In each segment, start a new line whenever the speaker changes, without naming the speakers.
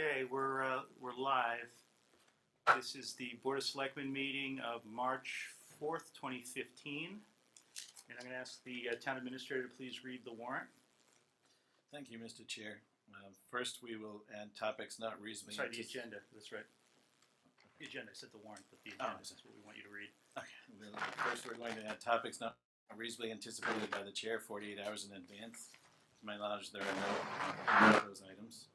Okay, we're live. This is the Board of Selectmen meeting of March 4th, 2015. And I'm going to ask the town administrator to please read the warrant.
Thank you, Mr. Chair. First, we will add topics not reasonably...
Sorry, the agenda. That's right. The agenda. I said the warrant, but the agenda is what we want you to read.
Okay. First, we're going to add topics not reasonably anticipated by the chair 48 hours in advance. To my knowledge, there are no of those items.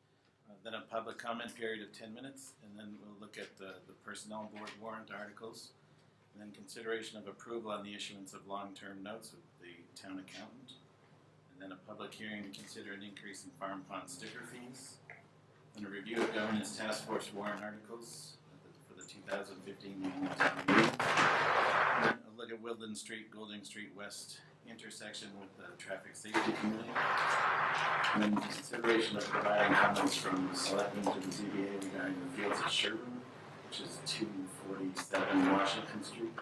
Then a public comment period of 10 minutes, and then we'll look at the Personnel Board warrant articles, and then consideration of approval on the issuance of long-term notes with the town accountant, and then a public hearing to consider an increase in farm pond sticker fees, and a review of governance task force warrant articles for the 2015 annual town meeting, and then a look at Woodland Street, Golding Street West intersection with the Traffic Safety Committee, and then consideration of providing comments from the Selectmen to the ZBA regarding the fields at Sherborn, which is 247 Washington Street.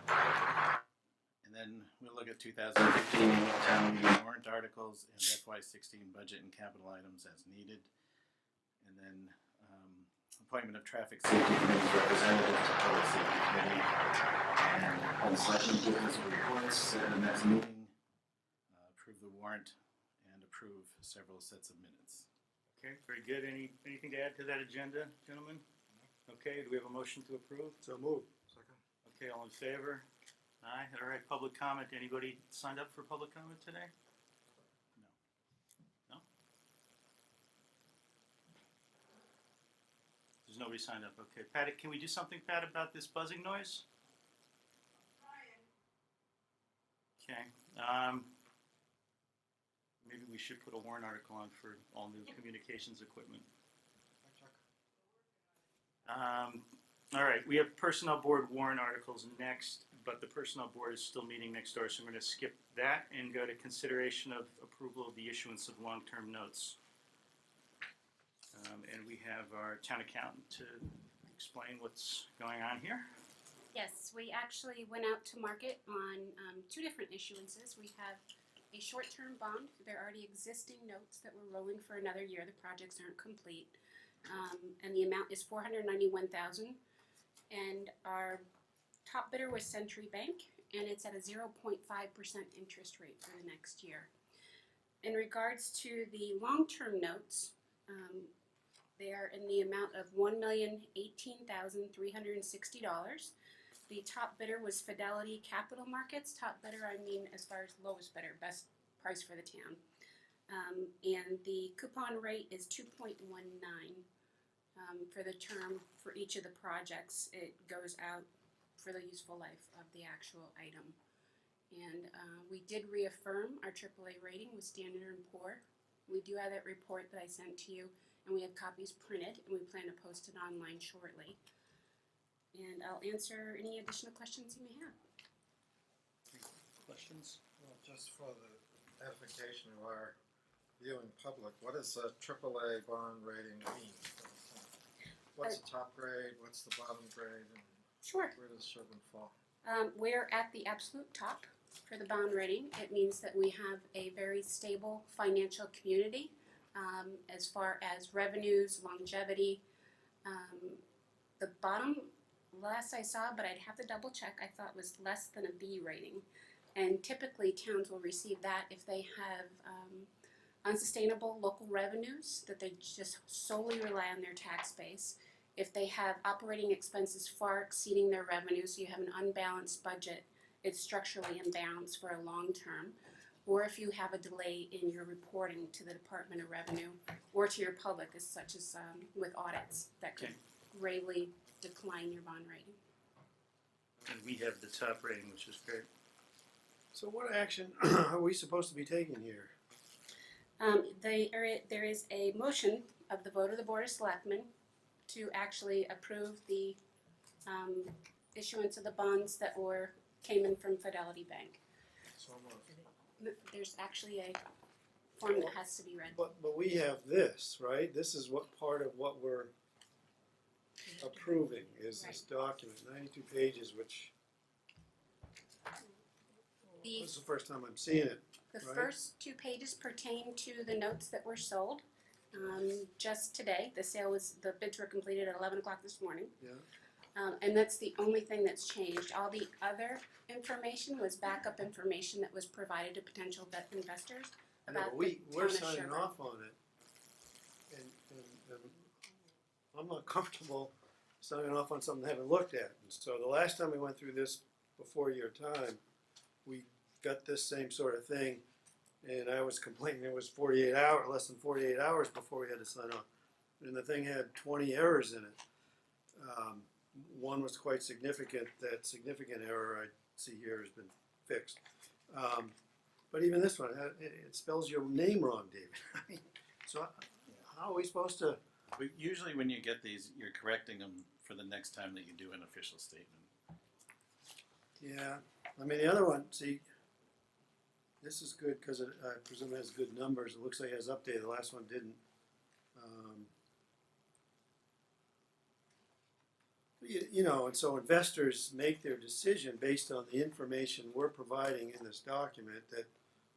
And then we'll look at 2015 town meeting warrant articles and FY16 budget and capital items as needed. And then appointment of Traffic Safety Committee's representative to Public Safety Committee, and Selectmen business reports at the next meeting. Approve the warrant and approve several sets of minutes.
Okay, very good. Anything to add to that agenda, gentlemen? Okay, do we have a motion to approve?
So moved. Second.
Okay, all in favor? Aye. All right, public comment. Anybody signed up for public comment today? No? There's nobody signed up. Okay, Pat, can we do something, Pat, about this buzzing noise? Okay. Maybe we should put a warrant article on for all new communications equipment. All right, we have Personnel Board warrant articles next, but the Personnel Board is still meeting next door, so I'm going to skip that and go to consideration of approval of the issuance of long-term notes. And we have our town accountant to explain what's going on here.
Yes, we actually went out to market on two different issuances. We have a short-term bond. There are already existing notes that were rolling for another year. The projects aren't complete. And the amount is $491,000. And our top bidder was Century Bank, and it's at a 0.5% interest rate for the next year. In regards to the long-term notes, they are in the amount of $1,018,360. The top bidder was Fidelity Capital Markets. Top bidder, I mean as far as lowest bidder, best price for the town. And the coupon rate is 2.19 for the term for each of the projects. It goes out for the useful life of the actual item. And we did reaffirm our AAA rating with Standard & Poor. We do have that report that I sent to you, and we have copies printed, and we plan to post it online shortly. And I'll answer any additional questions you may have.
Questions?
Well, just for the edification of our viewing public, what does a AAA bond rating mean? What's the top grade? What's the bottom grade? And
Sure.
where does Sherborn fall?
We're at the absolute top for the bond rating. It means that we have a very stable financial community as far as revenues, longevity. The bottom, last I saw, but I'd have to double check, I thought was less than a B rating. And typically towns will receive that if they have unsustainable local revenues, that they just solely rely on their tax base. If they have operating expenses far exceeding their revenues, so you have an unbalanced budget, it's structurally imbalanced for a long term. Or if you have a delay in your reporting to the Department of Revenue or to your public, as such as with audits, that could greatly decline your bond rating.
And we have the top rating, which is great.
So what action are we supposed to be taking here?
There is a motion of the vote of the Board of Selectmen to actually approve the issuance of the bonds that came in from Fidelity Bank.
So moved.
There's actually a form that has to be read.
But we have this, right? This is what part of what we're approving is this document, 92 pages, which this is the first time I'm seeing it.
The
right?
first 2 pages pertain to the notes that were sold, just today. The bids were completed at 11 o'clock this morning.
Yeah.
And that's the only thing that's changed. All the other information was backup information that was provided to potential investors
I know,
about
but
the
we're
town of
signing
Sherborn.
off on it. And I'm not comfortable signing off on something I haven't looked at. And so the last time we went through this before your time, we got this same sort of thing. And I was complaining it was less than 48 hours before we had to sign off. And the thing had 20 errors in it. One was quite significant. That significant error I see here has been fixed. But even this one, it spells your name wrong, David. I mean, so how are we supposed to?
But usually when you get these, you're correcting them for the next time that you do an official statement.
Yeah, I mean, the other one, see, this is good because I presume it has good numbers. It looks like it has updated. The last one didn't. You know, and so investors make their decision based on the information we're providing in this document that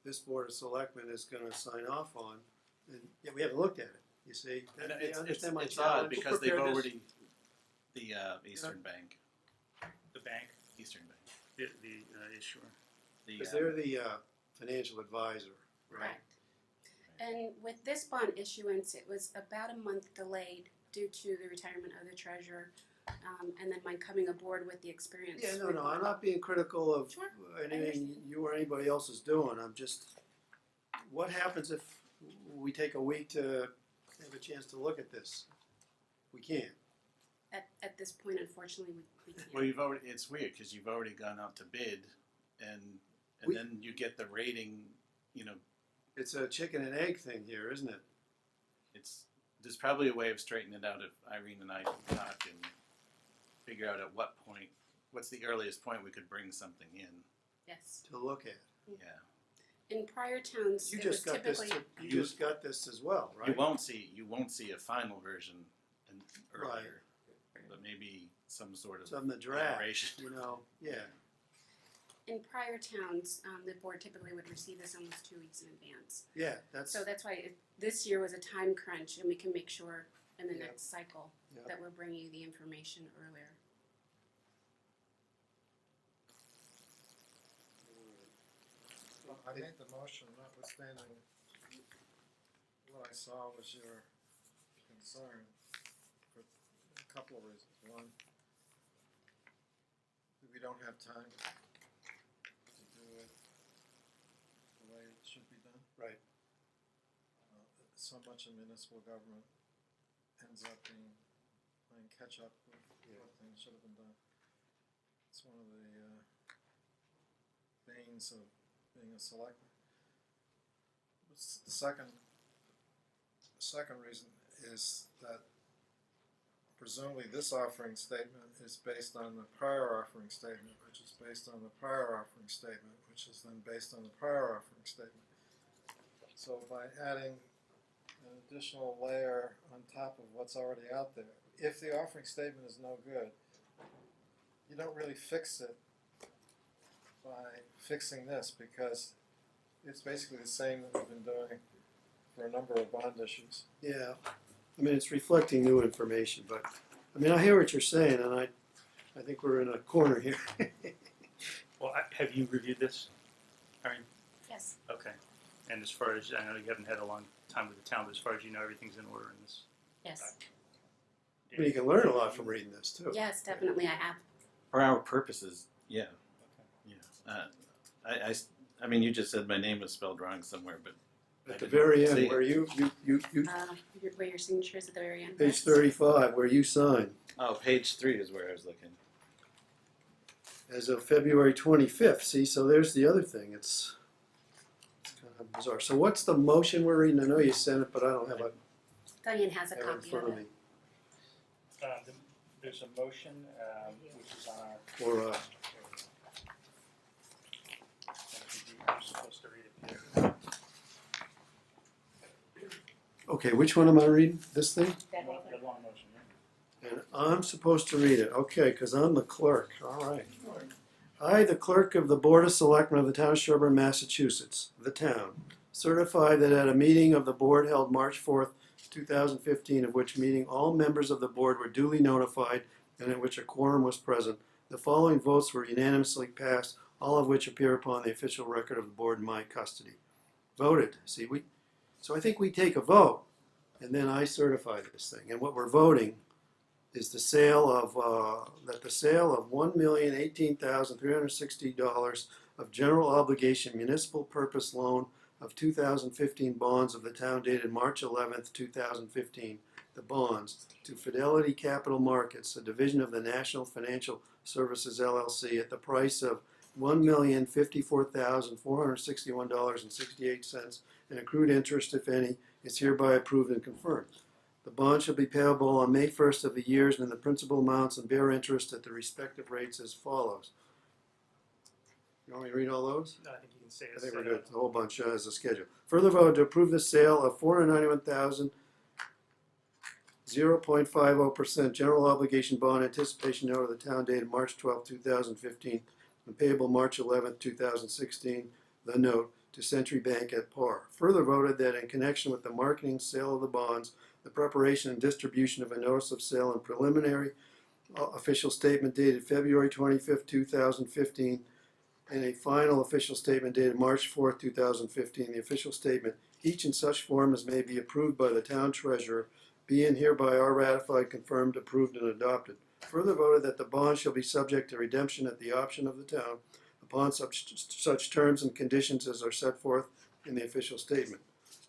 this Board of Selectmen is going to sign off on, and yet we haven't looked at it. You see,
And
you understand my
it's odd
challenge?
because they've
Preparedness.
already, the Eastern Bank,
The bank,
Eastern Bank.
the issuer.
Because they're the financial advisor, right?
Correct. And with this bond issuance, it was about a month delayed due to the retirement of the treasurer, and then my coming aboard with the experience.
Yeah, no, I'm not being critical of
Sure,
anything you or anybody else is doing. I'm just, what happens if we take a week to have a chance to look at this? We can't.
At this point, unfortunately, we can't.
Well, it's weird because you've already gone out to bid and
We-
then you get the rating,
It's a chicken and egg thing here, isn't it?
there's probably a way of straightening it out if Irene and I can talk and figure out at what point, what's the earliest point we could bring something in.
Yes.
To look at.
Yeah.
In prior towns,
You
it was
just got this.
typically,
You just got this as well, right?
You won't see a final version earlier, but maybe some sort of
Some of the draft,
iteration.
Yeah.
in prior towns, the board typically would receive this almost 2 weeks in advance.
Yeah, that's.
So that's why this year was a time crunch, and we can make sure in the
Yeah.
next cycle
Yeah.
that we're bringing you the information earlier.
Well, I made the motion notwithstanding what I saw was your concern for a couple of reasons. One, we don't have time to do it the way it should be done.
Right.
So much of municipal government ends up playing catch up with what things should have been done. It's one of the banes of being a selectman. The second reason is that presumably this offering statement is based on the prior offering statement, which is based on the prior offering statement, which is then based on the prior offering statement. So by adding an additional layer on top of what's already out there, if the offering statement is no good, you don't really fix it by fixing this, because it's basically the same that we've been doing for a number of bond issues.
Yeah. I mean, it's reflecting new information, but, I mean, I hear what you're saying, and I think we're in a corner here.
Well, have you reviewed this, Irene?
Yes.
Okay. And as far as, I know you haven't had a long time with the town, but as far as you know, everything's in order in this?
Yes.
I mean, you can learn a lot from reading this, too.
Yes, definitely, I have.
For our purposes, yeah.
Okay.
Yeah. I mean, you just said my name was spelled wrong somewhere, but
At the very
See
end,
it.
where you
Where your signature is at the very end.
page 35, where you sign,
page 3 is where I was looking.
as of February 25th. See, so there's the other thing. It's kind of bizarre. So what's the motion we're reading? I know you sent it, but I don't have it
Diane has a
in
copy
front
of
of
it.
me.
There's a motion, which is on our.
Or,
I'm supposed to read it here.
okay, which one am I reading? This thing?
The long motion, yeah?
And I'm supposed to read it. Okay, because I'm the clerk. All right. I, the clerk of the Board of Selectmen of the Town of Sherborn, Massachusetts, the town, certify that at a meeting of the board held March 4th, 2015, of which meeting all members of the board were duly notified and at which a quorum was present. The following votes were unanimously passed, all of which appear upon the official record of the board in my custody. Voted. So I think we take a vote, and then I certify this thing. And what we're voting is the sale of $1,018,360 of general obligation municipal purpose loan of 2015 bonds of the town dated March 11th, 2015, the bonds, to Fidelity Capital Markets, a division of the National Financial Services LLC, at the price of $1,054,461.68, and accrued interest, if any, is hereby approved and confirmed. The bond shall be payable on May 1st of the years, and in the principal amounts and bear interest at the respective rates as follows. You want me to read all those?
No, I think you can say
I
it's
think
set
we're good.
up.
The whole bunch as a schedule. Further vote to approve the sale of 0.50% general obligation bond anticipation note of the town dated March 12, 2015, and payable March 11, 2016, the note to Century Bank at par. Further voted that in connection with the marketing sale of the bonds, the preparation and distribution of a notice of sale and preliminary official statement dated February 25, 2015, and a final official statement dated March 4, 2015, the official statement, each in such form as may be approved by the town treasurer, be and hereby are ratified, confirmed, approved, and adopted. Further voted that the bond shall be subject to redemption at the option of the town upon such terms and conditions as are set forth in the official statement.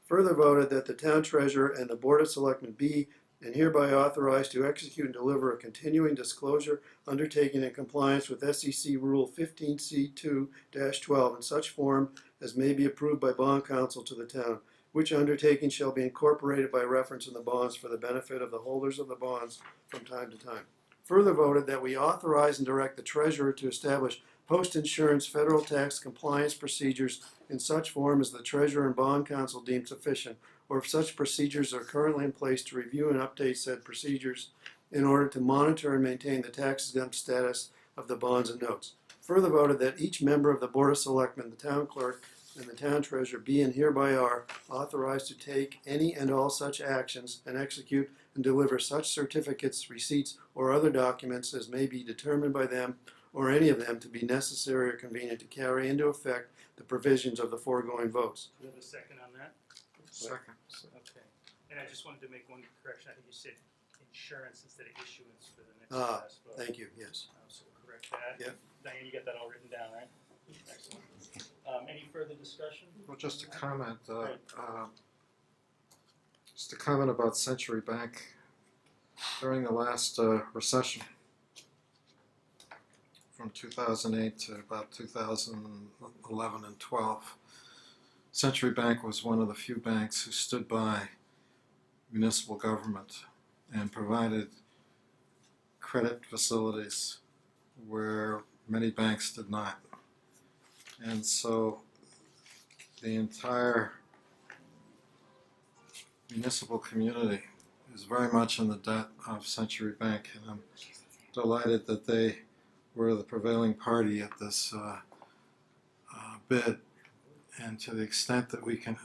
Further voted that the town treasurer and the Board of Selectmen be and hereby authorized to execute and deliver a continuing disclosure undertaking in compliance with SEC Rule 15C2-12 in such form as may be approved by bond counsel to the town, which undertaking shall be incorporated by reference in the bonds for the benefit of the holders of the bonds from time to time. Further voted that we authorize and direct the treasurer to establish post-insurance federal tax compliance procedures in such form as the treasurer and bond counsel deem sufficient, or if such procedures are currently in place, to review and update said procedures in order to monitor and maintain the tax-exempt status of the bonds and notes. Further voted that each member of the Board of Selectmen, the town clerk, and the town treasurer be and hereby are authorized to take any and all such actions and execute and deliver such certificates, receipts, or other documents as may be determined by them or any of them to be necessary or convenient to carry into effect the provisions of the foregoing votes.
Do you have a second on that?
Second.
Okay. And I just wanted to make one correction. I think you said insurance instead of issuance for the next
Ah,
last vote.
Thank you, yes.
So we'll correct that.
Yep.
Diane, you got that all written down, right? Excellent. Any further discussion?
Well, just a comment,
Right.
just a comment about Century Bank. During the last recession, from 2008 to about 2011 and 12, Century Bank was one of the few banks who stood by municipal government and provided credit facilities where many banks did not. And so the entire municipal community is very much in the debt of Century Bank, and I'm delighted that they were the prevailing party at this bid. And to the extent that we can,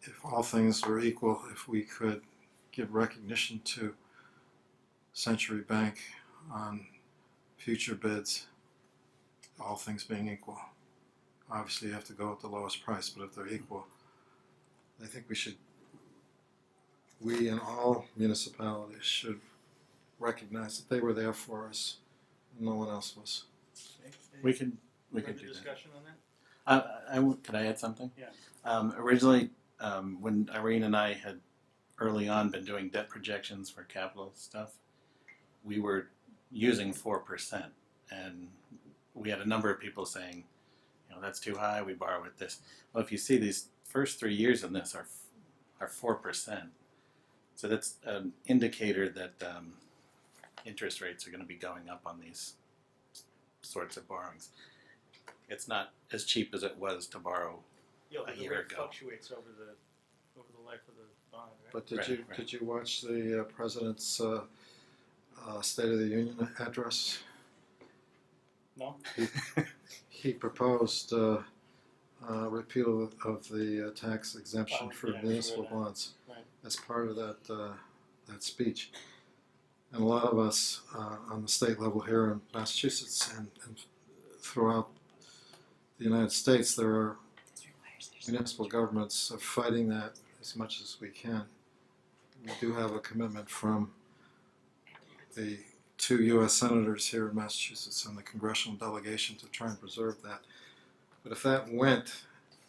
if all things were equal, if we could give recognition to Century Bank on future bids, all things being equal. Obviously you have to go with the lowest price, but if they're equal, I think we in all municipalities should recognize that they were there for us and no one else was.
We can
Further
do that.
discussion on that?
Can I add something?
Yeah.
Originally, when Irene and I had early on been doing debt projections for capital stuff, we were using 4%, and we had a number of people saying, that's too high. We borrow at this. Well, if you see these first 3 years in this are 4%, so that's an indicator that interest rates are going to be going up on these sorts of borrowings. It's not as cheap as it was to borrow
Yeah,
a
but the
year
rate
ago.
fluctuates over the life of the bond, right?
But
Right, right.
did you watch the President's State of the Union address?
No?
He proposed repeal of the tax exemption
Oh,
for
yeah, I
municipal
read that.
bonds.
Right.
as part of that speech. And a lot of us on the state level here in Massachusetts and throughout the United States, there are municipal governments are fighting that as much as we can. We do have a commitment from the 2 U.S. senators here in Massachusetts and the congressional delegation to try and preserve that. But if that went,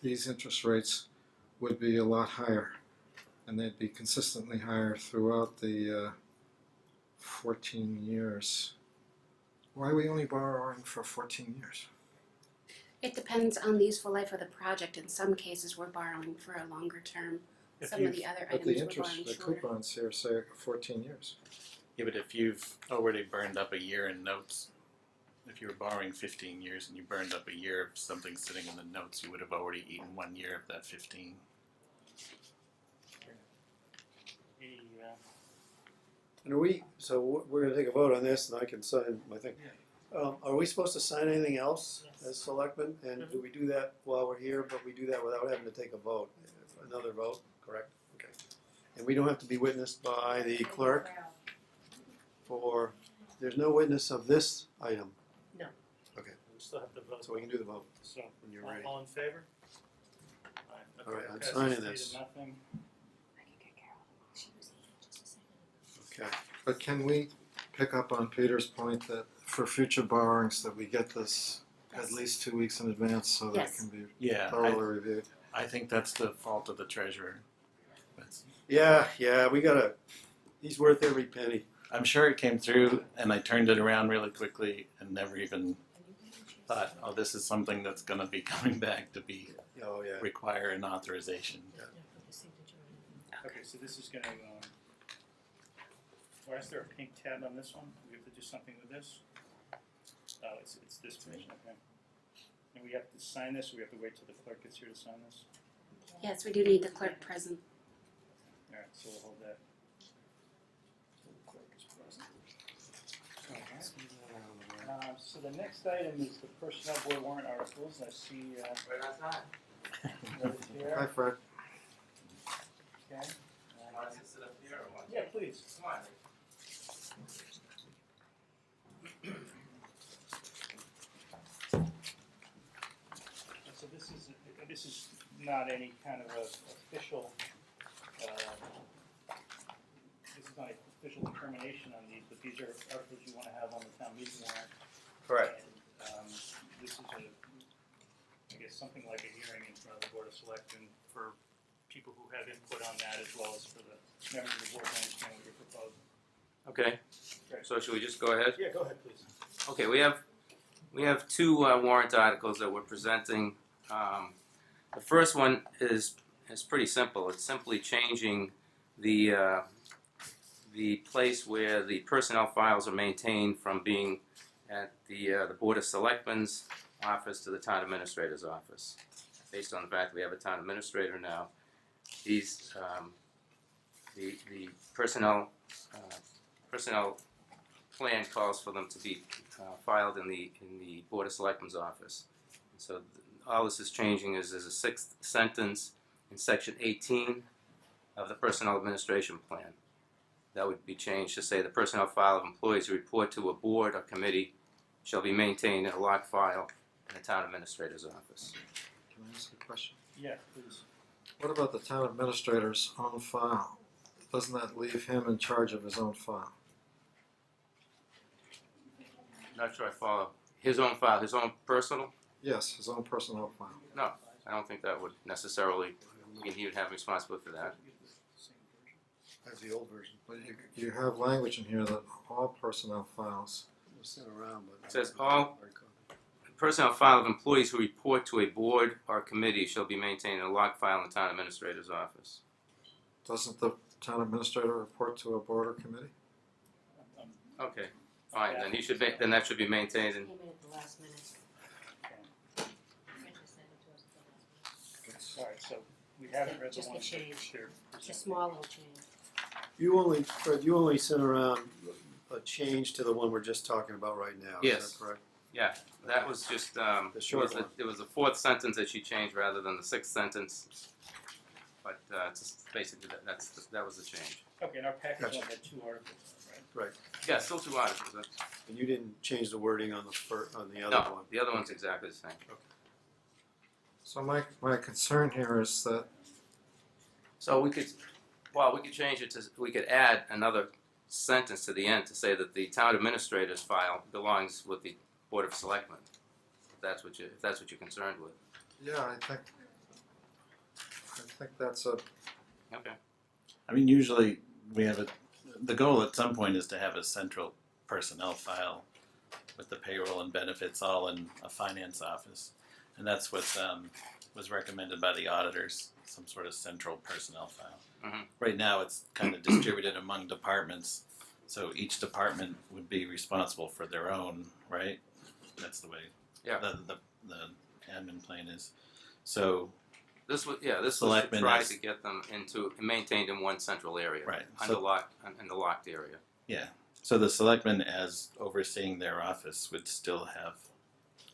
these interest rates would be a lot higher, and they'd be consistently higher throughout the 14 years. Why are we only borrowing for 14 years?
It depends on the useful life of the project. In some cases, we're borrowing for a longer term.
If
Some of the other
But
items
the
we're
interest,
borrowing
the
shorter.
coupons here say 14 years.
Yeah, but if you've already burned up a year in notes, if you were borrowing 15 years and you burned up a year of something sitting in the notes, you would have already eaten 1 year of that 15.
And we're gonna take a vote on this, and I can sign my thing. Are we supposed to sign anything else as selectmen? And do we do that while we're here, but we do that without having to take a vote? Another vote, correct? Okay. And we don't have to be witnessed by the clerk there's no witness of this item,
We still have to vote.
so we can do the vote
So,
when you're ready.
all in favor?
All right, I'm
Passes
signing
3 to
this.
nothing.
Okay.
But can we pick up on Peter's point that for future borrowings that we get this at least 2 weeks in advance so that it
Yes.
can be
Yeah,
thoroughly reviewed?
I think that's the fault of the treasurer. That's,
Yeah, he's worth every penny.
I'm sure it came through, and I turned it around really quickly and never even thought, oh, this is something that's going to be coming back to be
Oh, yeah.
require an authorization.
Okay, so this is gonna, why is there a pink tab on this one? Do we have to do something with this? Oh, it's this version, okay. And we have to sign this, or we have to wait till the clerk gets here to sign this?
Yes, we do need the clerk present.
Alright, so we'll hold that. Till the clerk is present. So the next item is the personnel board warrant articles. I see, right outside. Right here,
Hi, Fred.
okay. Yeah, please. So this is not any kind of a official, this is not an official determination on these, but these are articles you wanna have on the town meeting warrant.
Correct.
And, this is I guess something like a hearing in front of the Board of Selectmen for people who have input on that, as well as for the members of the board to understand what you're proposing.
Okay, so should we just go ahead?
Yeah, go ahead, please.
Okay, we have 2 warrant articles that we're presenting. The first one is pretty simple. It's simply changing the place where the personnel files are maintained from being at the Board of Selectmen's office to the town administrator's office. Based on the fact we have a town administrator now, these the personnel plan calls for them to be filed in the Board of Selectmen's office. So all this is changing is there's a 6th sentence in section 18 of the personnel administration plan. That would be changed to say the personnel file of employees who report to a board or committee shall be maintained in a locked file in the town administrator's office.
Can I ask a question?
Yeah, please.
What about the town administrator's own file? Doesn't that leave him in charge of his own file?
Not sure I follow. His own file, his own personal?
Yes, his own personnel file.
No, I don't think that would necessarily mean he would have responsibility for that.
That's the old version.
But you have language in here that all personnel files.
We'll sit around, but.
It says all personnel file of employees who report to a board or committee shall be maintained in a locked file in the town administrator's office.
Doesn't the town administrator report to a board or committee?
Okay, fine, then he should then that should be maintained in.
Came in at the last minute.
Alright, so we haven't read the
Just a
ones that
change.
they're
It's a
presenting.
small little change.
Fred, you only sent around a change to the one we're just talking about right now, is
Yes.
that correct?
Yeah, that was just
The short one.
it was the 4th sentence that she changed rather than the 6th sentence. But it's basically that was the change.
Okay, and our package
Gotcha.
only had 2 articles, right?
Yeah, still 2 articles.
And you didn't change the wording on the other
No,
one?
the other one's exactly the same.
So my concern here is that,
So we could change it to, we could add another sentence to the end to say that the town administrator's file belongs with the Board of Selectmen. If that's what you're concerned with.
yeah, I think that's a,
Okay.
I mean, usually we have the goal at some point is to have a central personnel file with the payroll and benefits all in a finance office. And that's what was recommended by the auditors, some sort of central personnel file.
Mhm.
Right now it's kind of distributed among departments, so each department would be responsible for their own, right? That's the way
Yeah.
the admin plan is. So
This was to
Selectmen
try
has-
to get them maintained in one central area.
Right.
In the locked area.
So the selectmen, as overseeing their office, would still have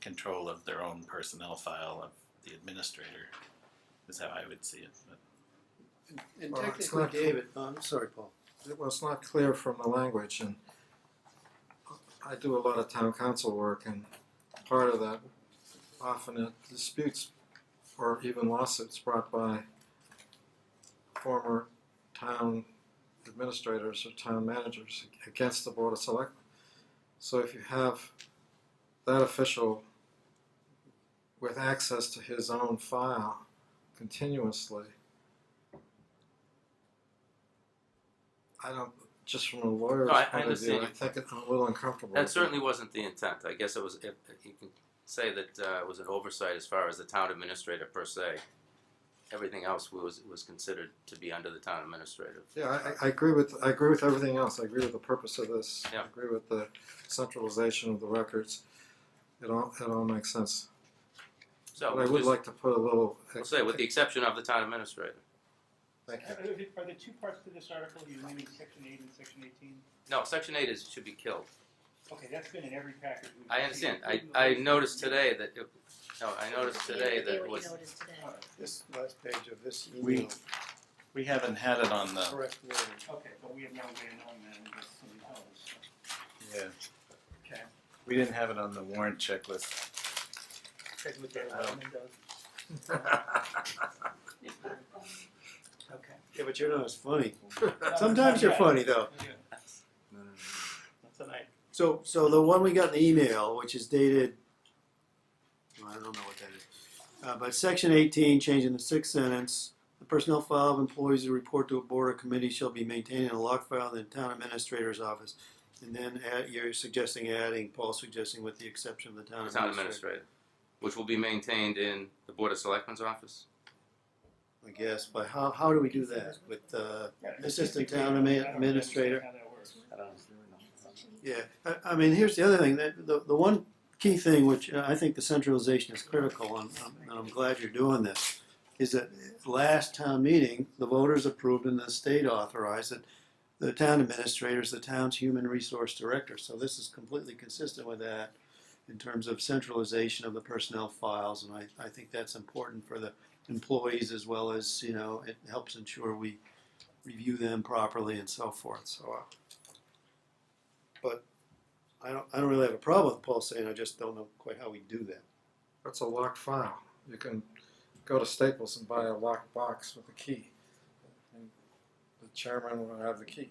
control of their own personnel file of the administrator, is how I would see it. But
And
Well, it's
technically,
not-
David, I'm sorry, Paul.
it was not clear from the language, and I do a lot of town council work, and part of that, often disputes or even lawsuits brought by former town administrators or town managers against the Board of Selectmen. So if you have that official with access to his own file continuously, I don't, just from a lawyer's
No, I
point of view,
understand.
I think I'm a little uncomfortable
That
with
certainly wasn't the intent. I guess it was. If you can say that it was an oversight as far as the town administrator per se. Everything else was considered to be under the town administrator.
Yeah, I agree with everything else. I agree with the purpose of this.
Yeah.
I agree with the centralization of the records. It all makes sense.
So
But I would like to put a little.
we'll say with the exception of the town administrator.
Thank you.
Are there 2 parts to this article? You're naming section 8 and section 18?
No, section 8 should be killed.
Okay, that's been in every package. we've
I
seen.
understand. I noticed today that it was.
This last page of this
We-
email,
we haven't had it on the,
correct wording.
Okay, but we have no way of knowing that unless somebody tells us.
yeah,
Okay.
we didn't have it on the warrant checklist.
That's what Dave
I don't-
Letterman does. Okay.
Yeah, but you're not as funny. Sometimes you're funny, though.
Not tonight.
So the one we got in the email, which is dated, I don't know what that is, but section 18, changing the 6th sentence, the personnel file of employees who report to a board or committee shall be maintained in a locked file in the town administrator's office. And then you're suggesting adding, Paul's suggesting with the exception of the town
The town
administrator.
administrator, which will be maintained in the Board of Selectmen's office.
I guess, but how do we do that? With
Yeah,
assistant
typically,
town
I don't
administrator?
understand how that works.
Yeah, I mean, here's the other thing, that the one key thing, which I think the centralization is critical, and I'm glad you're doing this, is that last town meeting, the voters approved and the state authorized that the town administrator is the town's human resource director. So this is completely consistent with that in terms of centralization of the personnel files, and I think that's important for the employees as well as, it helps ensure we review them properly and so forth. So, but I don't really have a problem with Paul saying, I just don't know quite how we do that.
That's a locked file. You can go to Staples and buy a locked box with a key. And the chairman will have the key.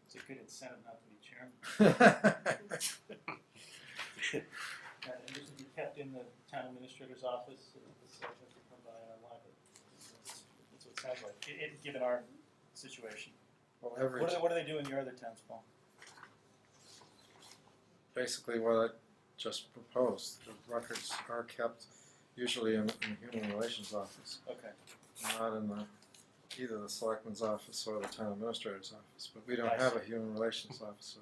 It's a good incentive not to be chairman. And this will be kept in the town administrator's office, the subject will come by and unlock it. That's what it sounds like, given our situation.
Well,
What do they do in your other towns, Paul?
basically what I just proposed. The records are kept usually in the Human Relations Office,
Okay.
not in either the Selectman's office or the Town Administrator's office. But we don't
I
have
see.
a Human Relations officer,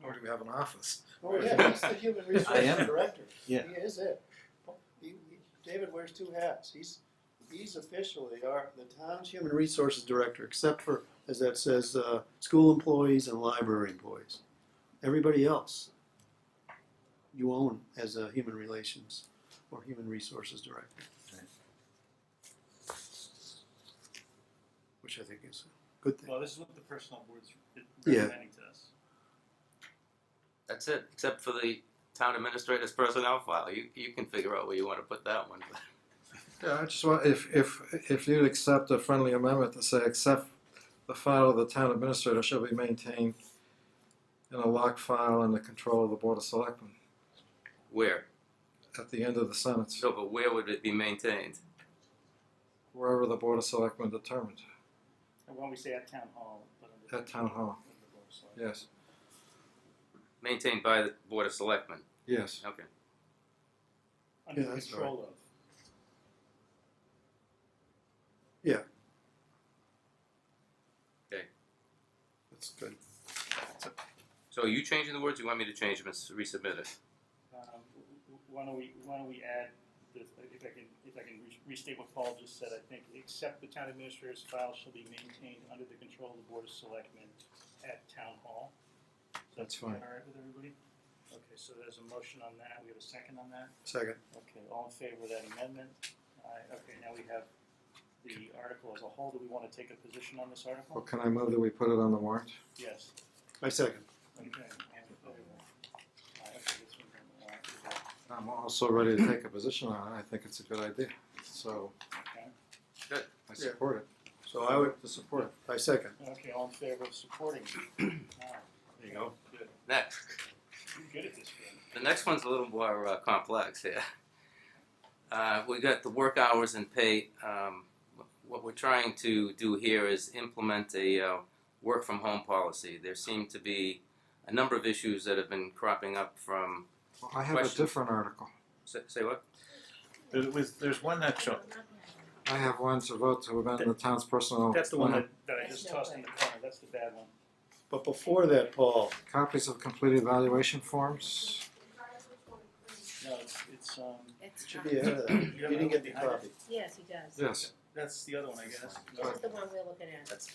nor do we have an office.
Oh, yeah, he's the human
I
resources
am.
director.
Yeah.
He is it. David wears 2 hats. He's officially the town's human resources director, except for, as that says, school employees and library employees. Everybody else, you own as a human relations or human resources director. which I think is a good thing.
Well, this is what the personnel board's
Yeah.
recommending to us.
That's it, except for the town administrator's personnel file. You can figure out where you want to put that one.
Yeah, I just want, if you'd accept a friendly amendment to say, except the file of the town administrator shall be maintained in a locked file in the control of the Board of Selectmen,
Where?
at the end of the sentence,
No, but where would it be maintained?
wherever the Board of Selectmen determined,
And when we say at town hall, but under
at town hall,
under the board of selectmen.
yes,
Maintained by the Board of Selectmen.
yes.
Okay.
Under
Yeah, that's
control of.
That's good.
So are you changing the words? You want me to change them and resubmit it?
Why don't we add, if I can restate what Paul just said, I think, except the town administrator's file shall be maintained under the control of the Board of Selectmen at town hall.
That's fine.
All right with everybody? Okay, so there's a motion on that. We have a second on that?
Second.
Okay, all in favor of that amendment? Aye, okay, now we have the article as a whole. Do we want to take a position on this
Well,
article?
can I move that we put it on the warrant?
Yes.
I second.
Okay, all in favor? Aye, okay, this one's on the warrant.
I'm also ready to take a position on it. I think it's a good idea, so
Okay.
Good.
I support it.
So I would,
To support it.
I second.
Okay, all in favor of supporting?
There you go.
Good.
Next.
You're good at this game.
The next one's a little more complex here. We got the work hours and pay. What we're trying to do here is implement a work from home policy. There seem to be a number of issues that have been cropping up from.
Well, I have a
Questions?
different article.
Say what?
There's one that show,
I have one to vote to amend the town's personal.
That's the one
plan.
that I just tossed in the corner. That's the bad one.
But before that, Paul,
Copies of completed evaluation forms.
No, it's
It's
should be ahead of that. You didn't get the copy.
Yes, he does.
Yes.
that's the other one, I guess.
This is the one we're looking at.
That's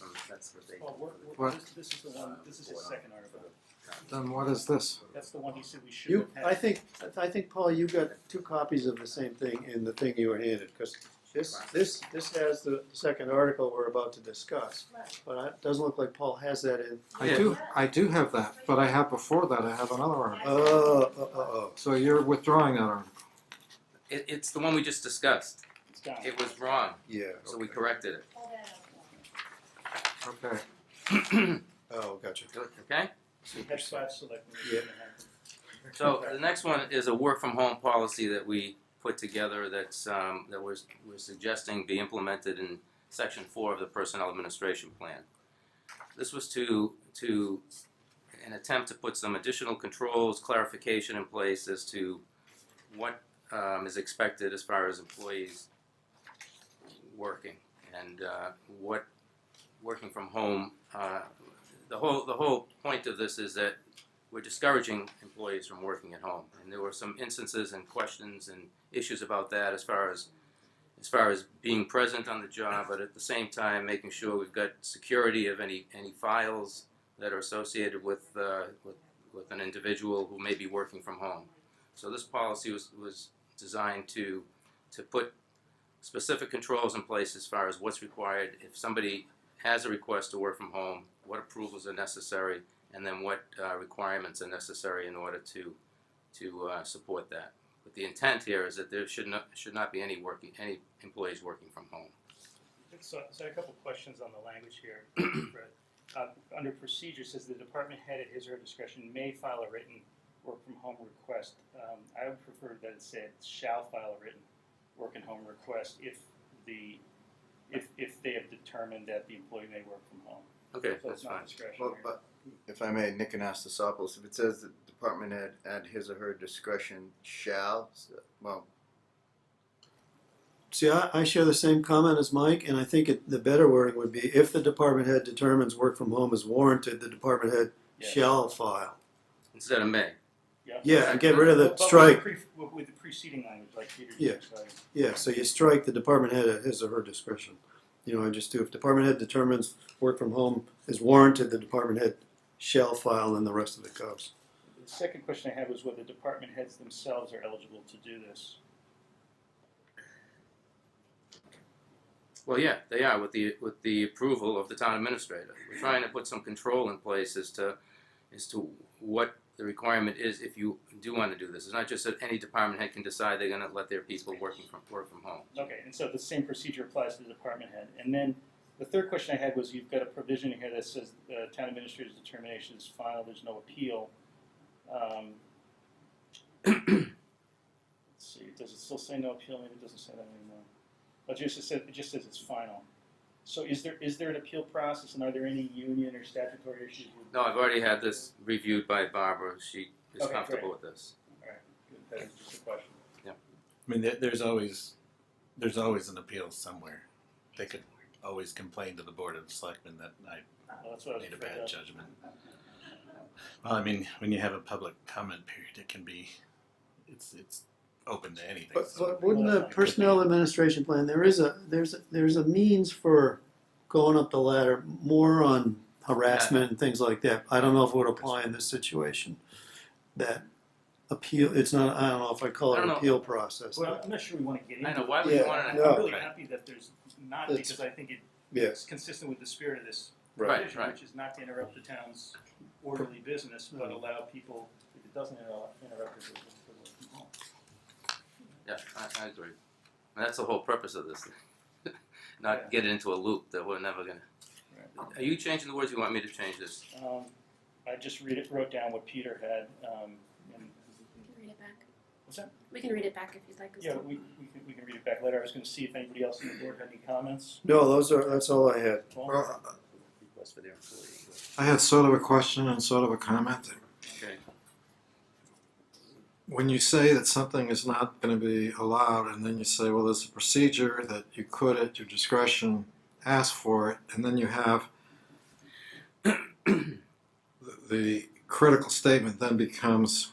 what they.
Oh,
What?
this is the one. This is his second article.
Then what is this?
That's the one he said we should
You,
have
I
had.
think, Paul, you got two copies of the same thing in the thing you were handed, because this has the second article we're about to discuss. But it doesn't look like Paul has that in.
I do have that, but I have before that, I have another article.
Oh.
So you're withdrawing that article.
It's the one we just discussed.
It's gone.
It was wrong,
Yeah.
so we
okay.
corrected it.
Okay.
Oh, gotcha.
Okay.
That's five selectmen.
Yeah.
So the next one is a work from home policy that we put together that's that we're suggesting be implemented in section 4 of the personnel administration plan. This was to an attempt to put some additional controls, clarification in place as to what is expected as far as employees working and what working from home. The whole point of this is that we're discouraging employees from working at home, and there were some instances and questions and issues about that as far as being present on the job, but at the same time making sure we've got security of any files that are associated with an individual who may be working from home. So this policy was designed to put specific controls in place as far as what's required if somebody has a request to work from home, what approvals are necessary, and then what requirements are necessary in order to support that. But the intent here is that there should not be any employees working from home.
So I had a couple questions on the language here, Fred. Under procedure, it says the department head at his or her discretion may file a written work from home request. I would prefer that it said shall file a written work from home request if they have determined that the employee may work from home.
Okay,
So
that's
it's not
fine.
discretionary.
Well, but if I may, Nick Anastasopoulos, if it says the department head at his or her discretion shall, well,
See, I share the same comment as Mike, and I think the better wording would be, if the department head determines work from home is warranted, the department head
Yeah.
shall file.
Instead of may.
Yeah, and get rid of the
But
strike.
with the preceding language, like Peter
Yeah.
just said.
Yeah, so you strike the department head at his or her discretion. You know, I just do, if department head determines work from home is warranted, the department head shall file, and the rest of it goes.
The second question I had was whether department heads themselves are eligible to do this.
Well, yeah, they are with the approval of the town administrator. We're trying to put some control in place as to what the requirement is if you do want to do this. It's not just that any department head can decide they're going to let their people work from home.
Okay, and so the same procedure applies to the department head. And then the third question I had was, you've got a provision here that says the town administrator's determination is final, there's no appeal. Let's see, does it still say no appeal? Maybe it doesn't say that anymore. But it just says it's final. So is there an appeal process, and are there any union or statutory issues with?
No, I've already had this reviewed by Barbara. She is
Okay,
comfortable
great.
with this.
All right, good. That was just a question.
I mean, there's always an appeal somewhere. They could always complain to the Board of Selectmen that I
Well, that's what I was
made a
afraid
bad
of.
judgment. Well, I mean, when you have a public comment period, it can be, it's open to anything.
But wouldn't the personnel administration plan, there's a means for going up the ladder more on harassment and things like that. I don't know if it would apply in this situation. That appeal, it's not, I don't know if I call
I
it
don't
an
know.
appeal process.
Well, I'm not sure we want to get into
I know.
it.
Why would you
Yeah,
want to?
no.
I'm really
Right.
happy that there's not,
It's-
because I think it's
Yes,
consistent with the spirit of this
Right,
provision,
right.
which is not to interrupt the town's orderly business, but allow people, if it doesn't interrupt their business, to work from home.
Yeah, I agree. And that's the whole purpose of this thing. Not
Yeah.
get into a loop that we're never gonna.
Right.
Are you changing the words? You want me to change this?
I just wrote down what Peter had, and,
We can read it back.
what's that?
We can read it back if you'd like us
Yeah,
to.
we can read it back later. I was gonna see if anybody else on the board had any comments.
no, that's all I had.
Paul?
Well,
Request for their employee.
I had sort of a question and sort of a comment.
Okay.
When you say that something is not going to be allowed, and then you say, well, there's a procedure that you could, at your discretion, ask for it, and then you have the critical statement then becomes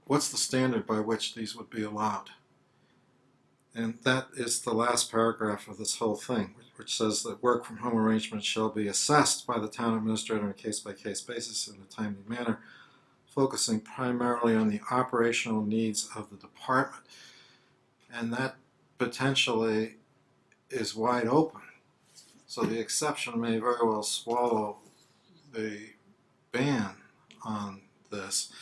what's the standard by which these would be allowed? And that is the last paragraph of this whole thing, which says that work from home arrangements shall be assessed by the town administrator on a case-by-case basis in a timely manner, focusing primarily on the operational needs of the department. And that potentially is wide open. So the exception may very well swallow the ban on this.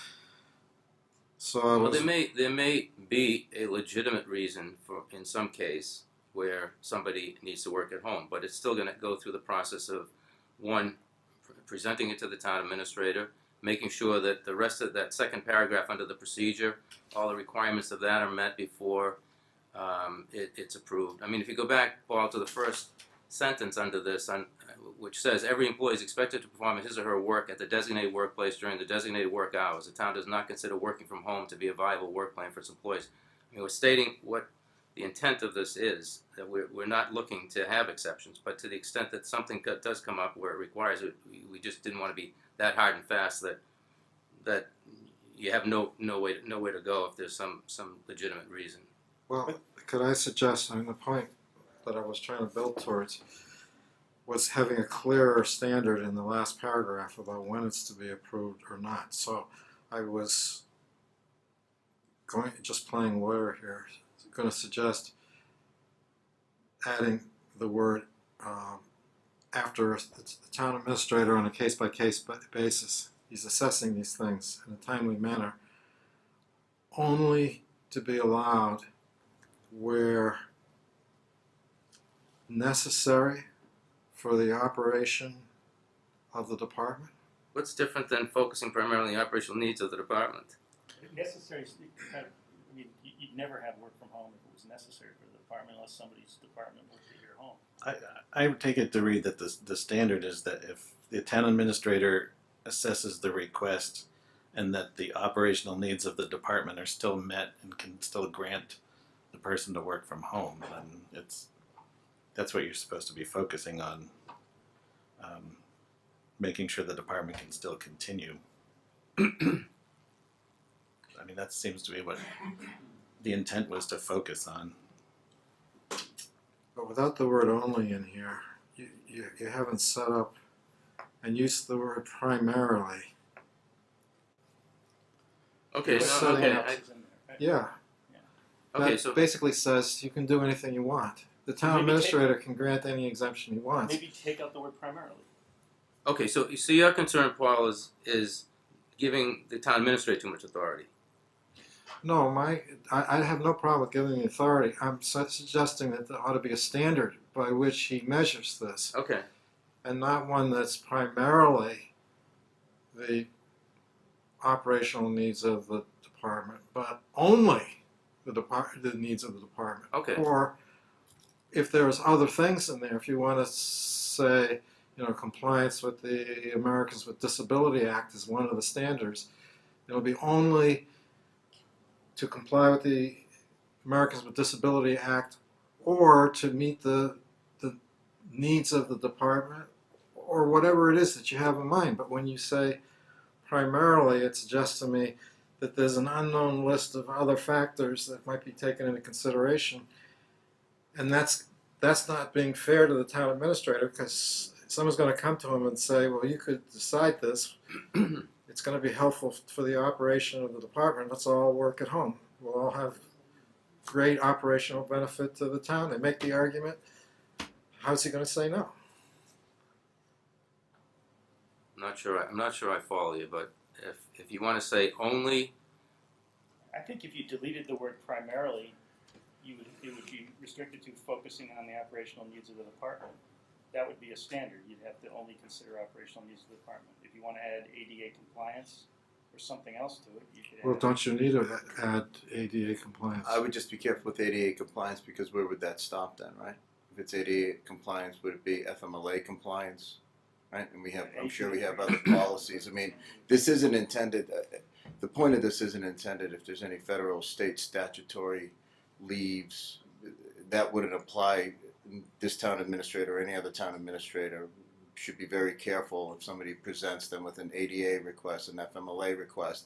So I
Well,
was,
there may be a legitimate reason for, in some case, where somebody needs to work at home, but it's still going to go through the process of, one, presenting it to the town administrator, making sure that the rest of that second paragraph under the procedure, all the requirements of that are met before it's approved. I mean, if you go back, Paul, to the first sentence under this, which says every employee is expected to perform his or her work at the designated workplace during the designated work hours. The town does not consider working from home to be a viable work plan for its employees. I mean, we're stating what the intent of this is, that we're not looking to have exceptions, but to the extent that something does come up where it requires it, we just didn't want to be that hard and fast that you have no way to go if there's some legitimate reason.
well, could I suggest, I mean, the point that I was trying to build towards was having a clearer standard in the last paragraph about when it's to be approved or not. So I was just playing lawyer here, going to suggest adding the word after the town administrator on a case-by-case basis. He's assessing these things in a timely manner, only to be allowed where necessary for the operation of the department.
What's different than focusing primarily on the operational needs of the department?
Necessary, I mean, you'd never have work from home if it was necessary for the department unless somebody's department works at your home.
I would take it to read that the standard is that if the town administrator assesses the request and that the operational needs of the department are still met and can still grant the person to work from home, then that's what you're supposed to be focusing on, making sure the department can still continue. I mean, that seems to be what the intent was to focus on.
But without the word only in here, you haven't set up and used the word primarily.
Okay,
You're
no,
setting
okay.
up-
It's in there, right?
Yeah.
Okay,
that
so
basically says you can do anything you want. The town
Maybe take-
administrator can grant any exemption he wants.
Maybe take out the word primarily.
okay, so your concern, Paul, is giving the town administrator too much authority.
No, I have no problem with giving the authority. I'm suggesting that there ought to be a standard by which he measures this,
Okay.
and not one that's primarily the operational needs of the department, but only the needs of the department.
Okay.
Or if there's other things in there, if you want to say, compliance with the Americans with Disability Act is one of the standards, it'll be only to comply with the Americans with Disability Act or to meet the needs of the department or whatever it is that you have in mind. But when you say primarily, it suggests to me that there's an unknown list of other factors that might be taken into consideration, and that's not being fair to the town administrator, because someone's going to come to him and say, well, you could decide this. It's going to be helpful for the operation of the department. Let's all work at home. We'll all have great operational benefit to the town. They make the argument. How's he going to say no?
I'm not sure I follow you, but if you want to say only,
I think if you deleted the word primarily, it would be restricted to focusing on the operational needs of the department. That would be a standard. You'd have to only consider operational needs of the department. If you want to add ADA compliance or something else to it, you could add.
Well, don't you need to add ADA compliance?
I would just be careful with ADA compliance, because where would that stop then, right? If it's ADA compliance, would it be FMLA compliance, right? And I'm sure we have other policies. I mean, this isn't intended, the point of this isn't intended if there's any federal, state statutory leaves, that wouldn't apply. This town administrator or any other town administrator should be very careful if somebody presents them with an ADA request, an FMLA request,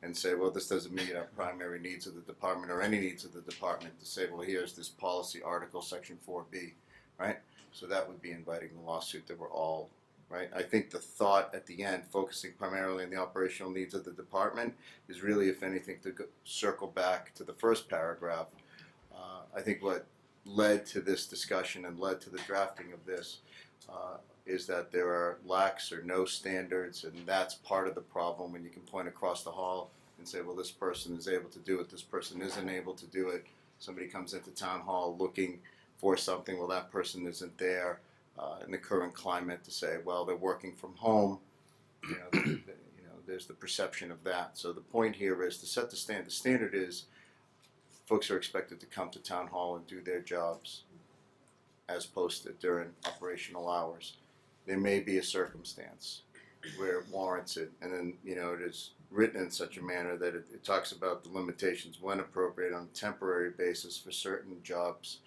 and say, well, this doesn't meet our primary needs of the department or any needs of the department, to say, well, here's this policy article, section 4B, right? So that would be inviting the lawsuit that we're all, right? I think the thought at the end, focusing primarily on the operational needs of the department, is really, if anything, to circle back to the first paragraph. I think what led to this discussion and led to the drafting of this is that there are lax or no standards, and that's part of the problem when you can point across the hall and say, well, this person is able to do it, this person isn't able to do it. Somebody comes into town hall looking for something, well, that person isn't there. In the current climate, to say, well, they're working from home, there's the perception of that. So the point here is to set the standard. The standard is folks are expected to come to town hall and do their jobs as posted during operational hours. There may be a circumstance where it warrants it, and then it is written in such a manner that it talks about the limitations when appropriate on a temporary basis for certain jobs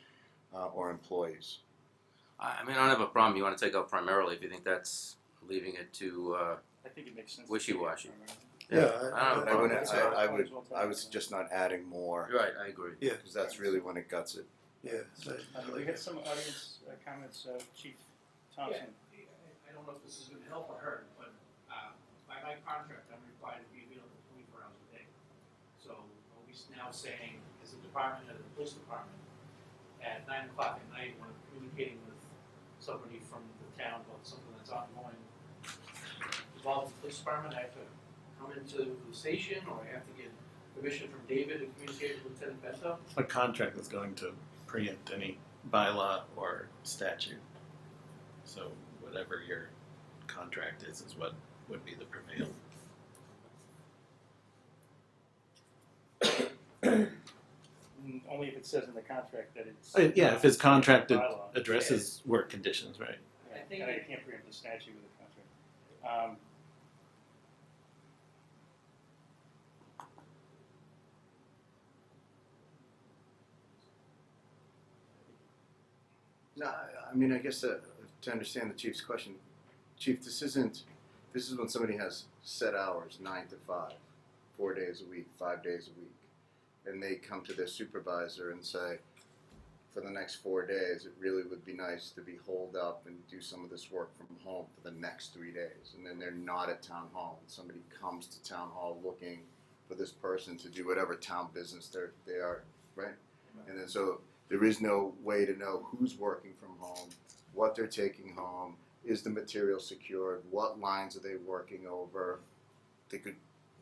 or employees.
I mean, I don't have a problem. You want to take out primarily if you think that's leaving it to
I think it makes sense.
wishy-washy.
Yeah,
I don't have a problem.
I would suggest not adding more,
Right, I agree.
because that's really when it guts it.
yeah.
We had some audience comments, Chief Thompson.
I don't know if this is going to help or hurt, but by my contract, I'm required to be available 24 hours a day. So are we now saying, as a department, as a police department, at 9 o'clock at night, when I'm communicating with somebody from the town about something that's ongoing, involved with the police department, I have to come into the station, or I have to get permission from David to communicate with Lieutenant Bento?
A contract is going to preempt any bylaw or statute. So whatever your contract is what would be the prevail.
Only if it says in the contract that it's.
Yeah, if his contract
Bylaw.
addresses work conditions, right?
Yeah,
I think
and I
it-
can't preempt the statute with a contract.
No, I mean, I guess to understand the chief's question, Chief, this is when somebody has set hours, 9 to 5, 4 days a week, 5 days a week, and they come to their supervisor and say, for the next 4 days, it really would be nice to be holed up and do some of this work from home for the next 3 days, and then they're not at town hall, and somebody comes to town hall looking for this person to do whatever town business they are right? And then so there is no way to know who's working from home, what they're taking home, is the material secured, what lines are they working over. They could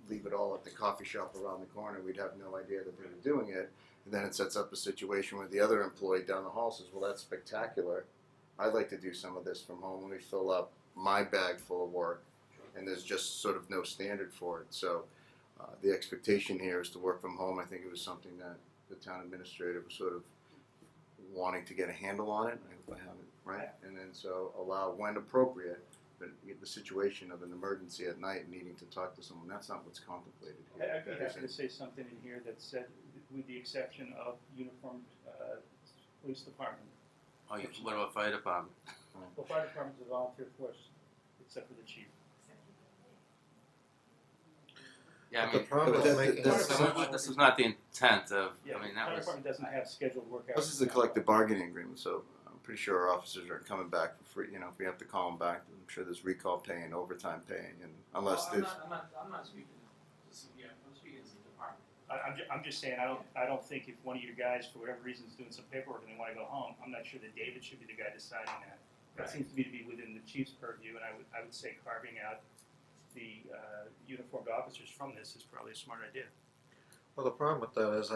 leave it all at the coffee shop around the corner, we'd have no idea that they were doing it. And then it sets up a situation where the other employee down the hall says, well, that's spectacular. I'd like to do some of this from home. Let me fill up my bag full of work. And there's just sort of no standard for it. So the expectation here is to work from home. I think it was something that the town administrator was sort of wanting to get a handle on it. I hope I have it right. And then so allow when appropriate, but the situation of an emergency at night needing to talk to someone, that's not what's contemplated here.
I'd be happy to say something in here that said, with the exception of uniformed police department.
Oh, what about fire department?
Well, fire department's a volunteer force, except for the chief.
Yeah, I
But the
mean,
problem
but
with
that-
making
that's-
this was not the intent of,
Yeah,
I mean,
fire
that was,
department doesn't have scheduled work hours.
This is a collective bargaining agreement, so I'm pretty sure our officers are coming back for free. You know, if we have to call them back, I'm sure there's recall pay and overtime pay, and unless
Well,
there's.
I'm not speaking to CBF, I'm speaking as a department.
I'm just saying, I don't think if one of your guys, for whatever reason, is doing some paperwork and they wanna go home, I'm not sure that David should be the guy deciding that. That seems to me to be within the chief's purview, and I would say carving out the uniformed officers from this is probably a smart idea.
Well, the problem with that is,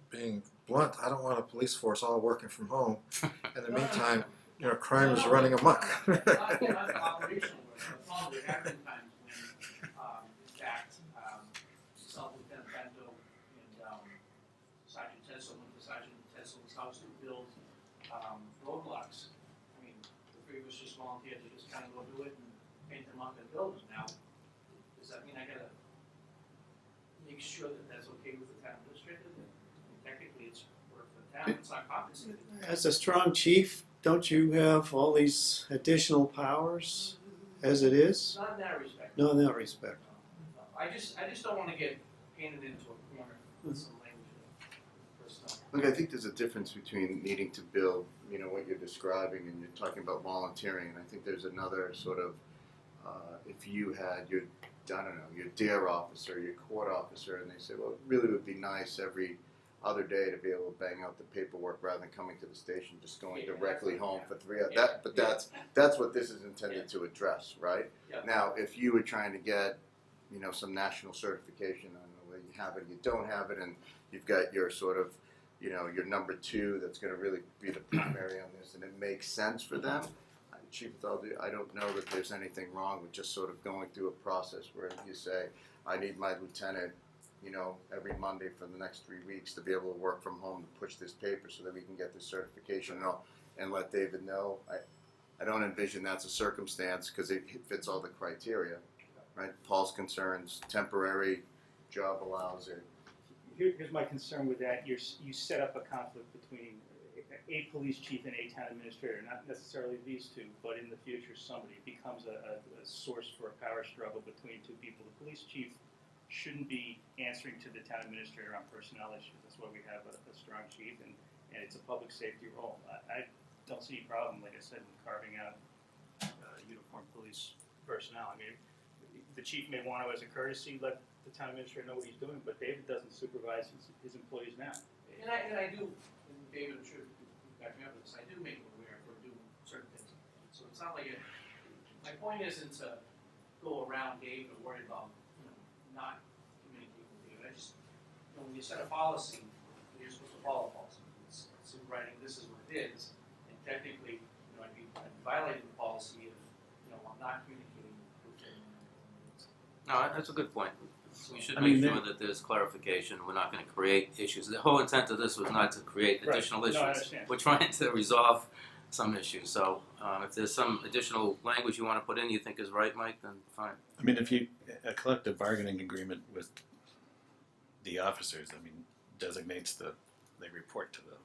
being blunt, I don't want a police force all working from home. In the meantime, you know, crime is running amok.
Not operational work, but probably there have been times when, in fact, Lieutenant Bento and Sergeant Tedsel went to Sergeant Tedsel's house to build roadblocks. I mean, the three of us just volunteered to just kind of go do it and paint them up and build them. Now, does that mean I gotta make sure that that's okay with the town administrator? I mean, technically, it's work for the town, it's not compensated.
As a strong chief, don't you have all these additional powers as it is?
Not in that respect.
No, in that respect.
No. I just don't wanna get painted into a corner with some language of personnel.
Look, I think there's a difference between needing to build, you know, what you're describing, and you're talking about volunteering. And I think there's another sort of, if you had your, I don't know, your DARE officer, your court officer, and they say, well, it really would be nice every other day to be able to bang out the paperwork rather than coming to the station, just going directly home for 3 hours.
Yeah.
But that's what this is intended to address, right?
Yeah.
Now, if you were trying to get, you know, some national certification, I don't know whether you have it, you don't have it, and you've got your sort of, you know, your number 2 that's going to really be the primary on this, and it makes sense for them. Chief, I don't know that there's anything wrong with just sort of going through a process where you say, I need my lieutenant, you know, every Monday for the next 3 weeks to be able to work from home to push this paper so that we can get this certification and let David know. I don't envision that's a circumstance because it fits all the criteria, right? Paul's concerns, temporary, job allows it.
Here's my concern with that, you set up a conflict between a police chief and a town administrator, not necessarily these two, but in the future somebody. It becomes a source for a power struggle between two people. The police chief shouldn't be answering to the town administrator on personnel issues. That's why we have a strong chief, and it's a public safety role. I don't see any problem, like I said, with carving out uniformed police personnel. I mean, the chief may want to, as a courtesy, let the town administrator know what he's doing, but David doesn't supervise his employees now.
And I do, and David, I'm sure you back me up with this, I do make him aware if we're doing certain things. So it's not like my point isn't to go around Dave and worry about, you know, not communicating with David. I just, you know, when you set a policy, you're supposed to follow policy. It's in writing, this is what it is. And technically, you know, I'd be violating the policy if, you know, I'm not communicating with him.
no, that's a good point. We should
I
make
mean,
sure that there's clarification. We're not going to create issues. The whole intent of this was not to create
Right.
additional
No, I
issues.
understand.
We're trying to resolve some issues. So if there's some additional language you want to put in you think is right, Mike, then fine.
I mean, if you, a collective bargaining agreement with the officers, I mean, designates they report to the,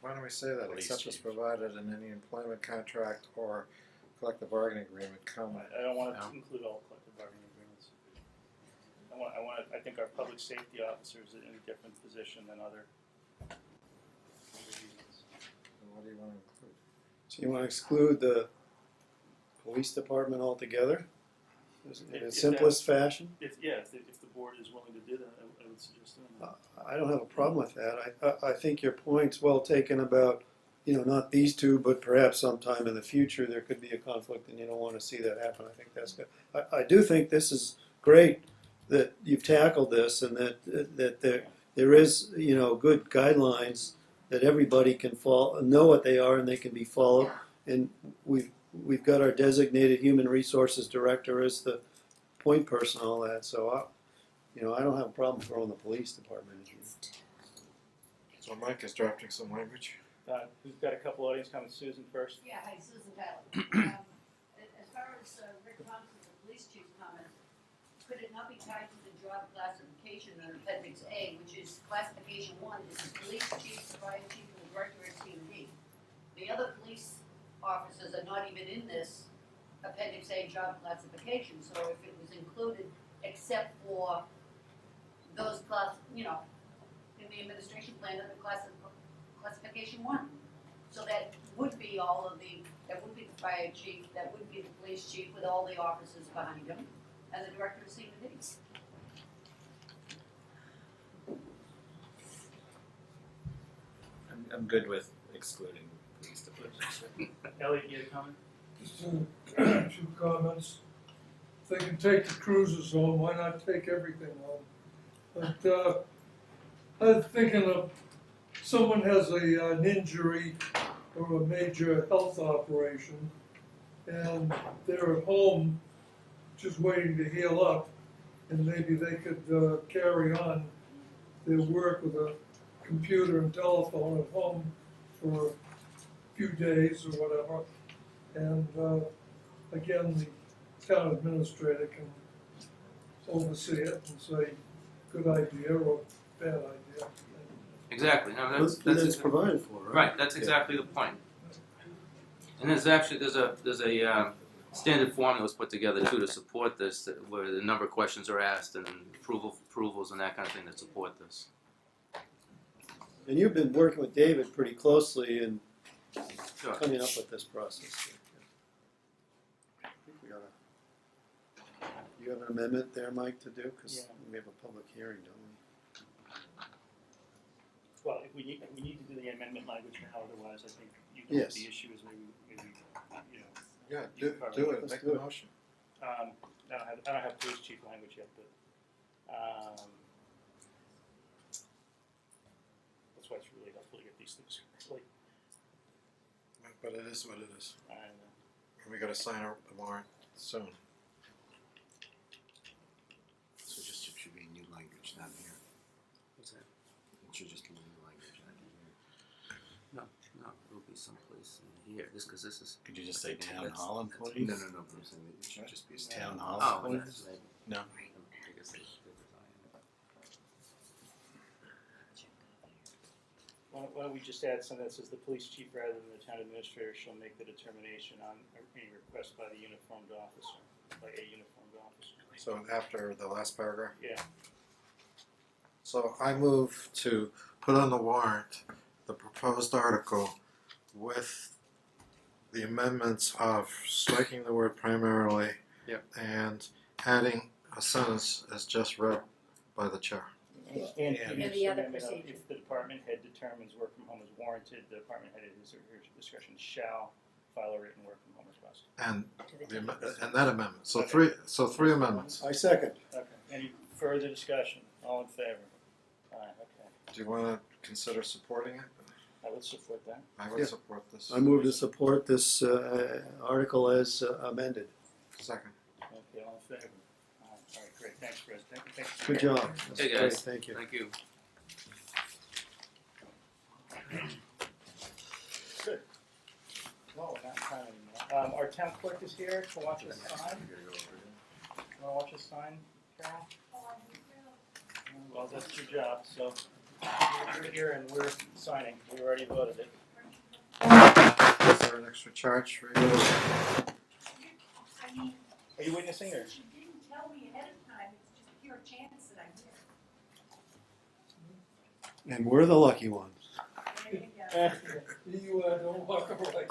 Why don't we say that,
Police
except as
chief.
provided in any employment contract or collective bargaining agreement, comma.
I don't want to
No.
include all collective bargaining agreements. I think our public safety officer is in a different position than other reasons.
What do you want to include?
So you want to exclude the police department altogether? in the
If
simplest fashion.
If the board is willing to do that, I would suggest doing that.
I don't have a problem with that. I think your point's well taken about, not these two, but perhaps sometime in the future there could be a conflict and you don't want to see that happen. I think that's good. I do think this is great that you've tackled this and that there is, good guidelines that everybody can know what they are and they can be followed. And we've got our designated human resources director as the point person, all that. So I don't have a problem throwing the police department in here.
So Mike is drafting some language.
We've got a couple audience comments. Susan first.
Yeah, hi, Susan Tyler. As far as Rick Thompson, the police chief's comment, could it not be tied to the job classification in Appendix A, which is classification 1 is the police chief, the fire chief, and the director of C&D. The other police officers are not even in this Appendix A job classification, so if it was included except for those in the administration plan under classification 1. So that would be that would be the fire chief, that would be the police chief with all the officers behind him, and the director of C&D.
I'm good with excluding police department.
Elliot, you had a comment?
Just two comments. If they can take the cruisers home, why not take everything home? But I'm thinking of someone has an injury or a major health operation, and they're at home just waiting to heal up, and maybe they could carry on their work with a computer and telephone at home for a few days or whatever. And again, the town administrator can oversee it and say, good idea or bad idea.
Exactly. No,
That's provided for, right?
right. That's exactly the point. And there's a standard formula was put together too to support this, where the number of questions are asked and approvals and that kind of thing that support this.
And you've been working with David pretty closely in
Sure.
coming up with this process. I think we ought to. You have an amendment there, Mike, to do? Because
Yeah.
we have a public hearing, don't we?
Well, if we need to do the amendment language now, otherwise I think the
Yes.
issue is maybe
Yeah,
You
do
cover
it,
Let's
make
do
the
it.
motion.
I don't have police chief language yet, but that's why it's really helpful to get these things early.
But it is what it is.
And
And we gotta sign the warrant soon.
So just it should be new language, not here.
What's that?
It should just be new language, not here.
No, it'll be someplace in here. Because this is.
Could you just say town
That's-
hall
that's-
employees?
No, but I'm saying that it should just be a
Town
statement.
hall
Oh,
employees?
maybe.
No.
I guess they
why don't we just add something that says the police chief rather than the town administrator shall make the determination on any request by a uniformed officer.
So after the last paragraph.
Yeah.
So I move to put on the warrant the proposed article with the amendments of striking the word primarily.
Yep.
And adding a sentence as just read by the chair.
And
the other
amendment of,
procedure.
if the department head determines work from home is warranted, the department head at his or her discretion shall file a written work from home request.
And
To the
and that amendment. So
Okay.
three amendments.
I second.
Okay. Any further discussion? All in favor? Aye, okay.
Do you wanna consider supporting it?
I would support that.
I would
Yeah.
support this.
I move to support this article as amended.
Second.
Okay, all in favor? All right, great. Thanks, Fred. Thanks.
Good job. That's
Hey,
great.
guys.
Thank you.
Thank you.
Good. Well, we're not in time anymore. Our town clerk is here to watch us sign. You wanna watch us sign, Carol? Well, that's your job, so you're here and we're signing. We already voted it.
Is there an extra charge for you?
I mean,
Are you witnessing or?
you didn't tell me ahead of time, it's just pure chance that I'm here.
And we're the lucky ones.
There you go.
You don't walk away.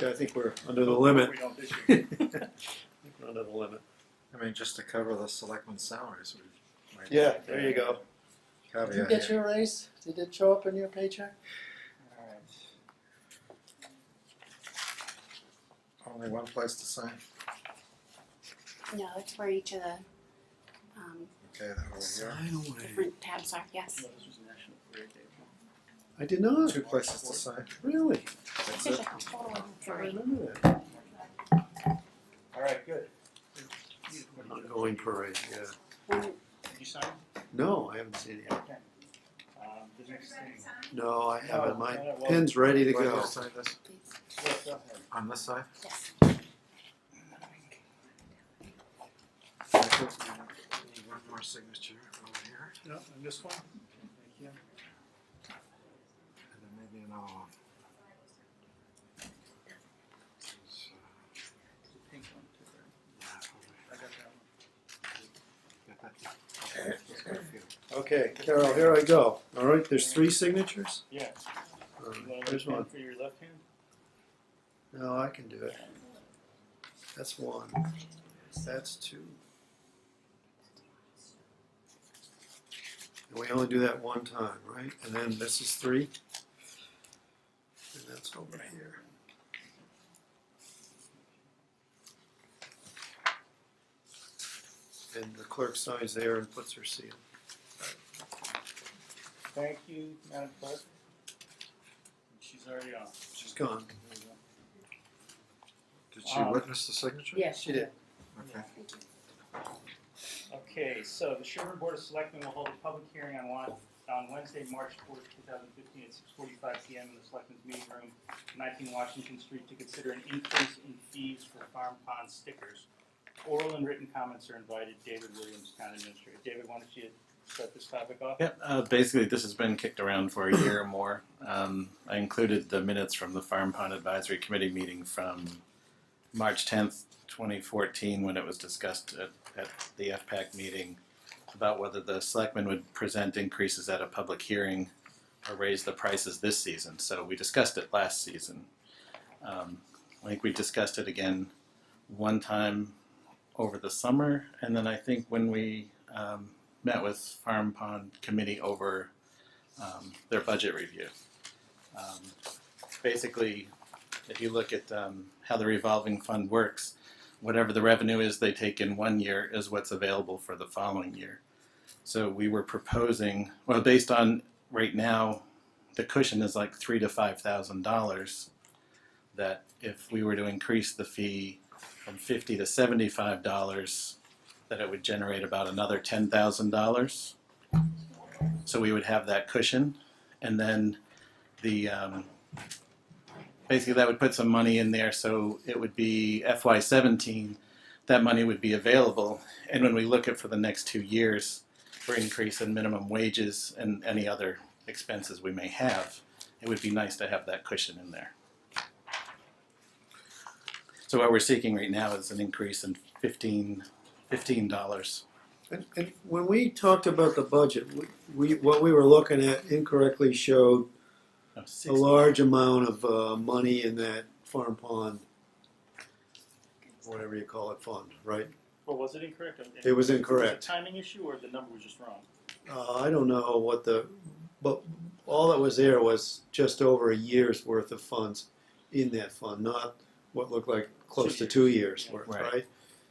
Yeah, I think we're under the limit.
We don't this
I
year.
think we're under the limit.
I mean, just to cover the selectmen's salaries, we might.
Yeah, there you go.
Caveat
Did you get
here.
your raise? Did it show up in your paycheck?
Only one place to sign?
No, it's where each of the
Okay, that over here.
Sign away.
different tabs are, yes.
No, this was National Parade Day.
I did not.
2 places to sign.
Really?
That's
There's
it.
a total of
I
3.
remember that.
All right, good.
Ongoing parade, yeah.
One,
Did you sign?
No, I haven't seen it yet.
The next thing.
No, I haven't. My
No, well-
pen's ready to
Do I
go.
need to sign this
please.
Yes, go ahead.
on this side?
Yes.
Michael, you need one more signature over here,
No, on this one? Thank you.
and then maybe another one. So,
The pink one too, right?
yeah,
I got that one.
got that? Okay, let's go feel.
Okay, Carol, here I go. All right, there's 3 signatures.
Yeah.
All
You
right,
want
there's
a pen
one.
for your left hand?
No, I can do it. That's 1. That's 2. And we only do that one time, right? And then this is 3. And that's over here. And the clerk signs there and puts her seal.
Thank you, Madam Clerk. She's already on.
She's gone.
There you go.
Did she witness the signature?
Yes.
She did.
Okay.
Okay, so the Sherborn Board of Selectmen will hold a public hearing on Wednesday, March 4th, 2015 at 6:45 PM in the Selectmen's Meeting Room, 19 Washington Street, to consider an increase in fees for farm pond stickers. Oral and written comments are invited. David Williams, Town Administrator. David, why don't you start this topic off?
Yep, basically this has been kicked around for a year or more. I included the minutes from the Farm Pond Advisory Committee meeting from March 10th, 2014, when it was discussed at the FPAC meeting about whether the selectmen would present increases at a public hearing or raise the prices this season. So we discussed it last season. I think we discussed it again one time over the summer, and then I think when we met with Farm Pond Committee over their budget review. Basically, if you look at how the revolving fund works, whatever the revenue is they take in one year is what's available for the following year. So we were proposing, well, based on right now, the cushion is like $3,000 to $5,000. That if we were to increase the fee from $50 to $75, that it would generate about another $10,000. So we would have that cushion, and then the basically that would put some money in there, so it would be FY17. That money would be available, and when we look at for the next 2 years for increase in minimum wages and any other expenses we may have, it would be nice to have that cushion in there. So what we're seeking right now is an increase in $15.
And when we talked about the budget, what we were looking at incorrectly showed
No,
a
60.
large amount of money in that farm pond, whatever you call it, fund, right?
Or was it incorrect?
It was incorrect.
Was it a timing issue or the number was just wrong?
I don't know but all that was there was just over a year's worth of funds in that fund, not what looked like close to 2 years worth,
Right.
right?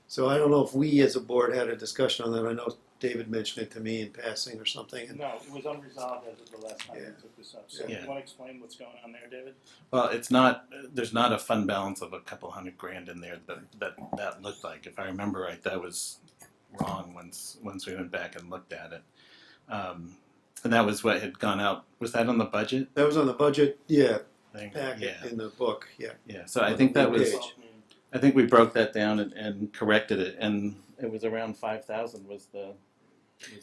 So I don't know if we as a board had a discussion on that. I know David mentioned it to me in passing or something. And
No, it was unresolved as of the last time we
Yeah.
took this up. So
Yeah.
you want to explain what's going on there, David?
Well, it's not. There's not a fund balance of a couple $100,000 in there that looked like. If I remember right, that was wrong once we went back and looked at it. And that was what had gone out. Was that on the budget
that was on the budget, yeah,
thing?
packet
Yeah,
in the book, yeah.
yeah. So I think that was.
Page.
I think we broke that down and corrected it, and it was around 5,000 was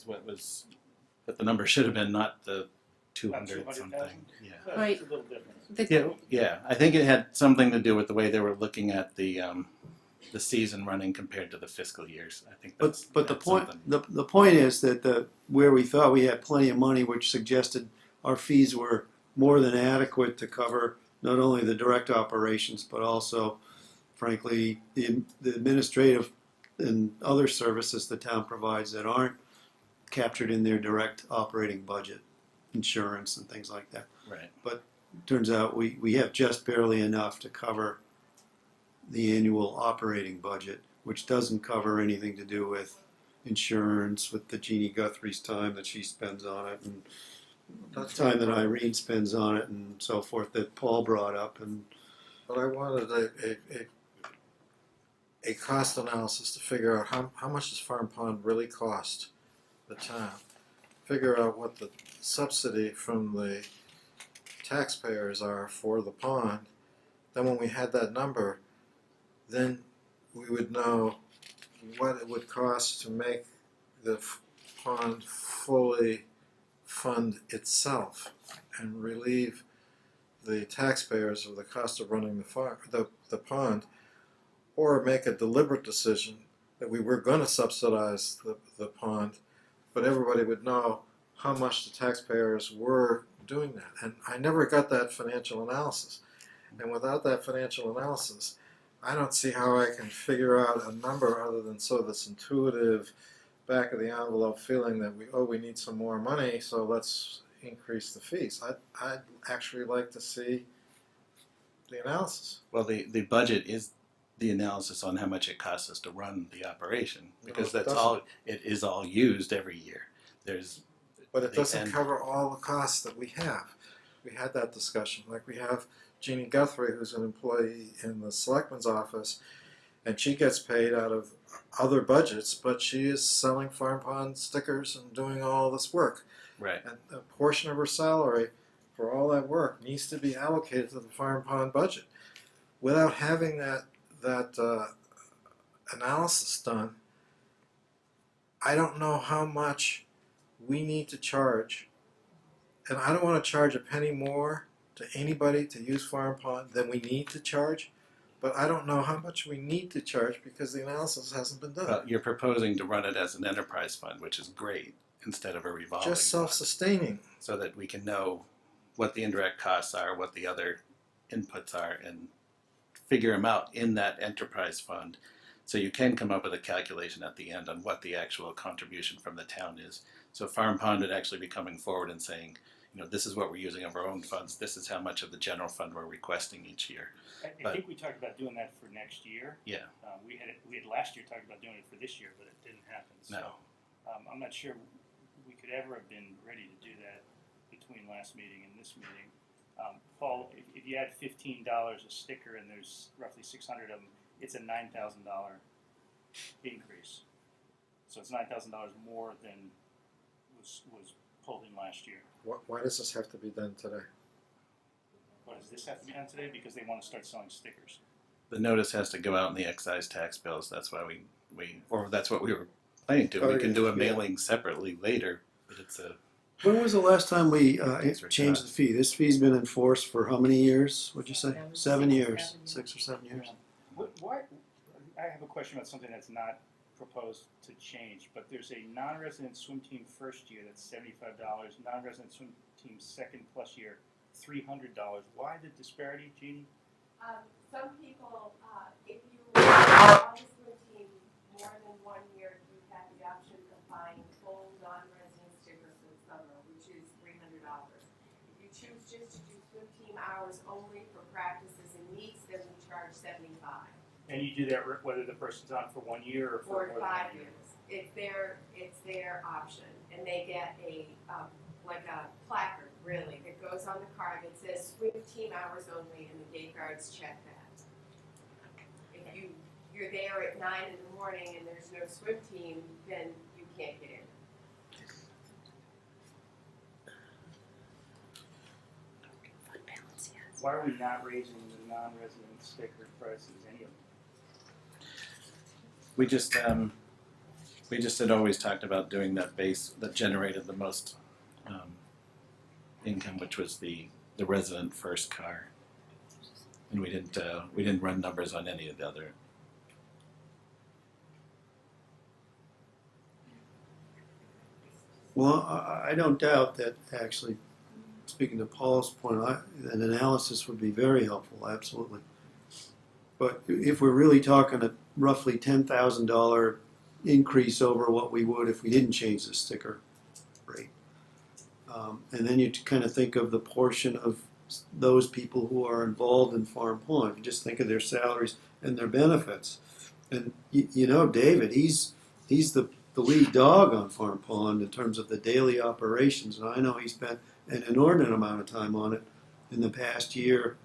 what was, but the number should have been not the 200
200,000?
something. Yeah.
That's
Right.
a little different.
Yeah. I think it had something to do with the way they were looking at the season running compared to the fiscal years. I think.
But the
that's
point
something.
the point is that where we thought we had plenty of money, which suggested our fees were more than adequate to cover not only the direct operations, but also, frankly, the administrative and other services the town provides that aren't captured in their direct operating budget, insurance and things like that.
Right.
Turns out we have just barely enough to cover the annual operating budget, which doesn't cover anything to do with insurance, with the Jeannie Guthrie's time that she spends on it, and
That's
time that
right.
Irene spends on it, and so forth, that Paul brought up. And
But I wanted a cost analysis to figure out how much does Farm Pond really cost the town? Figure out what the subsidy from the taxpayers are for the pond. Then when we had that number, then we would know what it would cost to make the pond fully fund itself and relieve the taxpayers of the cost of running the pond, or make a deliberate decision that we were going to subsidize the pond, but everybody would know how much the taxpayers were doing that. And I never got that financial analysis. And without that financial analysis, I don't see how I can figure out a number other than sort of this intuitive back of the envelope feeling that we need some more money, so let's increase the fees. I'd actually like to see the analysis.
Well, the budget is the analysis on how much it costs us to run the operation, because
No, it
that's all, it is all used every year.
But it doesn't
and-
cover all the costs that we have. We had that discussion. Like, we have Jeannie Guthrie, who's an employee in the selectman's office, and she gets paid out of other budgets, but she is selling Farm Pond stickers and doing all this work.
Right.
And a portion of her salary for all that work needs to be allocated to the Farm Pond budget. Without having that analysis done, I don't know how much we need to charge, and I don't want to charge a penny more to anybody to use Farm Pond than we need to charge, but I don't know how much we need to charge because the analysis hasn't been done.
You're proposing to run it as an enterprise fund, which is great, instead of a revolving
Just
fund,
self-sustaining.
so that we can know what the indirect costs are, what the other inputs are, and figure them out in that enterprise fund, so you can come up with a calculation at the end on what the actual contribution from the town is. So Farm Pond would actually be coming forward and saying, this is what we're using of our own funds, this is how much of the general fund we're requesting each year.
I think we talked about doing that for next year.
Yeah.
We had last year talked about doing it for this year, but it didn't happen. So,
No.
I'm not sure we could ever have been ready to do that between last meeting and this meeting. Paul, if you add $15 a sticker and there's roughly 600 of them, it's a $9,000 increase. So it's $9,000 more than was pulled in last year.
Why does this have to be done today?
Why does this have to be done today? Because they want to start selling stickers.
The notice has to go out in the excise tax bills. That's why or that's what we were planning to. We can do a mailing separately later, but it's a.
when was the last time we
Extra
changed the
cost.
fee? This fee's been enforced for how many years, would you say? 7 years,
7
6 or 7 years.
Why? I have a question about something that's not proposed to change, but there's a non-resident swim team first year that's $75, non-resident swim team second plus year $300. Why the disparity, Jeannie?
Some people, if you are on the swim team more than 1 year, you have the option of buying full non-resident stickers for the summer, which is $300. If you choose just to do swim team hours only for practices and meets, then we charge $75.
And you do that whether the person's on for 1 year or for
4 to
more
5
than 1 year.
years. It's their option, and they get a like a placard, really, that goes on the card that says swim team hours only, and the gate guards check that. If you're there at 9 in the morning and there's no swim team, then you can't get in.
Why are we not raising the non-resident sticker prices, any of them?
We just had always talked about doing that base that generated the most income, which was the resident first car, and we didn't run numbers on any of the other.
Well, I don't doubt that actually speaking to Paul's point, an analysis would be very helpful, absolutely. But if we're really talking a roughly $10,000 increase over what we would if we didn't change the sticker rate, and then you kind of think of the portion of those people who are involved in Farm Pond, you just think of their salaries and their benefits. And you know, David, he's the lead dog on Farm Pond in terms of the daily operations, and I know he spent an inordinate amount of time on it in the past year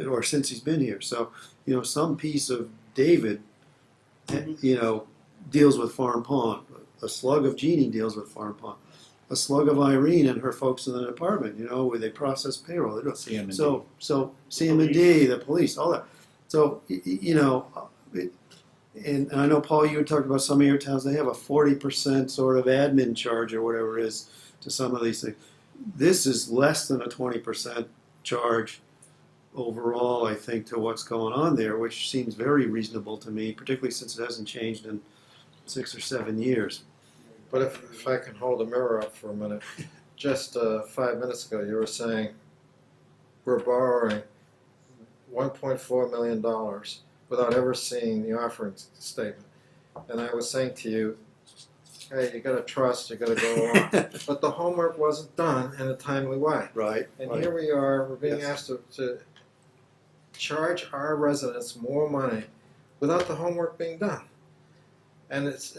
or since he's been here. So, you know, some piece of David, you know, deals with Farm Pond. A slug of Jeannie deals with Farm Pond. A slug of Irene and her folks in the department, you know, where they process payroll. They do
CM&D.
So CM&D, the police, all that. So, you know, and I know, Paul, you had talked about some of your towns, they have a 40% sort of admin charge or whatever it is to some of these things. This is less than a 20% charge overall, I think, to what's going on there, which seems very reasonable to me, particularly since it hasn't changed in 6 or 7 years.
But if I can hold a mirror up for a minute, just 5 minutes ago you were saying we're borrowing $1.4 million without ever seeing the offering statement. And I was saying to you, hey, you gotta trust, you gotta go on. But the homework wasn't done in a timely way.
Right.
And
right.
here we are, we're being
Yes.
asked to charge our residents more money without the homework being done. And it's,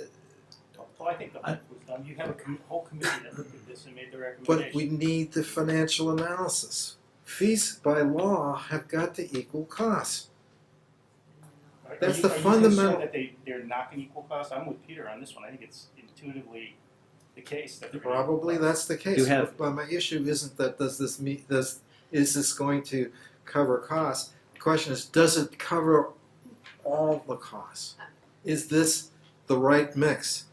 Well, I think the homework was done. You have a whole committee that looked at this and made the
but
recommendation.
we need the financial analysis. Fees by law have got to equal costs. That's the
Are you
fundamental-
concerned that they're not going to equal cost? I'm with Peter on this one. I think it's intuitively the case that they're gonna equal
Probably
cost.
that's the case.
You have-
But my issue isn't that is this going to cover costs? The question is, does it cover all the costs? Is this the right mix?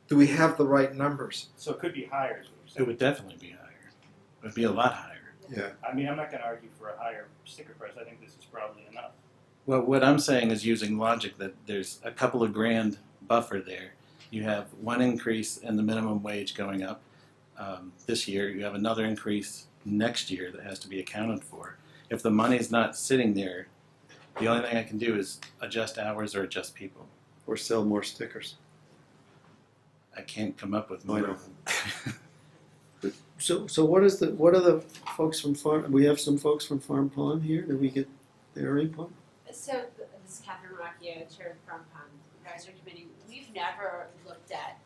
Do we have the right numbers?
So it could be higher, is what you're
It
saying.
would definitely be higher. It would be a lot higher.
Yeah.
I mean, I'm not going to argue for a higher sticker price. I think this is probably enough.
Well, what I'm saying is using logic that there's a couple of grand buffer there. You have one increase in the minimum wage going up this year. You have another increase next year that has to be accounted for. If the money's not sitting there, the only thing I can do is adjust hours or adjust people.
Or sell more stickers.
I can't come up with
I
more.
know. So what are the folks from Farm? We have some folks from Farm Pond here. Did we get their input?
So this is Catherine Rocchio, Chair of the Farm Pond Advisory Committee. We've never looked at,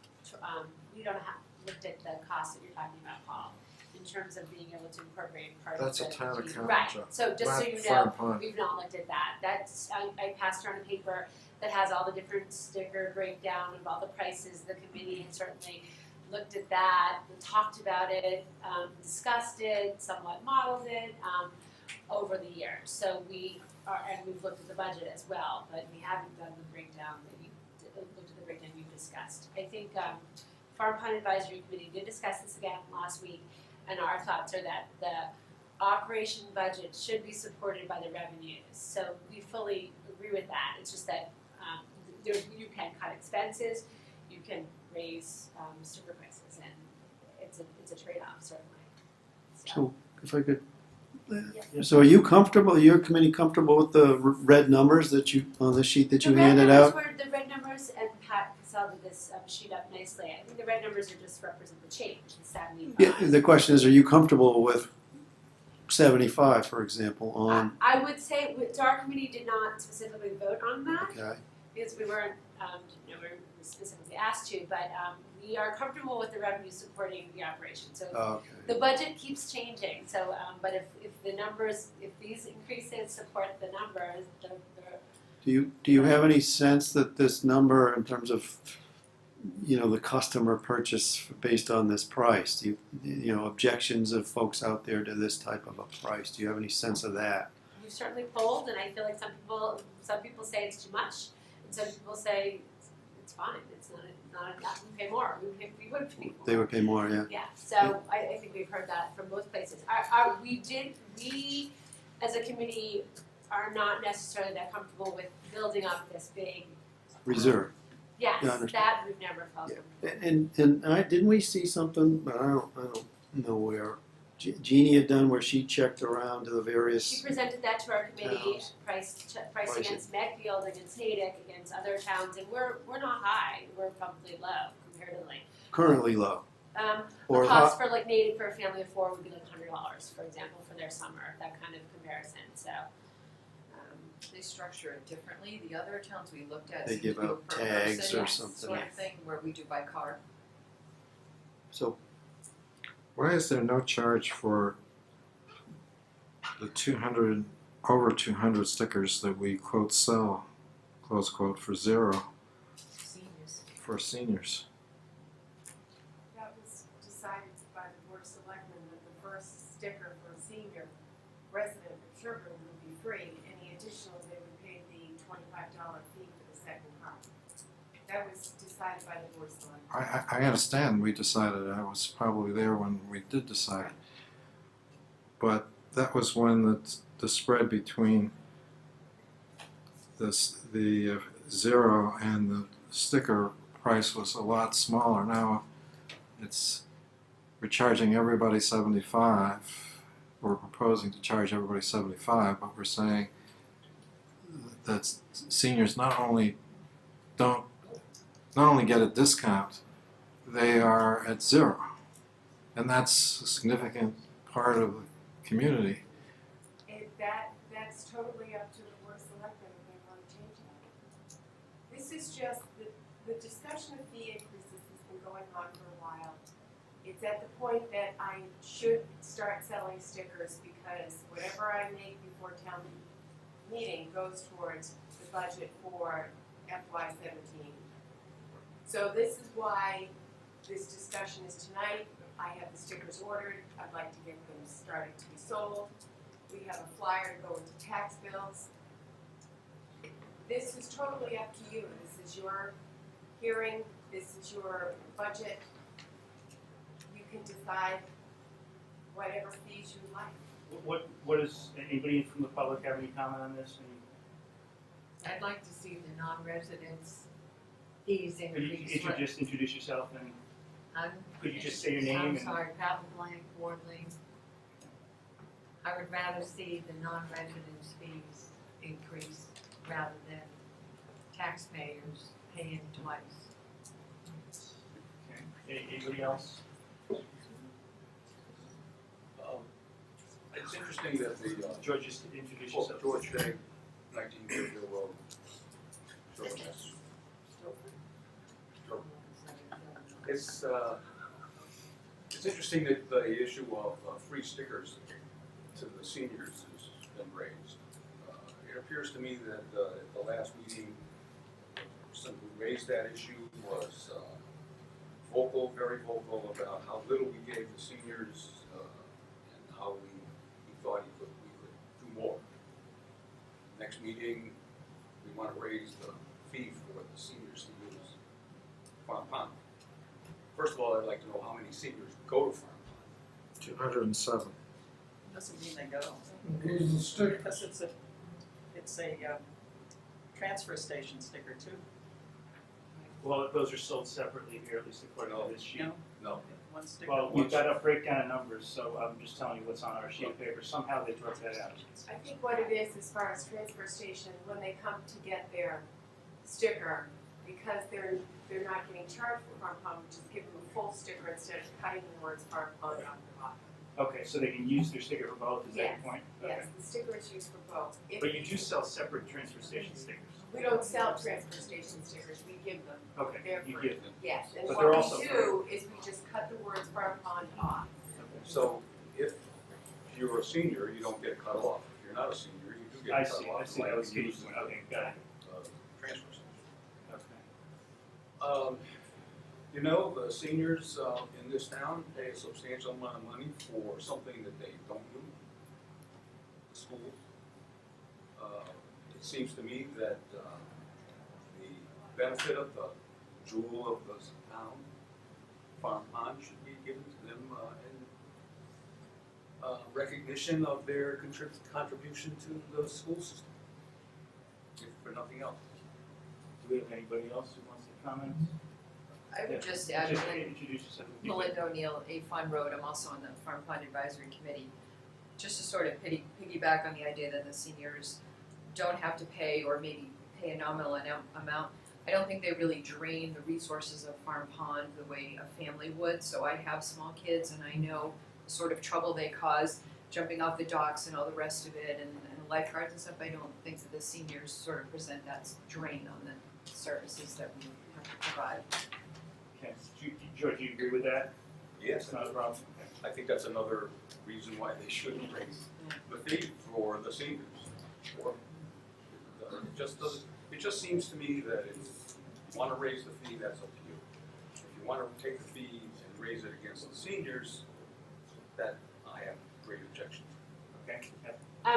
we don't have looked at the costs that you're talking about, Paul, in terms of being able to incorporate part
That's
of
a
the
town
GDP.
accountant
Right.
job,
So just so
not
you
Farm
know,
Pond.
we've not looked at that. That's I passed around a paper that has all the different sticker breakdown of all the prices. The committee has certainly looked at that, talked about it, discussed it, somewhat modeled it over the years. So and we've looked at the budget as well, but we haven't done the breakdown that you looked at the breakdown you discussed. I think Farm Pond Advisory Committee did discuss this again last week, and our thoughts are that the operation budget should be supported by the revenues. So we fully agree with that. It's just that you can cut expenses, you can raise sticker prices, and it's a trade-off certainly.
So if I could, so are you comfortable? Your committee comfortable with the red numbers that you on the sheet that you handed out?
The red numbers, and Pat consulted this sheet up nicely. I think the red numbers are just represent the change, the 75.
Yeah. The question is, are you comfortable with 75, for example, on?
I would say our committee did not specifically vote on that.
Okay.
Because we weren't, we were specifically asked to, but we are comfortable with the revenue supporting the operation. So
Okay.
the budget keeps changing. So, but if the numbers, if these increases support the numbers,
Do you have any sense that this number, in terms of, the customer purchase based on this price, do you objections of folks out there to this type of a price? Do you have any sense of that?
we've certainly polled, and I feel like some people say it's too much, and some people say it's fine. It's not enough. We pay more. We would pay more.
They would pay more, yeah.
Yeah, so I think we've heard that from both places. We as a committee are not necessarily that comfortable with building up this big
Reserve.
yes,
Yeah, I understand.
that we've never felt.
Yeah. And didn't we see something? But I don't know where. Jeannie had done where she checked around to the
She
various,
presented that to our committee,
Towns.
price
Pricing.
against Medfield, against Natick, against other towns, and we're not high, we're probably low comparatively.
currently low. Or
A
hot,
cost for like Natick for a family of 4 would be like $100, for example, for their summer, that kind of comparison, so.
They structure it differently. The other towns we looked at
They
seem to
give
do
out
it per
tags
person
or something.
sort of thing, where we do by car.
so
Why is there no charge for the 200, over 200 stickers that we quote sell, close quote, for zero
Seniors.
for seniors?
That was decided by the board of selectmen that the first sticker for a senior resident of Sherborn would be free. Any additional, they would pay the $25 fee for the second card. That was decided by the board of selectmen.
I understand we decided, I was probably there when we did decide. But that was when the spread between the zero and the sticker price was a lot smaller. Now we're charging everybody $75. We're proposing to charge everybody $75, but we're saying that seniors not only get a discount, they are at zero, and that's a significant part of the community.
That's totally up to the board of selectmen if they want to change that. This is just, the discussion of fee increases has been going on for a while. It's at the point that I should start selling stickers because whatever I make before town meeting goes towards the budget for FY17. So this is why this discussion is tonight. I have the stickers ordered. I'd like to get them started to be sold. We have a flyer to go into tax bills. This is totally up to you. This is your hearing. This is your budget. You can decide whatever fees you like.
What is, anybody from the public have any comment on this?
I'd like to see the non-residents fees
Could
increase.
you just introduce yourself and
I'm-
could you just say your name
I'm
and-
sorry, Patton Blank, Wardley. I would rather see the non-residents fees increase rather than taxpayers paying twice.
okay. Anybody else?
It's interesting that the,
George, just introduce yourself.
George Day, 19 Deerfield Road, Sherborn, Mass. It's interesting that the issue of free stickers to the seniors has been raised. It appears to me that at the last meeting, the person who raised that issue was vocal, very vocal about how little we gave the seniors and how he thought we could do more. Next meeting, we want to raise the fee for the seniors to use Farm Pond. First of all, I'd like to know how many seniors go to Farm Pond.
207.
Doesn't mean they go.
Includes the sticker.
Because it's a transfer station sticker too.
Well, those are sold separately here, at least according to this sheet.
No,
No.
one sticker.
Well, we've got a breakdown of numbers, so I'm just telling you what's on our sheet of paper. Somehow they broke that out.
I think what it is, as far as transfer station, when they come to get their sticker, because they're not getting charged for Farm Pond, we just give them a full sticker instead of cutting the words Farm Pond on the bottom.
Okay, so they can use their sticker for both, is that
Yes,
your point?
yes, the sticker is used for both. If
But you do sell separate transfer station stickers.
we don't sell transfer station stickers, we give them.
Okay,
They're
you
free.
give them.
Yes, and
But
what
they're
we
also
do is we just cut the words Farm Pond off.
So if you're a senior, you don't get cut off. If you're not a senior, you do
I
get cut
see,
off.
I see, that was
Like
Katie's point, okay, got it.
Transfer station.
Okay.
You know, the seniors in this town pay a substantial amount of money for something that they don't do. Schools. It seems to me that the benefit of the jewel of the town, Farm Pond, should be given to them in recognition of their contribution to the school system, if for nothing else.
Do we have anybody else who wants to comment?
I would just add,
Just introduce yourself.
Melinda O'Neill, 8 Fun Road, I'm also on the Farm Pond Advisory Committee. Just to sort of piggyback on the idea that the seniors don't have to pay or maybe pay a nominal amount, I don't think they really drain the resources of Farm Pond the way a family would. So I have small kids and I know the sort of trouble they cause jumping off the docks and all the rest of it and lifeguards and stuff. I don't think that the seniors sort of present that drain on the services that we have to provide.
Okay, George, do you agree with that?
Yes,
It's not a problem?
I think that's another reason why they shouldn't raise the fee for the seniors. Or, it just seems to me that if you want to raise the fee, that's up to you. If you want to take the fee and raise it against the seniors, that I have great objections.
Okay.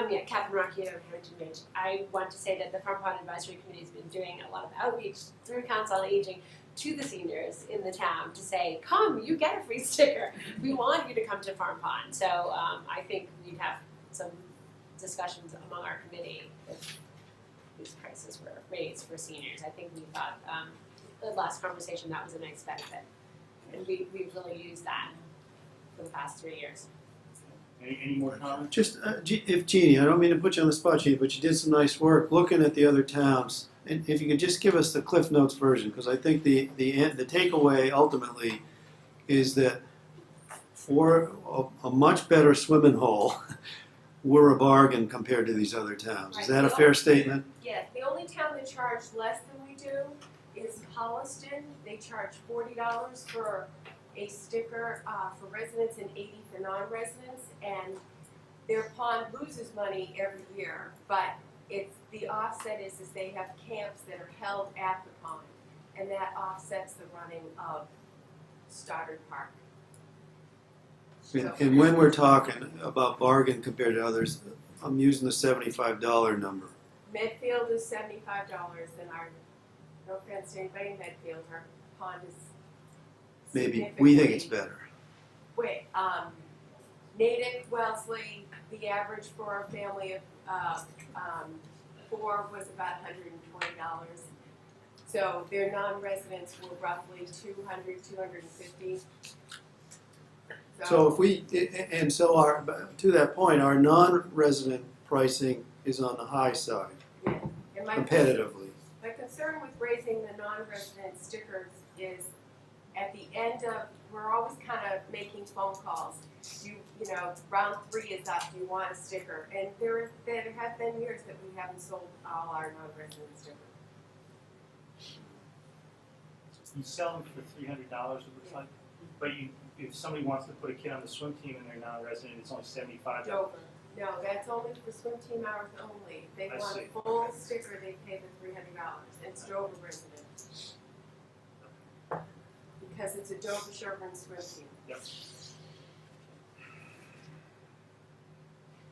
Yeah, Catherine Rocchio, Harrington Ridge. I want to say that the Farm Pond Advisory Committee has been doing a lot of outreach through Council on Aging to the seniors in the town to say, come, you get a free sticker. We want you to come to Farm Pond. So I think we'd have some discussions among our committee if these prices were raised for seniors. I think we thought the last conversation that was a nice benefit. And we've really used that for the past 3 years.
Any more comments?
Just, if Jeannie, I don't mean to put you on the spot, Jeannie, but you did some nice work looking at the other towns. And if you could just give us the Cliff Notes version, because I think the takeaway ultimately is that for a much better swimming hole, we're a bargain compared to these other towns. Is that a fair statement?
Yeah, the only town that charged less than we do is Holliston. They charge $40 for a sticker for residents and $80 for non-residents, and their pond loses money every year, but it's the offset is they have camps that are held at the pond, and that offsets the running of Stoddard Park.
And when we're talking about bargain compared to others, I'm using the $75 number.
Medfield is $75, and our, no offense to anybody in Medfield, our pond is
Maybe we think it's better.
Wait, Natick, Wellesley, the average for a family of 4 was about $120. So their non-residents were roughly $200, $250.
So if we, and so our, to that point, our non-resident pricing is on the high side,
yeah. And
competitively.
My concern with raising the non-resident stickers is at the end of, we're always kind of making phone calls. You know, round 3 is up, you want a sticker. And there have been years that we haven't sold all our non-resident stickers.
You sell them for $300, it looks like, but if somebody wants to put a kid on the swim team and they're non-resident, it's only $75.
Dover. No, that's only for swim team hours only. If they
I
want
see.
a full sticker, they pay the $300. It's Dover resident. Because it's a Dover Sherborn swim team.
Yep.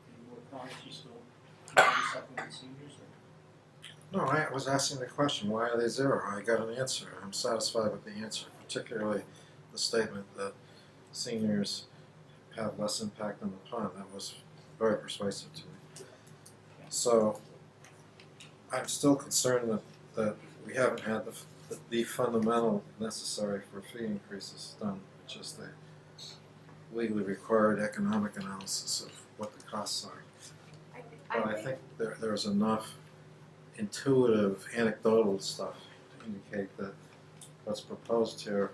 Any more comments? You still do something with seniors?
No, I was asking the question, why are they 0? I got an answer. I'm satisfied with the answer, particularly the statement that seniors have less impact on the pond. That was very persuasive to me. So I'm still concerned that we haven't had the fundamental necessary for fee increases done, which is the legally required economic analysis of what the costs are. But I think there's enough intuitive, anecdotal stuff to indicate that what's proposed here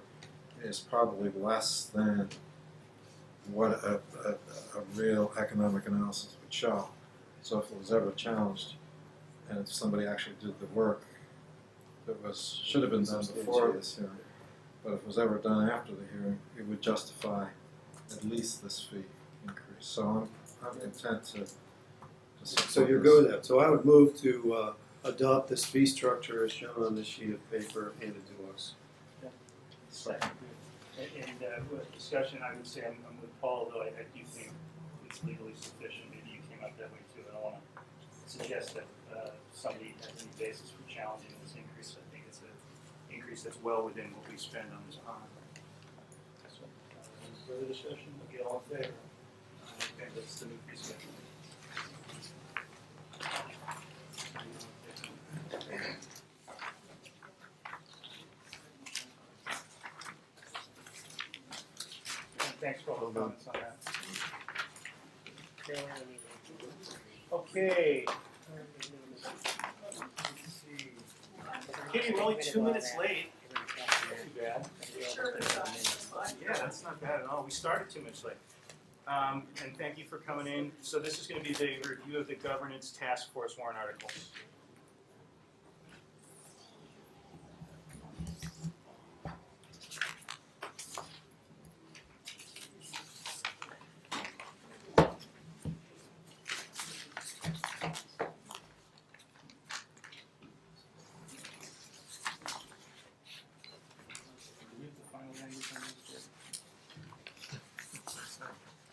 is probably less than what a real economic analysis would show. So if it was ever challenged, and if somebody actually did the work that should have been done before this hearing, but if it was ever done after the hearing, it would justify at least this fee increase. So I'm content to support
So you're
this.
good with that. So I would move to adopt this fee structure as shown on this sheet of paper handed to us.
Second. And with discussion, I would say I'm with Paul, though I do think it's legally sufficient. Maybe you came up that way too. I don't want to suggest that somebody has any basis for challenging this increase. I think it's an increase that's well within what we spend on this pond. So, any further discussion? Okay, all in favor? Okay, that's the new fee schedule. comments on that? Okay. Kitty, we're only 2 minutes late. Not too bad.
Sure, that's fine.
Yeah, that's not bad at all. We started 2 minutes late. And thank you for coming in. So this is going to be the review of the governance task force warrant articles. Do we have the final language on this?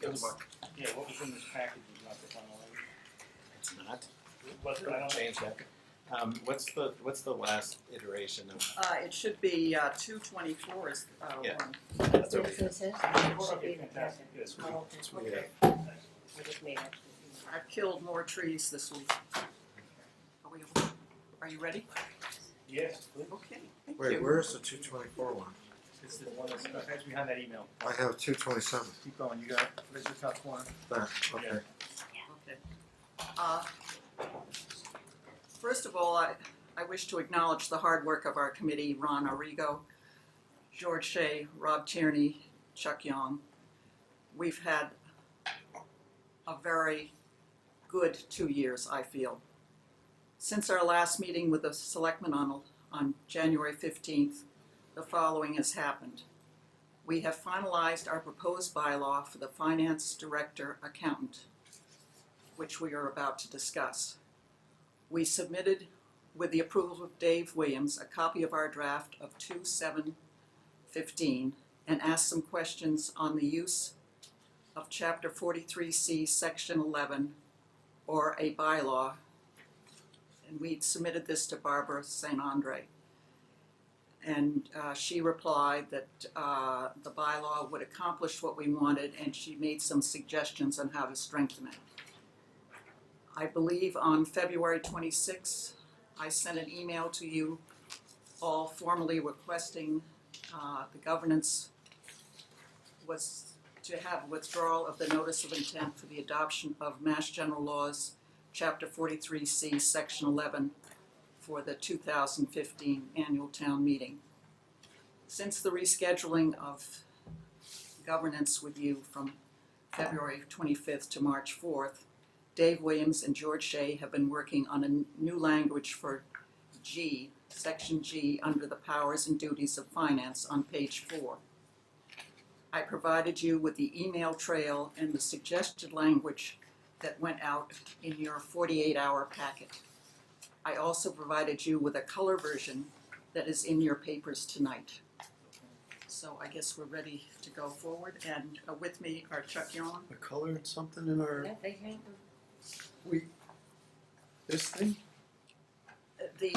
It was, yeah, what was in this package was not the final language.
It's not.
Was it? I don't know.
Change that. What's the last iteration of?
It should be 224 is
Yeah.
one.
That's
What
okay.
it says?
Okay, fantastic. Yes.
Oh,
That's what we
okay.
have.
I just made it.
I've killed more trees this week. Are you ready?
Yes, please.
Okay, thank
Wait,
you.
where's the 224 one?
It's the one that's behind that email.
I have 227.
Keep going. You got it. Where's your top corner?
That, okay.
Okay. First of all, I wish to acknowledge the hard work of our committee, Ron Arrigo, George Shea, Rob Tierney, Chuck Young. We've had a very good 2 years, I feel. Since our last meeting with the selectmen on January 15th, the following has happened. We have finalized our proposed bylaw for the finance director accountant, which we are about to discuss. We submitted, with the approval of Dave Williams, a copy of our draft of 2/7/15 and asked some questions on the use of Chapter 43C, Section 11, or a bylaw. And we submitted this to Barbara St. Andre. And she replied that the bylaw would accomplish what we wanted, and she made some suggestions on how to strengthen it. I believe on February 26th, I sent an email to you all formally requesting the governance was to have withdrawal of the notice of intent for the adoption of Mass General Laws, Chapter 43C, Section 11, for the 2015 annual town meeting. Since the rescheduling of governance with you from February 25th to March 4th, Dave Williams and George Shea have been working on a new language for G, Section G, under the powers and duties of finance on page 4. I provided you with the email trail and the suggested language that went out in your 48-hour packet. I also provided you with a color version that is in your papers tonight. So I guess we're ready to go forward, and with me are Chuck Young.
I colored something in our,
Yeah, they have them.
this thing
The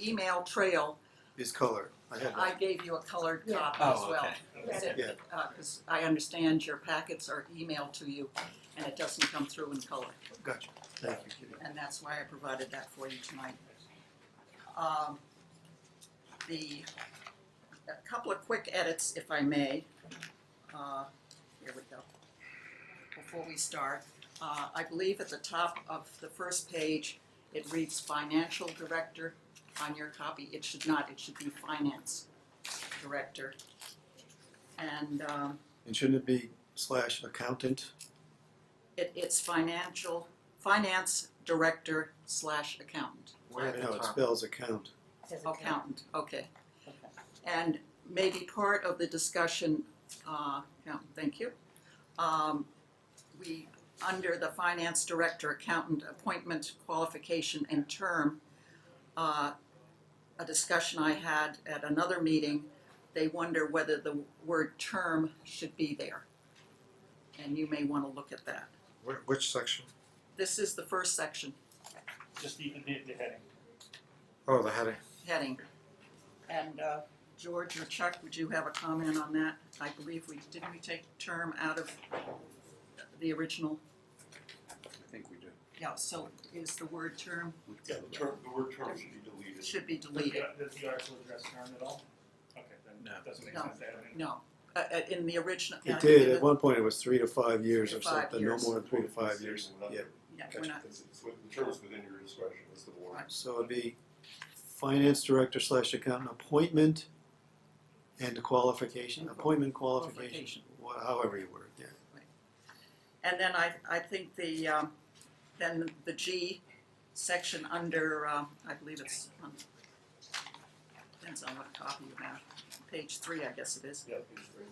email trail,
is colored. I have
I
that.
gave you a colored
Yeah.
copy
Oh,
as well.
okay.
Yeah.
Because I understand your packets are emailed to you, and it doesn't come through in color.
Gotcha. Thank you, Kitty.
And that's why I provided that for you tonight. A couple of quick edits, if I may. Here we go. Before we start, I believe at the top of the first page, it reads Financial Director on your copy. It should not, it should be Finance Director. And
And shouldn't it be /accountant?
it's Finance Director / Accountant.
Way at the
No, it
top.
spells account.
It says
Accountant, okay.
Okay.
And maybe part of the discussion, thank you. We, under the finance director, accountant, appointment, qualification, and term, a discussion I had at another meeting, they wonder whether the word term should be there. And you may want to look at that.
Which section?
This is the first section,
Just the heading.
Oh, the heading.
heading. And George or Chuck, would you have a comment on that? I believe didn't we take term out of the original?
I think we do.
Yeah, so is the word term
Yeah, the word term should be deleted.
should be deleted?
Does the article address term at all? Okay, then
No.
it doesn't make
No.
sense to have it.
No, In the original.
It did, at one point it was 3 to 5 years
3
or
to 5
something,
years.
no more than 3 to 5 years, yeah.
Yeah, we're not,
The term is within your discretion, as the board.
So it'd be finance director / accountant appointment and qualification, appointment qualification, however you word it, yeah.
And then I think then the G section under, I believe it's on, depends on what copy you have, page 3, I guess it is.
Yeah, page 3.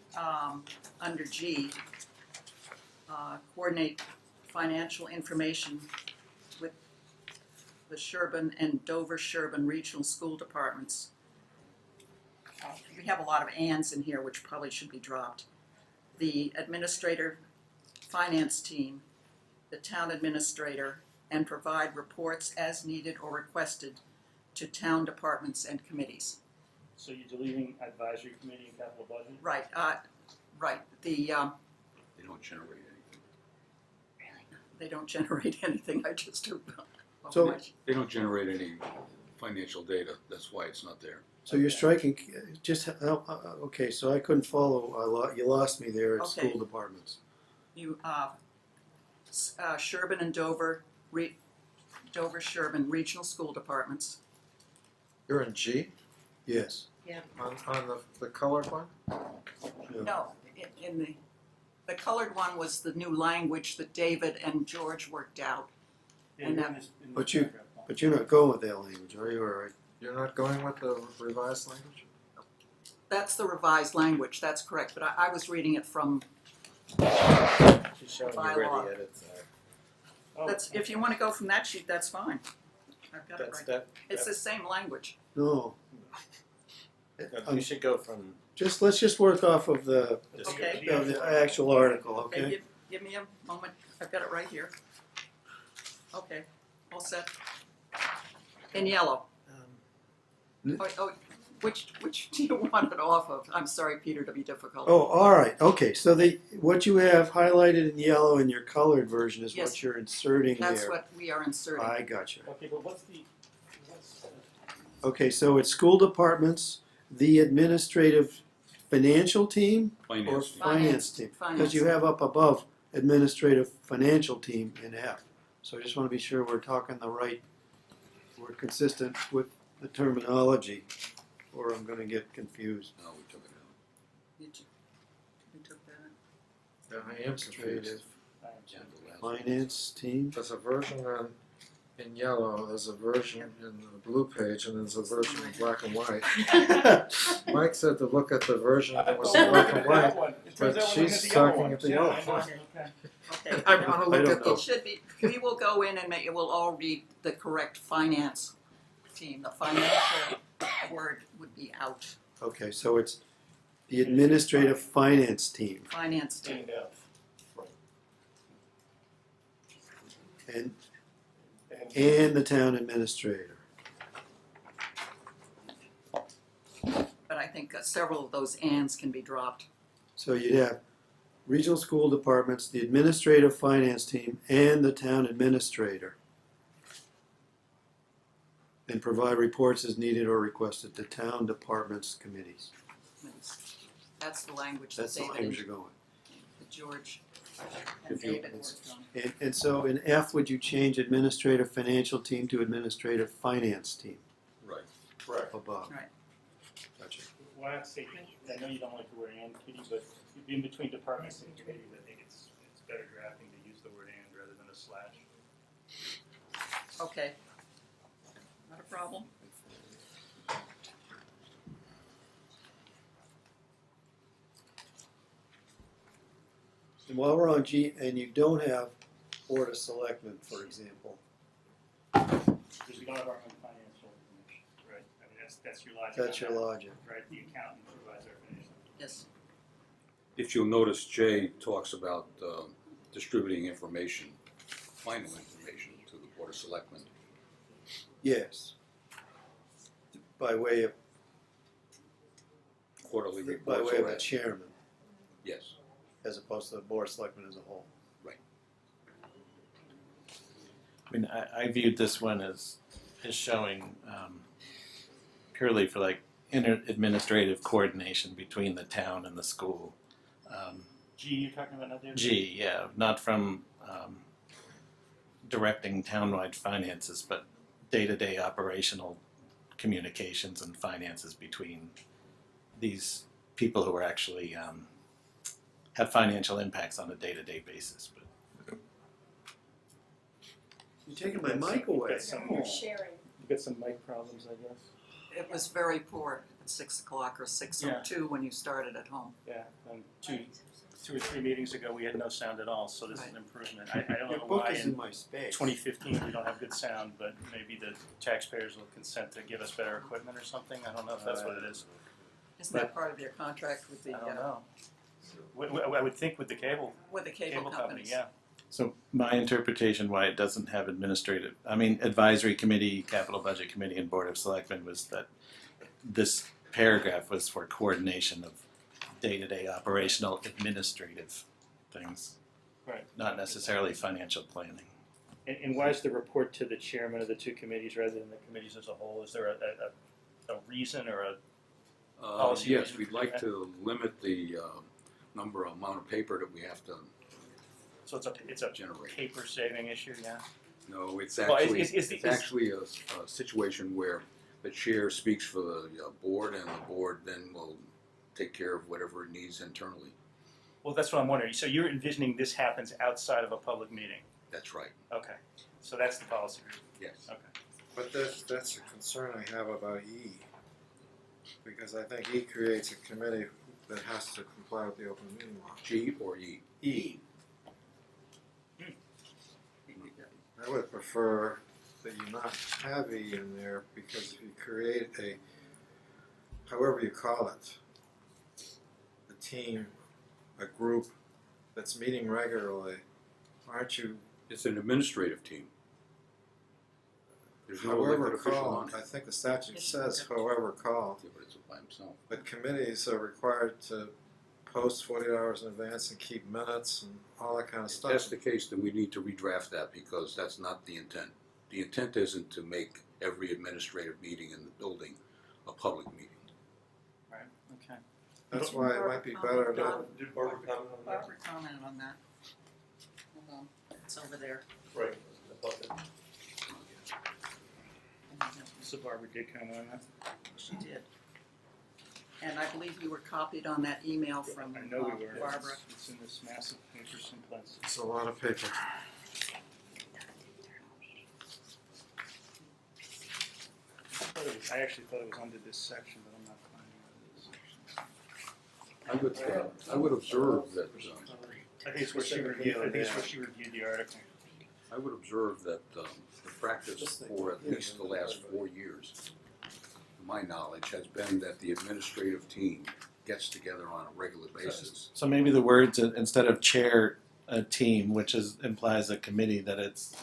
Under G, coordinate financial information with the Sherborn and Dover-Sherborn Regional School Departments. We have a lot of ands in here, which probably should be dropped. The administrator, finance team, the town administrator, and provide reports as needed or requested to town departments and committees.
So you're deleting advisory committee and capital budget?
Right, right,
They don't generate anything.
they don't generate anything, I just do.
So-
They don't generate any financial data, that's why it's not there.
So you're striking, just, okay, so I couldn't follow, you lost me there at
Okay.
school departments.
You, Sherborn and Dover, Dover-Sherborn Regional School Departments.
You're in G?
Yes.
On the colored one?
No, in the colored one was the new language that David and George worked out.
Yeah,
And
you're
that-
in this- in this
But you-
paragraph.
But you're not going with that language, are you, or?
You're not going with the revised language?
That's the revised language, that's correct, but I was reading it from,
She's showing
By
you where
law.
the edits are.
Oh,
that's, if you wanna go from that sheet, that's fine. I've got it
That's
right.
that.
It's the same language.
No.
You should go from.
Let's just work off of the
Okay.
actual article,
Okay,
okay?
give me a moment, I've got it right here. Okay, all set. In yellow. Oh, which do you want it off of? I'm sorry, Peter, to be difficult.
Oh, all right, okay, so what you have highlighted in yellow in your colored version is
Yes.
what you're inserting there.
That's what we are inserting.
I got you.
Okay, but what's
Okay, so it's school departments, the administrative financial team, or
Finance team.
finance team?
Finance.
Because you have up above administrative financial team in F. So I just want to be sure we're talking we're consistent with the terminology, or I'm going to get confused.
No, we took it out.
You took that.
Yeah, I am confused.
Yeah, the last one.
Finance team.
There's a version in yellow, there's a version in the blue page, and there's a version in black and white. Mike said to look at the version that was in black and white, but she's talking at the yellow one.
Okay.
I wanna look at
It
the,
should be, we will go in and it will all read the correct finance team. The financial word would be out.
Okay, so it's the administrative finance team.
Finance team.
And the town administrator.
But I think several of those ands can be dropped.
So you'd have regional school departments, the administrative finance team, and the town administrator. And provide reports as needed or requested to town departments, committees.
That's the language that
That's the
David
language
and
you're going.
George and
If you-
David worked on.
And so in F, would you change administrative financial team to administrative finance team
Right.
Correct.
above?
Right.
Gotcha.
Why not say, I know you don't like the word and, Kitty, but in between departments and committees, I think it's better drafting to use the word and rather than a slash.
Okay. Not a problem.
And while we're on G, and you don't have Board of Selectmen, for example,
Because we don't have our own financial information, right? I mean, that's your logic.
that's
on
your
that,
logic.
Right, the accountant provides our financial.
Yes.
If you'll notice, Jay talks about distributing information, final information to the Board of Selectmen.
Yes. By way of,
Quarterly
by
reports.
way of
or
the
as-
chairman,
Yes.
as opposed to the Board of Selectmen as a whole.
I mean, I viewed this one as showing purely for like inter-administrative coordination between the town and the school.
G, you're talking about now, David?
G, yeah, not from directing townwide finances, but day-to-day operational communications and finances between these people who are actually have financial impacts on a day-to-day basis. But
You're taking my mic away.
You're sharing.
You've got some mic problems, I guess.
It was very poor at 6 o'clock or 6:02 when you started at home.
Yeah, and 2 or 3 meetings ago, we had no sound at all, so this is an improvement. I don't
Your
know
book
why
is
in
in my space.
2015 we don't have good sound, but maybe the taxpayers will consent to give us better equipment or something. I don't know if that's what it is.
Isn't that part of your contract with the
I don't know. I would think with the cable
cable
company,
companies?
yeah.
so my interpretation why it doesn't have advisory committee, capital budget committee, and board of selectmen was that this paragraph was for coordination of day-to-day operational administrative things,
Right.
not necessarily financial planning.
And why is the report to the chairman of the 2 committees rather than the committees as a whole? Is there a reason or a policy?
Yes,
reason
we'd
for
like
that?
to limit the amount of paper that we have to
So it's a
generate.
paper saving issue, yeah.
No, it's
Well,
actually,
is
it's actually a situation where the chair speaks for the board, and the board then will take care of whatever it needs internally.
Well, that's what I'm wondering. So you're envisioning this happens outside of a public meeting?
That's right.
Okay. So that's the policy.
Yes.
Okay.
But that's a concern I have about E. Because I think E creates a committee that has to comply with the open meeting law.
G or E?
E. I would prefer that you not have E in there, because if you create a, however you call it, a team, a group that's meeting regularly, aren't you,
It's an administrative team. There's no
however
elected official on
called,
it.
I think the statute says however called,
Yeah, but it's by himself.
but committees are required to post 40 hours in advance and keep minutes and all that kind of
If
stuff.
that's the case, then we need to redraft that, because that's not the intent. The intent isn't to make every administrative meeting in the building a public meeting.
Right. Okay.
That's why it might be better not.
Did Barbara comment on that?
Barbara commented on that. Hold on, it's over there.
Right.
So Barbara did comment on that?
She did. And I believe you were copied on that email from
I know we were.
Barbara.
It's in this massive paper someplace.
It's a lot of paper.
I actually thought it was under this section, but I'm not finding it under this section.
I would observe that,
I think it's where she reviewed, the article.
I would observe that the practice for at least the last 4 years, to my knowledge, has been that the administrative team gets together on a regular basis.
So maybe the words instead of chair a team, which implies a committee, that it's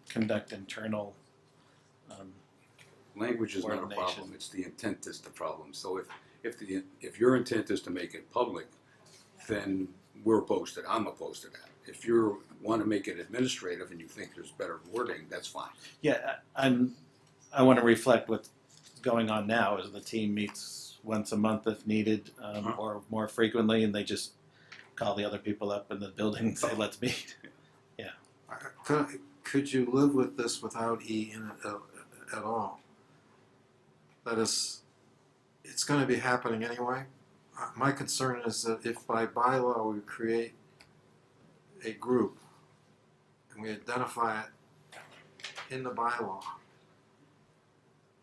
conduct internal.
Language is not a
coordination.
problem, it's the intent that's the problem. So if your intent is to make it public, then we're opposed to it, I'm opposed to that. If you want to make it administrative and you think there's better wording, that's fine.
Yeah, I want to reflect what's going on now. Is the team meets once a month if needed, or more frequently, and they just call the other people up in the building and say, "Let's meet." Yeah.
Could you live with this without E in it at all? That is, it's going to be happening anyway. My concern is that if by bylaw we create a group and we identify it in the bylaw,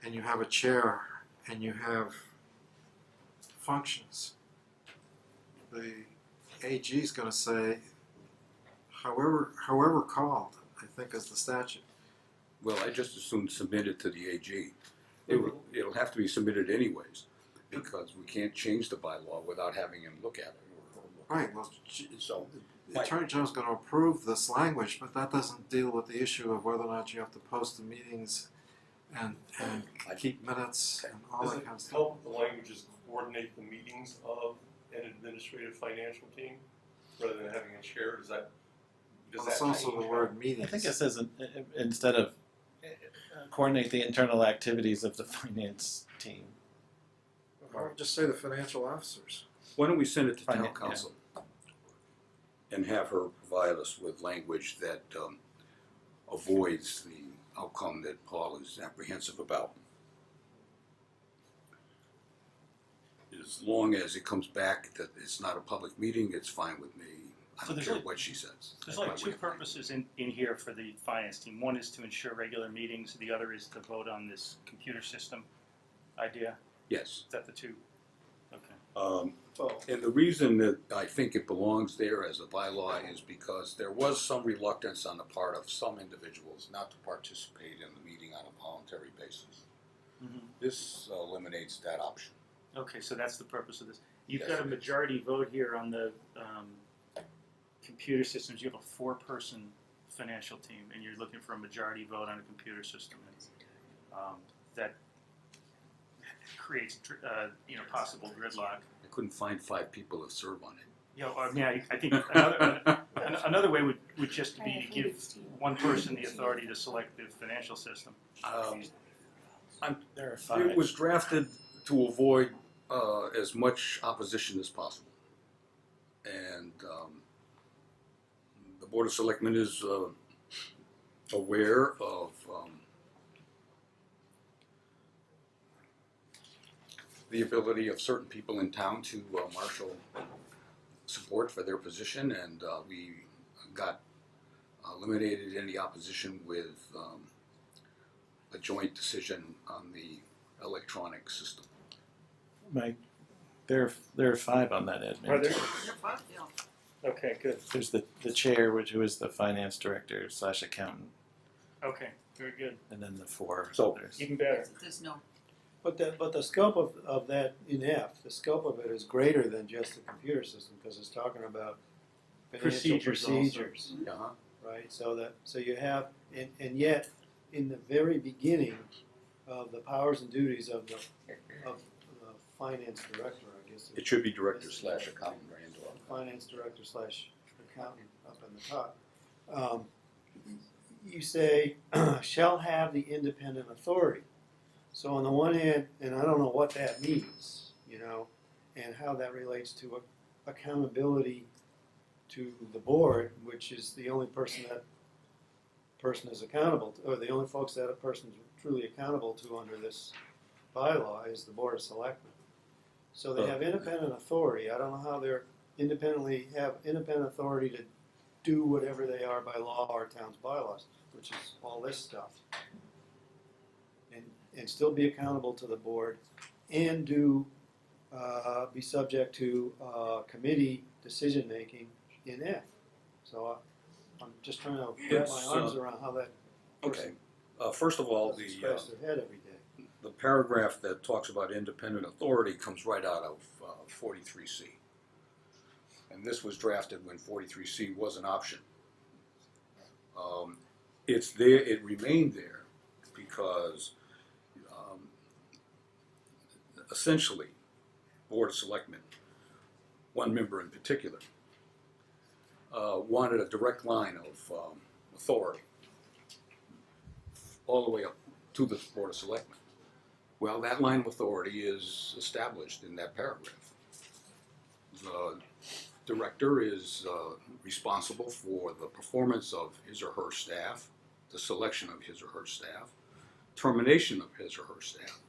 and you have a chair and you have functions, the AG is going to say, however called, I think is the statute.
Well, I just assume submit it to the AG. It'll have to be submitted anyways, because we can't change the bylaw without having him look at it.
Right, well,
So,
the Attorney General's going to approve this language, but that doesn't deal with the issue of whether or not you have to post the meetings and keep minutes and all
Does
that
it
kind of stuff.
help the languages coordinate the meetings of an administrative financial team rather than having a chair? Does that
It's also
change
the word meetings.
I think it says instead of coordinate the internal activities of the finance team.
Or just say the financial officers.
Why don't we send it to
Find
town
it, yeah.
council? And have her provide us with language that avoids the outcome that Paul is apprehensive about. As long as it comes back that it's not a public meeting, it's fine with me. I
So
don't
there's
care
only-
what she says.
There's
That's
only
my
two
way of putting it.
purposes in here for the finance team. One is to ensure regular meetings, the other is to vote on this computer system idea.
Yes.
Is that the two? Okay.
Well,
And the reason that I think it belongs there as a bylaw is because there was some reluctance on the part of some individuals not to participate in the meeting on a voluntary basis.
Mhm.
This eliminates that option.
Okay, so that's the purpose of this. You've
Yes,
got a
it is.
majority vote here on the computer systems. You have a 4-person financial team, and you're looking for a majority vote on a computer system. And, that creates, possible gridlock.
I couldn't find 5 people to serve on it.
I think another way would just be to give one person the authority to select the financial system.
There are 5.
It was drafted to avoid as much opposition as possible. And the Board of Selectmen is aware of the ability of certain people in town to marshal support for their position, and we got eliminated any opposition with a joint decision on the electronic system.
Mike, there are 5 on that admin.
Are there?
team.
Yeah.
Okay, good.
There's the chair, who is the finance director / accountant,
Okay, very good.
and then the 4
So-
others.
Even better.
There's no,
but the scope of that in F, the scope of it is greater than just the computer system, because it's talking about financial
Procedures also.
procedures,
Uh-huh.
right? So you have, and yet, in the very beginning of the powers and duties of the finance director, I guess.
It should be director / accountant right into it.
Finance director / accountant up in the top. You say, shall have the independent authority. So on the one hand, and I don't know what that means, and how that relates to accountability to the board, which is the only person that person is accountable to, or the only folks that a person is truly accountable to under this bylaw is the Board of Selectmen. So they have independent authority. I don't know how they're have independent authority to do whatever they are by law or town's bylaws, which is all this stuff. And still be accountable to the board and be subject to committee decision-making in F. So I'm just trying to get my arms around how that
Okay. First of all,
doesn't scratch their head every day.
the paragraph that talks about independent authority comes right out of 43C. And this was drafted when 43C was an option. It's there, it remained there because essentially, Board of Selectmen, one member in particular, wanted a direct line of authority all the way up to the Board of Selectmen. Well, that line of authority is established in that paragraph. The director is responsible for the performance of his or her staff, the selection of his or her staff, termination of his or her staff.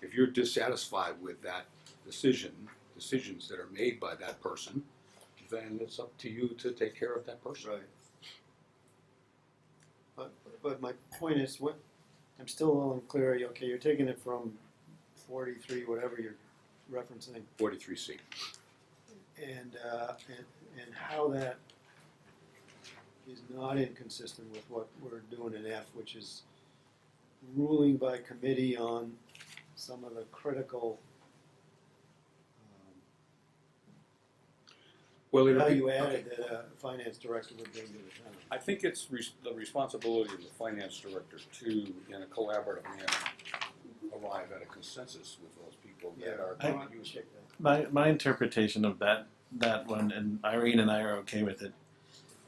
If you're dissatisfied with that decisions that are made by that person, then it's up to you to take care of that person.
Right. But my point is, I'm still a little unclear. Okay, you're taking it from 43, whatever you're referencing,
43C.
and how that is not inconsistent with what we're doing in F, which is ruling by committee on some of the critical value added that a finance director would bring to the town.
I think it's the responsibility of the finance director to, in a collaborative manner, arrive at a consensus with those people that are going to use it.
My interpretation of that one, and Irene and I are okay with it,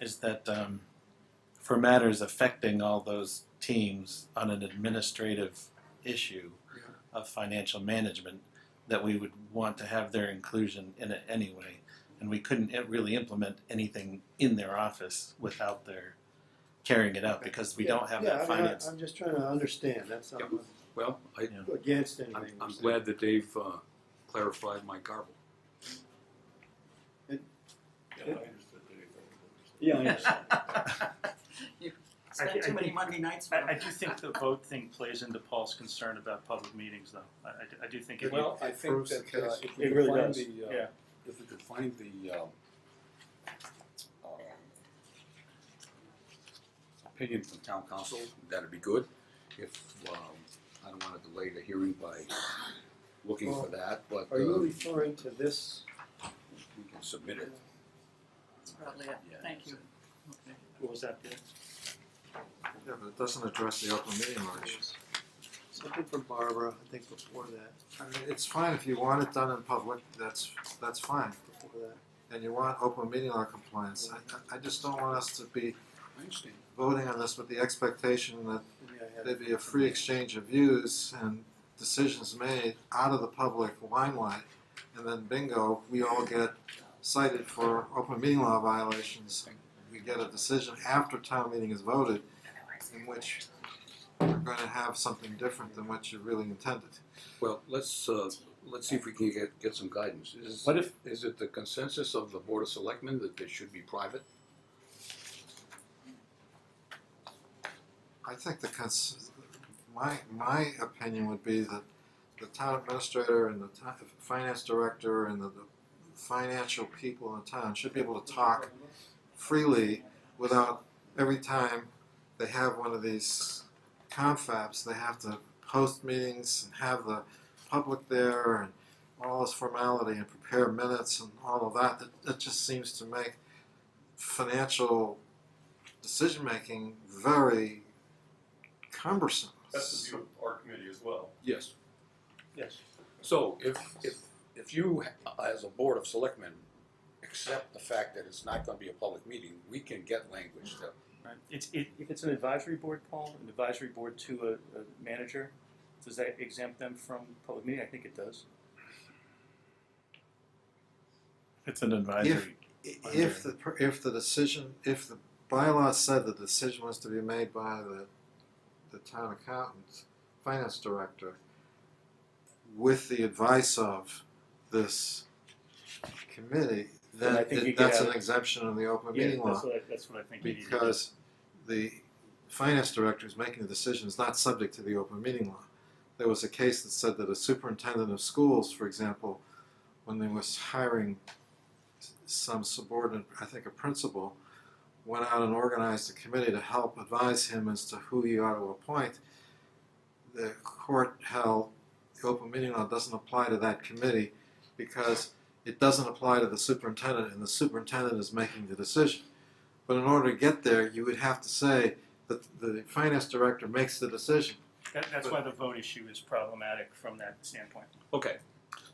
is that for matters affecting all those teams on an administrative issue of financial management, that we would want to have their inclusion in it anyway. And we couldn't really implement anything in their office without their carrying it out because we don't have that finance.
I'm just trying to understand, that's not
Well,
against anything.
I'm
we're saying.
glad that Dave clarified my garble.
Yeah, I understand.
You spent too many Monday nights for
I do think the vote thing plays into Paul's concern about public meetings, though. I do think it.
Well, I think
proves
that
the case.
if we
It
could
really
find
does.
the,
Yeah.
if we could find the opinion from town council, that'd be good. If, I don't wanna delay the hearing by looking for that, but
Are you referring to this?
we can submit it.
That's probably it.
Yeah.
Thank you. Okay.
What was that, Bill?
Yeah, but it doesn't address the open meeting law issues.
Something from Barbara, I think before that,
I mean, it's fine if you want it done in public, that's fine.
before that.
And you want open meeting law compliance. I just don't want us to be
I understand.
voting on this with the expectation that
Maybe I had
there'd be a free exchange of views and decisions made out of the public limelight. And then bingo, we all get cited for open meeting law violations. We get a decision after town meeting is voted in which we're going to have something different than what you really intended.
Well, let's see if we can get some guidance. Is it the consensus of the Board of Selectmen that they should be private?
I think my opinion would be that the town administrator and the finance director and the financial people in town should be able to talk freely without every time they have one of these confabs, they have to post meetings and have the public there and all this formality and prepare minutes and all of that. That just seems to make financial decision making very cumbersome.
That's the view of our committee as well.
Yes.
Yes.
So if you, as a Board of Selectmen, accept the fact that it's not gonna be a public meeting, we can get language that.
Right. If it's an advisory board, Paul, an advisory board to a manager, does that exempt them from public meeting? I think it does.
It's an advisory.
If the decision, if the bylaw said the decision was to be made by the town accountant, finance director, with the advice of this committee,
Then I
then
think you
that's
could
an
have-
exemption in the open
Yeah,
meeting law.
that's what I think we need to do.
Because the finance director who's making the decision is not subject to the open meeting law. There was a case that said that a superintendent of schools, for example, when they was hiring some subordinate, I think a principal, went out and organized a committee to help advise him as to who he ought to appoint. The court held the open meeting law doesn't apply to that committee because it doesn't apply to the superintendent, and the superintendent is making the decision. But in order to get there, you would have to say that the finance director makes the decision.
That's why the vote issue is problematic from that standpoint.
Okay.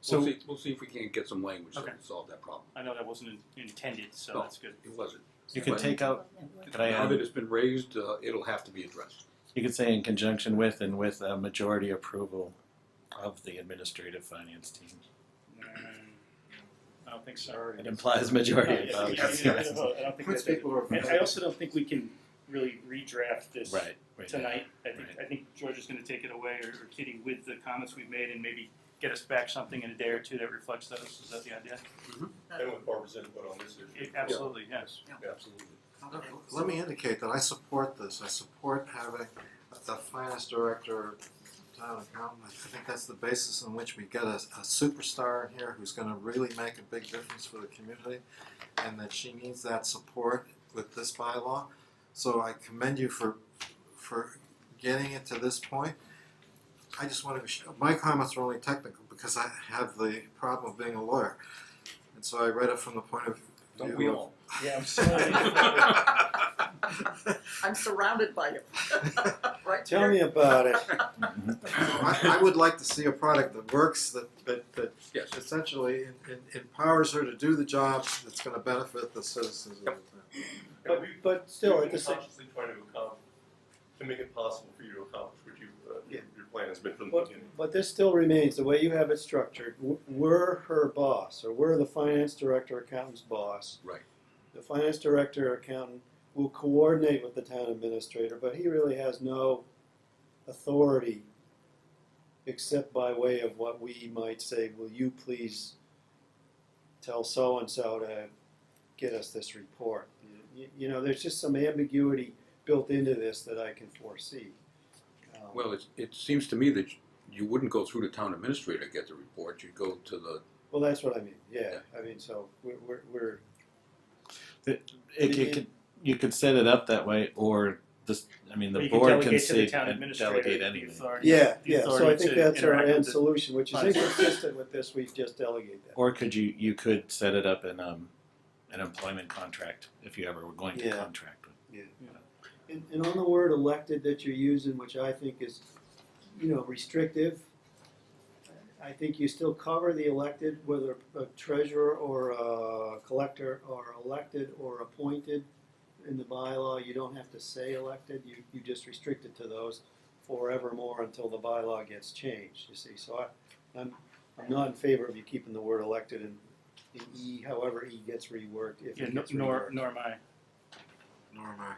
So-
We'll see if we can't get some language that
Okay.
will solve that problem.
I know that wasn't intended, so
No,
that's good.
It wasn't.
You can take out, could I
Now
add,
that it's been raised, it'll have to be addressed.
you could say in conjunction with and with a majority approval of the administrative finance team.
I don't think so.
It implies majority.
I don't think
Puts
that's
people who are-
and I also don't think we can really redraft this
Right.
tonight. I
Right.
think George is going to take it away, or Kitty, with the comments we've made, and maybe get us back something in a day or two that reflects those. Is that the idea?
And with Barbara's input on this issue.
Absolutely, yes.
Absolutely.
Let me indicate that I support this. I support having the finance director, town accountant. I think that's the basis on which we get a superstar in here who's going to really make a big difference for the community, and that she needs that support with this bylaw. So I commend you for getting it to this point. I just want to. My comments are only technical because I have the problem of being a lawyer, and so I read it from the point of view.
Don't we all?
Yeah, I'm sorry.
I'm surrounded by you. Right
tell
here.
me about it.
I would like to see a product that works, that
Yes.
essentially empowers her to do the job that's going to benefit the citizens of the town.
But still, at the
We're
same,
consciously trying to
make it possible for you to accomplish what you,
Yeah.
your plan has been from the
But,
beginning.
but this still remains, the way you have it structured, we're her boss, or we're the finance director accountant's boss.
Right.
The finance director accountant will coordinate with the town administrator, but he really has no authority except by way of what we might say, will you please tell so-and-so to get us this report? You know, there's just some ambiguity built into this that I can foresee.
Well, it seems to me that you wouldn't go through the town administrator to get the report, you'd go to the.
Well, that's what I mean, yeah, I mean, so we're
You could set it up that way, or just, I mean,
Or
the
you could
board
delegate
can
to the
see
town
and
administrator
delegate
the
anyway.
authority-
Yeah,
the
yeah, so I
authority
think
to
that's our
interact with
end
the
solution, which is
funds.
inconsistent with this, we just delegate that.
Or could you could set it up in an employment contract if you ever were going to
Yeah.
contract with.
And on the word elected that you're using, which I think is, you know, restrictive, I think you still cover the elected, whether a treasurer or a collector are elected or appointed in the bylaw. You don't have to say elected, you just restrict it to those forevermore until the bylaw gets changed, you see. So I'm not in favor of you keeping the word elected in E, however E gets reworked, if
Yeah,
it gets
nor
reworked.
am I.
Nor am I.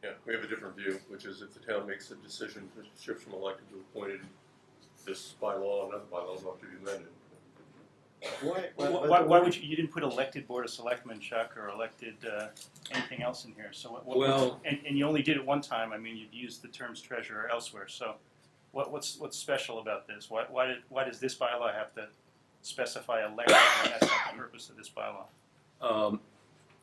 Yeah, we have a different view, which is if the town makes a decision to shift from elected to appointed, this bylaw and other bylaws ought to be amended.
Why would you didn't put elected board of selectmen, Chuck, or elected anything else in here? So
Well-
and you only did it one time. I mean, you've used the terms treasurer elsewhere. So what's special about this? Why does this bylaw have to specify elected when that's not the purpose of this bylaw?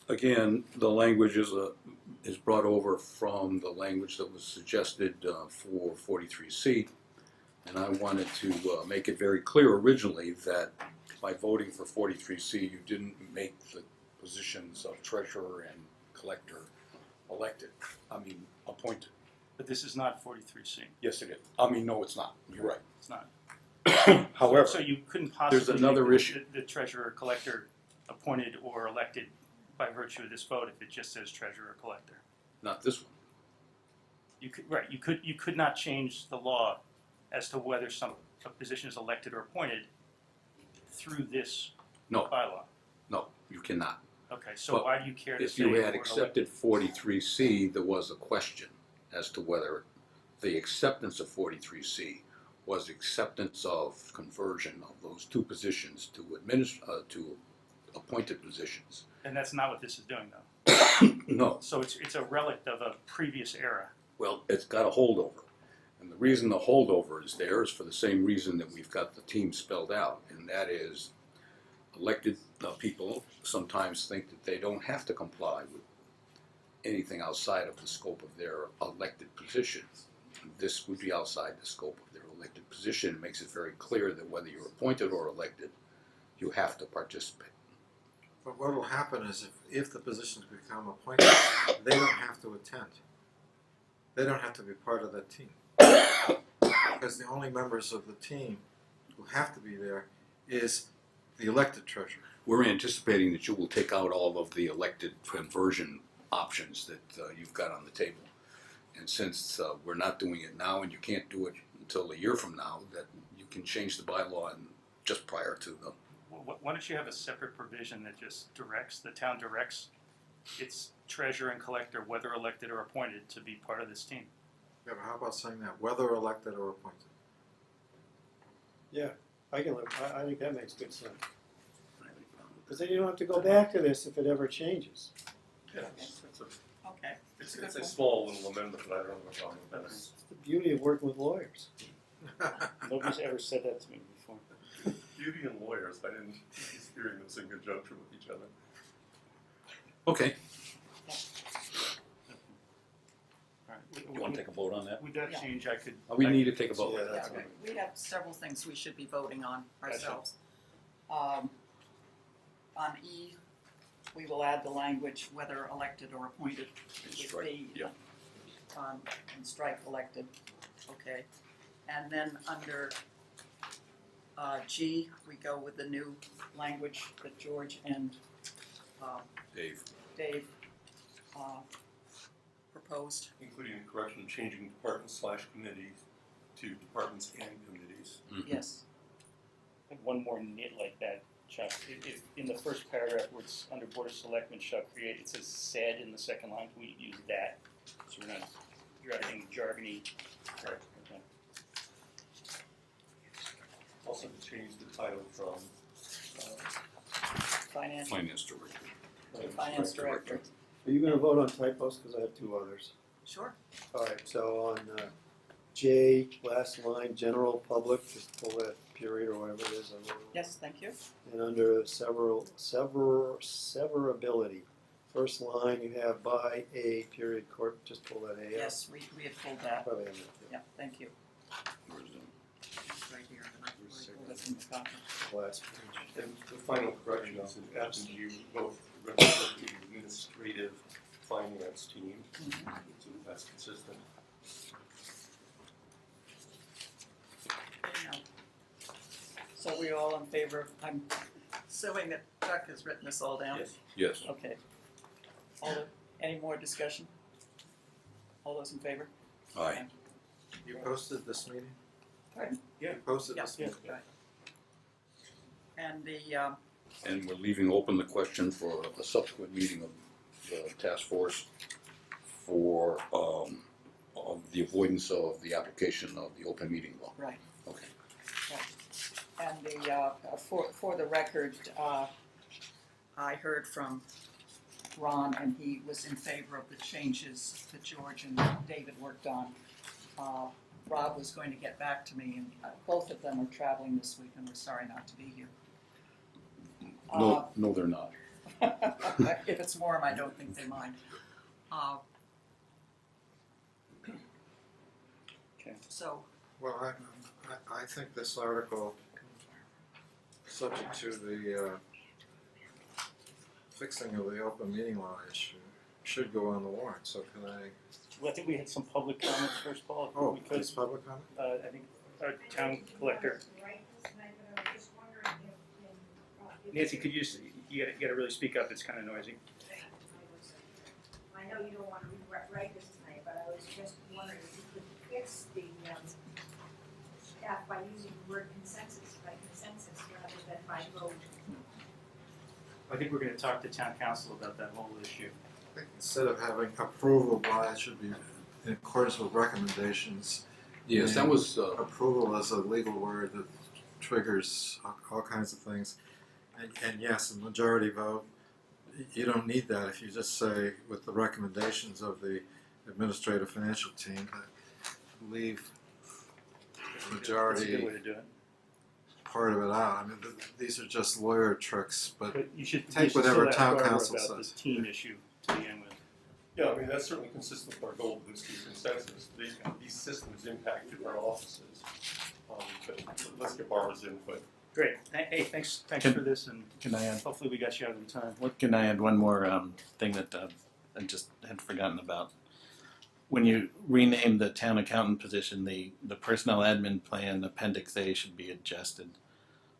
Again, the language is brought over from the language that was suggested for 43C, and I wanted to make it very clear originally that by voting for 43C, you didn't make the positions of treasurer and collector appointed.
But this is not 43C.
Yes, it is. No, it's not. You're right.
It's not.
However,
so you couldn't possibly
there's another
make
issue.
the treasurer collector appointed or elected by virtue of this vote if it just says treasurer collector.
Not this one.
You could not change the law as to whether a position is elected or appointed through this
No.
bylaw.
No, you cannot.
Okay, so
But
why do you care to
if
say
you
the
had
word
accepted 43C, there was a question as to whether the acceptance of 43C was acceptance of conversion of those two positions to to appointed positions.
And that's not what this is doing, though.
No.
So it's a relic of a previous era.
Well, it's got a holdover. And the reason the holdover is there is for the same reason that we've got the team spelled out, and that is elected people sometimes think that they don't have to comply with anything outside of the scope of their elected position. This would be outside the scope of their elected position. It makes it very clear that whether you're appointed or elected, you have to participate.
But what will happen is if the positions become appointed, they don't have to attend. They don't have to be part of that team. Because the only members of the team who have to be there is the elected treasurer.
We're anticipating that you will take out all of the elected conversion options that you've got on the table. And since we're not doing it now and you can't do it until a year from now, that you can change the bylaw just prior to the.
Why don't you have a separate provision that just the town directs its treasurer and collector, whether elected or appointed, to be part of this team?
Yeah, but how about saying that, whether elected or appointed?
Yeah, I think that makes good sense. Because then you don't have to go back to this if it ever changes.
Yeah,
Okay.
it's a small little amendment, but I don't have a problem with that.
That's the beauty of working with lawyers.
Nobody's ever said that to me before.
Beauty and lawyers, I didn't hearing this in conjunction with each other.
Okay.
All right.
You want to take a vote on that?
With that
Yeah.
change, I could.
We need to take a vote.
Yeah, that's
Yeah, we have several things we should be voting on
Gotcha.
ourselves. On E, we will add the language whether elected or appointed.
And
with
strike,
the,
yeah.
And strike elected, okay. And then under G, we go with the new language that George and
Dave.
Dave proposed. proposed.
Including the correction of changing departments/committees to departments and committees.
Yes.
And one more nit like that, Chuck. If in the first paragraph where it's under Board of Selectmen shall create, it says said in the second line, we use that. So we're not driving jargony.
Right.
Okay.
Also to change the title from
Finance.
Finance director.
Finance director.
Are you gonna vote on typos, because I have two others?
Sure.
All right, so on J, last line, general public, just pull that period or whatever it is.
Yes, thank you.
And under severability, first line you have by a period court, just pull that A out.
Yes, we had pulled that.
Probably in there.
Yeah, thank you.
Where's the?
It's right here. I pulled it from the copy.
Last page.
And the final correction is in absent you both represent the administrative finance team, so that's consistent.
Anyhow. So we all in favor of, I'm assuming that Chuck has written this all down?
Yes.
Yes.
Okay. Any more discussion? All those in favor?
Aye.
You posted this meeting?
Pardon?
You posted
Yeah,
this meeting?
right. And the,
And we're leaving open the question for a subsequent meeting of the task force for, of the avoidance of the application of the open meeting law.
right.
Okay.
And the, for the record, I heard from Ron, and he was in favor of the changes that George and David worked on. Rob was going to get back to me, and both of them are traveling this week, and we're sorry not to be here.
No, they're not.
If it's warm, I don't think they mind.
Okay.
So,
Well, I think this article, subject to the fixing of the open meeting law issue, should go on the warrant, so can I?
Well, I think we had some public comments first, Paul. If
Oh,
we could.
it's public comment?
I think our town collector. Nancy, could you just, you gotta really speak up, it's kinda noisy.
I know you don't want to rewrite this tonight, but I was just wondering if you could fix the staff by using the word consensus rather than by vote.
I think we're gonna talk to town council about that whole issue.
I think instead of having approval by, it should be in accordance with recommendations.
Yes, that
And
was,
approval is a legal word that triggers all kinds of things. And yes, a majority vote, you don't need that if you just say with the recommendations of the administrative financial team, leave the majority
That's a good way to do it.
part of it out. I mean, these are just lawyer tricks, but
But you should
take
still
whatever
ask
town
Barbara
council
about
says.
this team issue to begin with.
Yeah, I mean, that's certainly consistent with our goal of this consensus. These systems impact different offices. But let's get Barbara's input.
Great, hey, thanks
Can-
for this, and
Can I add?
hopefully we got you out in time.
Can I add one more thing that I just had forgotten about? When you rename the town accountant position, the personnel admin plan appendix A should be adjusted.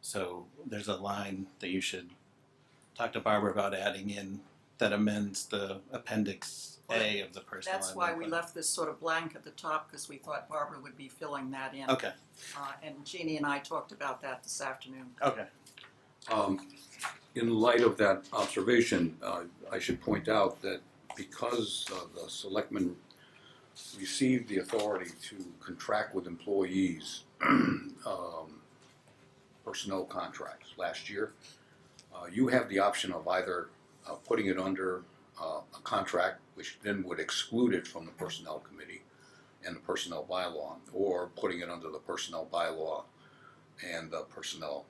So there's a line that you should talk to Barbara about adding in that amends the appendix A of the personnel admin
that's why we
plan.
left this sort of blank at the top, because we thought Barbara would be filling that in.
Okay,
And Jeannie and I talked about that this afternoon.
okay.
In light of that observation, I should point out that because the selectmen received the authority to contract with employees, personnel contracts last year, you have the option of either putting it under a contract, which then would exclude it from the personnel committee and the personnel bylaw, or putting it under the personnel bylaw and the personnel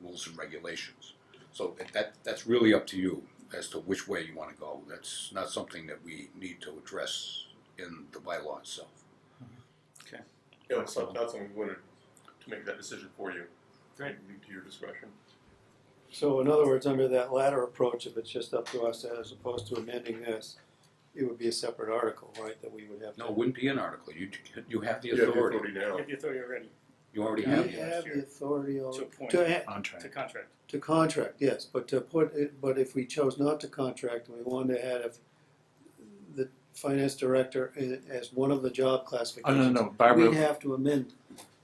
rules and regulations. So that's really up to you as to which way you want to go. That's not something that we need to address in the bylaw itself.
Okay.
Yeah, it's not something we wanted to make that decision for you.
Great.
Leave to your discretion.
So in other words, under that latter approach, if it's just up to us as opposed to amending this, it would be a separate article, right, that we would have to.
No, it wouldn't be an article. You have the
You have the
authority.
authority now.
You have the authority already
You already
We
have
have
it.
the authority
to
to,
appoint,
Contract.
to contract.
to contract, yes, but to put it, but if we chose not to contract and we wanted to have the finance director as one of the job
Oh,
classifications.
no, Barbara,
We'd have to amend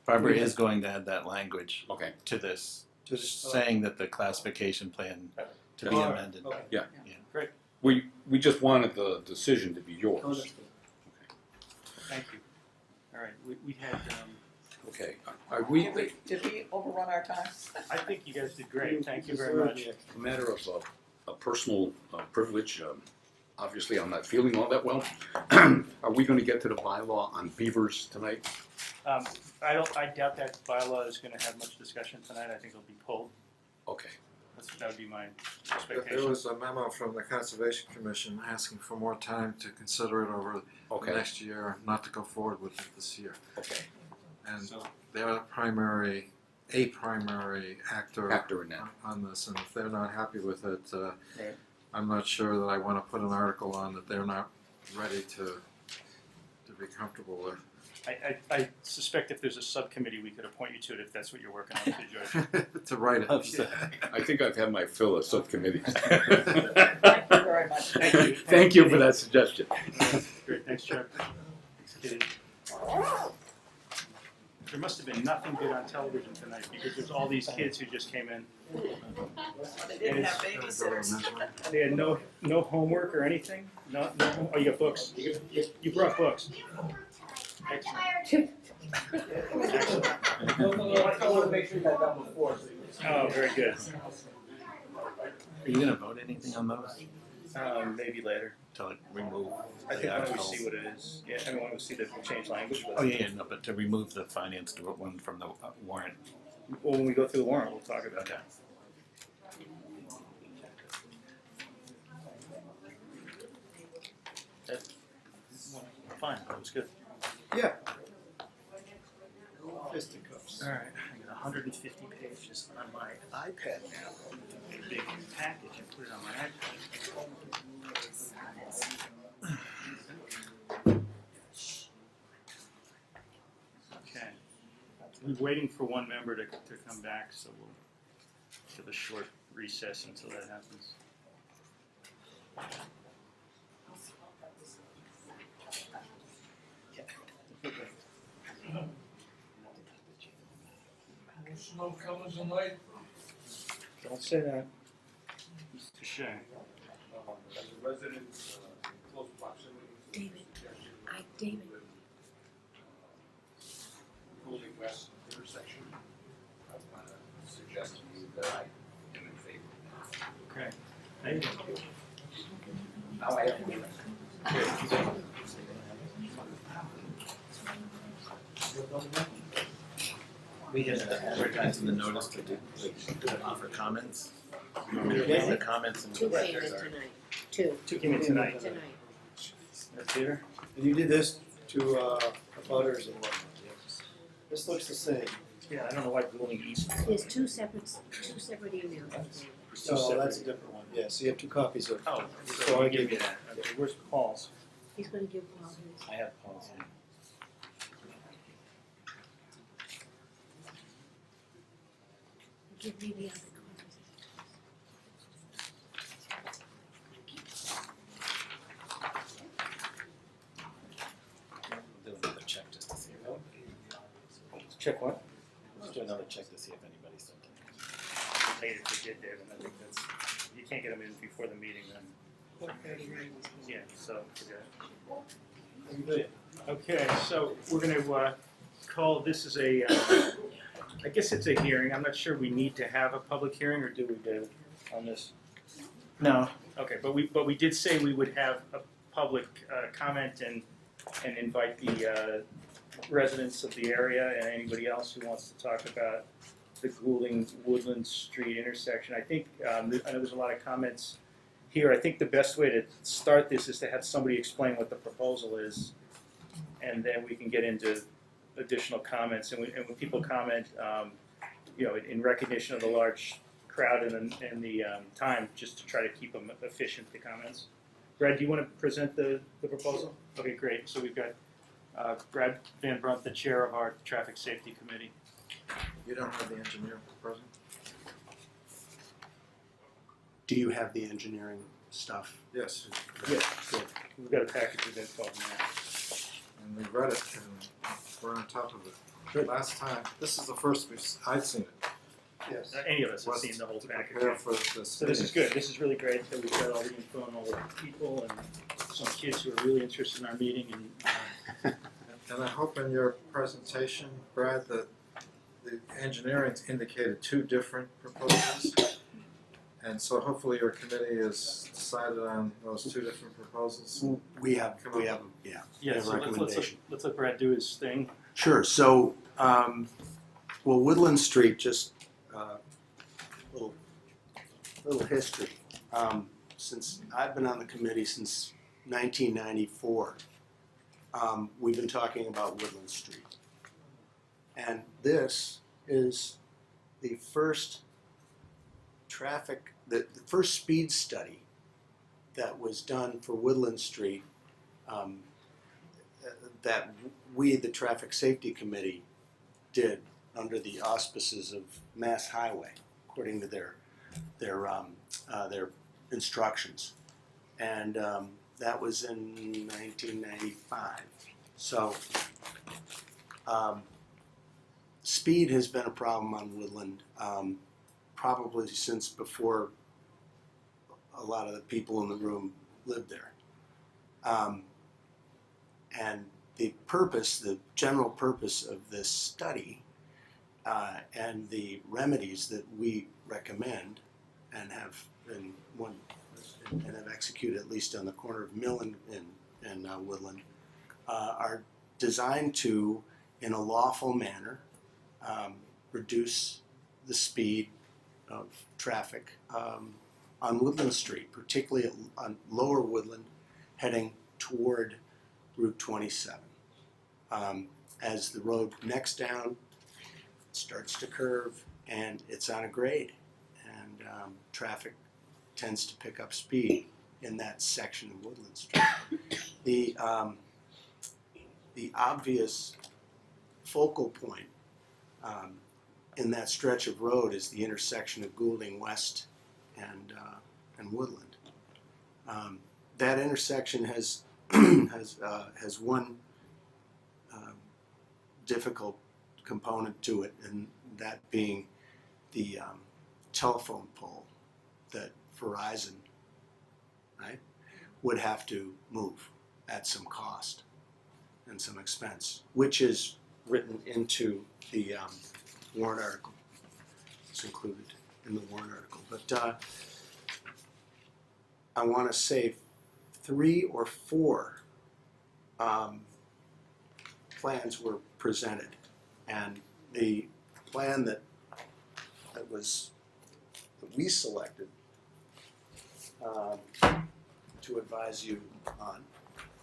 Barbara
we
is
have-
going to add that language
Okay.
to this,
to.
saying that the classification plan to be
All right,
amended.
okay.
Yeah.
Great,
We just wanted the decision to be yours.
Understood.
thank you. All right, we had,
Okay, are we,
Did we overrun our time?
I think you guys did great, thank you very much.
a matter of a personal privilege, obviously I'm not feeling all that well. Are we gonna get to the bylaw on beavers tonight?
I doubt that bylaw is gonna have much discussion tonight, I think it'll be pulled.
Okay.
That would be my
But
expectation.
there was a memo from the Conservation Commission asking for more time to consider it over the
Okay.
next year, not to go forward with it this year.
Okay.
And
So-
they're a primary actor
In that.
on this, and if they're not happy with it,
Right.
I'm not sure that I want to put an article on that they're not ready to be comfortable with.
I suspect if there's a subcommittee, we could appoint you to it if that's what you're working on, too, George.
To write it.
I think I've had my fill of subcommittees.
Thank you very much.
Thank you.
Thank you for that suggestion.
Great, thanks, Chuck. Kidding. There must have been nothing good on television tonight because there's all these kids who just came in.
They didn't have babysitters.
They had no homework or anything? No, oh, you got books. You brought books. Excellent.
I want to make sure you got done before, so you
Oh, very good.
Are you gonna vote anything on those?
Maybe later.
To like remove
I
the
think when we
articles?
see what it is. Yeah, I mean, when we see the change language.
Oh, yeah, no, but to remove the finance one from the warrant.
Well, when we go through the warrant, we'll talk about that. Fine, that was good.
Yeah. Fisticuffs.
All right, I got 150 pages on my iPad now. Make a big package and put it on my iPad. Okay. We're waiting for one member to come back, so we'll give a short recess until that happens.
No snow coming tonight.
Don't say that. Mr. Shea.
As a resident, close proximity to the
David, David.
Golden West intersection, I want to suggest to you that I am in favor.
Okay. Thank you.
Now I have to.
We had advertised in the notice to offer comments.
Yeah.
The comments and
Two
the
came in
records are.
tonight. Two.
Two came in tonight.
Tonight.
That's here.
And you did this to butters and whatnot. This looks the same.
Yeah, I don't know why Goulding East.
There's two separate emails.
Oh, that's a different one. Yeah, so you have two copies of.
Oh,
So
so
I
I
give
give
you
you that. Okay, where's Paul's?
He's gonna give Paul his.
I have Paul's.
Give me the other copies.
Do another check just to see if
Check what?
let's do another check to see if anybody sent it.
Later if you did, David, I think that's, you can't get them in before the meeting then. Yeah, so, forget it. Okay, so we're gonna, call, this is a, I guess it's a hearing, I'm not sure we need to have a public hearing, or do we, David, on this?
No.
Okay, but we did say we would have a public, comment and invite the, residents of the area and anybody else who wants to talk about the Goulding Woodland Street intersection. I think, I know there's a lot of comments here. I think the best way to start this is to have somebody explain what the proposal is, and then we can get into additional comments. And when people comment, you know, in recognition of the large crowd and the time, just to try to keep them efficient, the comments. Brad, do you want to present the proposal? Okay, great. So we've got Brad Van Brunt, the chair of our Traffic Safety Committee.
You don't have the engineer present?
Do you have the engineering stuff?
Yes.
Yeah, good.
We've got a package of info on that.
And we read it and we're on top of it. Last time, this is the first I've seen it.
Yes.
Any of us have
Was
seen the whole package.
prepared for this
So this is
meeting.
good. This is really great that we've got all the info and all the people and some kids who are really interested in our meeting and
And I hope in your presentation, Brad, that the engineering indicated two different proposals. And so hopefully your committee has decided on those two different proposals.
We have,
Come on.
yeah.
yeah.
We have
So
recommendation.
let's let Brad do his thing.
Sure, so, well, Woodland Street, just, little history. Since I've been on the committee since 1994, we've been talking about Woodland Street. And this is the first the first speed study that was done for Woodland Street, that we, the Traffic Safety Committee, did under the auspices of Mass Highway, according to their instructions, and that was in 1995. So, speed has been a problem on Woodland, probably since before a lot of the people in the room lived there. And the general purpose of this study, and the remedies that we recommend and have executed, at least on the corner of Mill and Woodland, are designed to, in a lawful manner, reduce the speed of traffic on Woodland Street, particularly on Lower Woodland, heading toward Route 27. As the road necks down, it starts to curve, and it's on a grade, and traffic tends to pick up speed in that section of Woodland Street. The obvious focal point in that stretch of road is the intersection of Goulding West and Woodland. That intersection has has one difficult component to it, and that being the telephone pole that Verizon, right, would have to move at some cost and some expense, which is written into the warrant article. It's included in the warrant article. But I want to say 3 or 4 plans were presented, and the plan that we selected to advise you on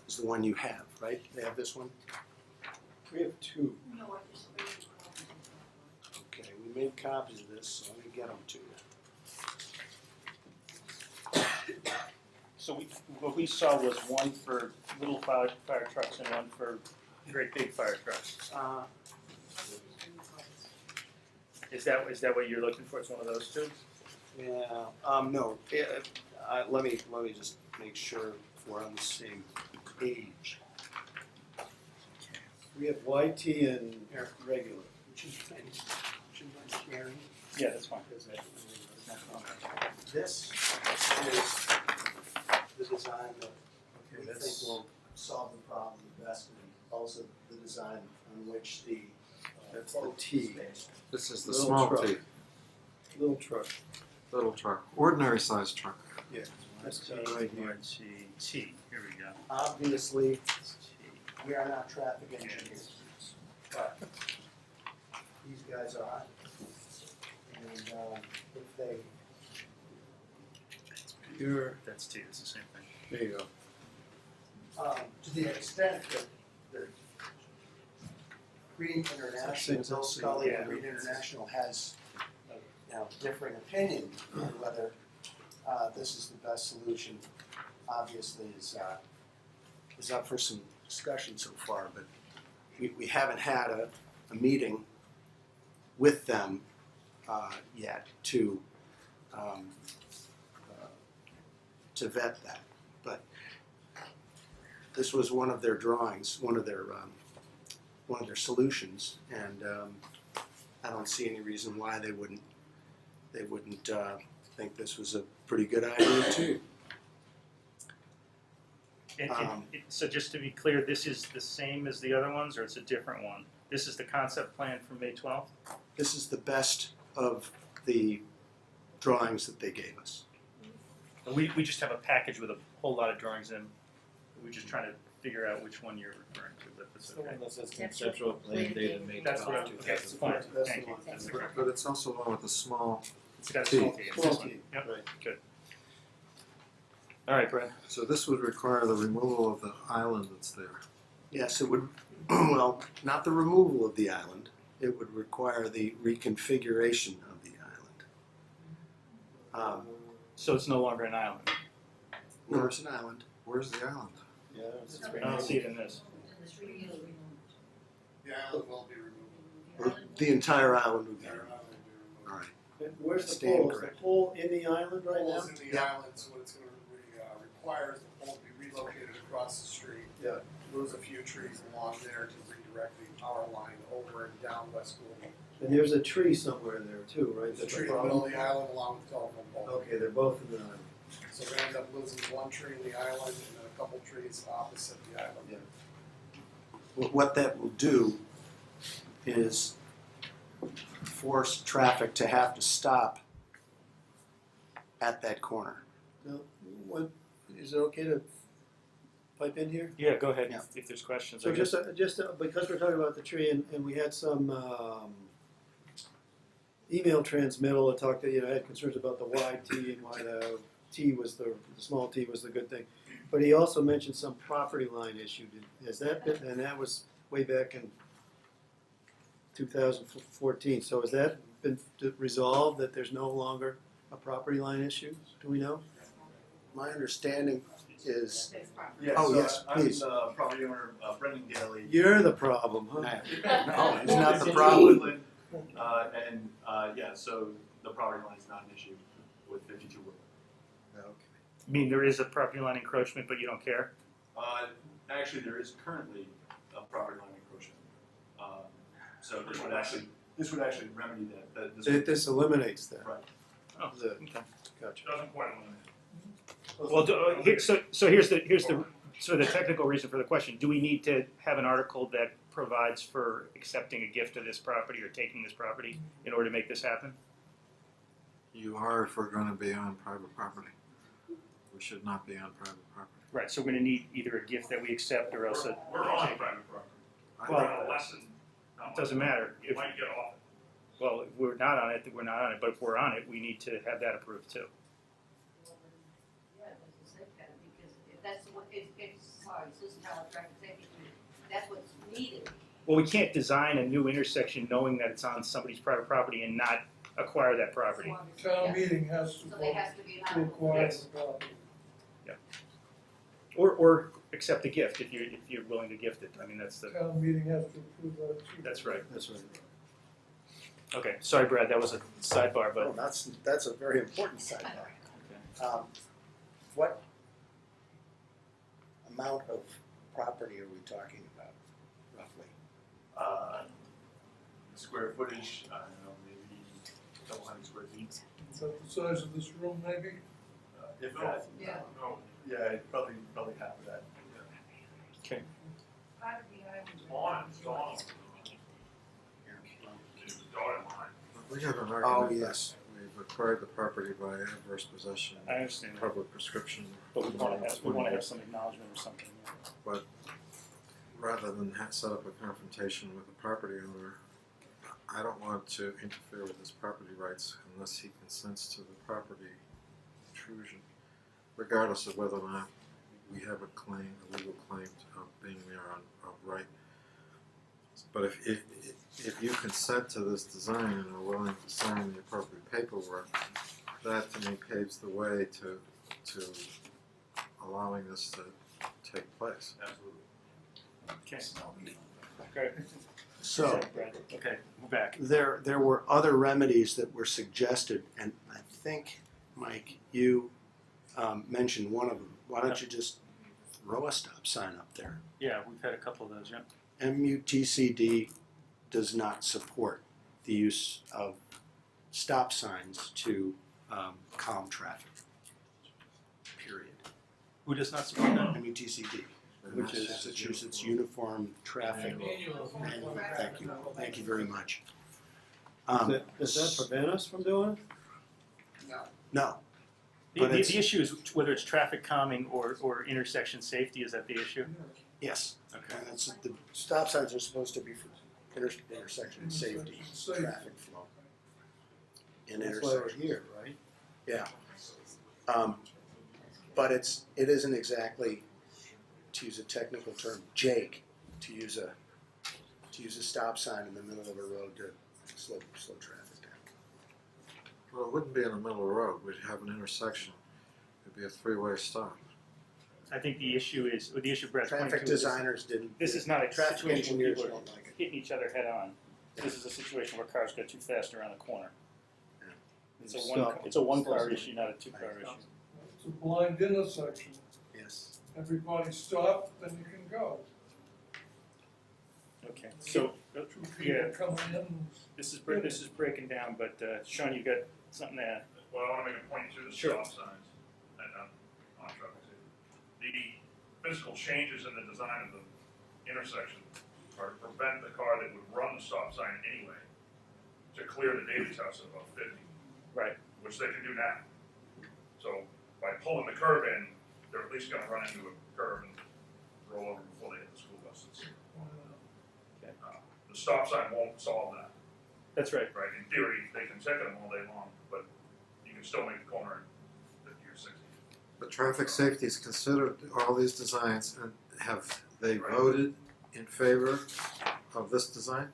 is the one you have, right? They have this one?
We have two.
No, I just made
Okay, we made copies of this, so let me get them to you.
So what we saw was one for little fire trucks and one for great big fire trucks. Is that what you're looking for? It's one of those two?
Yeah, no, let me just make sure we're on the same page.
We have YT and regular.
Would you mind sharing?
Yeah, that's fine.
This is the design that we think will solve the problem the best, and also the design on which the
That's the T.
This is the
Little
small
truck.
T,
Little truck.
little truck, ordinary sized truck.
Yeah.
That's
right here.
T. Here we go.
obviously we are not traffic engineers, but these guys are. And if they
That's T. It's the same thing.
There you go.
to the extent that the Green International, Bill Scully of Green International has differing opinion on whether this is the best solution, obviously is up for some discussion so far, but we haven't had a meeting with them yet to vet that. But this was one of their drawings, one of their solutions, and I don't see any reason why they wouldn't think this was a pretty good idea too.
So just to be clear, this is the same as the other ones, or it's a different one? This is the concept plan from May 12th?
This is the best of the drawings that they gave us.
We just have a package with a whole lot of drawings in. We're just trying to figure out which one you're referring to, but that's
It's the
okay.
one that says conceptual plan dated May
That's what
12,
I'm, okay, it's fine,
That's
thank
the
you.
one.
That's correct.
But it's also one with a small,
It's got a
T.
small T.
Small
It's
T.
Yep,
Right.
good. All right, Brad.
so this would require the removal of the island that's there.
Yes, it would, well, not the removal of the island, it would require the reconfiguration of the island.
So it's no longer an island?
No, it's an island.
Where's the island?
Yeah, it's
I don't see it in this.
The island will be removed.
The entire island would be removed. All right.
And where's the
Stand
pole? Is the
corrected.
pole in the island right now?
Pole's in the island, so what it's gonna require is the pole to be relocated across the street.
Yeah.
Lose a few trees along there to redirect the power line over and down West Gould.
And there's a tree somewhere there too, right?
There's a
That's
tree in the
problem.
middle of the island along with the telephone pole.
Okay, they're both in the island.
So we're gonna end up losing one tree in the island and then a couple trees opposite the island.
Yeah.
What that will do is force traffic to have to stop at that corner.
Now, is it okay to pipe in here?
Yeah, go ahead
Yeah.
if there's questions.
So
I guess.
just because we're talking about the tree and we had some email transmittal that talked that had concerns about the wide T and why the T was the small T was the good thing, but he also mentioned some property line issue. Has that been, and that was way back in 2014. So has that been resolved that there's no longer a property line issue? Do we know?
My understanding is,
Yeah,
oh
so
yes, please.
I'm the property owner, Brendan Daly.
You're the problem, huh?
No, it's not the problem.
Yeah, so the property line is not an issue with 52 Woodland.
Okay.
I mean, there is a property line encroachment, but you don't care?
Actually, there is currently a property line encroachment. So this would actually remedy that.
This eliminates that.
Right.
Oh,
The-
okay.
Gotcha.
Doesn't quite eliminate.
Well, so here's the sort of the technical reason for the question. Do we need to have an article that provides for accepting a gift of this property or taking this property in order to make this happen?
You are if we're gonna be on private property. We should not be on private property.
Right, so we're gonna need either a gift that we accept or else
We're on private property.
Well,
less than.
it doesn't matter. If,
Might get off.
well, if we're not on it, then we're not on it, but if we're on it, we need to have that approved too.
Yeah, it doesn't say that, because if that's what, sorry, this is how traffic safety, that's what's needed.
Well, we can't design a new intersection knowing that it's on somebody's private property and not acquire that property.
Town meeting has to
So there has to be an
to acquire
Yes.
the property.
Or accept a gift if you're willing to gift it. I mean, that's the,
Town meeting has to approve that too.
that's right.
That's right.
Okay, sorry, Brad, that was a sidebar,
Oh,
but
that's a very important sidebar. What amount of property are we talking about, roughly?
Square footage, I don't know, maybe a couple hundred square feet.
Is that the size of this room maybe?
If that.
Yeah.
No, yeah, probably half of that.
okay.
Part of the island.
It's on. It's dotted line.
We have an
Oh,
argument
yes.
that we've acquired the property by adverse possession,
I understand that,
public prescription.
but we want to have some acknowledgement or something.
But rather than set up a confrontation with the property owner, I don't want to interfere with his property rights unless he consents to the property intrusion, regardless of whether or not we have a claim, a legal claim of being there of right. But if you consent to this design and are willing to sign the appropriate paperwork, that to me paves the way to allowing this to take place.
Absolutely.
Okay. Okay.
So,
Brad. Okay, we're back.
there were other remedies that were suggested, and I think, Mike, you mentioned one of them. Why don't you just throw a stop sign up there.
Yeah, we've had a couple of those, yeah.
MUTCD does not support the use of stop signs to calm traffic. Period.
Who does not support that?
MUTCD, which is Massachusetts Uniform Traffic Manual. Thank you. Thank you very much.
Does that prevent us from doing it?
No.
The issue is whether it's traffic calming or intersection safety. Is that the issue?
Yes.
Okay.
And that's, the stop signs are supposed to be for intersection safety, traffic flow. In
That's why we're
intersections.
here, right?
Yeah. But it isn't exactly, to use a technical term, Jake, to use a stop sign in the middle of a road to slow traffic down.
Well, it wouldn't be in the middle of the road. We'd have an intersection. It'd be a three-way stop.
I think the issue is, or the issue Brett's pointing
Traffic
to is
designers didn't.
this is not a
Traffic
situation where
engineers
people are
don't like it.
hitting each other head on. This is a situation where cars go too fast around the corner. It's a one car issue, not a two car issue.
It's a blind intersection.
Yes.
Everybody stop, then you can go.
Okay, so,
Two
yeah,
people coming in.
this is breaking down, but Sean, you got something to add?
Well, I want to make a point to the
Sure.
stop signs and on traffic safety. The physical changes in the design of the intersection are to prevent the car that would run the stop sign anyway to clear the Davies house at about 50.
Right.
Which they can do now. So by pulling the curb in, they're at least going to run into a curb and roll over before they hit the school buses. The stop sign won't solve that.
That's right.
Right, in theory, they can check them all day long, but you can still make the corner in 50 or 60.
But traffic safety is considered all these designs, and have they voted in favor of this design?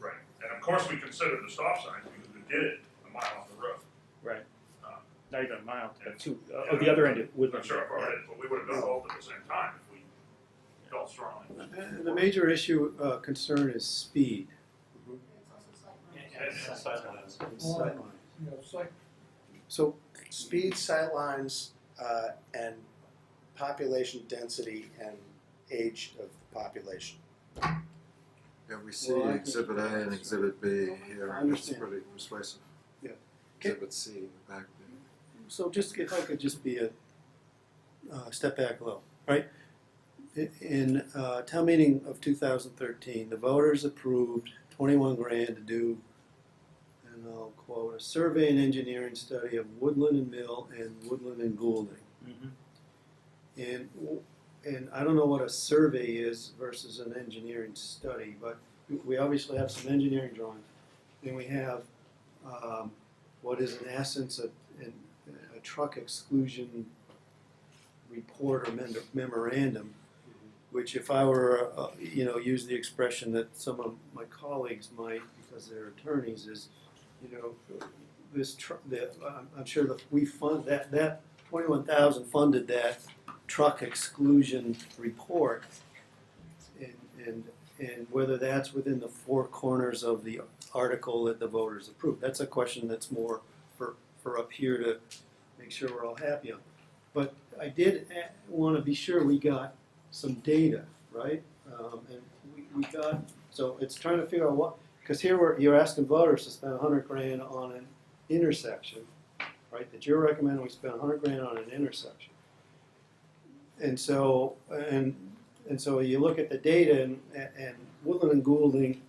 Right, and of course we considered the stop signs because we did it a mile off the road.
Right. Not even a mile, two, the other end of Woodland.
I'm sure I've already, but we would have done both at the same time if we felt strongly.
The major issue, concern is speed.
And sidelines.
Sightlines.
You know, it's like,
So speed, sightlines, and population density and age of the population.
Yeah, we see
Well, I think-
Exhibit A and Exhibit B here.
I
It's
understand.
pretty persuasive.
Yeah.
Exhibit C in the back there.
So just, if I could just be a step back a little, right? In town meeting of 2013, the voters approved 21 grand to do, and I'll quote, a survey and engineering study of Woodland and Mill and Woodland and Goulding. And I don't know what a survey is versus an engineering study, but we obviously have some engineering drawings. And we have what is in essence a truck exclusion report or memorandum, which if I were, use the expression that some of my colleagues might, because they're attorneys, is, I'm sure that we fund that 21,000 funded that truck exclusion report, and whether that's within the four corners of the article that the voters approved. That's a question that's more for up here to make sure we're all happy on. But I did want to be sure we got some data, right? And we got, so it's trying to figure out what, because here you're asking voters to spend 100 grand on an intersection, right? That you're recommending we spend 100 grand on an intersection. And so you look at the data and Woodland and Goulding,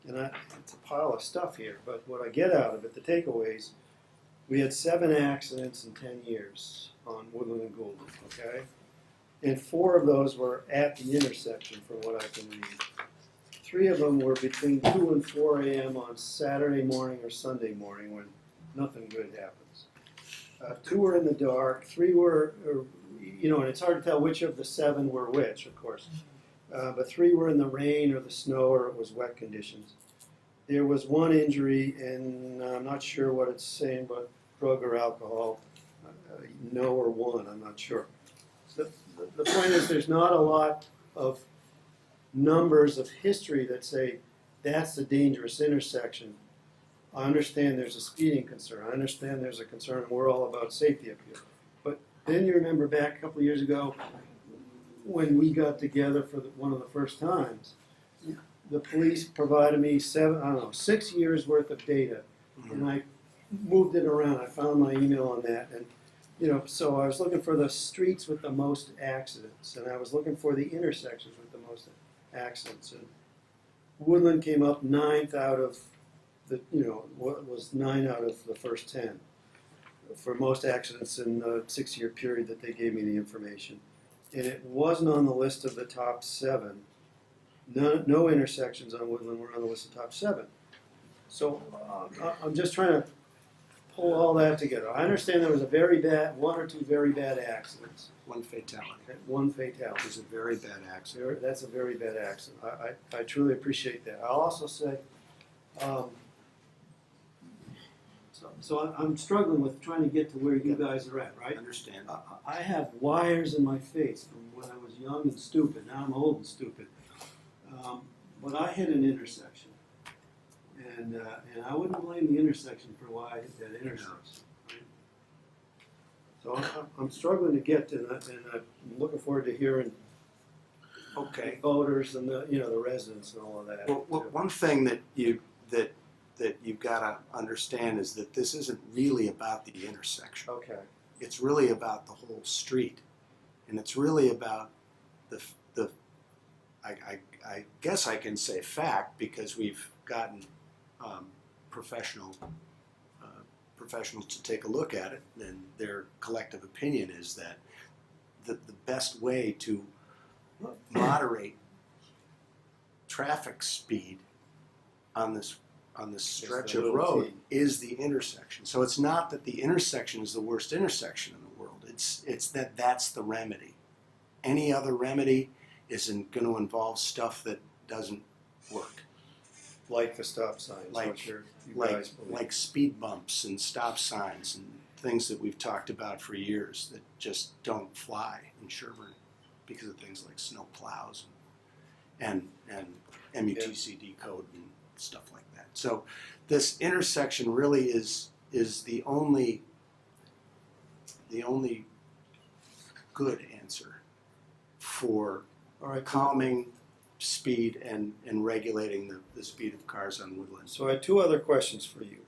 and it's a pile of stuff here, but what I get out of it, the takeaways, we had 7 accidents in 10 years on Woodland and Goulding, okay? And 4 of those were at the intersection, from what I can read. 3 of them were between 2 and 4 a.m. on Saturday morning or Sunday morning when nothing good happens. 2 were in the dark, 3 were, and it's hard to tell which of the 7 were which, of course. But 3 were in the rain or the snow or it was wet conditions. There was 1 injury, and I'm not sure what it's saying, but drug or alcohol, no or 1, I'm not sure. The point is there's not a lot of numbers of history that say that's a dangerous intersection. I understand there's a speeding concern. I understand there's a concern, we're all about safety up here. But then you remember back a couple of years ago, when we got together for one of the first times, the police provided me 6 years worth of data. And I moved it around, I found my email on that, and, so I was looking for the streets with the most accidents, and I was looking for the intersections with the most accidents, and Woodland came up 9th out of the, what was 9 out of the first 10 for most accidents in the 6-year period that they gave me the information. And it wasn't on the list of the top 7. No intersections on Woodland were on the list of top 7. So I'm just trying to pull all that together. I understand there was one or two very bad accidents.
One fatality.
One fatality.
It was a very bad accident.
That's a very bad accident. I truly appreciate that. I'll also say, so I'm struggling with trying to get to where you guys are at, right?
I understand.
I have wires in my face from when I was young and stupid. Now I'm old and stupid. But I hit an intersection. And I wouldn't blame the intersection for why I hit that intersection. Right? So I'm struggling to get to that, and I'm looking forward to hearing
Okay.
voters and the residents and all of that.
Well, one thing that you've got to understand is that this isn't really about the intersection.
Okay.
It's really about the whole street, and it's really about the I guess I can say fact because we've gotten professionals to take a look at it, and their collective opinion is that the best way to moderate traffic speed on this stretch of road is the intersection. So it's not that the intersection is the worst intersection in the world. It's that that's the remedy. Any other remedy isn't going to involve stuff that doesn't work.
Like the stop signs,
Like speed bumps and stop signs and things that we've talked about for years that just don't fly in Sherborn because of things like snow plows and MUTCD code and stuff like that. So this intersection really is the only good answer for calming speed and regulating the speed of cars on Woodland.
So I have 2 other questions for you,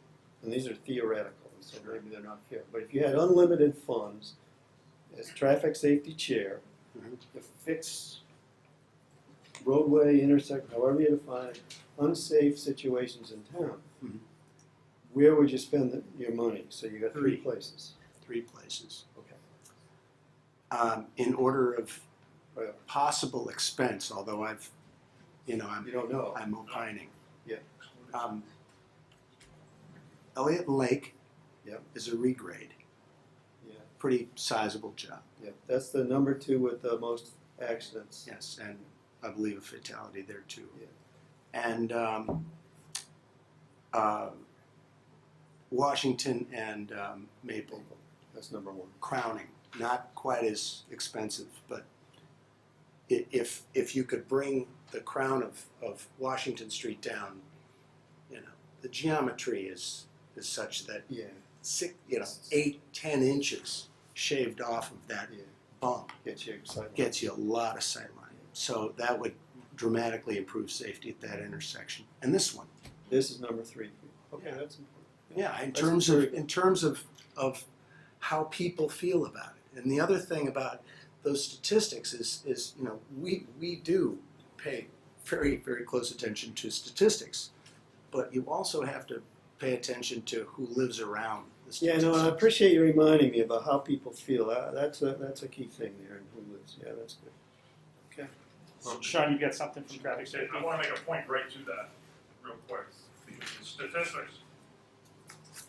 and these are theoretical, so maybe they're not fair. But if you had unlimited funds as traffic safety chair to fix roadway, intersection, however you define it, unsafe situations in town, where would you spend your money? So you got 3 places.
3 places.
Okay.
In order of possible expense, although you don't know. I'm opining.
Yeah.
Elliott Lake is a regrade.
Yeah.
Pretty sizable job.
Yeah. That's the number 2 with the most accidents.
Yes, and I believe a fatality there too.
Yeah.
And Washington and Maple.
That's number 1.
Crowning, not quite as expensive, but if you could bring the crown of Washington Street down, the geometry is such that 8-10 inches shaved off of that bump gets you a lot of sight line. So that would dramatically improve safety at that intersection. And this one.
This is number 3. Okay, that's important.
Yeah, in terms of how people feel about it. And the other thing about those statistics is we do pay very, very close attention to statistics, but you also have to pay attention to who lives around the statistics.
Yeah, no, I appreciate you reminding me about how people feel. That's a key thing there, and who lives. Yeah, that's good. Okay.
Sean, you got something from traffic safety?
I want to make a point right to that real quick, because the statistics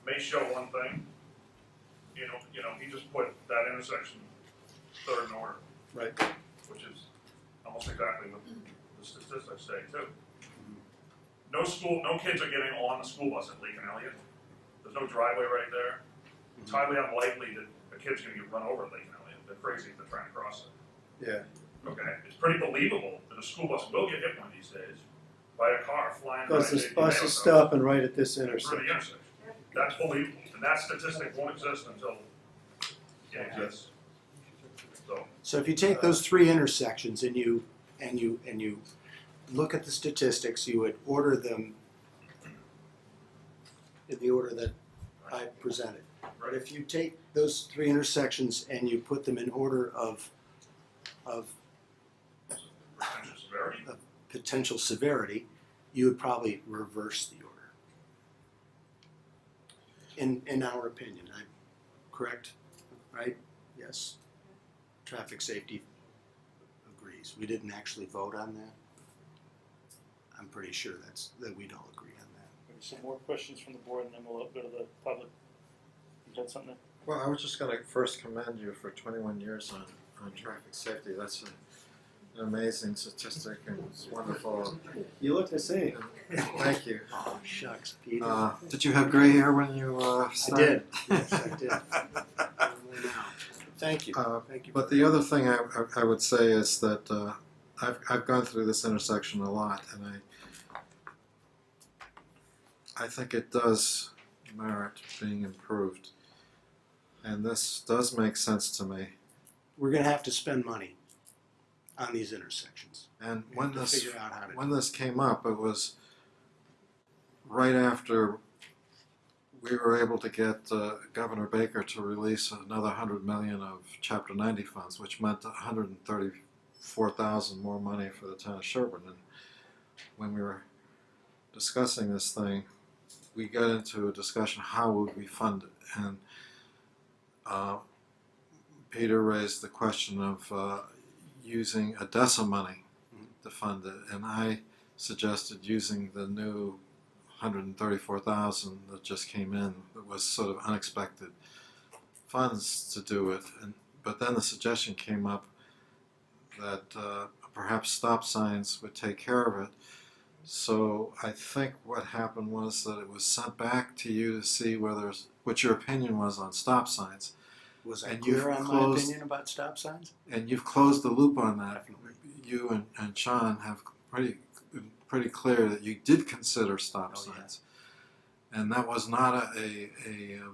may show one thing. He just put that intersection 3rd in order.
Right.
Which is almost exactly what the statistics say too. No kids are getting on the school bus at Lake and Elliott. There's no driveway right there. It's highly unlikely that a kid's gonna get run over at Lake and Elliott. They're crazy if they're trying to cross it.
Yeah.
Okay, it's pretty believable that a school bus will get hit one of these days by a car flying by.
Because this bus is stopping right at this intersection.
Through the intersection. That's believable, and that statistic won't exist until it exists.
So if you take those three intersections and you look at the statistics, you would order them in the order that I presented. But if you take those three intersections and you put them in order of potential severity, you would probably reverse the order. In our opinion, I'm correct, right? Yes. Traffic safety agrees. We didn't actually vote on that. I'm pretty sure that we'd all agree on that.
Maybe some more questions from the board, and then we'll go to the public. You got something?
Well, I was just going to first commend you for 21 years on traffic safety. That's an amazing statistic, and it's wonderful.
You look the same.
Thank you.
Oh, shucks, Peter.
Did you have gray hair when you started?
I did. Yes, I did. Thank you. Thank you.
But the other thing I would say is that I've gone through this intersection a lot, and I think it does merit being improved. And this does make sense to me.
We're going to have to spend money on these intersections.
And
We have to figure out how to
when this came up, it was right after we were able to get Governor Baker to release another $100 million of Chapter 90 funds, which meant $134,000 more money for the town of Sherborn. And when we were discussing this thing, we got into a discussion: how would we fund it? And Peter raised the question of using ADESA money to fund it, and I suggested using the new $134,000 that just came in. That was sort of unexpected funds to do it, but then the suggestion came up that perhaps stop signs would take care of it. So I think what happened was that it was sent back to you to see what your opinion was on stop signs.
Was I clear on my opinion about stop signs?
And you've closed the loop on that.
Definitely.
You and Sean have pretty clear that you did consider stop signs. Yeah. And that was not a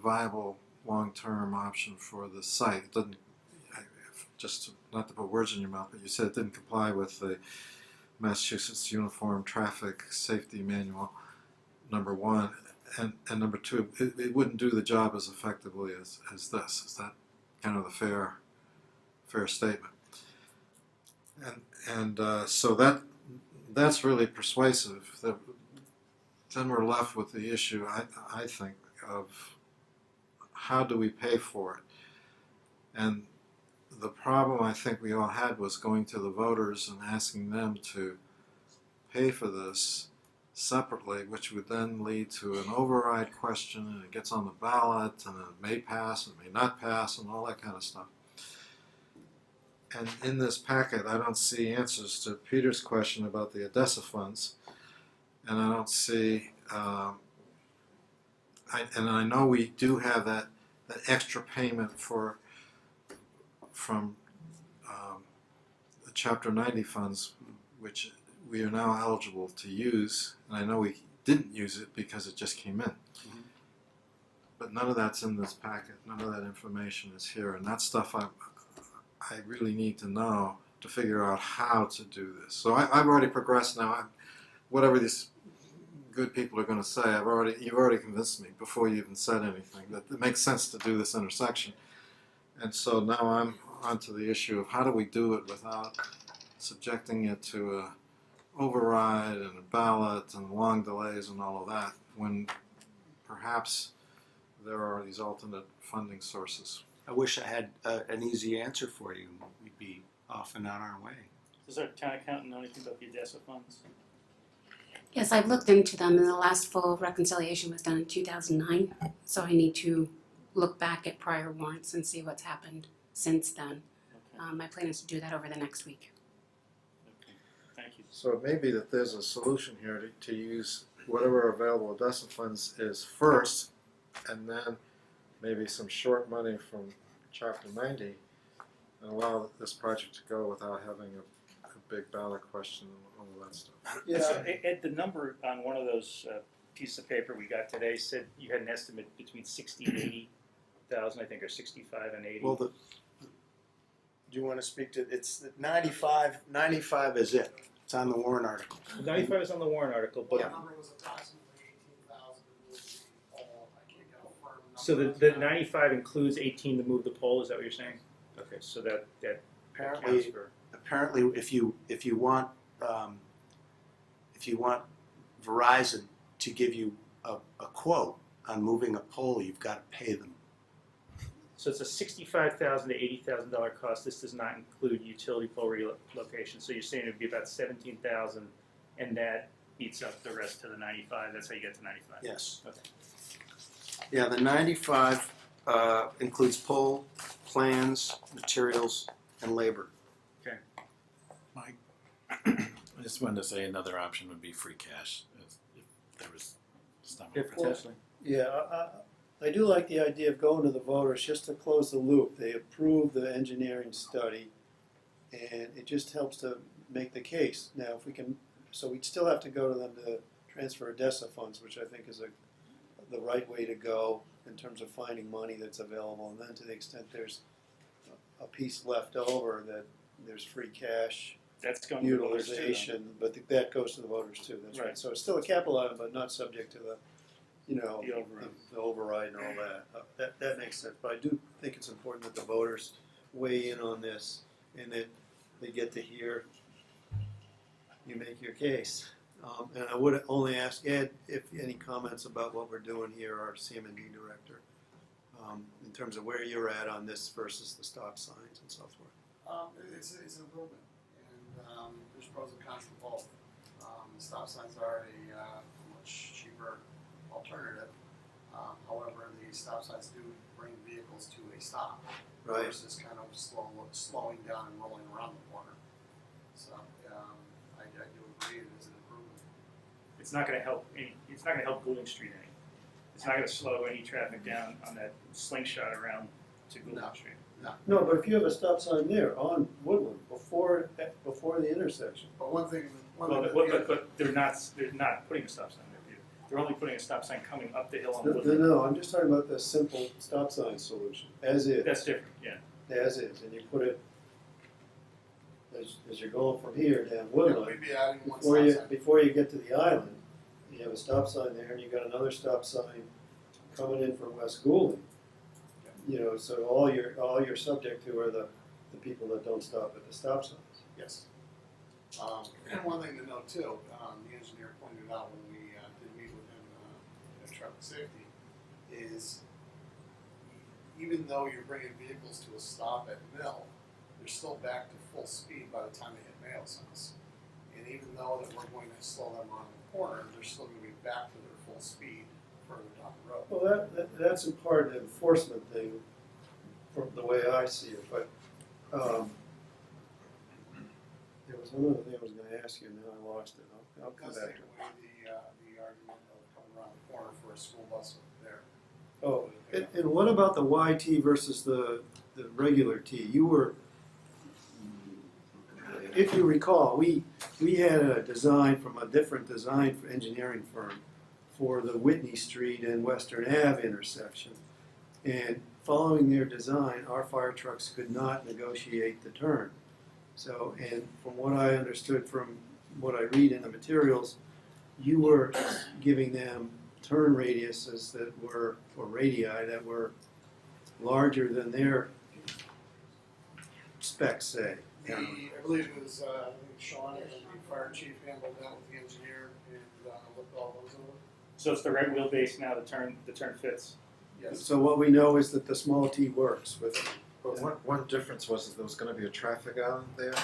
viable long-term option for the site. It didn't, just not to put words in your mouth, but you said it didn't comply with the Massachusetts Uniform Traffic Safety Manual, number one. And number two, it wouldn't do the job as effectively as this. Is that kind of the fair statement? And so that's really persuasive. Then we're left with the issue, I think, of how do we pay for it? And the problem I think we all had was going to the voters and asking them to pay for this separately, which would then lead to an override question, and it gets on the ballot, and it may pass and may not pass, and all that kind of stuff. And in this packet, I don't see answers to Peter's question about the ADESA funds, and I don't see, and I know we do have that extra payment from the Chapter 90 funds, which we are now eligible to use, and I know we didn't use it because it just came in. Mm-hmm. But none of that's in this packet. None of that information is here, and that stuff I really need to know to figure out how to do this. So I've already progressed now. Whatever these good people are going to say, you've already convinced me before you even said anything that it makes sense to do this intersection. And so now I'm onto the issue of how do we do it without subjecting it to a override and a ballot and long delays and all of that, when perhaps there are these alternate funding sources.
I wish I had an easy answer for you. We'd be off and on our way.
Does our town accountant know anything about the ADESA funds?
Yes, I've looked into them, and the last full reconciliation was done in 2009, so I need to look back at prior warrants and see what's happened since then.
Okay.
My plan is to do that over the next week.
Okay. Thank you.
So it may be that there's a solution here to use whatever available ADESA funds is first, and then maybe some short money from Chapter 90, and allow this project to go without having a big ballot question and all of that stuff.
Yeah. So, Ed, the number on one of those pieces of paper we got today said you had an estimate between 60 and 80,000, I think, or 65 and 80.
Well, Do you want to speak to, it's 95 is it. It's on the warrant article.
95 is on the warrant article, but
The number was approximately 18,000 to move the pole. I can't get a firm number.
so the 95 includes 18 to move the pole. Is that what you're saying? Okay, so that accounts
Apparently,
for.
apparently, if you want Verizon to give you a quote on moving a pole, you've got to pay them.
So it's a $65,000 to $80,000 cost. This does not include utility pole relocation. So you're saying it would be about $17,000, and that eats up the rest to the 95. That's how you get to 95.
Yes.
Okay.
Yeah, the 95 includes pole, plans, materials, and labor.
Okay.
Mike, I just wanted to say another option would be free cash, if there was some
Potentially.
Yeah, I do like the idea of going to the voters just to close the loop. They approve the engineering study, and it just helps to make the case. Now, if we can, so we'd still have to go to them to transfer DESA funds, which I think is the right way to go in terms of finding money that's available. And then to the extent there's a piece left over, that there's free cash
That's going to the voters too,
utilization, but that goes to the voters too. That's right.
Right.
So it's still a capital item, but not subject to the,
The override.
the override and all that. That makes sense. But I do think it's important that the voters weigh in on this and that they get to hear you make your case. And I would only ask Ed if any comments about what we're doing here, our CM&D director, in terms of where you're at on this versus the stop signs and so forth.
It's an improvement, and there's pros and cons to both. The stop signs are a much cheaper alternative. However, the stop signs do bring vehicles to a stop
Right.
versus kind of slowing down and rolling around the corner. So I do agree it is an improvement.
It's not going to help any. It's not going to help Goulding Street any. It's not going to slow any traffic down on that slingshot around to Goulding Street.
No, but if you have a stop sign there on Woodland before the intersection.
But one thing,
But they're not putting a stop sign there, Peter. They're only putting a stop sign coming up the hill on Woodland.
No, I'm just talking about the simple stop sign solution, as is.
That's different, yeah.
As is, and you put it as you're going from here down Woodland.
we'd be adding one stop sign.
Before you get to the island, you have a stop sign there, and you've got another stop sign coming in from West Goulding. You know, so all you're subject to are the people that don't stop at the stop signs.
Yes. And one thing to note too, the engineer pointed out when we did meet with him at traffic safety, is even though you're bringing vehicles to a stop at Mill, they're still back to full speed by the time they hit Mayo Sense. And even though that we're going to slow them on the corner, they're still going to be back to their full speed further down the road.
Well, that's in part an enforcement thing, from the way I see it. But there was another thing I was going to ask you, and now I lost it. I'll come
Does
back
take
to it.
away the argument of coming around the corner for a school bus there.
Oh, and what about the YT versus the regular T? You were, if you recall, we had a design from a different design for engineering firm for the Whitney Street and Western Ave intersection. And following their design, our fire trucks could not negotiate the turn. So, and from what I understood from what I read in the materials, you were giving them turn radiuses that were, or radii that were larger than their specs say.
I believe it was, I think Sean and the fire chief handled that with the engineer and looked all those over.
So it's the right wheelbase now. The turn fits.
Yes.
So what we know is that the small T works with it.
But one difference was that there was going to be a traffic island there, and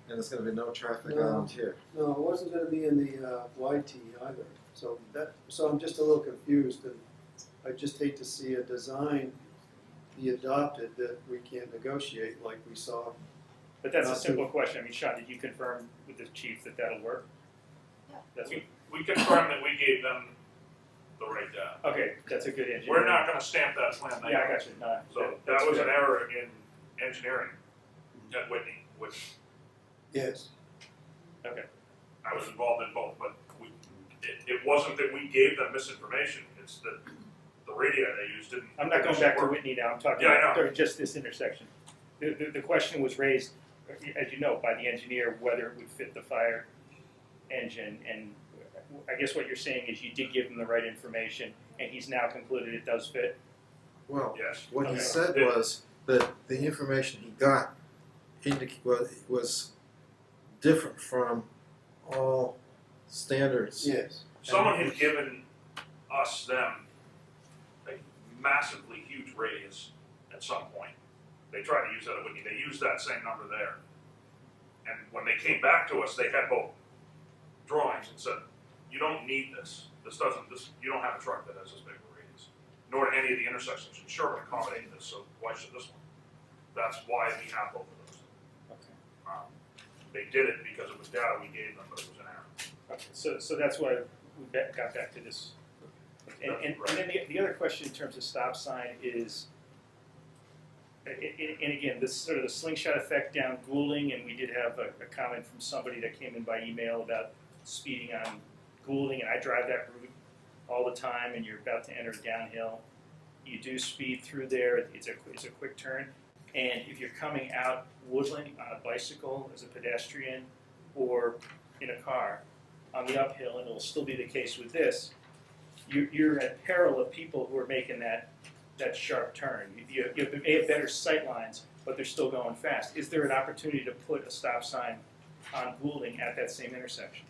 there's going to be no traffic
No.
island here.
No, it wasn't gonna be in the YT either. So I'm just a little confused, and I just hate to see a design be adopted that we can't negotiate like we saw.
But that's a
Not
simple question. I mean, Sean, did you confirm with the chief that that'll work?
Yeah.
That's
We confirmed that we gave them the right data.
okay. That's a good engineer.
We're not gonna stamp that plan.
Yeah, I got you. No,
So
that's
that was
good.
an error in engineering at Whitney, which
Yes.
Okay.
I was involved in both, but it wasn't that we gave them misinformation, it's that the radii they used didn't.
I'm not going back to
work.
Whitney now. I'm talking
Yeah, I
about
know.
just this intersection. The question was raised, as you know, by the engineer, whether it would fit the fire engine, and I guess what you're saying is you did give him the right information, and he's now concluded it does fit?
Well,
Yes.
what he
Okay.
said was that the information he got was different from all standards.
Yes.
Someone had given them a massively huge radius at some point. They tried to use that at Whitney. They used that same number there. And when they came back to us, they had both drawings and said, you don't need this. You don't have a truck that has this big of a radius. Nor do any of the intersections in Sherborn accommodate this, so why should this one? That's why we have both of those.
Okay.
They did it because it was data we gave them, but it was an error.
Okay, so that's why we got back to this. And then the other question in terms of stop sign is, and again, this sort of the slingshot effect down Goulding, and we did have a comment from somebody that came in by email about speeding on Goulding, and I drive that route all the time, and you're about to enter downhill. You do speed through there, it's a quick turn, and if you're coming out Woodland on a bicycle as a pedestrian or in a car on the uphill, and it'll still be the case with this, you're at peril of people who are making that sharp turn. You may have better sight lines, but they're still going fast. Is there an opportunity to put a stop sign on Goulding at that same intersection?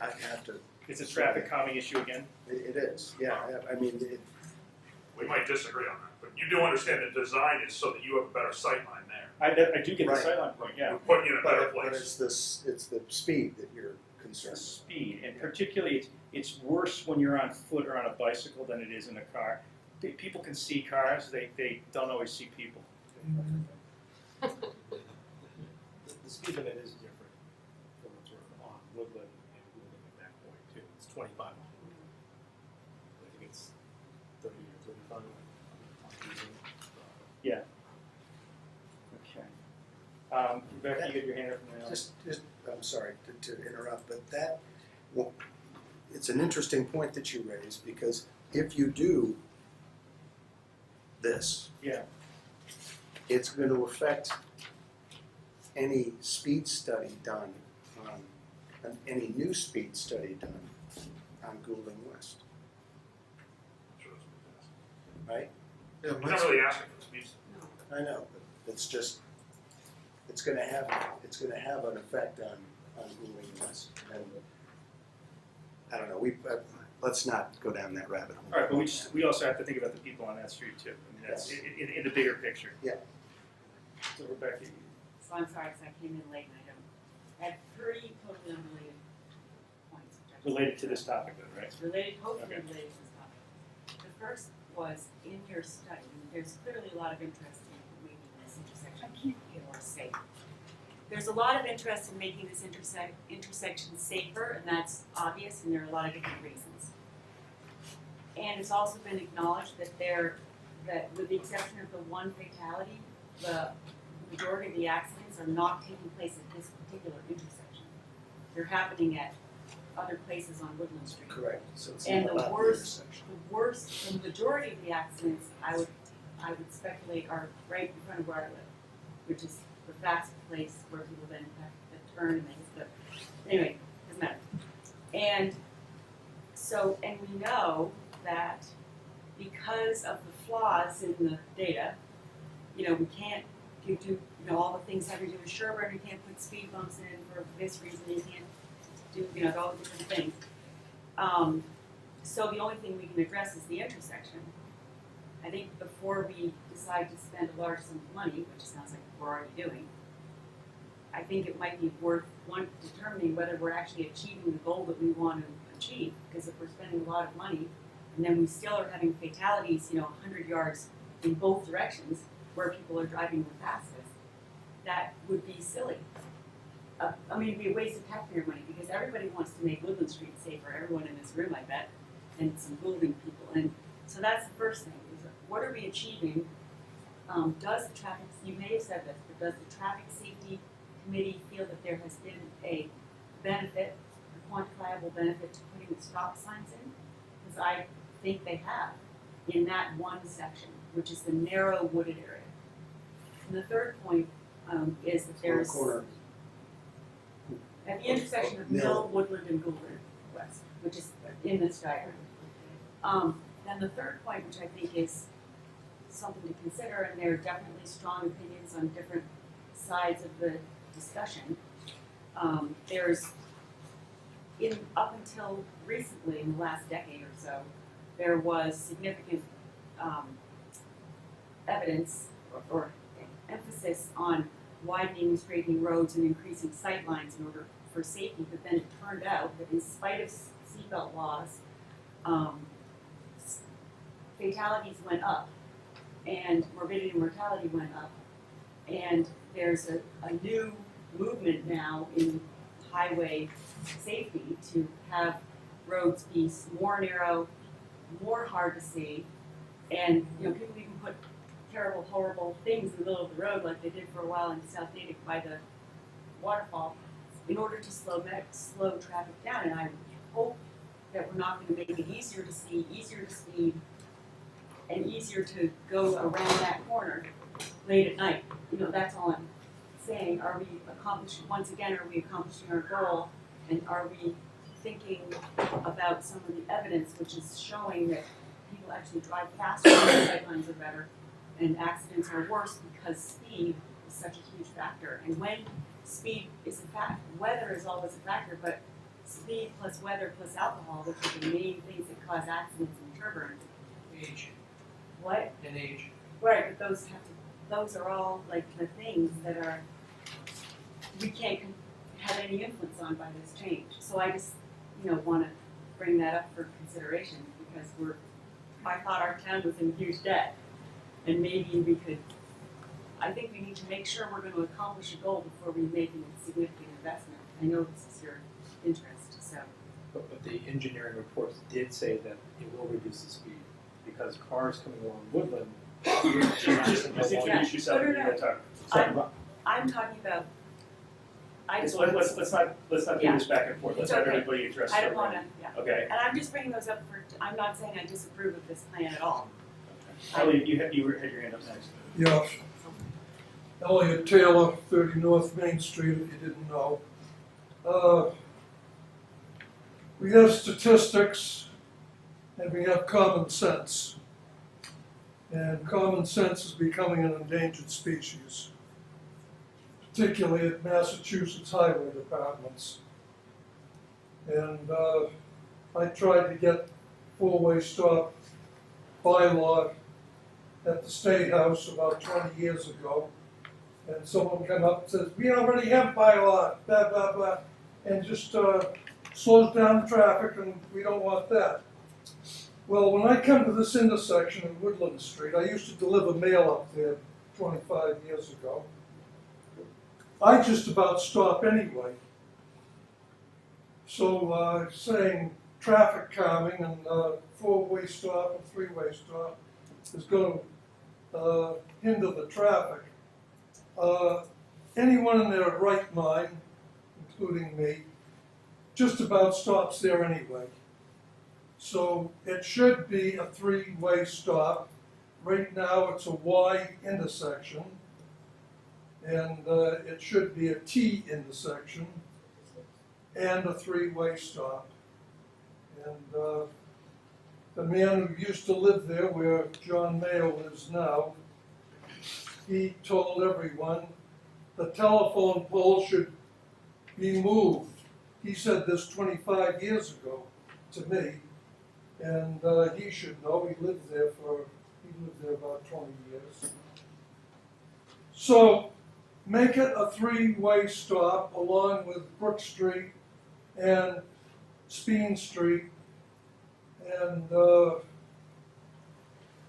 I have to.
It's a traffic calming issue again?
It is, yeah. I mean,
We might disagree on that, but you do understand the design is so that you have a better sight line there.
I do get
Right.
the sight line point, yeah.
We're putting you in a better
but
place.
it's the speed that you're concerned with.
Speed, and particularly it's worse when you're on foot or on a bicycle than it is in a car. People can see cars, they don't always see people.
The speed limit is different from what's on Woodland and Goulding at that point too. It's 25. I think it's 30 or 35.
Yeah. Okay. Rebecca, you got your hand up from there.
Just, I'm sorry to interrupt, but it's an interesting point that you raised, because if you do this,
yeah,
it's going to affect any speed study done on any new speed study done on Goulding West, right?
Yeah,
We're not really asking for speed.
I know, but it's just it's going to have an effect on Goulding West, and I don't know. Let's not go down that rabbit hole.
All right, but we also have to think about the people on that street too. I mean, that's in the bigger picture.
Yeah.
So Rebecca,
So I'm sorry, because I came in late and I had 3 totally unrelated points.
related to this topic then, right?
Hopefully
Okay.
related to this topic. The first was in your study, there's clearly a lot of interest in making this intersection more safe. There's a lot of interest in making this intersection safer, and that's obvious, and there are a lot of different reasons. And it's also been acknowledged that with the exception of the one fatality, the majority of the accidents are not taking place at this particular intersection. They're happening at other places on Woodland Street.
Correct. So it's
And
not
the
about
worst,
intersection.
the majority of the accidents, I would speculate, are right in front of where I live, which is the fast place where people then have to turn and things. But anyway, doesn't matter. And so, and we know that because of the flaws in the data, we can't do all the things having to do with Sherborn. You can't put speed bumps in for this reason. You can't do all the different things. So the only thing we can address is the intersection. I think before we decide to spend a large sum of money, which sounds like we're already doing, I think it might be worth determining whether we're actually achieving the goal that we want to achieve. Because if we're spending a lot of money and then we still are having fatalities, 100 yards in both directions where people are driving the fastest, that would be silly. It'd be a waste of taxpayer money because everybody wants to make Woodland Street safer, everyone in this room, I bet, and some Goulding people. And so that's the first thing, is what are we achieving? Does the traffic, you may have said this, but does the traffic safety committee feel that there has been a benefit, a quantifiable benefit to putting the stop signs in? Because I think they have in that one section. which is the narrow wooded area. And the third point is that there's
Corner.
at the intersection of Mill, Woodland, and Goulden West, which is in this diagram. Then the third point, which I think is something to consider, and there are definitely strong opinions on different sides of the discussion. There's, up until recently, in the last decade or so, there was significant evidence or emphasis on widening and straightening roads and increasing sightlines in order for safety, but then it turned out that in spite of seatbelt laws, fatalities went up and morbidity and mortality went up, and there's a new movement now in highway safety to have roads be more narrow, more hard to see, and people even put terrible, horrible things in the middle of the road like they did for a while in South Natick by the waterfall in order to slow traffic down. And I hope that we're not going to make it easier to see, easier to speed, and easier to go around that corner late at night. That's all I'm saying. Are we accomplishing our goal, and are we thinking about some of the evidence which is showing that people actually drive faster when the sightlines are better and accidents are worse because speed is such a huge factor. And when speed is a factor, weather is always a factor, but speed plus weather plus alcohol, which are the main things that cause accidents in Sherborn.
Age.
What?
And age.
Right, but those are all like the things that we can't have any influence on by this change. So I just, want to bring that up for consideration because I thought our town was in huge debt, and maybe I think we need to make sure we're going to accomplish a goal before we make a significant investment. I know this is your interest, so.
But the engineering reports did say that it will reduce the speed because cars coming along Woodland.
Just introduce yourself and you talk.
I'm talking about.
Let's not do this back and forth. Let's have everybody address.
I don't want to. Yeah.
Okay.
And I'm just bringing those up I'm not saying I disapprove of this plan at all.
Elliot, you had your hand up next.
Yeah. Elliot Taylor, 30 North Main Street, if you didn't know. We have statistics and we have common sense. And common sense is becoming an endangered species, particularly at Massachusetts highway departments. And I tried to get four-way stop bylaw at the State House about 20 years ago. And someone came up and says, we already have bylaw, blah, blah, blah, and just slows down traffic, and we don't want that. Well, when I come to this intersection in Woodland Street, I used to deliver mail up there 25 years ago. I just about stop anyway. So saying traffic calming and four-way stop and three-way stop is going to hinder the traffic. Anyone in their right mind, including me, just about stops there anyway. So it should be a three-way stop. Right now it's a Y intersection, and it should be a T intersection and a three-way stop. And the man who used to live there where John Mayo lives now, he told everyone the telephone pole should be moved. He said this 25 years ago to me, and he should know. He lived there about 20 years. So make it a three-way stop along with Brook Street and Speen Street. And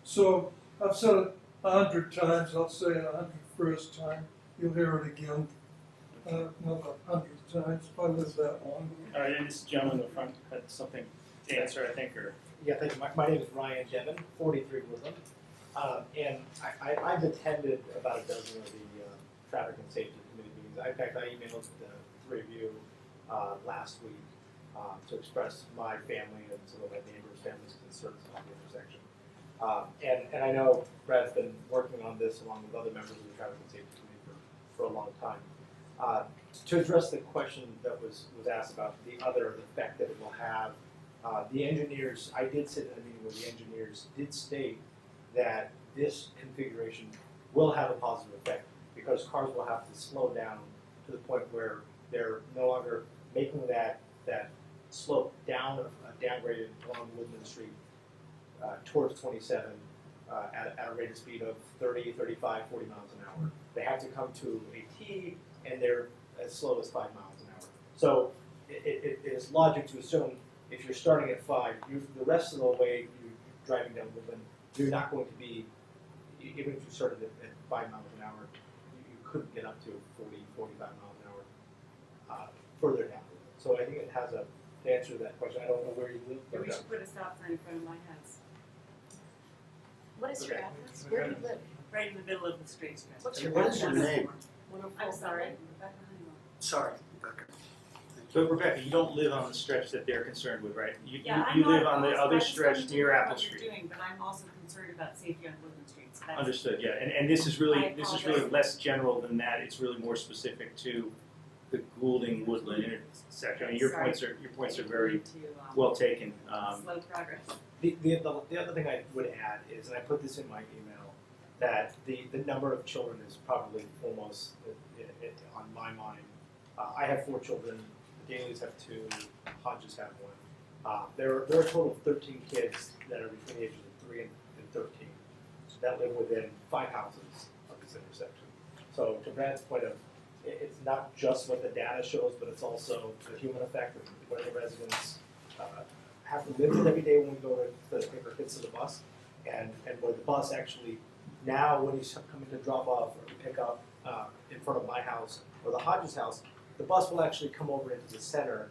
so I've said it 100 times, I'll say it 101st time. You'll hear it again another 100 times if I live that long.
All right, and this gentleman in the front had something to answer, I think, or.
Yeah, thank you. My name is Ryan Devon, 43 Woodland. And I've attended about a dozen of the traffic and safety committee meetings. In fact, I emailed the three of you last week to express my family and some of my neighbors' families' concerns about the intersection. And I know Brad's been working on this along with other members of the Traffic and Safety Committee for a long time. To address the question that was asked about the other effect that it will have, the engineers, I did sit in a meeting where the engineers did state that this configuration will have a positive effect because cars will have to slow down to the point where they're no longer making that slope down, downgraded along Woodland Street towards 27 at a rate of speed of 30, 35, 40 miles an hour. They have to come to a T and they're as slow as 5 miles an hour. So it is logic to assume if you're starting at 5, the rest of the way you're driving down Woodland, you're not going to be, even if you started at 5 miles an hour, you couldn't get up to 40, 45 miles an hour further down. So I think it has to answer that question. I don't know where you live.
Yeah, we should put a stop sign in front of my house,
What is your address? Where do you live?
right in the middle of the street.
What's your
What is your
address?
name?
I'm sorry, Rebecca Honeywell.
Sorry. But Rebecca, you don't live on the stretch that they're concerned with, right? You
I'm
live
not
on the
opposed,
other
I just
stretch
wanted to
near
know
Apple
what you're
Street.
doing, but I'm also concerned about safety on Woodland Street, so that's.
Understood, yeah, and this is
I
really
apologize.
less general than that, it's really more specific to the Goulding Woodland intersection. I mean, your
Sorry.
points are very
To,
well taken.
slow progress.
The other thing I would add is, and I put this in my email, that the number of children is probably almost on my mind. I have 4 children, the Dailies have 2, Hodges have 1. There are a total of 13 kids that are between the ages of 3 and 13 that live within 5 houses of this intersection. So to Brad's point of, it's not just what the data shows, but it's also the human effect of what the residents have to live with every day when we go to take our kids to the bus, and where the bus actually, now when he's coming to drop off or pick up in front of my house or the Hodges house, the bus will actually come over into the center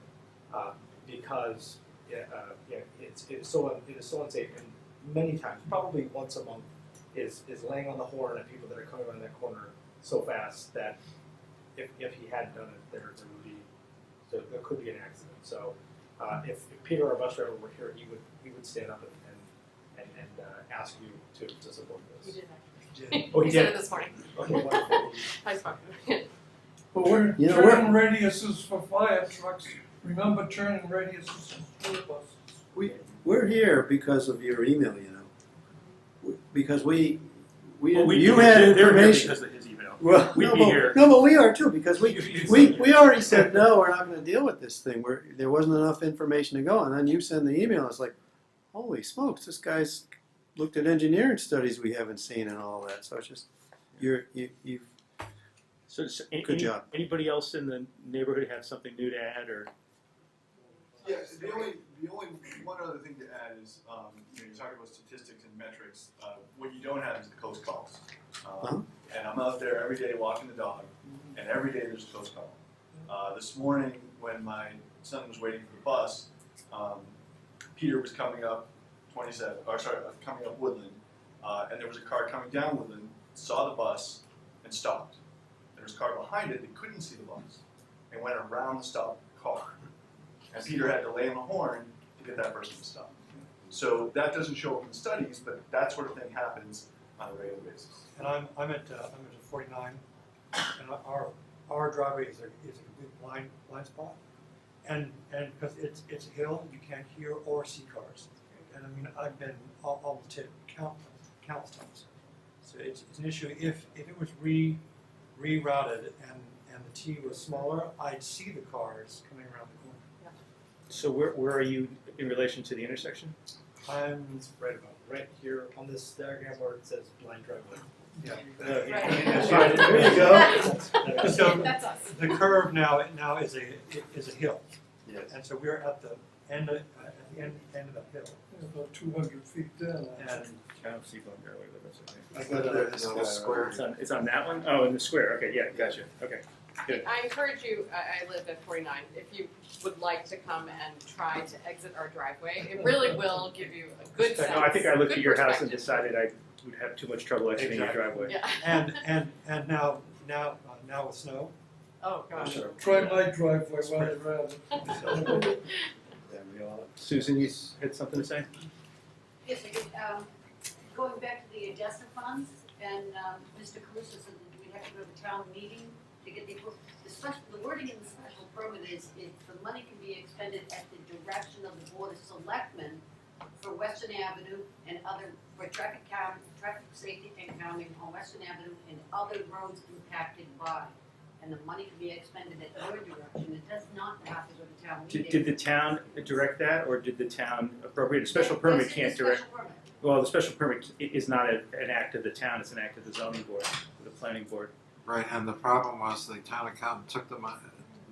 because it is so unsafe, and many times, probably once a month, is laying on the horn at people that are coming around that corner so fast that if he hadn't done it, there could be an accident. So if Peter, our bus driver, were here, he would stand up and ask you to support this.
He did
actually. Oh, he
said
did?
it this morning.
Okay, wonderful.
I spoke.
But we're
You know,
turning radiuses for fire trucks, remember turning radiuses for school buses.
We're here because of your email, you know. Because you
they're
had
here
information.
because of his email.
Well,
We'd
no,
be
but,
here.
no, but we are too, because we
You-
already said, no, we're not gonna deal with this thing, there wasn't enough information to go, and then you send the email, it's like, holy smokes, this guy's looked at engineering studies we haven't seen and all that, so it's just, you've
So,
Good job.
Anybody else in the neighborhood have something new to add, or?
Yeah, the only one other thing to add is, you know, you're talking about statistics and metrics. What you don't have is the coast calls. And I'm out there every day walking the dog, and every day there's a coast call. This morning, when my son was waiting for the bus, Peter was coming up coming up Woodland, and there was a car coming down Woodland, saw the bus, and stopped. There was a car behind it that couldn't see the bus, and went around the stopped car. And Peter had to lay on the horn to get that person to stop. So that doesn't show up in the studies, but that sort of thing happens on a regular basis.
And I'm at 49, and our driveway is a complete blind spot, and because it's a hill, you can't hear or see cars. And I mean, I've been all the tip countless times. So it's an issue. If it was rerouted and the T was smaller, I'd see the cars coming around the corner.
So where are you in relation to the intersection?
I'm
Right here on this diagram where it says blind driveway.
Yeah.
Right.
There you go. So
That's us.
the curve now is a hill.
Yes.
And so we're at the end of the end of the hill.
About 200 feet down.
And
I don't see Bone Barrel, but that's okay.
I go to this square.
It's on that one? Oh, in the square, okay, yeah, gotcha, okay. Good.
I encourage you, I live at 49, if you would like to come and try to exit our driveway, it really will give you a good sense.
No, I think I looked at
good
your house and
perspective.
decided I would have too much trouble exiting your
Exactly.
driveway.
Yeah.
and now with snow.
Oh, gosh.
Try my driveway while you're at it.
Susan, you had something to say?
Yes, I did. going back to the ADESA funds, and, Mr. Caruso said that we'd have to go to town meeting to get the approval. The wording in the special permit is, if the money can be expended at the direction of the Board of Selectmen for Western Avenue and other, for traffic safety and calming on Western Avenue and other roads impacted by. And the money can be expended at your direction, it does not have to go to town meeting.
Did the town direct that, or did the town appropriate? A special permit
This is
can't
the
direct.
special permit.
Well, the special permit is not an act of the town, it's an act of the zoning board, the planning board.
Right, and the problem was the town accountant took the money,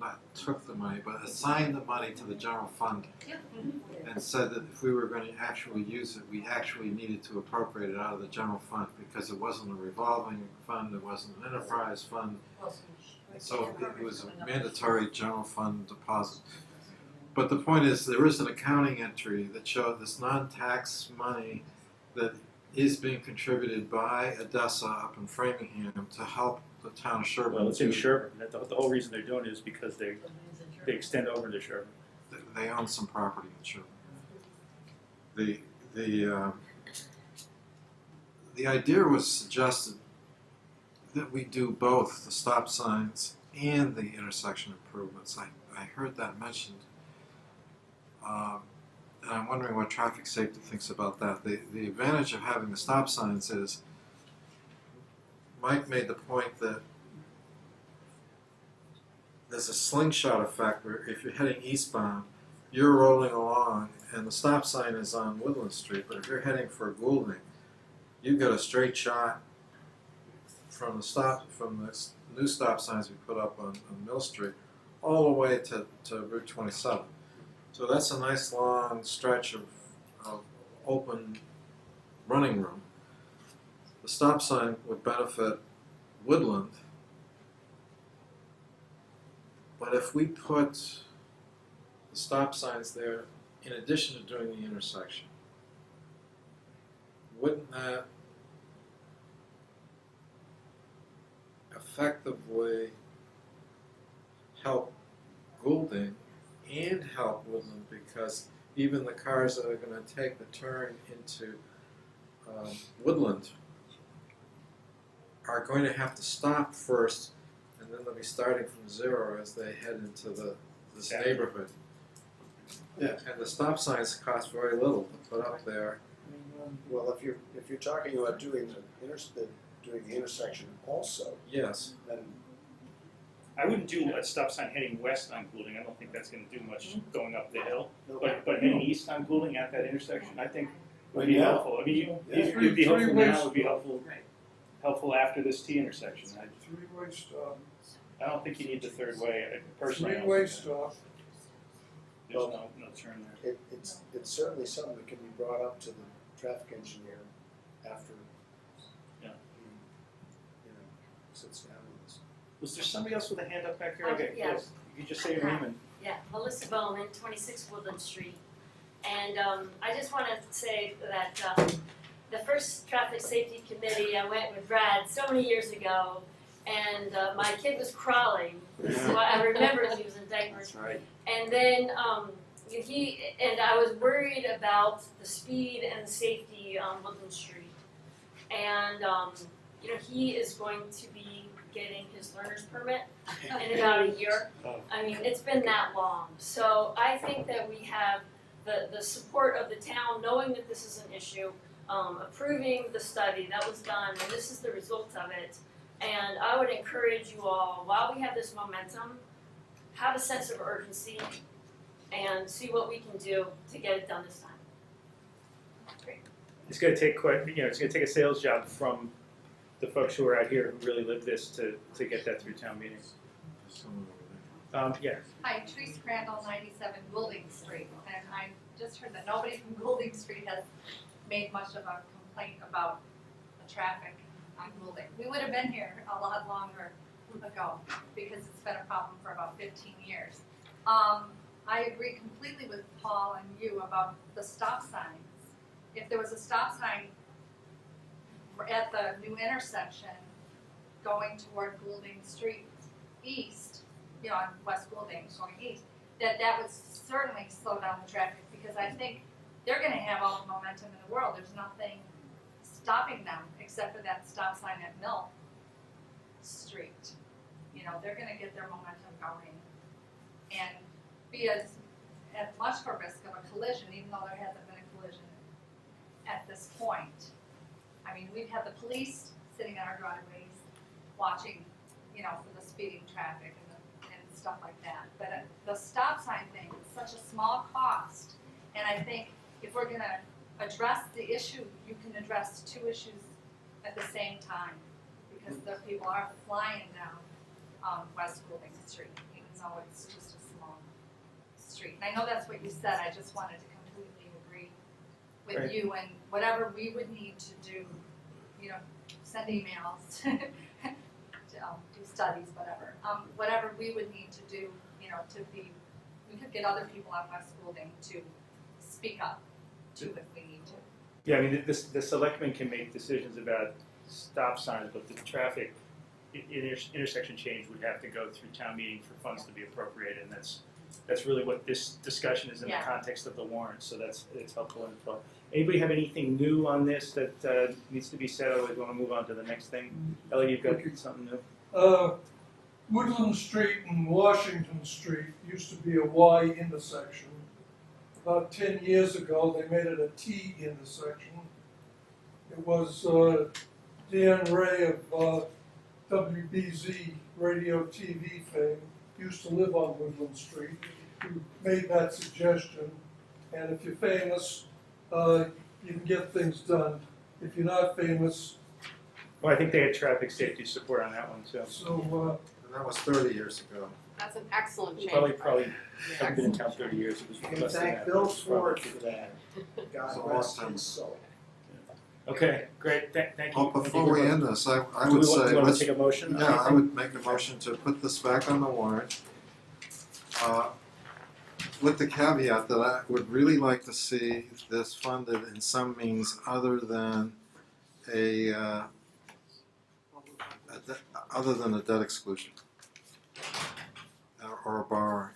not took the money, but assigned the money to the general fund and said that if we were going to actually use it, we actually needed to appropriate it out of the general fund because it wasn't a revolving fund, it wasn't an enterprise fund. So it was a mandatory general fund deposit. But the point is, there is an accounting entry that showed this non-tax money that is being contributed by ADESA up in Framingham to help the town of Sherborn.
Well, it's in Sherborn, the whole reason they're doing it is because they extend over into Sherborn.
They own some property in Sherborn. The idea was suggested that we do both the stop signs and the intersection improvements. I heard that mentioned. And I'm wondering what traffic safety thinks about that. The advantage of having the stop signs is, Mike made the point that there's a slingshot effect where if you're heading eastbound, you're rolling along and the stop sign is on Woodland Street, but if you're heading for Goulding, you've got a straight shot from the new stop signs we put up on Mill Street all the way to Route 27. So that's a nice long stretch of open running room. The stop sign would benefit Woodland, but if we put the stop signs there in addition to doing the intersection, wouldn't that effectively help Goulding and help Woodland, because even the cars that are going to take the turn into Woodland are going to have to stop first, and then they'll be starting from zero as they head into this neighborhood. Yeah, and the stop signs cost very little to put up there.
Well, if you're talking about doing the intersection also,
yes,
then
I wouldn't do a stop sign heading west on Goulding. I don't think that's going to do much going up the hill.
No.
But heading east on Goulding at that intersection, I think would be
Yeah.
helpful. I mean,
Yeah.
it'd be helpful
Three-way
now. It would be helpful after this T intersection.
Three-way stop.
I don't think you need the third way. Personally, I don't
Three-way
think so.
stop.
There's no turn there.
it's certainly something that can be brought up to the traffic engineer after
Yeah.
he sits down with us.
Was there somebody else with a hand up back here?
Oh,
Okay,
yeah.
yes. You just say your name and.
Yeah, Melissa Bowman, 26 Woodland Street. And I just want to say that the first traffic safety committee, I went with Brad so many years ago, and my kid was crawling. So I remember he was in diapers.
That's right.
And then I was worried about the speed and safety on Woodland Street. And he is going to be getting his learner's permit in about a year. I mean, it's been that long. So I think that we have the support of the town, knowing that this is an issue, approving the study that was done, and this is the result of it. And I would encourage you all, while we have this momentum, have a sense of urgency and see what we can do to get it done this time. Great.
It's going to take it's going to take a sales job from the folks who are out here who really live this to get that through town meetings. Yeah.
Hi, Teresa Crandall, 97 Goulding Street, and I just heard that nobody from Goulding Street has made much of a complaint about the traffic on Goulding. We would have been here a lot longer ago because it's been a problem for about 15 years. I agree completely with Paul and you about the stop signs. If there was a stop sign at the new intersection going toward Goulding Street east, on West Goulding going east, that would certainly slow down the traffic, because I think they're gonna have all the momentum in the world. There's nothing stopping them, except for that stop sign at Mill Street. You know, they're gonna get their momentum going and be as, at much of a risk of a collision, even though there hasn't been a collision at this point. I mean, we've had the police sitting on our driveways, watching, you know, for the speeding traffic and stuff like that. But the stop sign thing is such a small cost, and I think if we're gonna address the issue, you can address two issues at the same time, because the people are flying down West Goulding Street, even though it's just a small street. And I know that's what you said, I just wanted to completely agree with
Right.
you, and whatever we would need to do, you know, send emails, do studies, whatever. Whatever we would need to do, you know, we could get other people on West Goulding to speak up too if we need to.
Yeah, I mean, the selectmen can make decisions about stop signs, but the traffic intersection change would have to go through town meeting for funds to be appropriated, and that's really what this discussion is in the
Yeah.
context of the warrant, so it's helpful info. Anybody have anything new on this that needs to be said, otherwise we want to move on to the next thing? Ellie, you've got something new?
Woodland Street and Washington Street used to be a Y intersection. About 10 years ago, they made it a T intersection. It was Dan Ray of WBZ radio TV fame used to live on Woodland Street, who made that suggestion. And if you're famous, you can get things done. If you're not famous,
Well, I think they had traffic safety support on that one too.
so
And that was 30 years ago.
That's an excellent change.
Probably haven't been in town 30 years, it was
You can
less than
thank
that.
Bill
but it's probably-
Ford for that.
It's
God
a long
rest
time
his soul.
Okay, great, thank you.
Well, before we end this, I
Do
would
we want-
say,
do you want
let's,
to take a motion? on
yeah, I
anything?
would make a motion to put this back on the warrant. With the caveat that I would really like to see this funded in some means other than other than a debt exclusion. Or a borrowing.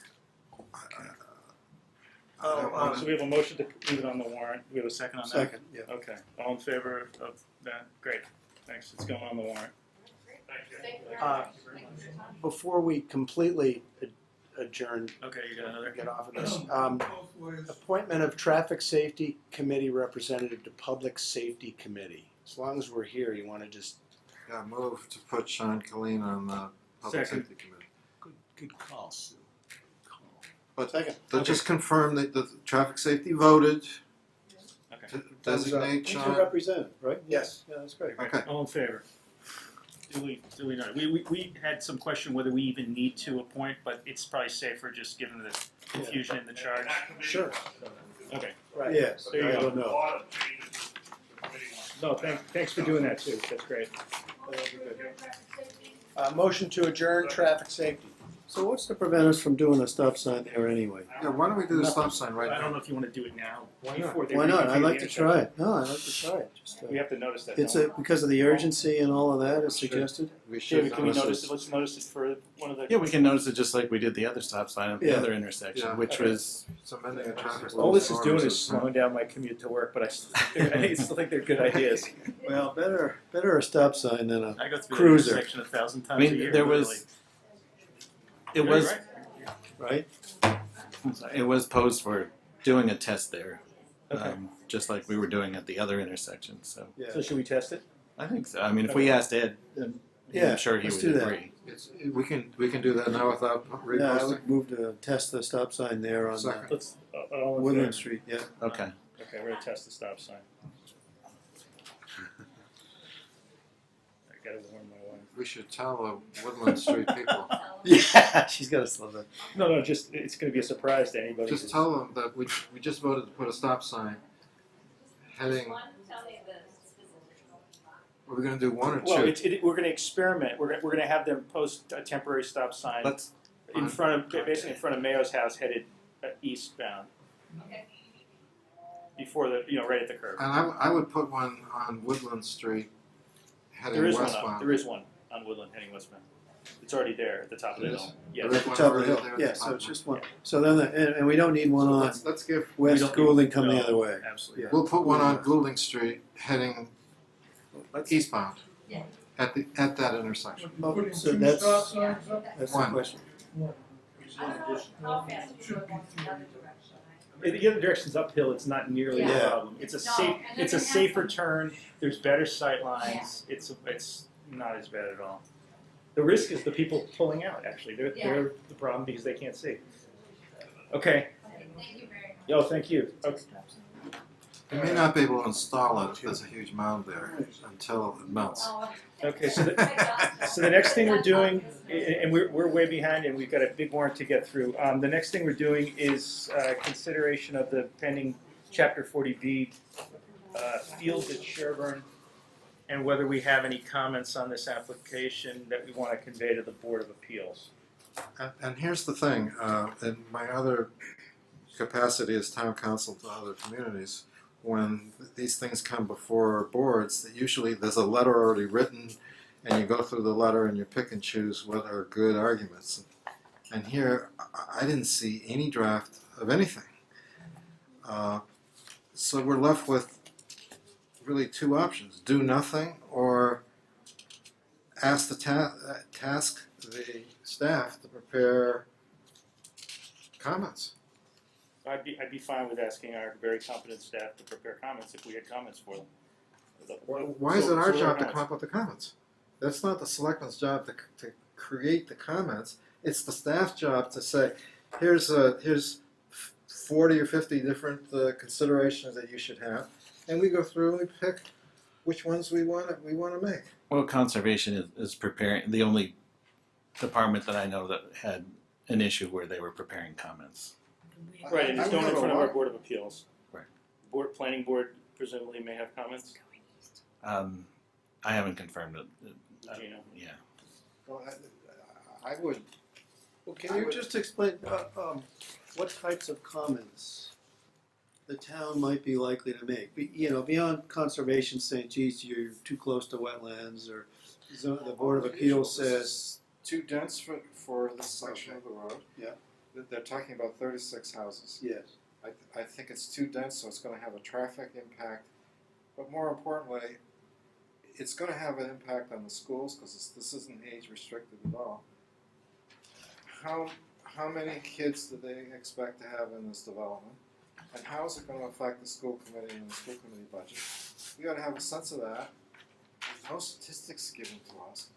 So we have a motion to leave it on the warrant, we have a second on that?
Second, yeah.
Okay, all in favor of that, great, thanks, it's going on the warrant.
Thank you very much.
Before we completely adjourn,
Okay, you got another?
get off of this,
both ways.
appointment of Traffic Safety Committee representative to Public Safety Committee. As long as we're here, you want to just.
Yeah, move to put Sean Colleen on the Public
Second.
Safety Committee.
Good call, Sue.
But
Second.
to just confirm that the traffic safety voted
Okay,
to designate
He's your
Sean.
representative, right?
Yes.
Yeah, that's great.
Okay.
all in favor? Duly noted. We had some question whether we even need to appoint, but it's probably safer just given the confusion in the charge.
Sure.
Okay,
Right.
Yes,
There you
I
go.
don't
A
know.
lot of changes to the committee wants.
no, thanks for doing that too, that's great.
Motion to adjourn Traffic Safety.
So what's to prevent us from doing a stop sign there anyway?
Yeah, why don't we do the stop sign right
I don't
now?
know if you want to do it now,
Why
before they
Why not?
reconfigure
I'd like
the
to try
intersection.
it. No, I'd like to try it. Just,
We have to notice that,
it's
don't
because of the urgency and all of that is suggested?
We
we?
should
David, can we
notice
notice
it.
it, let's notice it for one of the.
Yeah, we can notice it just like we did the other stop sign at the
Yeah.
other intersection,
Yeah.
which
Okay.
was,
It's amending a traffic.
All this is
law
doing is
orders.
slowing down my commute to work, but I still think they're good ideas.
Well, better a stop sign than a
I go through
Cruiser.
that intersection 1,000
I
times a
mean,
year.
there
literally.
was, it was,
Right?
right?
it was posed for doing a test there.
Okay.
Just like we were doing at the other intersection, so
Yeah.
So should we test it?
I think so. I mean, if we asked Ed,
Yeah,
I'm sure he
let's
would
do that.
agree.
We can do that now without
Yeah, I
reposting.
would move to test the stop sign there on
Second.
Let's, all in
Woodland
favor?
Street, yeah.
Okay.
Okay, we're gonna test the stop sign. I gotta warn my wife.
We should tell the Woodland Street people.
Yeah, she's got to slow down.
No, just, it's gonna be a surprise to anybody.
Just tell them that we just voted to put a stop sign heading, are we gonna do one or
Well,
two?
we're gonna experiment, we're gonna have them post a temporary stop sign
Let's,
in front of, basically in front of Mayo's house headed eastbound. Before the, right at the curb.
And I would put one on Woodland Street heading
There is one
westbound.
there is one on Woodland heading westbound. It's already there at the top of the
It is?
hill. Yeah.
There is
At the
one
top of the
already
hill,
there at
yeah,
the
so
top.
it's just one. So then, and we don't need one
So
on
let's give,
We
West
don't
Goulding
need-
come the
no,
other way.
Absolutely.
we'll put one on Goulding Street heading eastbound.
Yeah.
At that intersection.
Putting
So
two
that's-
stop signs up?
That's
One.
the question.
One.
I don't know how fast you go going the other direction.
The other direction's uphill, it's not nearly a
Yeah.
problem. It's a
No,
safe,
and they're
it's a
gonna have
safer
some-
turn, there's better sight lines, it's not as bad at all. The risk is the people pulling out, actually, they're the problem because they can't see. Okay,
Okay, thank you very much.
yo, thank you. Okay.
You may not be able to install it if there's a huge mound there until it melts.
Oh,
Okay, so the next thing we're doing, and we're way behind and we've got a big warrant to get through. The next thing we're doing is consideration of the pending Chapter 40B fields at Sherborn, and whether we have any comments on this application that we want to convey to the Board of Appeals.
And here's the thing, in my other capacity as town council to other communities, when these things come before boards, that usually there's a letter already written, and you go through the letter and you pick and choose what are good arguments. And here, I didn't see any draft of anything. So we're left with really two options: do nothing, or ask the task the staff to prepare comments.
I'd be fine with asking our very competent staff to prepare comments if we had comments for them.
Why is it our
So
job to
comments.
come up with the comments? That's not the selectmen's job to create the comments. It's the staff's job to say, here's 40 or 50 different considerations that you should have, and we go through and we pick which ones we want to make.
Well, conservation is preparing, the only department that I know that had an issue where they were preparing comments.
Right, and it's
I
going in
would
front of
have
our Board of Appeals.
Right.
Planning board presumably may have comments.
I haven't confirmed it.
Gino.
Yeah.
Well, I would.
Well, can you just explain what types of comments the town might be likely to make? Beyond conservation saying, geez, you're too close to wetlands, or the Board of Appeals says,
too dense for this section of the road.
Yeah.
They're talking about 36 houses.
yes.
I think it's too dense, so it's going to have a traffic impact. But more importantly, it's going to have an impact on the schools because this isn't age restricted at all. How many kids do they expect to have in this development? And how is it going to affect the school committee and the school committee budget? We got to have a sense of that. There's no statistics given to us.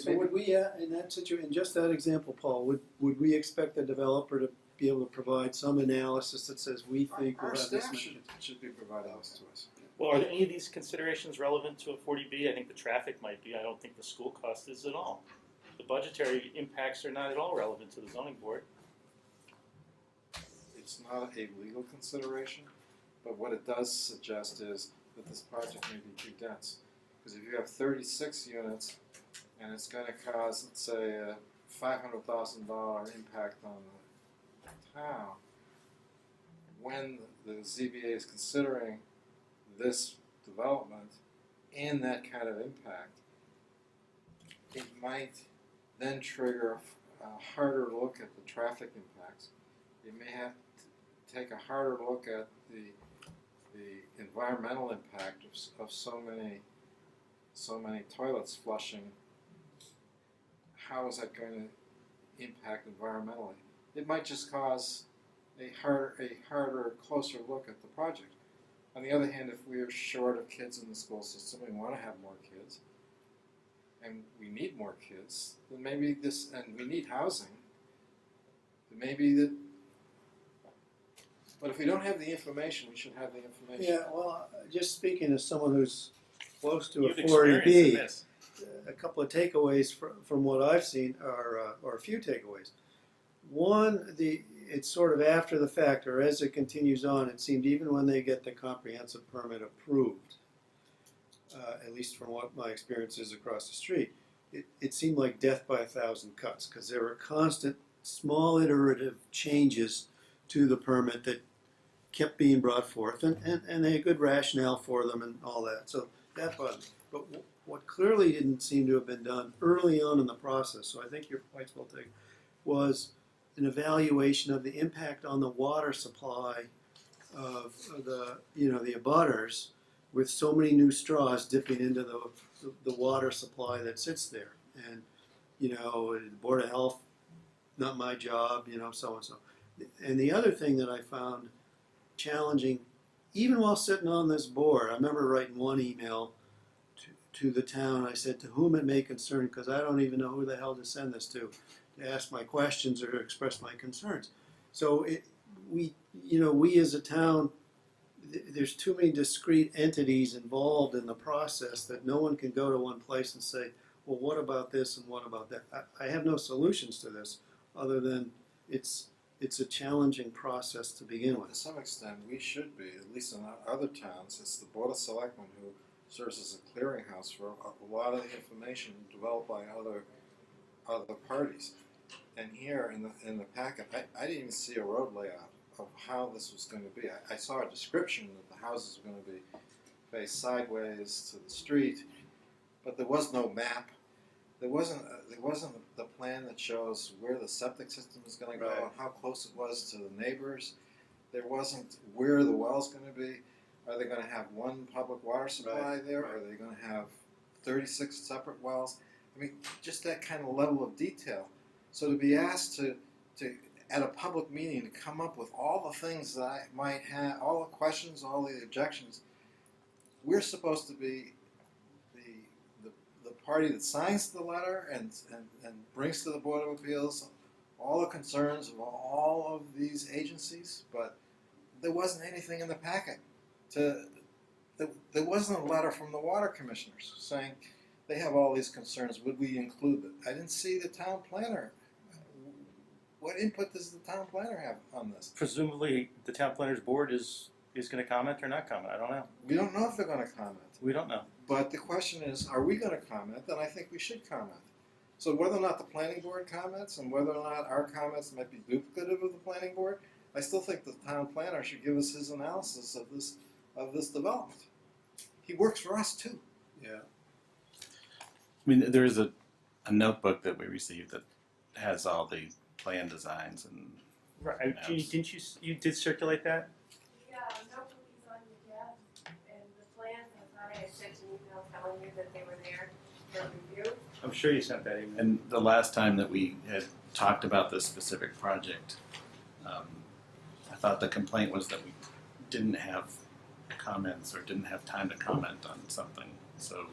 So would we, in that situation, in just that example, Paul, would we expect the developer to be able to provide some analysis that says we think we'll
Our
have this
staff
many?
should be providing this to us.
Well, are any of these considerations relevant to a 40B? I think the traffic might be. I don't think the school cost is at all. The budgetary impacts are not at all relevant to the zoning board.
It's not a legal consideration, but what it does suggest is that this project may be too dense. Because if you have 36 units and it's going to cause, let's say, a $500,000 impact on the town, when the ZBA is considering this development and that kind of impact, it might then trigger a harder look at the traffic impacts. You may have to take a harder look at the environmental impact of so many toilets flushing. How is that going to impact environmentally? It might just cause a harder, closer look at the project. On the other hand, if we are short of kids in the school system, we want to have more kids, and we need more kids, then maybe this, and we need housing, then maybe that. But if we don't have the information, we should have the information.
Yeah, well, just speaking as someone who's close to
You've
a
experienced
40B,
this.
a couple of takeaways from what I've seen are, or a few takeaways. One, it's sort of after the fact, or as it continues on, it seemed even when they get the comprehensive permit approved, at least from what my experience is across the street, it seemed like death by 1,000 cuts, because there were constant small iterative changes to the permit that kept being brought forth, and they had good rationale for them and all that. So that bothered me. But what clearly didn't seem to have been done early on in the process, so I think your point's well taken, was an evaluation of the impact on the water supply of the abutters with so many new straws dipping into the water supply that sits there. And, you know, the Board of Health, not my job, you know, so and so. And the other thing that I found challenging, even while sitting on this board, I remember writing one email to the town. I said, to whom it may concern, because I don't even know who the hell to send this to ask my questions or to express my concerns. So we as a town, there's too many discrete entities involved in the process that no one can go to one place and say, well, what about this and what about that? I have no solutions to this other than it's a challenging process to begin with.
To some extent, we should be, at least in other towns, it's the Board of Selectmen who serves as a clearinghouse for a lot of the information developed by other parties. And here in the packet, I didn't even see a road layout of how this was going to be. I saw a description that the houses were going to be faced sideways to the street, but there was no map. There wasn't the plan that shows where the septic system is going to go,
Right.
and how close it was to the neighbors. There wasn't where the well's going to be. Are they going to have one public water supply
Right.
there? Or are they going to have 36 separate wells? I mean, just that kind of level of detail. So to be asked to at a public meeting to come up with all the things that I might have, all the questions, all the objections, we're supposed to be the party that signs the letter and brings to the Board of Appeals all the concerns of all of these agencies, but there wasn't anything in the packet. There wasn't a letter from the water commissioners saying they have all these concerns, would we include them? I didn't see the town planner. What input does the town planner have on this?
Presumably, the town planners board is going to comment or not comment. I don't know.
We don't know if they're going to comment.
We don't know.
But the question is, are we going to comment? Then I think we should comment. So whether or not the planning board comments and whether or not our comments might be duplicative of the planning board, I still think the town planner should give us his analysis of this development. He works for us too.
Yeah.
I mean, there is a notebook that we received that has all the plan designs and.
Right. Jeannie, didn't you did circulate that?
Yeah, notebook is on your desk, and the plans, I thought I had sent an email telling you that they were there for review.
I'm sure you sent that email.
And the last time that we had talked about this specific project, I thought the complaint was that we didn't have comments or didn't have time to comment on something. So.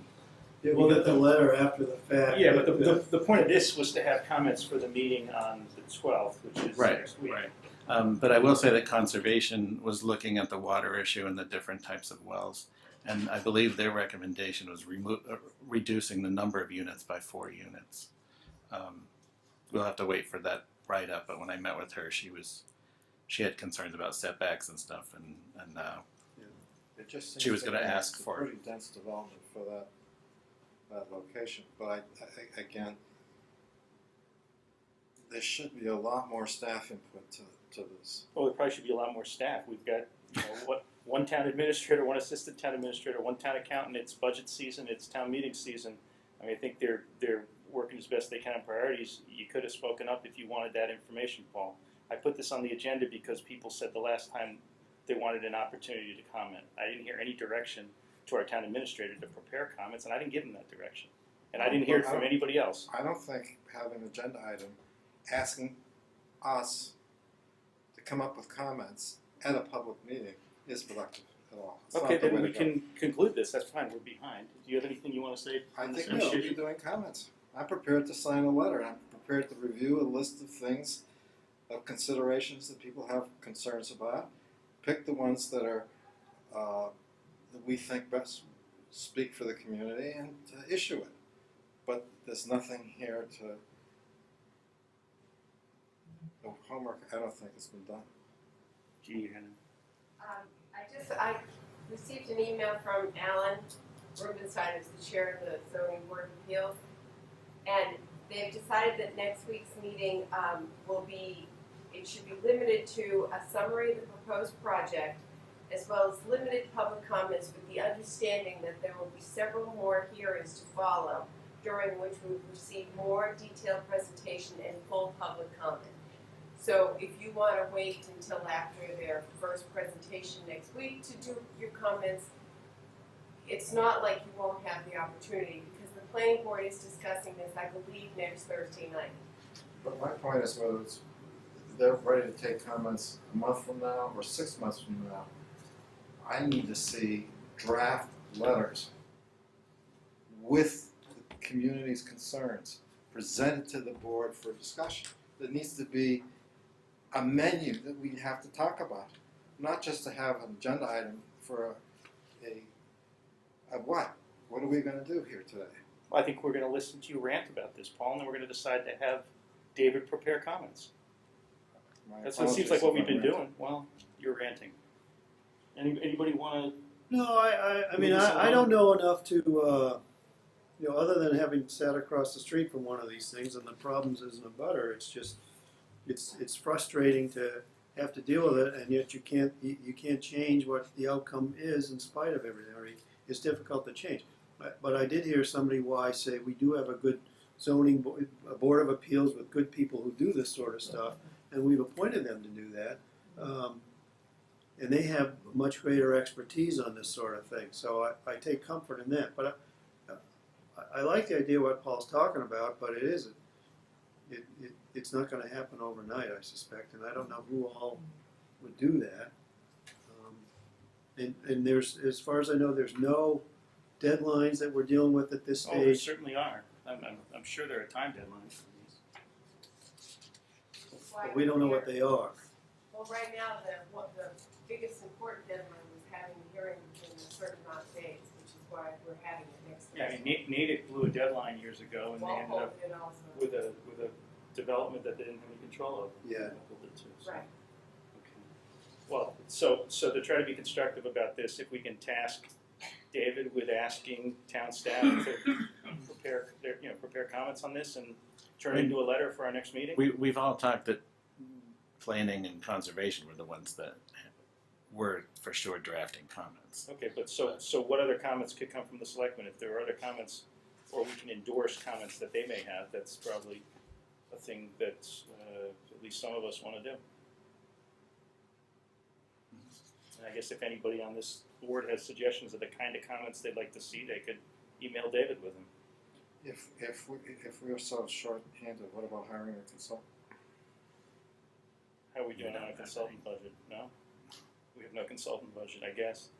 Yeah, we got the letter after the fact.
Yeah, but the point of this was to have comments for the meeting on the 12th, which is
Right,
next week.
right. But I will say that conservation was looking at the water issue and the different types of wells, and I believe their recommendation was reducing the number of units by 4 units. We'll have to wait for that write-up, but when I met with her, she had concerns about setbacks and stuff, and
It just seems
she was
to
going to
me
ask
it's a
for.
pretty dense development for that location. But again, there should be a lot more staff input to this.
Well, there probably should be a lot more staff. We've got, one town administrator, one assistant town administrator, one town accountant. It's budget season. It's town meeting season. I mean, I think they're working as best they can on priorities. You could have spoken up if you wanted that information, Paul. I put this on the agenda because people said the last time they wanted an opportunity to comment. I didn't hear any direction to our town administrator to prepare comments, and I didn't give them that direction. And I didn't hear it from anybody else.
I don't think having an agenda item asking us to come up with comments at a public meeting is productive at all. It's
Okay,
not the
then
way
we
to go.
can conclude this. That's fine. We're behind. Do you have anything you want to say?
I
on
think
this
we should
issue?
be doing comments. I'm prepared to sign a letter. I'm prepared to review a list of things, of considerations that people have concerns about. Pick the ones that are that we think best speak for the community and issue it. But there's nothing here to. The homework, I don't think, has been done.
Gee,
I received an email from Alan Rubinstein, who's the chair of the zoning board of appeals, and they've decided that next week's meeting it should be limited to a summary of the proposed project, as well as limited public comments, with the understanding that there will be several more hearings to follow, during which we will receive more detailed presentation and full public comment. So if you want to wait until after their first presentation next week to do your comments, it's not like you won't have the opportunity, because the planning board is discussing this, I believe, next Thursday night.
But my point is whether it's, they're ready to take comments a month from now or 6 months from now, I need to see draft letters with the community's concerns presented to the board for discussion. There needs to be a menu that we have to talk about, not just to have an agenda item for a what? What are we gonna do here today?
I think we're gonna listen to you rant about this, Paul, and then we're gonna decide to have David prepare comments.
My
That's what it seems
apologies
like what
if
we've
I'm
been
ranting.
doing. Well, you're ranting. Anybody wanna?
No, I mean,
Move this
I
along.
don't know enough to, other than having sat across the street from one of these things and the problems isn't a butter, it's just, it's frustrating to have to deal with it, and yet you can't change what the outcome is in spite of everything. I mean, it's difficult to change. But I did hear somebody wise say we do have a good zoning a board of appeals with good people who do this sort of stuff, and we've appointed them to do that. And they have much greater expertise on this sort of thing. So I take comfort in that. But I like the idea of what Paul's talking about, but it isn't. It's not going to happen overnight, I suspect, and I don't know who all would do that. And there's, as far as I know, there's no deadlines that we're dealing with at this
Oh, there
stage.
certainly are. I'm sure there are time deadlines for these.
But we don't know what they are.
Well, right now, the biggest important deadline was having a hearing within a certain amount of days, which is why we're having it next
Yeah, I
Thursday.
mean, Natick blew a deadline years ago, and they ended
Walpole
up
did also.
with a development that they didn't have any control over.
Yeah.
Walpole did too, so.
Right.
Okay. Well, so to try to be constructive about this, if we can task David with asking town staff to prepare comments on this and turn it into a letter for our next meeting.
We've all talked that planning and conservation were the ones that were for sure drafting comments.
Okay, but so what other comments could come from the selectmen? If there are other comments, or we can endorse comments that they may have, that's probably a thing that at least some of us want to do. And I guess if anybody on this board has suggestions of the kind of comments they'd like to see, they could email David with them.
If we are so short-handed, what about hiring a consultant?
How are we doing on a consultant budget? No? We have no consultant budget, I guess.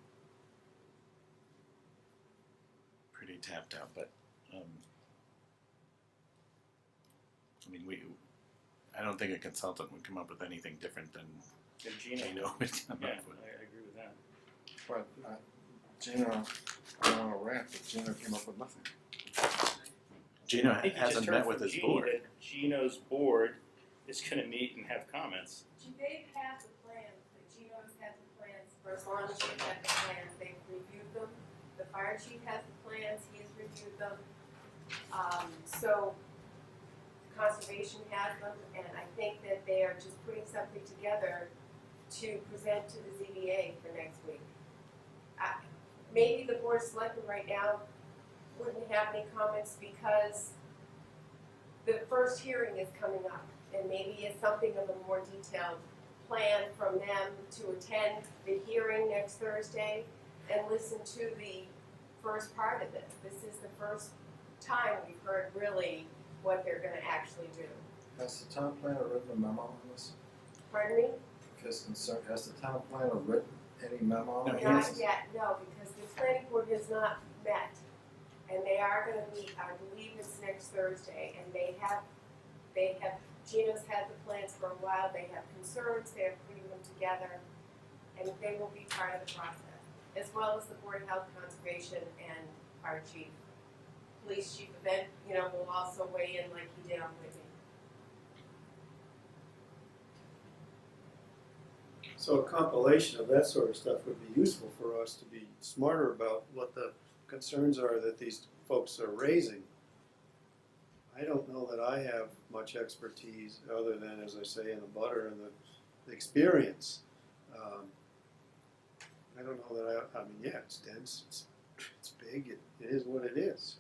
Pretty tapped out, but I mean, I don't think a consultant would come up with anything different than
Gino
would come
Yeah,
up with.
I agree with that.
But Gino, I don't want to rant, but Gino came up with nothing.
Gino
I think you
hasn't
just heard
met with
from
his
Jeannie
board.
that Gino's board is going to meet and have comments.
They've had the plans, the Geno's had the plans, First Lawn Chief had the plans, they've reviewed them. The fire chief has the plans, he has reviewed them. So conservation has them, and I think that they are just putting something together to present to the ZBA for next week. Maybe the board of selectmen right now wouldn't have any comments because the first hearing is coming up, and maybe it's something of a more detailed plan from them to attend the hearing next Thursday and listen to the first part of this. This is the first time we've heard really what they're gonna actually do.
Has the town planner written a memo on this?
Pardon me?
Has the town planner written any memo on
Not
this?
yet, no, because the planning board has not met. And they are gonna meet, I believe it's next Thursday, and they have, Gino's had the plans for a while, they have concerns, they're putting them together, and they will be part of the process, as well as the Board of Health, Conservation, and our chief. Police chief event, will also weigh in like he did on Whitney.
So a compilation of that sort of stuff would be useful for us to be smarter about what the concerns are that these folks are raising. I don't know that I have much expertise other than, as I say, in the butter and the experience. I don't know that I mean, yeah, it's dense, it's big, it is what it is,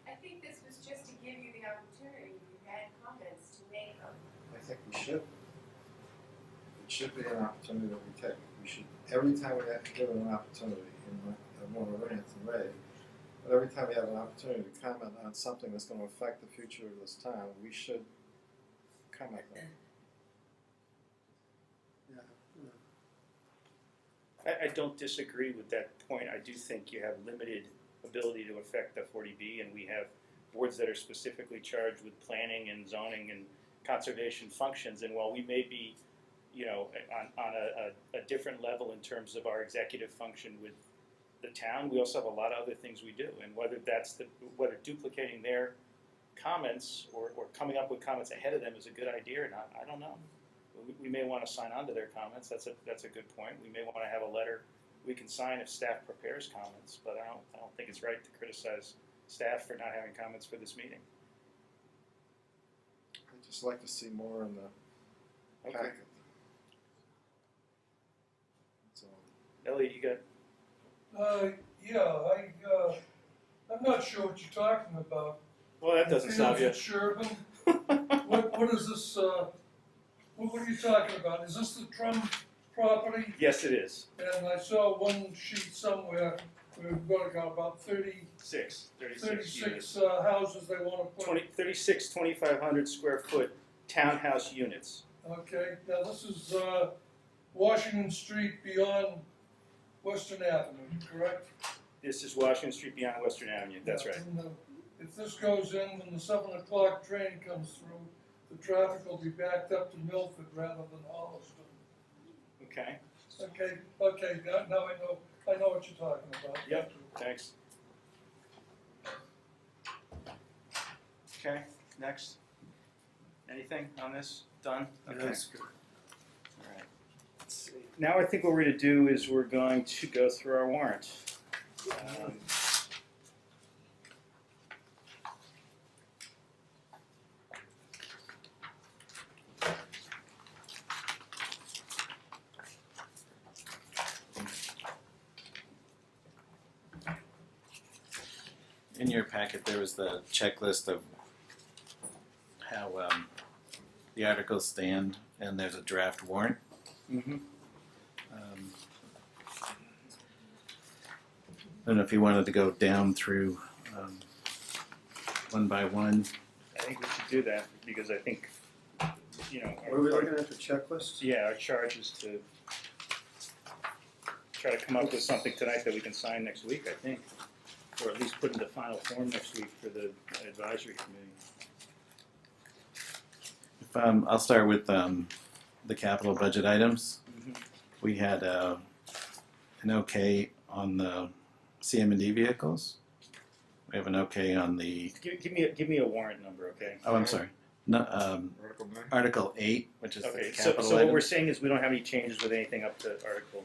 I think this was just to give you the opportunity, if you had comments, to make them.
I think we should. It should be an opportunity that we take. We should, every time we have to give it an opportunity, want to rant and rave. But every time we have an opportunity to comment on something that's going to affect the future of this town, we should comment on it.
I don't disagree with that point. I do think you have limited ability to affect the 40B, and we have boards that are specifically charged with planning and zoning and conservation functions. And while we may be, on a different level in terms of our executive function with the town, we also have a lot of other things we do. And whether duplicating their comments or coming up with comments ahead of them is a good idea or not, I don't know. We may want to sign on to their comments. That's a good point. We may want to have a letter we can sign if staff prepares comments, but I don't think it's right to criticize staff for not having comments for this meeting.
I'd just like to see more in the packet. That's all.
Elliot, you got?
Yeah, I'm not sure what you're talking about.
Well, that doesn't stop you.
Sherborn? What is this, what are you talking about? Is this the Trum property?
Yes, it is.
And I saw one sheet somewhere, we've got about 36
units.
houses they want to put.
36 2,500 square foot townhouse units.
Okay, now this is Washington Street beyond Western Avenue, correct?
This is Washington Street beyond Western Avenue, that's right.
And, if this goes in, when the 7 o'clock train comes through, the traffic will be backed up to Milford rather than Holliston.
Okay.
Okay, now I know what you're talking about.
Yep, thanks. Okay, next. Anything on this? Done? Okay.
That's good.
All right. Let's see. Now I think what we're going to do is we're going to go through our warrant.
In your packet, there was the checklist of how the articles stand, and there's a draft warrant.
Mm-hmm.
I don't know if you wanted to go down through one by one.
I think we should do that because I think,
What are we looking at, the checklist?
Yeah, our charge is to try to come up with something tonight that we can sign next week, I think. Or at least put in the final form next week for the advisory committee.
If, I'll start with the capital budget items.
Mm-hmm.
We had an okay on the CM&D vehicles. We have an okay on the.
Give me a warrant number, okay?
Oh, I'm sorry. No, Article 8, which is
okay.
the capital
So what
item.
we're saying is we don't have any changes with anything up to Article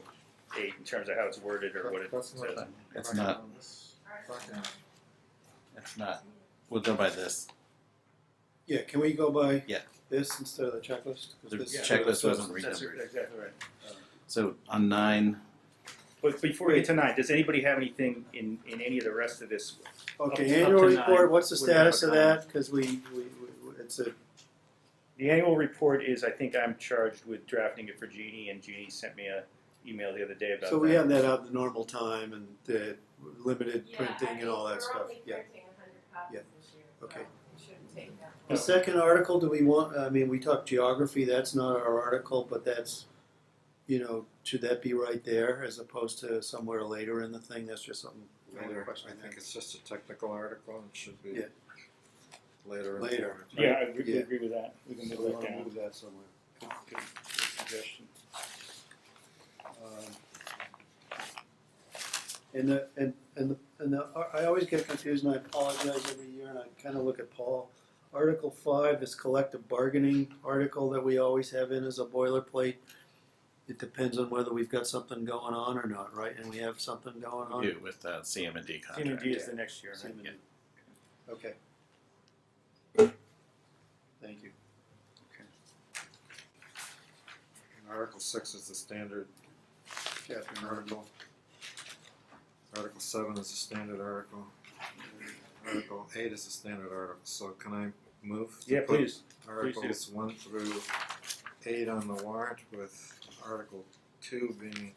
8 in terms of how it's worded or what it says.
It's not. It's not. We'll go by this.
Yeah, can we go by
Yeah.
this instead of the checklist? 'Cause
The
this-
checklist wasn't
That's
renumbered.
exactly right.
So on 9,
But before we get to 9, does anybody have anything in any of the rest of this?
Okay,
up
annual
to
report,
9,
what's the
we have
status
a
of
comment?
that? Because we, it's a,
The annual report is, I think I'm charged with drafting it for Jeannie, and Jeannie sent me a email the other day about
so we
that.
have that out at the normal time and the limited printing and all that stuff, yeah.
We're only printing 100 copies
Yeah.
this year,
Okay.
so it shouldn't take that
The
long.
second article, do we want, I mean, we talked geography, that's not our article, but that's, should that be right there as opposed to somewhere later in the thing? That's just something.
Later, I think it's just a technical article and it should be
Yeah.
later.
Later.
Yeah, I agree,
Yeah.
agree with that. We can
So
move
we
that
wanna
down.
move that somewhere.
Good suggestion.
I always get confused, and I apologize every year, and I kind of look at Paul. Article 5 is collective bargaining article that we always have in as a boilerplate. It depends on whether we've got something going on or not, right? And we have something going on.
we do with CM&D contract.
CMD is the next year, right?
CMD. Okay. Thank you.
Article 6 is the standard
Captain
article. Article 7 is a standard article. Article 8 is a standard article. So can I move? to
Yeah,
put
please.
Articles 1 through 8 on the warrant, with Article 2 being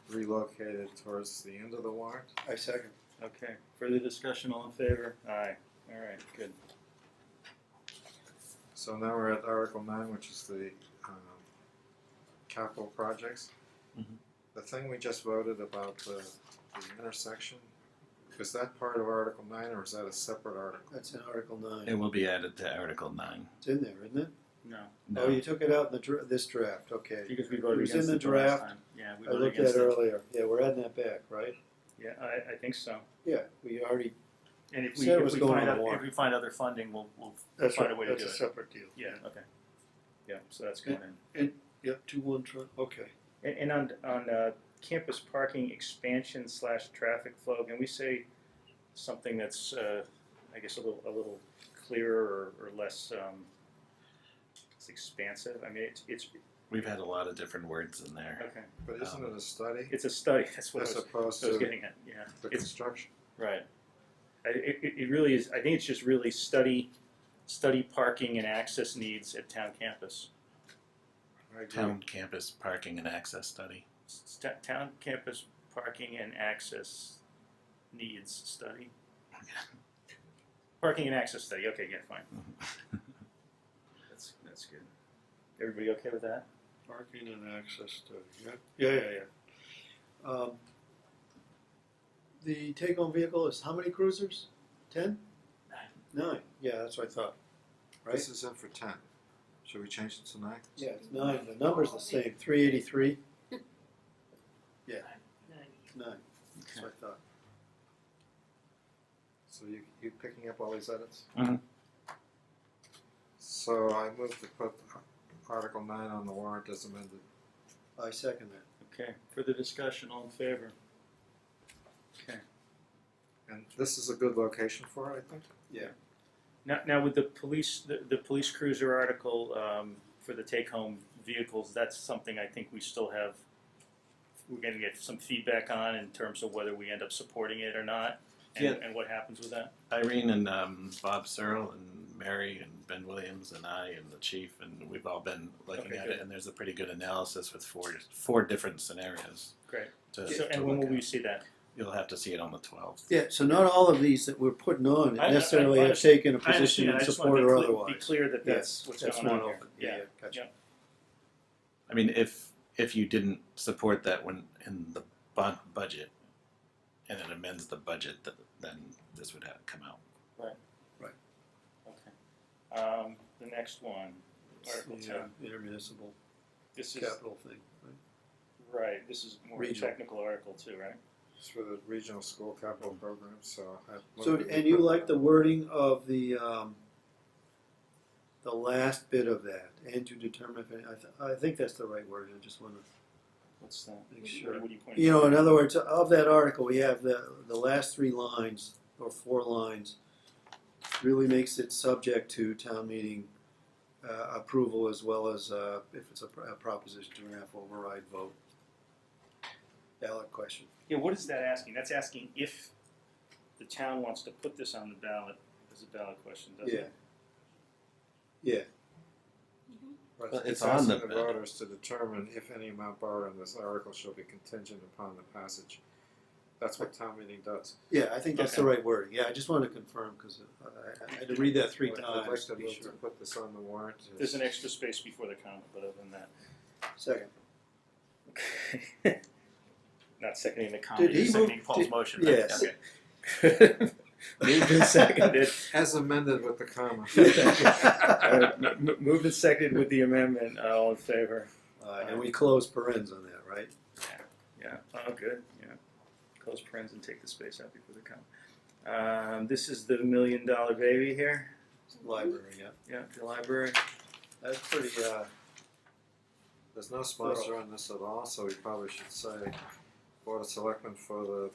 relocated towards the end of the warrant.
I second.
Okay, further discussion, all in favor? Aye, all right, good.
So now we're at Article 9, which is the capital projects.
Mhm.
The thing we just voted about the intersection, is that part of Article 9 or is that a separate article?
That's in Article 9.
It will be added to Article 9.
It's in there, isn't it?
No,
Oh, you took it out in the this draft, okay.
because we
It
voted
was
against
in
it
the
the last
draft.
time. Yeah, we
I
voted
looked
against
at
it.
earlier. Yeah, we're adding that back, right?
Yeah, I think so.
Yeah, we already,
And if
Said it was going
find
on the
if
warrant.
we find other funding, we'll
that's
find
right,
a way to
that's
do
a
it.
separate deal.
Yeah, okay. Yeah, so that's going in.
Yep, 2-1 truck, okay.
And on campus parking expansion / traffic flow, can we say something that's I guess a little clearer or less it's expansive? I mean, it's
We've had a lot of different words in there.
okay.
But isn't it a study?
It's a study. That's what
As
I was
opposed to
getting at. Yeah,
the
it's
construction?
right. It really is. I think it's just really study parking and access needs at town campus.
I agree.
Town campus parking and access study.
Town campus parking and access needs study. Parking and access study. Okay, yeah, fine. That's good. Everybody okay with that?
Parking and access to, yeah. The take-home vehicle is how many cruisers? 10? 9. Yeah, that's what I thought. Right?
This is in for 10. Should we change it to 9?
Yeah, it's 9. The number's the same. 383. Yeah. 9. That's what I thought.
So you picking up all these edits?
Mhm.
So I move to put Article 9 on the warrant as amended.
I second that.
Okay. Further discussion. All in favor? Okay.
And this is a good location for it, I think.
Yeah.
Now with the police cruiser article for the take-home vehicles, that's something I think we still have. We're going to get some feedback on in terms of whether we end up supporting it or not, and,
Yeah.
and what happens with that.
Irene and Bob Searle and Mary and Ben Williams and I and the chief, and we've all been looking
Okay,
at
good.
it, and there's a pretty good analysis with four different scenarios.
Great.
To,
So,
to
and when
look
will we
at.
see that?
You'll have to see it on the 12th.
Yeah, so not all of these that we're putting on
I
necessarily have
understand.
taken a
I
position
understand.
in
I just
support
want
or
to
otherwise.
be clear that
Yeah,
that's what's
that's
going on
one
here.
open.
Yeah.
Gotcha.
Yeah.
I mean, if you didn't support that when in the budget, and it amends the budget, then this would have to come out.
Okay. The next one, Article
It's
10.
the intermunicipal
This is
capital thing, right?
right. This is more a
Regional.
technical article too, right?
It's for the regional school capital program, so I
So,
move that we
and you
put
like
that-
the wording of the last bit of that, and to determine if any, I think that's the right word. I just want to
What's that?
make sure.
What are you pointing
You know,
to?
in other words, of that article, we have the last 3 lines or 4 lines really makes it subject to town meeting approval as well as if it's a proposition to have override vote. Ballot question.
Yeah, what is that asking? That's asking if the town wants to put this on the ballot as a ballot question, doesn't
Yeah.
it?
Yeah.
But
Well, it's
asking
on the
the
ballot.
voters to determine if any amount borrowed in this article shall be contingent upon the passage. That's what town meeting does.
Yeah, I think that's the right wording. Yeah, I just wanted to confirm because I had to read that 3
I'd like
times
to
to be
move to
sure.
put this on the warrant.
There's an extra space before the comma, but other than that.
Second.
Okay. Not seconding the comma,
Did
you're
he
seconding
move-
Paul's
did-
motion.
yes.
Okay. Moved and seconded.
As amended with the comma.
Moved and seconded with the amendment. All in favor?
And we close parens on that, right?
Yeah. Oh, good. Yeah. Close parens and take the space out before the comma. This is the $1 million baby here.
Library, yeah.
Yeah, the library.
That's pretty,
There's no sponsor on this at all, so we probably should say Board of Selectmen for the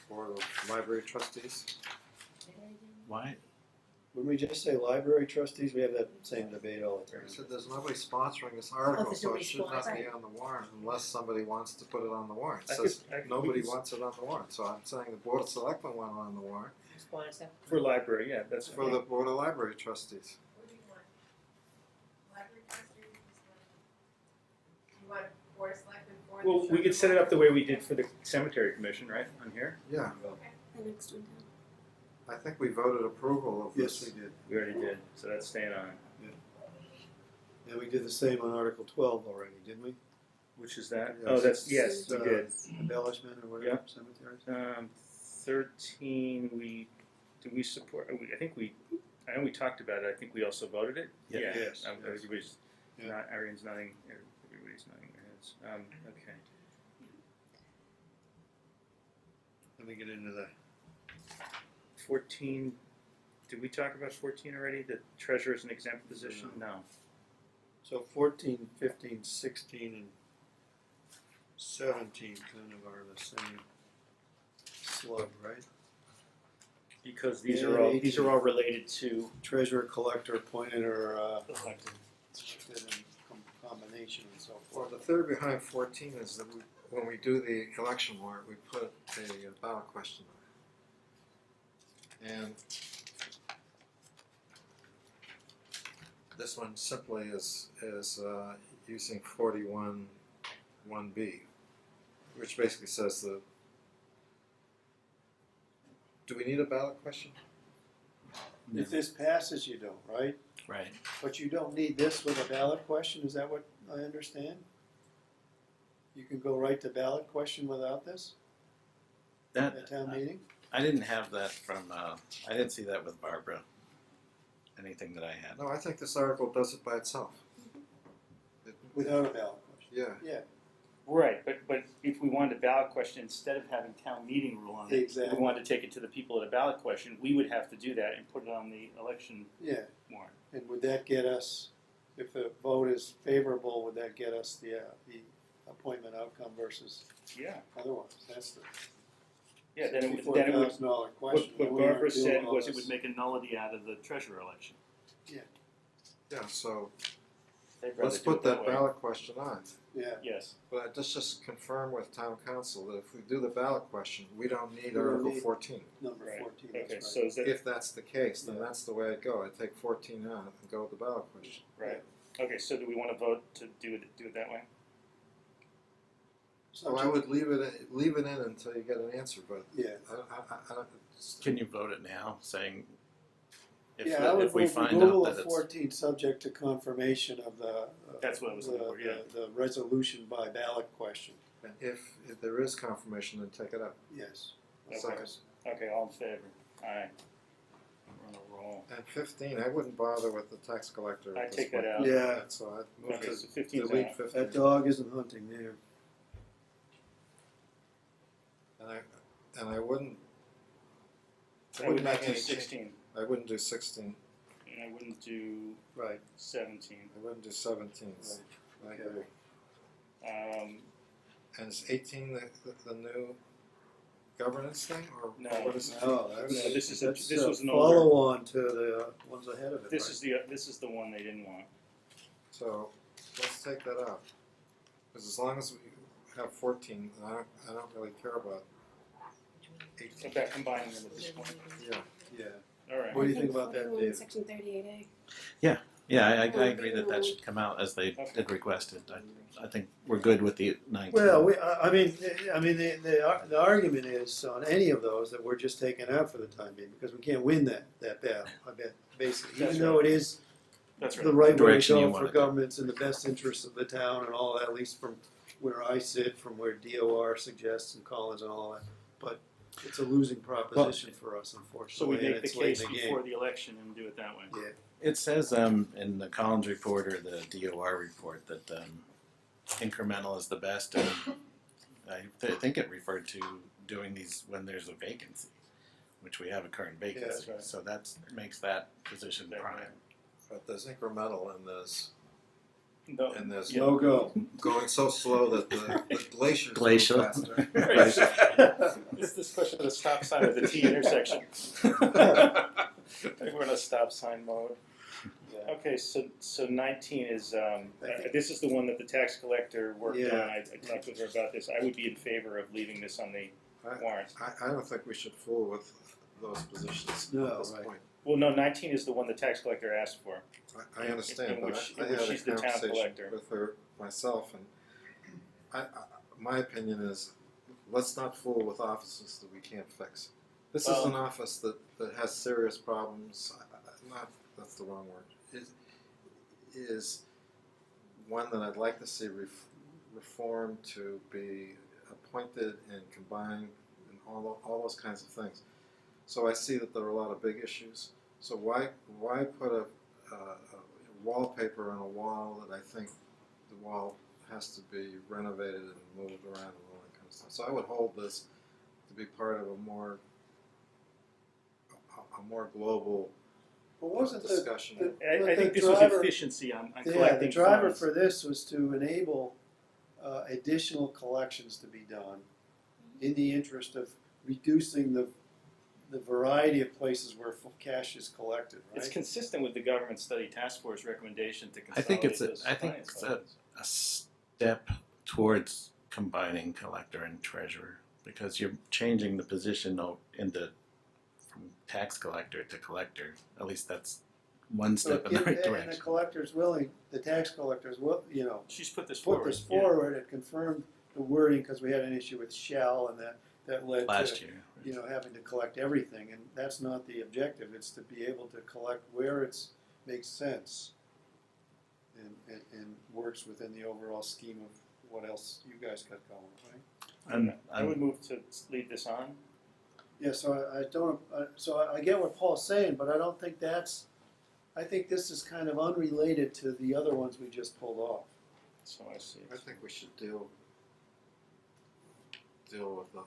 Board of Library Trustees.
Why?
when we just say library trustees, we have that same debate all the time.
I said there's nobody sponsoring this article,
there's
so
nobody
it should not be
sponsoring.
on the warrant unless somebody wants to put it on the warrant. It
I could-
says
I could-
nobody
we could-
wants it on the warrant, so I'm saying the Board of Selectmen want it on the warrant
For library, yeah, that's
for the Board of Library Trustees.
What do you want? Library trustees, you want Board of Selectmen for
for the
Well, we could set it up the way we did for the cemetery commission, right, on here?
Yeah,
The next one down.
I think we voted approval of
Yes,
this.
we did.
We already did, so that's staying on.
And we did the same on Article 12 already, didn't we?
Which is that?
Yes.
Oh, that's, yes, we
Uh,
did.
Embellishment or whatever,
Yep.
cemeteries.
13, do we support, I know we talked about it, I think we also voted it?
Yeah.
Yeah.
Yes, yes.
Everybody's,
Yeah.
Arian's nodding, everybody's nodding their heads. Okay.
Let me get into the
14, did we talk about 14 already? The treasurer is an exempt position? No.
So 14, 15, 16, and 17 kind of are the same slug, right?
Because these
Yeah,
are all
18.
related to
Treasurer, collector, appointed, or
elected.
elected in combination and so
Well,
forth.
the third behind 14 is that when we do the election warrant, we put a ballot question on it. And this one simply is using 41(1)(b), which basically says do we need a ballot question?
If this passes, you don't, right?
Right.
But you don't need this with a ballot question, is that what I understand? You can go right to ballot question without this
That,
at town meeting?
I didn't have that from, I didn't see that with Barbara. Anything that I had.
No, I think this article does it by itself.
Without a ballot question?
Yeah.
Yeah.
Right, but if we wanted a ballot question, instead of having town meeting rule on it,
Exactly.
we wanted to take it to the people at a ballot question, we would have to do that and put it on the election
Yeah,
warrant.
and would that get us, if the vote is favorable, would that get us the appointment outcome versus
Yeah,
otherwise? That's the
yeah, then it would,
$64,000 question.
what
We aren't
Barbara
doing
said
all
was it
this.
would make a nullity out of the treasurer election.
Yeah, so
They'd rather
let's
do
put
it
that
way.
ballot question on.
Yeah,
Yes,
But let's just confirm with town council that if we do the ballot question, we don't need
We don't
Article
need-
14.
number
right,
14,
okay,
that's
so
right.
is that,
If that's the case, then
Yeah.
that's the way I'd go. I'd take 14 out and go with the ballot question.
right, okay, so do we wanna vote to do it that way?
So I would leave it in until you get an answer, but
Yeah.
I don't,
Can you vote it now, saying
Yeah, I would
if we
move
find
removal
out
of
that it's
14 subject to confirmation of the.
That's what I was looking for, yeah.
The resolution by ballot question,
and if there is confirmation, then take it up.
yes.
Second.
Okay, all in favor? Aye. We're on a roll.
And 15, I wouldn't bother with the tax collector at
I'd
this
take that
point.
out.
Yeah.
So I'd move
Okay,
to
so 15 's
delete
out.
15.
That dog isn't hunting there.
And I wouldn't.
I would not
make
do
any
16,
I wouldn't do 16.
and I wouldn't do
Right.
17.
I wouldn't do 17. I agree. And is 18 the new governance thing, or
No.
what is it?
No,
No, this is a-
that's
this
a
was an older-
follow-on to the ones ahead of it,
This
right?
is the one they didn't want.
So let's take that out. Because as long as we have 14, I don't really care about 18.
About combining them at this point.
Yeah.
Yeah.
All right.
What do you think about that, David?
Section 38A.
Yeah, I agree that should come out as they did request it. I think we're good with the 19.
Well, I mean, the argument is on any of those that we're just taking out for the time being because we can't win that battle. I bet basically,
That's
even though
right.
it is
That's right.
the right way to
Direction you
go
want
for
it to.
governments in the best interest of the town and all that, at least from where I sit, from where DOR suggests and Collins and all that. But it's a losing proposition for us,
So
unfortunately.
we make
and
the
it's late
case
in the
before
game.
the election and do it that way.
Yeah.
It says in the Collins report or the DOR report that incremental is the best, and I think it referred to doing these when there's a vacancy, which we have a current vacancy.
that's right.
So that makes that position prime.
But there's incremental and there's
No.
and there's
No go.
going so slow that the glaciers
Glacial.
go faster.
It's this question of the stop sign at the T intersection. I think we're in a stop sign mode. Okay, so 19 is, this is the one that the tax collector worked on.
Yeah.
I talked with her about this. I would be in favor of leaving this on the warrant.
I don't think we should fool with those positions
No,
at this
right.
point.
Well, no, 19 is the one the tax collector asked for.
I understand,
In
but
which-
I
in which
had
she's
a
the town
conversation
collector.
with her myself, and my opinion is, let's not fool with offices that we can't fix. This is an office that has serious problems, that's the wrong word, it is one that I'd like to see reformed to be appointed and combined and all those kinds of things. So I see that there are a lot of big issues. So why put a wallpaper on a wall that I think the wall has to be renovated and moved around and all that kind of stuff. So I would hold this to be part of a more global discussion.
I think this was efficiency on collecting
the driver
funds.
for this was to enable additional collections to be done in the interest of reducing the variety of places where cash is collected, right?
It's consistent with the government study task force recommendation to
I think
consolidate
it's a step towards combining collector and treasurer, because you're changing the position from tax collector to collector. At least that's one step in the right direction.
And the collector's willing, the tax collector's will,
she's put this
put
forward.
this forward and confirmed the wording, because we had an issue with shall, and that led
Last
to
year.
Having to collect everything, and that's not the objective. It's to be able to collect where it makes sense and works within the overall scheme of what else you guys got going, right?
I would move to leave this on.
Yeah, so I don't. So I get what Paul's saying, but I don't think that's. I think this is kind of unrelated to the other ones we just pulled off.
So I see.
I think we should deal with the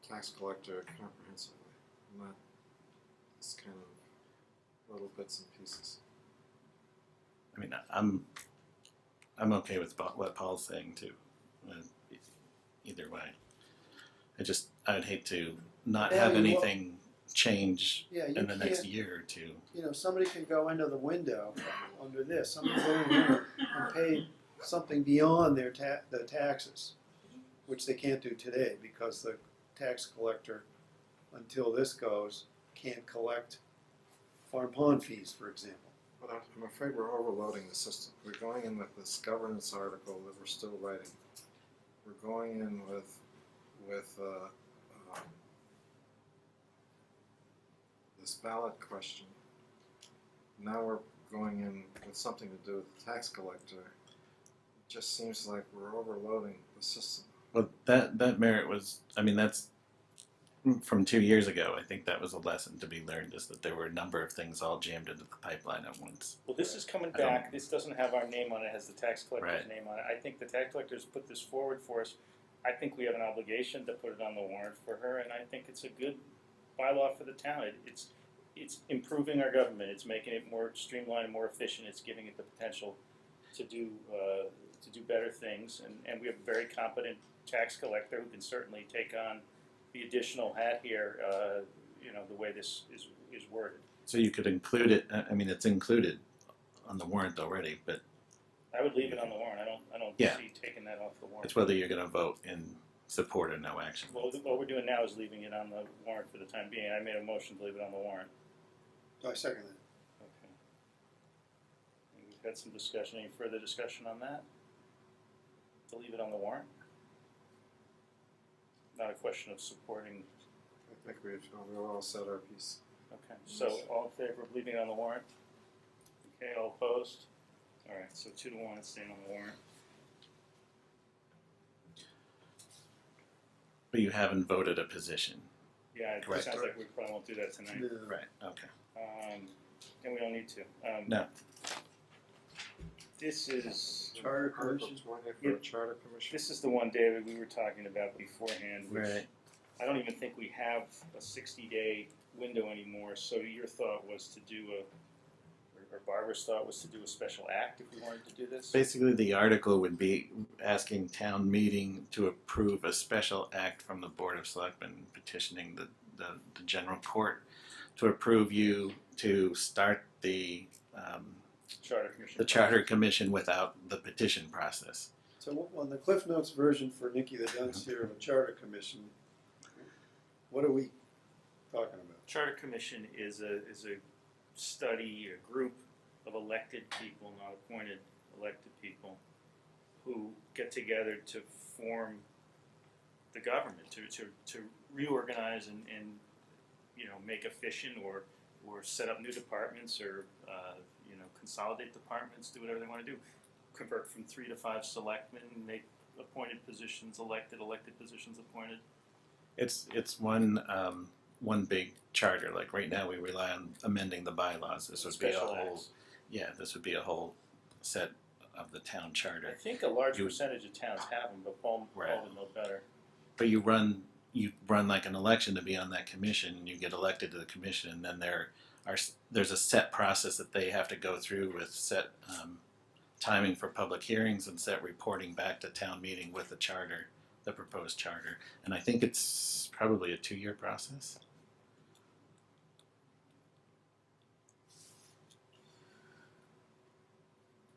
tax collector comprehensively, not this kind of little bits and pieces.
I mean, I'm okay with what Paul's saying too. Either way, I'd hate to not have anything change in the next year or two.
Somebody can go into the window under this. Somebody can go in there and pay something beyond their the taxes, which they can't do today because the tax collector, until this goes, can't collect farm pond fees, for example.
But I'm afraid we're overloading the system. We're going in with this governance article that we're still writing. We're going in with this ballot question. Now we're going in with something to do with the tax collector. It just seems like we're overloading the system.
Well, that merit was, that's from 2 years ago. I think that was a lesson to be learned, is that there were a number of things all jammed into the pipeline at once.
Well, this is coming back. This doesn't have our name on it. It has the tax collector's name on it. I think the tax collector's put this forward for us. I think we have an obligation to put it on the warrant for her, and I think it's a good bylaw for the town. It's improving our government. It's making it more streamlined and more efficient. It's giving it the potential to do better things, and we have a very competent tax collector who can certainly take on the additional hat here. The way this is worded.
So you could include it. It's included on the warrant already, but
I would leave it on the warrant. I don't see taking that off the warrant.
it's whether you're going to vote in support or no action.
Well, what we're doing now is leaving it on the warrant for the time being. I made a motion to leave it on the warrant.
I second that.
Okay. And we've had some discussion. Any further discussion on that? To leave it on the warrant? Not a question of supporting.
I think we've all said our piece.
Okay. So all in favor of leaving it on the warrant? Okay. All opposed? All right. So 2-1, it's staying on the warrant.
But you haven't voted a position.
Yeah, it
Correct.
sounds like we probably won't do that tonight.
Yeah.
Right. Okay.
And we don't need to.
No.
This is
Charter commission.
For a charter commission.
This is the one, David, we were talking about beforehand. Which
Right.
I don't even think we have a 60-day window anymore. So your thought was to do or Barbara's thought was to do a special act if we wanted to do this?
Basically, the article would be asking town meeting to approve a special act from the Board of Selectmen, petitioning the general court to approve you to start the Charter Commission without the petition process.
So on the Cliff Notes version for Nikki the Dunce here of a charter commission, what are we talking about?
Charter Commission is a study, a group of elected people, not appointed elected people, who get together to form the government, to reorganize and make efficient or set up new departments or consolidate departments, do whatever they want to do. Convert from 3 to 5 selectmen, make appointed positions elected positions appointed.
It's one big charter. Like right now, we rely on amending the bylaws. This would be a
Special
whole.
acts.
Yeah, this would be a whole set of the town charter.
I think a large
You-
percentage of towns have them, but Paul would know better.
But you run like an election to be on that commission, and you get elected to the commission, and then there's a set process that they have to go through with set timing for public hearings and set reporting back to town meeting with the charter, the proposed charter. And I think it's probably a 2-year process.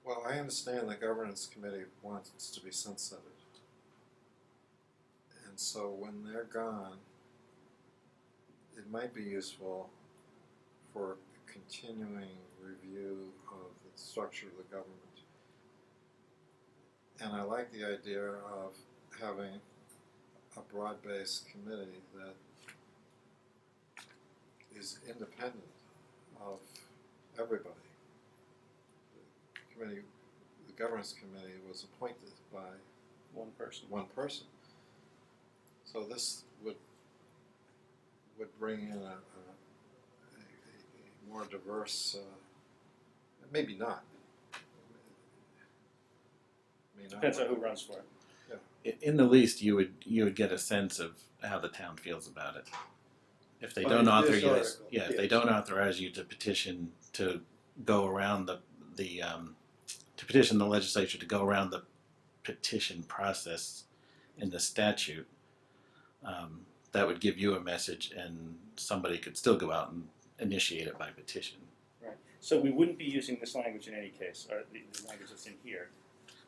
Well, I understand the governance committee wants it to be sunsetted. And so when they're gone, it might be useful for a continuing review of the structure of the government. And I like the idea of having a broad-based committee that is independent of everybody. The governance committee was appointed by
one person.
So this would bring in a more diverse, maybe not.
Depends on who runs for it.
In the least, you would get a sense of how the town feels about it. If they
By
don't
this
authorize you,
article,
if they
yes.
don't authorize you to petition to go around to petition the legislature to go around the petition process in the statute, that would give you a message, and somebody could still go out and initiate it by petition.
Right. So we wouldn't be using this language in any case, or the language that's in here.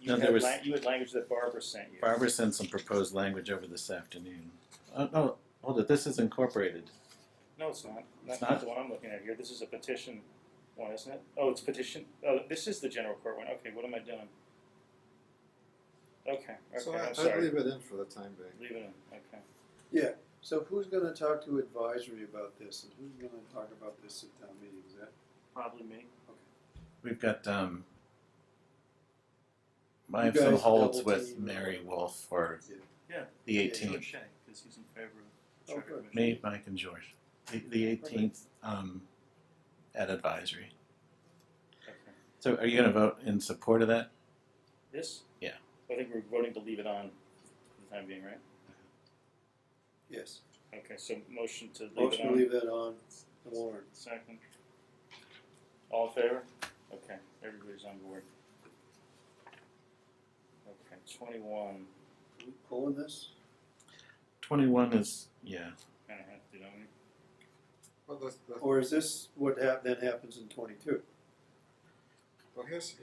You
No,
had
there was-
you had language that Barbara sent you.
Barbara sent some proposed language over this afternoon. Oh, hold it. This is incorporated.
No, it's not.
It's
Not
not?
the one I'm looking at here. This is a petition one, isn't it? Oh, it's petition. Oh, this is the general court one. Okay, what am I doing? Okay,
So
I'm
I'd
sorry.
leave it in for the time being.
Leave it in. Okay.
Yeah, so who's gonna talk to advisory about this, and who's gonna talk about this at town meeting, is that?
Probably me.
We've got I
You
have some
guys
holds
double
with
team.
Mary Wolf for
Yeah.
the
Yeah,
18th.
Shay, because he's in favor of
Oh,
charter
good.
commission.
Me, Mike, and George. The 18th at advisory.
Okay.
So are you going to vote in support of that?
This?
Yeah.
I think we're voting to leave it on for the time being, right?
Yes.
Okay, so motion to leave
Motion
it
to
on.
leave that on the warrant.
Second. All in favor? Okay, everybody's on board. Okay, 21.
Are we pulling this?
21 is, yeah.
Kind of have to, don't we?
Well,
Or is this what then happens in 22?
Well, here's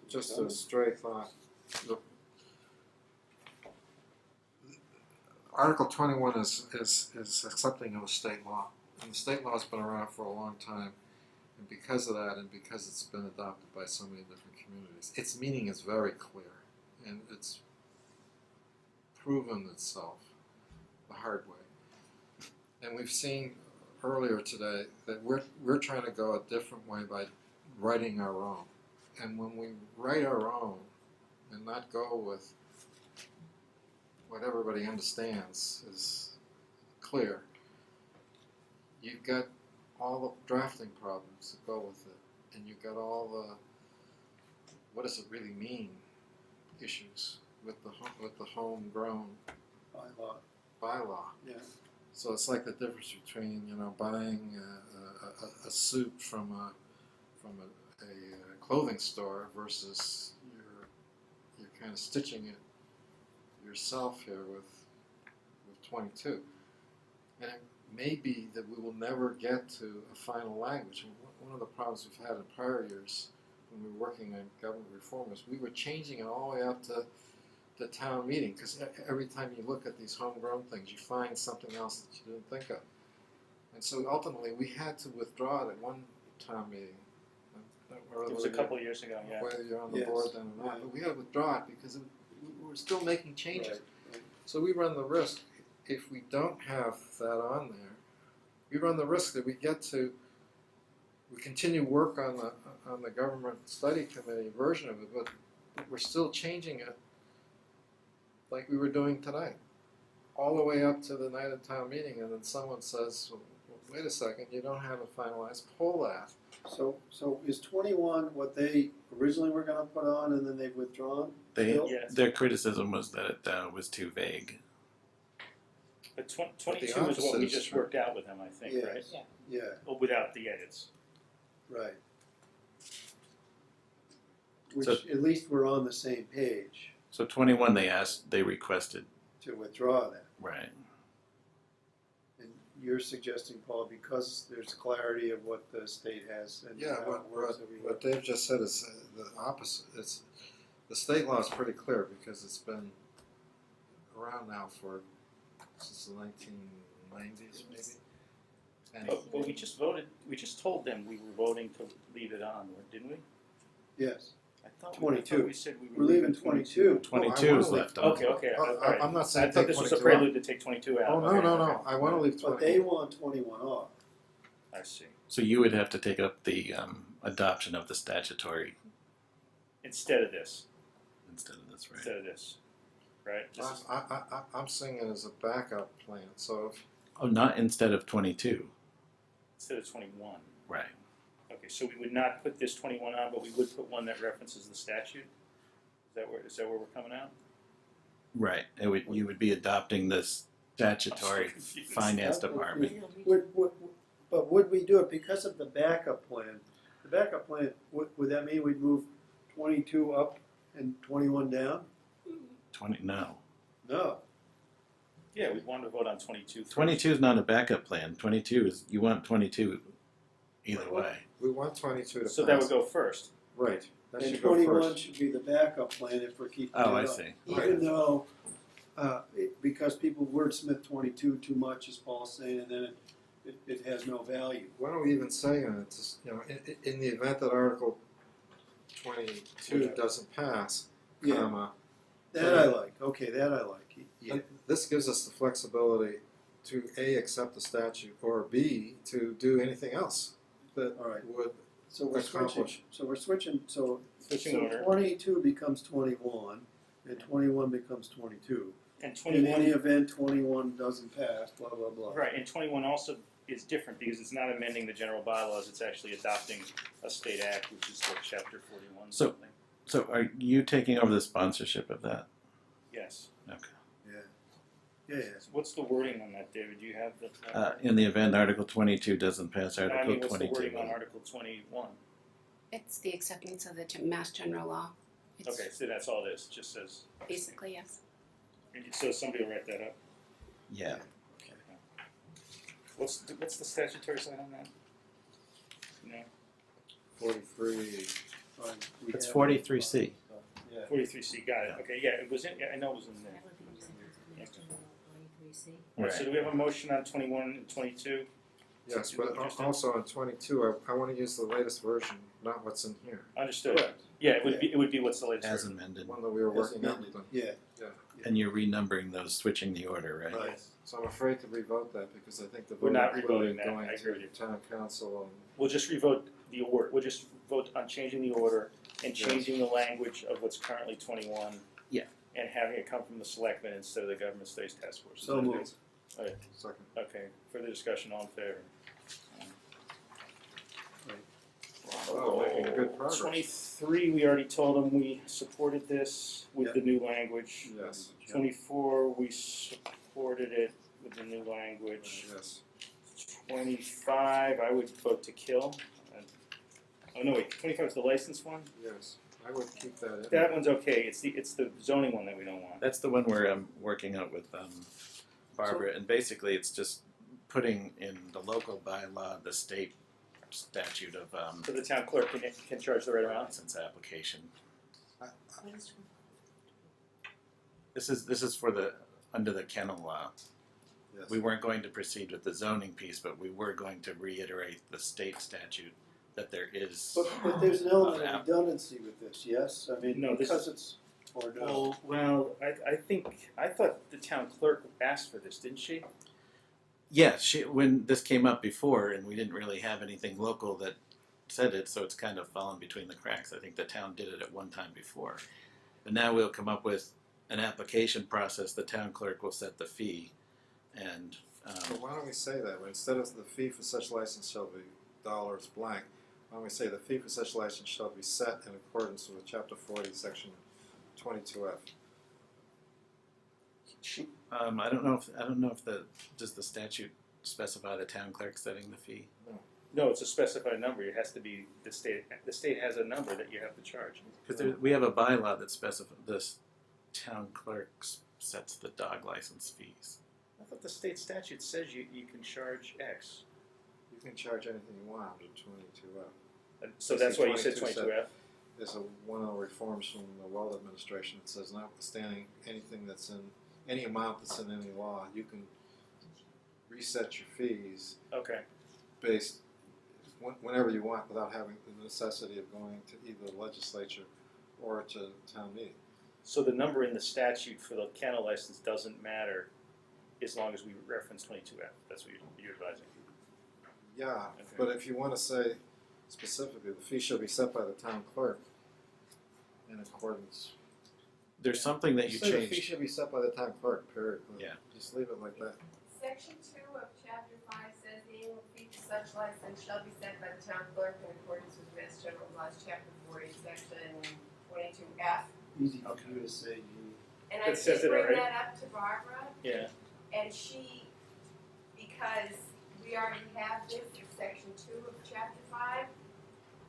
just a stray thought. Look, Article 21 is accepting of a state law, and the state law has been around for a long time, and because of that, and because it's been adopted by so many different communities, its meaning is very clear, and it's proven itself the hard way. And we've seen earlier today that we're trying to go a different way by writing our own. And when we write our own and not go with what everybody understands is clear, you've got all the drafting problems that go with it, and you've got all the what does it really mean issues with the homegrown bylaw.
Yeah.
So it's like the difference between buying a suit from a clothing store versus you're kind of stitching it yourself here with 22. And it may be that we will never get to a final language. And one of the problems we've had in prior years when we were working on government reform is we were changing it all the way up to the town meeting, because every time you look at these homegrown things, you find something else that you didn't think of. And so ultimately we had to withdraw it at one town meeting.
It was a couple of years ago, yeah.
Whether you're on the
Yes.
board then or not, but we gotta withdraw it because we're still making changes.
Right, right.
So we run the risk, if we don't have that on there, we run the risk that we continue work on the government study committee version of it, but we're still changing it like we were doing tonight, all the way up to the night of town meeting, and then someone says, well, wait a second, you don't have it finalized, pull that.
So is 21 what they originally were gonna put on and then they've withdrawn? Still?
Yes.
Their criticism was that it was too vague.
But
the
22 is what
opposite
we
is
just
true.
worked out with them, I think,
Yes.
right?
Yeah,
Oh, without the edits.
right. Which,
So-
at least we're on the same page
So 21 they requested.
to withdraw that.
Right.
And you're suggesting, Paul, because there's clarity of what the state has and
Yeah,
how it works every year.
what Dave just said is the opposite. It's, the state law is pretty clear because it's been around now since the 1990s, maybe. And
But we just told them we were voting to leave it on, didn't we?
Yes,
I thought
22.
we said we were
We're leaving 22.
22 is
wanna
left on.
Okay,
Oh,
all right.
I'm not saying
I thought
take
this was a
22 out.
prelude to take 22 out.
Oh, no,
Okay,
no,
okay.
no, I wanna leave
But
20.
they want 21 off.
I see.
So you would have to take up the adoption of the statutory
Instead of this,
instead of this, right?
instead of this, right? This is,
I'm seeing it as a backup plan, so if,
Oh, not instead of 22.
instead of 21.
Right.
Okay, so we would not put this 21 on, but we would put one that references the statute? Is that where we're coming out?
Right. You would be adopting this statutory
I'm so confused.
finance department.
But would we do it because of the backup plan? The backup plan, would that mean we'd move 22 up and 21 down?
20. No.
No.
Yeah, we wanted to vote on 22 first.
22 is not a backup plan. 22 is you want 22 either
Well,
way.
we want 22 to pass.
So that would go first.
Right, that
And
should go
21
first.
should be the backup plan if we're keeping it
Oh, I
up.
see.
Even though, because people wordsmith 22 too much, as Paul's saying, and then it has no value.
Why don't we even say in it, just, in the event that Article 22 doesn't pass,
Yeah.
comma,
That I like, okay, that I like. Yeah.
this gives us the flexibility to A, accept the statute, or B, to do anything else that
All right.
would
So we're
accomplish.
switching, so
Switching order.
22 becomes 21, and 21 becomes 22.
And
In
21,
any event, 21 doesn't pass, blah, blah, blah.
right, and 21 also is different because it's not amending the general bylaws, it's actually adopting a state act, which is like chapter 41
So-
something.
So are you taking over the sponsorship of that?
Yes.
Okay.
Yeah, yeah.
So what's the wording on that, David? Do you have the?
In the event Article 22 doesn't pass,
No, I
Article
mean, what's the
22
wording on
will.
Article 21?
It's the acceptance of the Mass General Law. It's
Okay, so that's all it is, just says,
basically, yes.
so somebody will write that up.
Yeah.
What's the statutory sign on that? No,
43.
We
It's
have-
43C.
Yeah.
43C, got it, okay, yeah, it was in, yeah, I know it was in there.
Right.
So do we have a motion on 21 and 22?
Yes,
Is
but
that interesting?
also on 22, I want to use the latest version, not what's in here.
Understood.
Correct.
Yeah, it would be what's the latest
As
version.
amended.
One that we were
As
working out
amended.
with them.
Yeah.
And you're renumbering those, switching the order, right?
Right.
Yes.
So I'm afraid to revote that because I think the
We're
vote
not
included
revoting that,
going
I agree with
to
you.
town council and
We'll just revote the order, we'll just vote on changing the order and changing the language of what's currently 21.
Yeah.
And having it come from the selectmen instead of the government studies task force. Is
So
that
moved.
good? Okay,
second.
okay, further discussion, all in favor?
Oh, making good progress.
23, we already told them we supported this with
Yep.
the new language.
Yes,
24, we supported it with the new language.
yes.
25, I would vote to kill. Oh no, wait, 25 is the license one?
Yes, I would keep that in.
That one's okay, it's the zoning one that we don't want.
That's the one where I'm working out with Barbara, and basically it's just putting in the local bylaw the state statute of
So the town clerk can charge the right amount?
license application. This is for the under the kennel law.
Yes.
We weren't going to proceed with the zoning piece, but we were going to reiterate the state statute that there is.
But there's an element
Of
of redundancy with this, yes? I mean,
No, this
because
is-
it's, or no?
Well, I thought the town clerk asked for this, didn't she?
Yeah, when this came up before, and we didn't really have anything local that said it, so it's kind of fallen between the cracks. I think the town did it at one time before, but now we'll come up with an application process. The town clerk will set the fee, and
So why don't we say that, instead of the fee for such license shall be dollars blank, why don't we say the fee for such license shall be set in accordance with chapter 40, section 22F.
I don't know if does the statute specify the town clerk setting the fee?
No, it's a specified number. It has to be the state. The state has a number that you have to charge.
Because we have a bylaw that specifies this town clerk sets the dog license fees.
I thought the state statute says you can charge X.
You can charge anything you want under 22F.
So that's why you said 22F?
There's one of the reforms from the Well Administration that says notwithstanding anything that's in, any amount that's in any law, you can reset your fees
Okay.
based whenever you want without having the necessity of going to either the legislature or to town meeting.
So the number in the statute for the kennel license doesn't matter as long as we reference 22F. That's what you're advising.
Yeah, but if you want to say specifically, the fee shall be set by the town clerk in accordance.
There's something that you
Say the fee
changed.
should be set by the town clerk, period.
Yeah.
Just leave it like that.
Section 2 of chapter 5 says the annual fee for such license shall be set by the town clerk in accordance with Mass General Laws, chapter 40, section 22F.
Easy for you to say, G.
And I
It says
did
it
bring
already.
that up to Barbara,
Yeah.
and she, because we already have this in section 2 of chapter 5,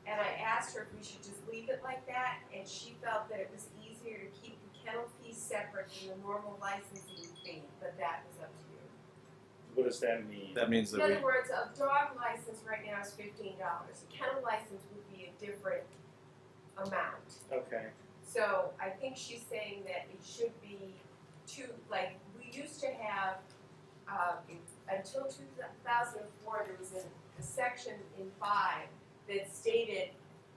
and I asked her if we should just leave it like that, and she felt that it was easier to keep the kennel fee separate from the normal licensing fee, but that was up to you.
What does that mean?
That means
In
that
other words, a dog license right now is $15. A kennel license would be a different amount.
Okay.
So I think she's saying that it should be like, we used to have, until 2004, there was a section in 5 that stated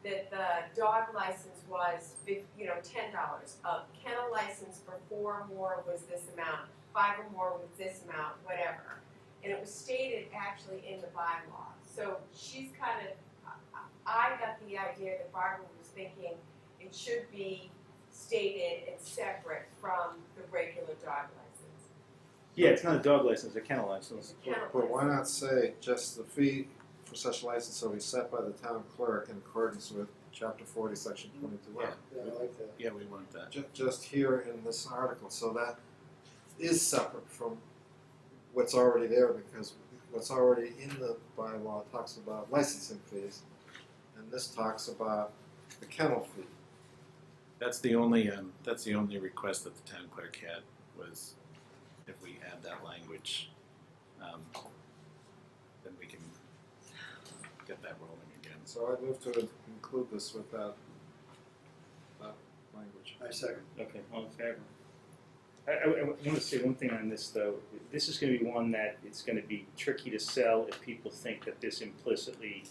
that the dog license was, $10. A kennel license for 4 or more was this amount, 5 or more was this amount, whatever. And it was stated actually in the bylaw. So she's kind of, I got the idea that Barbara was thinking it should be stated and separate from the regular dog license.
Yeah, it's not a dog license, it's a kennel license.
But why not say just the fee for such license shall be set by the town clerk in accordance with chapter 40, section 22F?
Yeah, I like that.
yeah, we want that.
Just here in this article, so that is separate from what's already there, because what's already in the bylaw talks about licensing fees, and this talks about the kennel fee.
That's the only request that the town clerk had was if we add that language, then we can get that rolling again.
So I move to include this with that language.
I second.
Okay, all in favor? I want to say one thing on this, though. This is going to be one that it's going to be tricky to sell if people think that this implicitly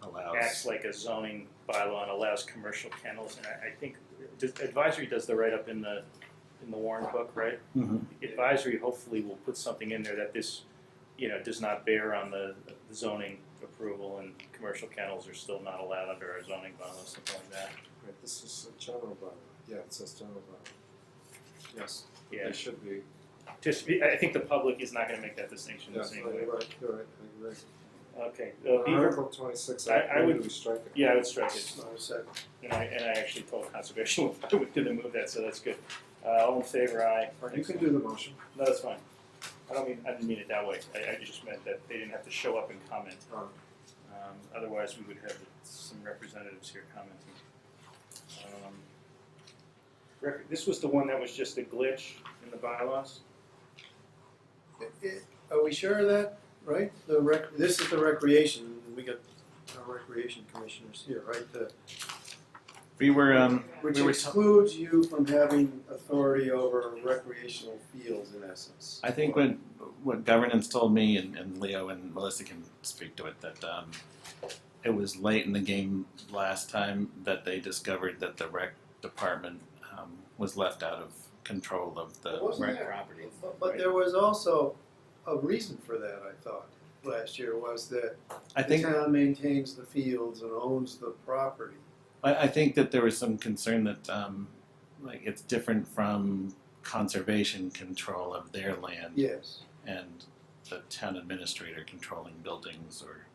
Allows.
acts like a zoning bylaw and allows commercial kennels. And I think advisory does the write-up in the Warren book, right?
Mm-hmm.
Advisory hopefully will put something in there that this, does not bear on the zoning approval, and commercial kennels are still not allowed under our zoning bylaw, something like that.
Right, this is a general bylaw. Yeah, it says general bylaw. Yes,
Yeah.
they should be.
I think the public is not going to make that distinction the
Yes,
same
no,
way.
you're right, I agree.
Okay. Beaver?
Article 26,
I would-
we strike it.
Yeah, I would strike it.
I second.
And I actually told conservation I would do the move that, so that's good. All in favor, aye.
You can do the motion.
No, that's fine. I didn't mean it that way. I just meant that they didn't have to show up and comment.
Oh.
Otherwise, we would have some representatives here commenting. This was the one that was just a glitch in the bylaws?
Are we sure of that, right? This is the recreation, we got our recreation commissioners here, right?
We were
Which
we were
excludes you from having authority over recreational fields in essence.
I think what governance told me, and Leo and Melissa can speak to it, that it was late in the game last time that they discovered that the rec department was left out of control of the
Wasn't
rec
there-
property.
But
right?
there was also a reason for that, I thought, last year, was that
I think
the town maintains the fields and owns the property.
I think that there was some concern that like it's different from conservation control of their land
Yes.
and the town administrator controlling buildings or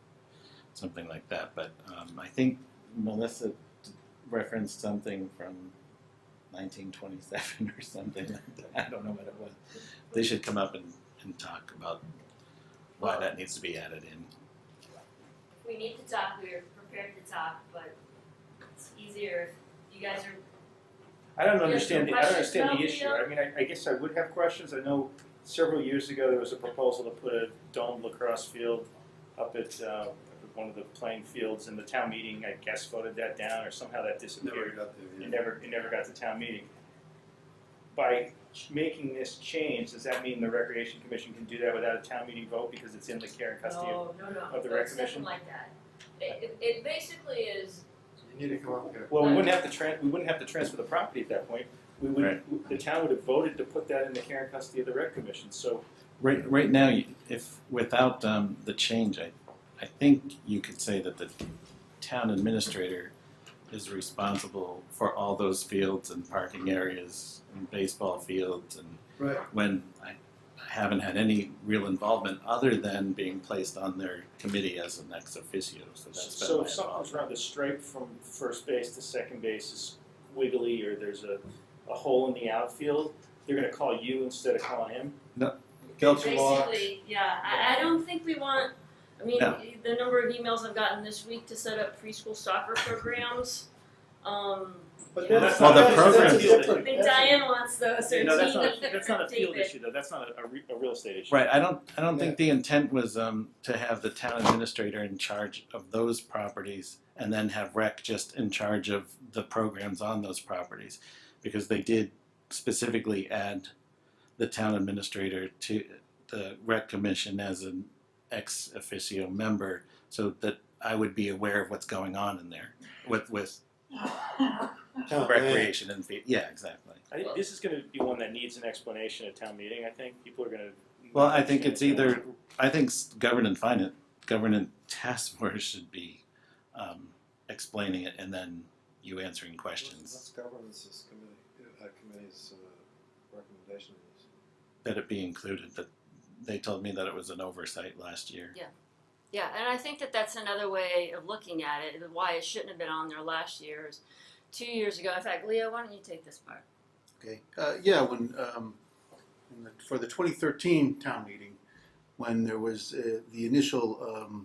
something like that. But I think Melissa referenced something from 1927 or something like that. I don't know what it was. They should come up and talk about why that needs to be added in.
We need to talk, we're prepared to talk, but it's easier if you guys are.
I don't
You have
understand.
some
I don't
questions
understand
about
the
the,
issue. I mean, I guess I would have questions. I know several years ago there was a proposal to put a domed lacrosse field up at one of the playing fields, and the town meeting, I guess, voted that down, or somehow that disappeared.
Never got there.
It never got to town meeting. By making this change, does that mean the Recreation Commission can do that without a town meeting vote because it's in the care and custody of?
No,
of the Rec
it's nothing
Commission?
like that. It basically is,
You need to come up here.
Well, we wouldn't have to transfer the property at that point. We would, the town would have voted to put that in the care and custody of the Rec Commission, so.
Right now, if without the change, I think you could say that the town administrator is responsible for all those fields and parking areas and baseball fields, and
Right.
when I haven't had any real involvement other than being placed on their committee as an ex officio. So that's been
So
my
if something's
involvement.
wrong, the stripe from first base to second base is wiggly, or there's a hole in the outfield, they're gonna call you instead of calling him?
basically, yeah, I don't think we want, I mean,
No.
the number of emails I've gotten this week to set up preschool soccer programs,
But
Yeah,
that's,
well, the
that's,
program-
that's
That's
different.
I think Diane wants those, or
No, that's
Tina,
not a field
David.
issue though, that's not a real estate issue.
Right. I don't think the intent was to have the town administrator in charge of those properties and then have rec just in charge of the programs on those properties, because they did specifically add the town administrator to the rec commission as an ex officio member, so that I would be aware of what's going on in there with
Town
recreation and yeah, exactly.
I think this is gonna be one that needs an explanation at town meeting, I think, people are gonna.
Well, I think it's either, I think governance task force should be explaining it and then you answering questions.
What's governance's committee's recommendation is?
That it be included, that they told me that it was an oversight last year.
Yeah, and I think that that's another way of looking at it, why it shouldn't have been on there last year, is 2 years ago. In fact, Leo, why don't you take this part?
Okay, yeah, when, for the 2013 town meeting, when there was the initial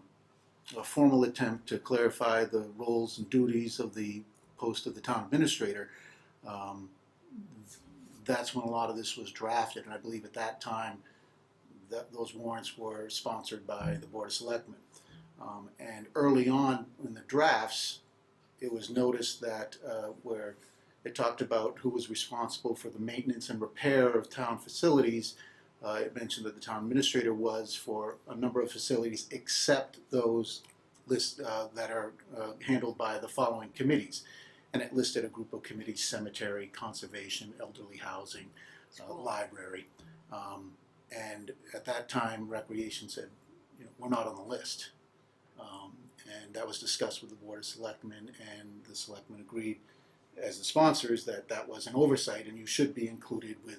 formal attempt to clarify the roles and duties of the post of the town administrator, that's when a lot of this was drafted, and I believe at that time that those warrants were sponsored by the Board of Selectmen. And early on in the drafts, it was noticed that where it talked about who was responsible for the maintenance and repair of town facilities, it mentioned that the town administrator was for a number of facilities except those that are handled by the following committees. And it listed a group of committees: cemetery, conservation, elderly housing, library. And at that time, Recreation said, we're not on the list. And that was discussed with the Board of Selectmen, and the Selectmen agreed as the sponsors that that was an oversight, and you should be included with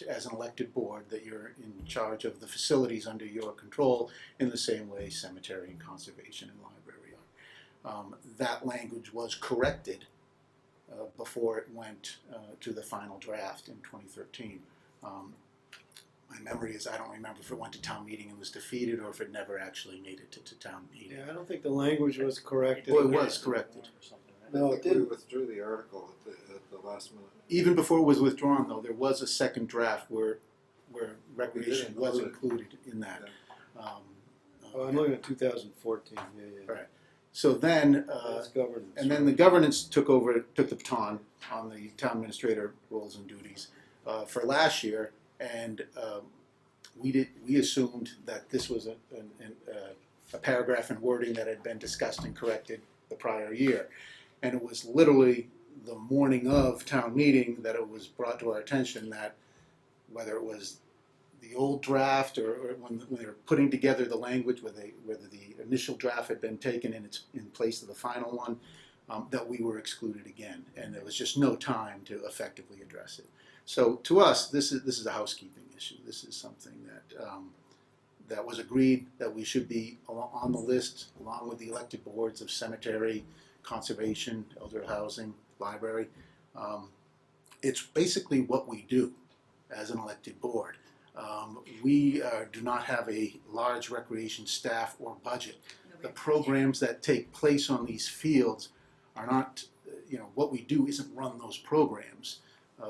as an elected board, that you're in charge of the facilities under your control in the same way cemetery and conservation and library are. That language was corrected before it went to the final draft in 2013. My memory is, I don't remember if it went to town meeting and was defeated, or if it never actually made it to town meeting.
Yeah, I don't think the language was corrected.
Well, it was corrected.
No,
I
it
think we
didn't.
withdrew the article at the last minute.
Even before it was withdrawn, though, there was a second draft where recreation
did
was
include
included in that.
Oh, I'm looking at 2014, yeah.
Right. So then,
That's governance.
and then the governance took the baton on the town administrator roles and duties for last year, and we assumed that this was
a paragraph in wording that had been discussed and corrected the prior year. And it was literally the morning of town meeting that it was brought to our attention that whether it was the old draft or when they were putting together the language, whether the initial draft had been taken in place of the final one, that we were excluded again, and there was just no time to effectively address it. So to us, this is a housekeeping issue. This is something that that was agreed that we should be on the list along with the elected boards of cemetery, conservation, elder housing, library. It's basically what we do as an elected board. We do not have a large recreation staff or budget. The programs that take place on these fields are not, what we do isn't run those programs.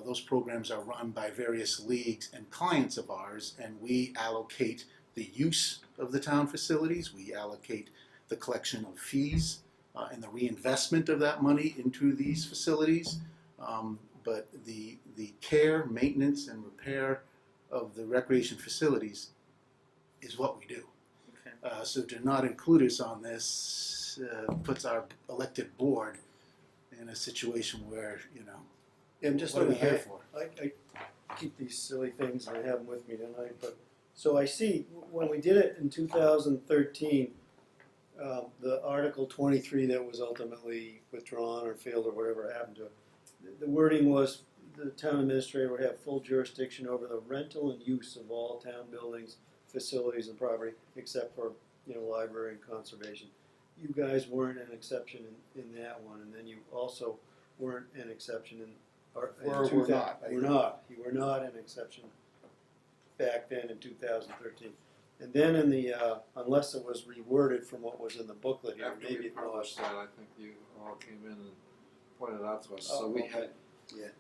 Those programs are run by various leagues and clients of ours, and we allocate the use of the town facilities, we allocate the collection of fees and the reinvestment of that money into these facilities. But the care, maintenance, and repair of the recreation facilities is what we do.
Okay.
So to not include us on this puts our elected board in a situation where,
I'm just
what are we
looking,
here for?
I keep these silly things and I have them with me tonight, but, so I see, when we did it in 2013, the Article 23 that was ultimately withdrawn or failed or whatever happened to it, the wording was the town administrator would have full jurisdiction over the rental and use of all town buildings, facilities, and property, except for, library and conservation. You guys weren't an exception in that one, and then you also weren't an exception in.
We're not.
We're not. You were not an exception back then in 2013. And then in the, unless it was reworded from what was in the booklet here,
After
maybe
we
it was.
published that, I think you all came in and pointed out to us.
Oh,
So we
okay.
had,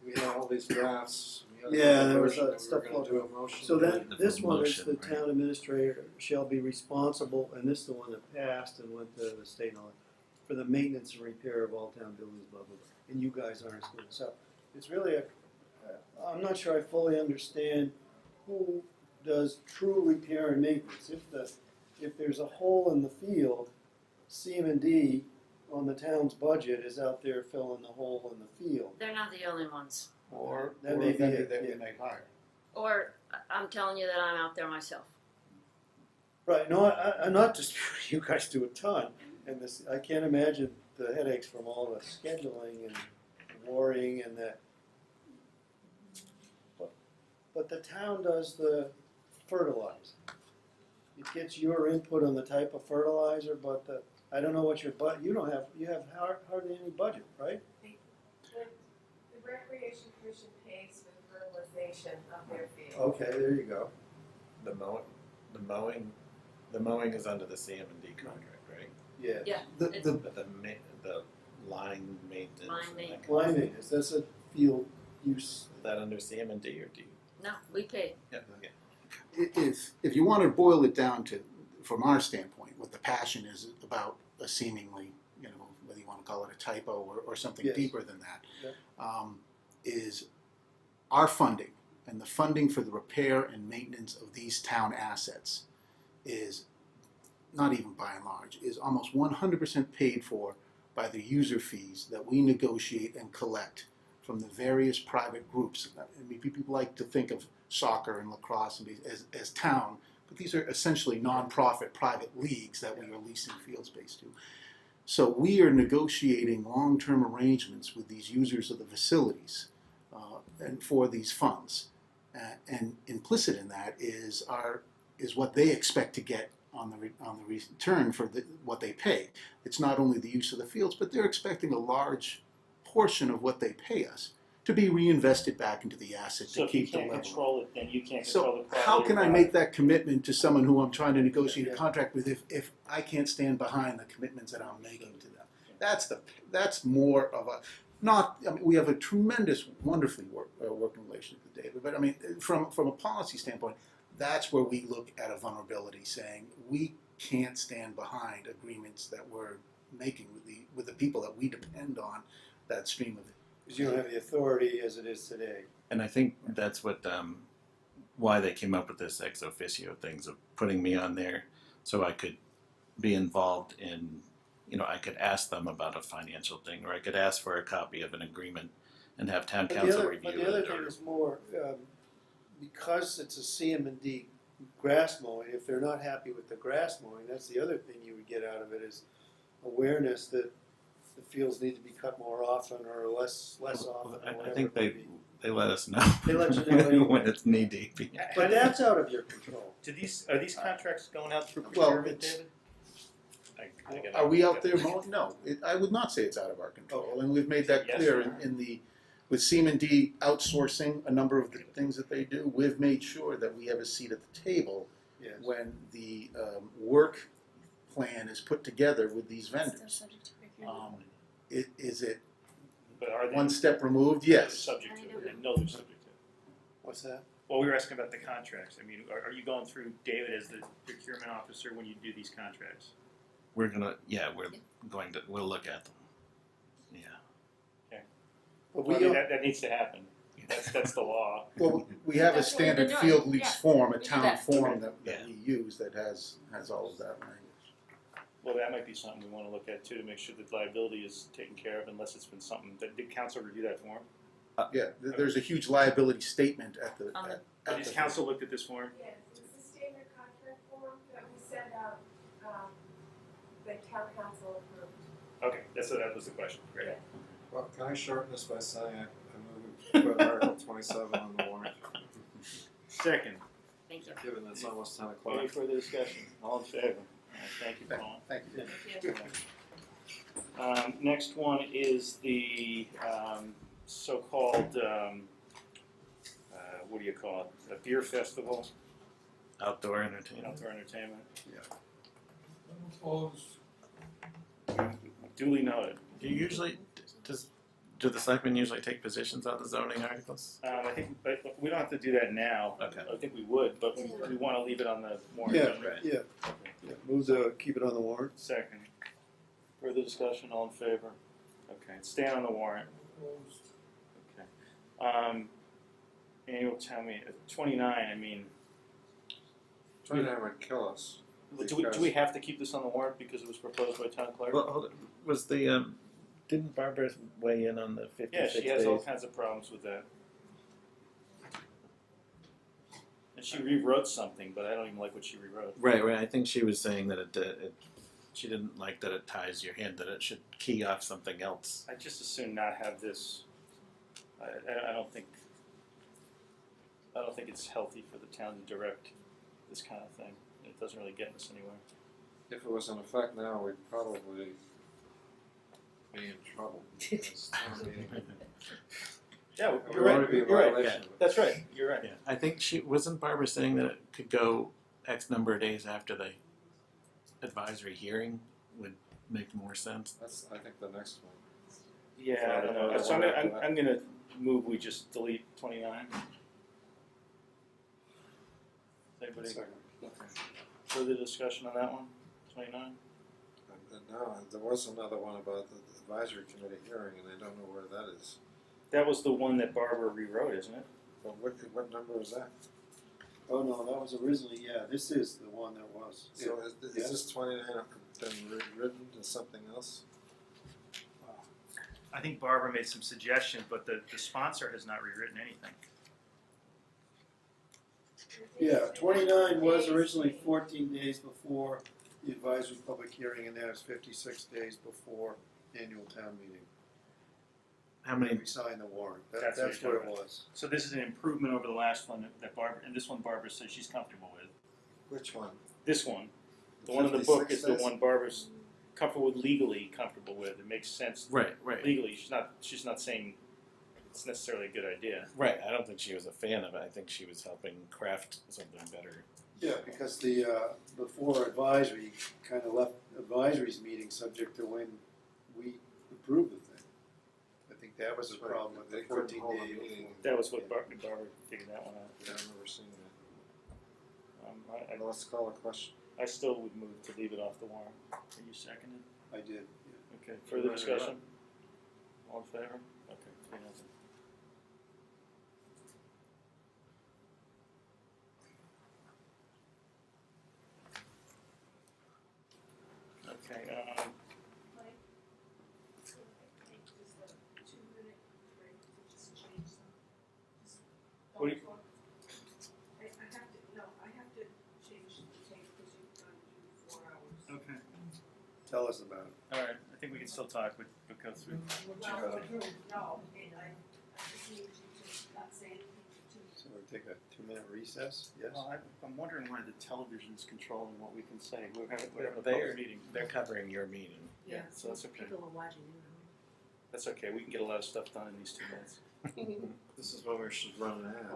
we had all these drafts. We had
Yeah,
a
there was
motion that we
stuff
were going to do a motion.
So then,
The
this one is
motion,
the
right.
town administrator shall be responsible, and this is the one that passed and went to the state and all that, for the maintenance and repair of all town buildings, blah, blah, blah. And you guys aren't excluded. So it's really I'm not sure I fully understand who does true repair and maintenance. If there's a hole in the field, CM&D on the town's budget is out there filling the hole in the field.
They're not the only ones.
Or
That may be
vendor
it,
that we
yeah.
may hire.
Or I'm telling you that I'm out there myself.
Right, no, I'm not just, you guys do a ton, and this, I can't imagine the headaches from all the scheduling and worrying and that. But the town does the fertilizer. It gets your input on the type of fertilizer, but I don't know what your you have hardly any budget, right?
The Recreation Commission pays for the fertilization of their fields.
Okay, there you go.
The mowing is under the CM&D contract, right?
Yeah.
Yeah.
The
But the line maintenance.
Line
and that
maintenance.
kind of
Line
stuff,
maintenance, that's a field use.
Is that under CM&D or do you?
No, we pay.
Yeah, okay.
if you want to boil it down to, from our standpoint, what the passion is about a seemingly, whether you want to call it a typo or something
Yes.
deeper than that,
Yeah.
is our funding and the funding for the repair and maintenance of these town assets is not even by and large, is almost 100% paid for by the user fees that we negotiate and collect from the various private groups. I mean, people like to think of soccer and lacrosse as town, but these are essentially non-profit private leagues that we are leasing field space to. So we are negotiating long-term arrangements with these users of the facilities and for these funds. And implicit in that is what they expect to get on the return for what they pay. It's not only the use of the fields, but they're expecting a large portion of what they pay us to be reinvested back into the asset
So
to
if you
keep the
can't
level.
control it, then you can't control
So
the quality.
how can
of
I
life.
make that commitment to someone who I'm trying to negotiate a contract with if I can't stand behind the commitments that I'm making to them? That's more of a we have a tremendous, wonderfully working relationship with David, but I mean from a policy standpoint, that's where we look at a vulnerability, saying we can't stand behind agreements that we're making with the people that we depend on, that stream of it.
Because you don't have the authority as it is today.
And I think that's what why they came up with this ex officio things of putting me on there, so I could be involved in, I could ask them about a financial thing, or I could ask for a copy of an agreement and have town council review
But the other
it.
thing
Or,
is more, because it's a CM&D grass mowing, if they're not happy with the grass mowing, that's the other thing you would get out of it is awareness that the fields need to be cut more often or less often or whatever.
I think they let us know.
They let you know anyway.
when it's knee deep.
But that's out of your control.
Are these contracts going out through
Well,
procurement, David?
Are we out there mowing? No, I would not say it's out of our control, and we've made that
Yes,
clear
sir.
in the, with Seaman-D outsourcing a number of the things that they do, we've made sure that we have a seat at the table
Yes.
when the work plan is put together with these vendors. Is it
But are they
one step removed? Yes.
subject to it? I know they're subject to it.
What's that?
Well, we were asking about the contracts. I mean, are you going through David as the procurement officer when you do these contracts?
We're going to, we'll look at them. Yeah.
But
Well, I
we
mean,
don't,
that needs to happen. That's the law.
Well, we have a
That's what we've been
standard
doing.
field lease
Yeah.
form, a
We do
town
that.
form that
Yeah.
we use that has all of that language.
Well, that might be something we want to look at too, to make sure that liability is taken care of, unless it's been something that did council review that form?
Yeah, there's a huge liability statement at the.
On the-
at
Has
the-
council looked at this form?
Yes, it's a standard contract form that we send out, the town council approved.
Okay, that was the question. Great.
Well, can I shorten this by saying I move to put Article 27 on the warrant,
Second,
Thank you.
given it's almost 10 o'clock.
any further discussion? All in favor? All right, thank you, Paul.
Thank you.
Next one is the so-called, what do you call it? A beer festival,
Outdoor entertainment.
outdoor entertainment.
I'm opposed.
Duly noted.
Do you usually, do the selectmen usually take positions on the zoning articles?
I think, but we don't have to do that now.
Okay.
I think we would, but we want to leave it on the warrant.
yeah,
don't we?
Right.
yeah, yeah, move to keep it on the warrant.
Second. Further discussion, all in favor? Okay, it's staying on the warrant.
Opposed.
Okay. Annual town meeting, 29, I mean,
29 would kill us.
do we have to keep this on the warrant because it was proposed by town clerk?
Well, hold on. Was the, didn't Barbara weigh in on the 56
Yeah,
days?
she has all kinds of problems with that. And she rewrote something, but I don't even like what she rewrote.
Right. I think she was saying that she didn't like that it ties your hand, that it should key off something else.
I just as soon not have this. I don't think it's healthy for the town to direct this kind of thing. It doesn't really get us anywhere.
If it was in effect now, we'd probably be in trouble. because town meeting
Yeah,
would
you're right.
already be in
You're right.
violation of it.
That's right. You're right.
Yeah, I think wasn't Barbara saying that it could go X number of days after the advisory hearing would make more sense.
That's, I think, the next one.
Yeah, I don't know. So I'm gonna move. We just delete 29. Anybody?
Second.
Further discussion on that one? 29.
And now, there was another one about the advisory committee hearing, and I don't know where that is.
That was the one that Barbara rewrote, isn't it?
But what number is that?
Oh, no, that was originally, yeah, this is the one that was.
So is this 29 been rewritten to something else?
I think Barbara made some suggestions, but the sponsor has not rewritten anything.
Yeah, 29 was originally 14 days before the advisory public hearing, and now it's 56 days before annual town meeting.
How many?
We signed the warrant.
That's
That's
what
what
you're
it
talking
was.
So this is an improvement over the last one that Barbara, and this one Barbara says she's comfortable with.
Which one?
This one, the one in the book
56
is the
days?
one Barbara's legally comfortable with. It makes sense
Right.
legally. She's not saying it's necessarily a good idea.
Right. I don't think she was a fan of it. I think she was helping craft something better.
Yeah, because the, before advisory, kind of left advisory's meeting subject to when we approved the thing. I think that was the problem with
They
the
couldn't
14
hold a
day.
meeting.
That was what Barbara figured that one out.
Yeah, I've never seen that.
I
Let's call a question.
I still would move to leave it off the warrant. Are you seconded?
I did,
Okay, further discussion? All in favor? Okay, 3-0.
Okay,
Mike, so I take just a 2-minute break to just change some, just
What do you-
don't talk. I have to, no, I have to change the tape because you've gone through 4 hours.
okay,
Tell us about it.
all right, I think we can still talk, but go through.
No, I just need you to not say anything for 2 minutes.
So we take a 2-minute recess, yes?
Well, I'm wondering why the television's controlling what we can say. We're having a
They're-
public meeting.
They're covering your meeting.
Yeah, so that's okay.
People are watching,
That's okay, we can get a lot of stuff done in these 2 minutes.
This is when we should run an ad.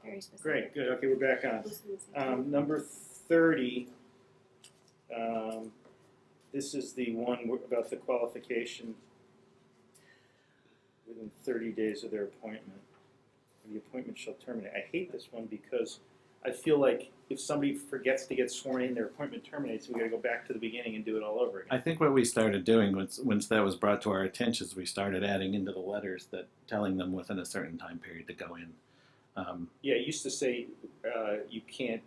Very specific.
Great, good, okay, we're back on. Number 30, this is the one about the qualification within 30 days of their appointment. The appointment shall terminate. I hate this one because I feel like if somebody forgets to get sworn in, their appointment terminates, we gotta go back to the beginning and do it all over again.
I think what we started doing once that was brought to our attention, we started adding into the letters that telling them within a certain time period to go in.
Yeah, it used to say you can't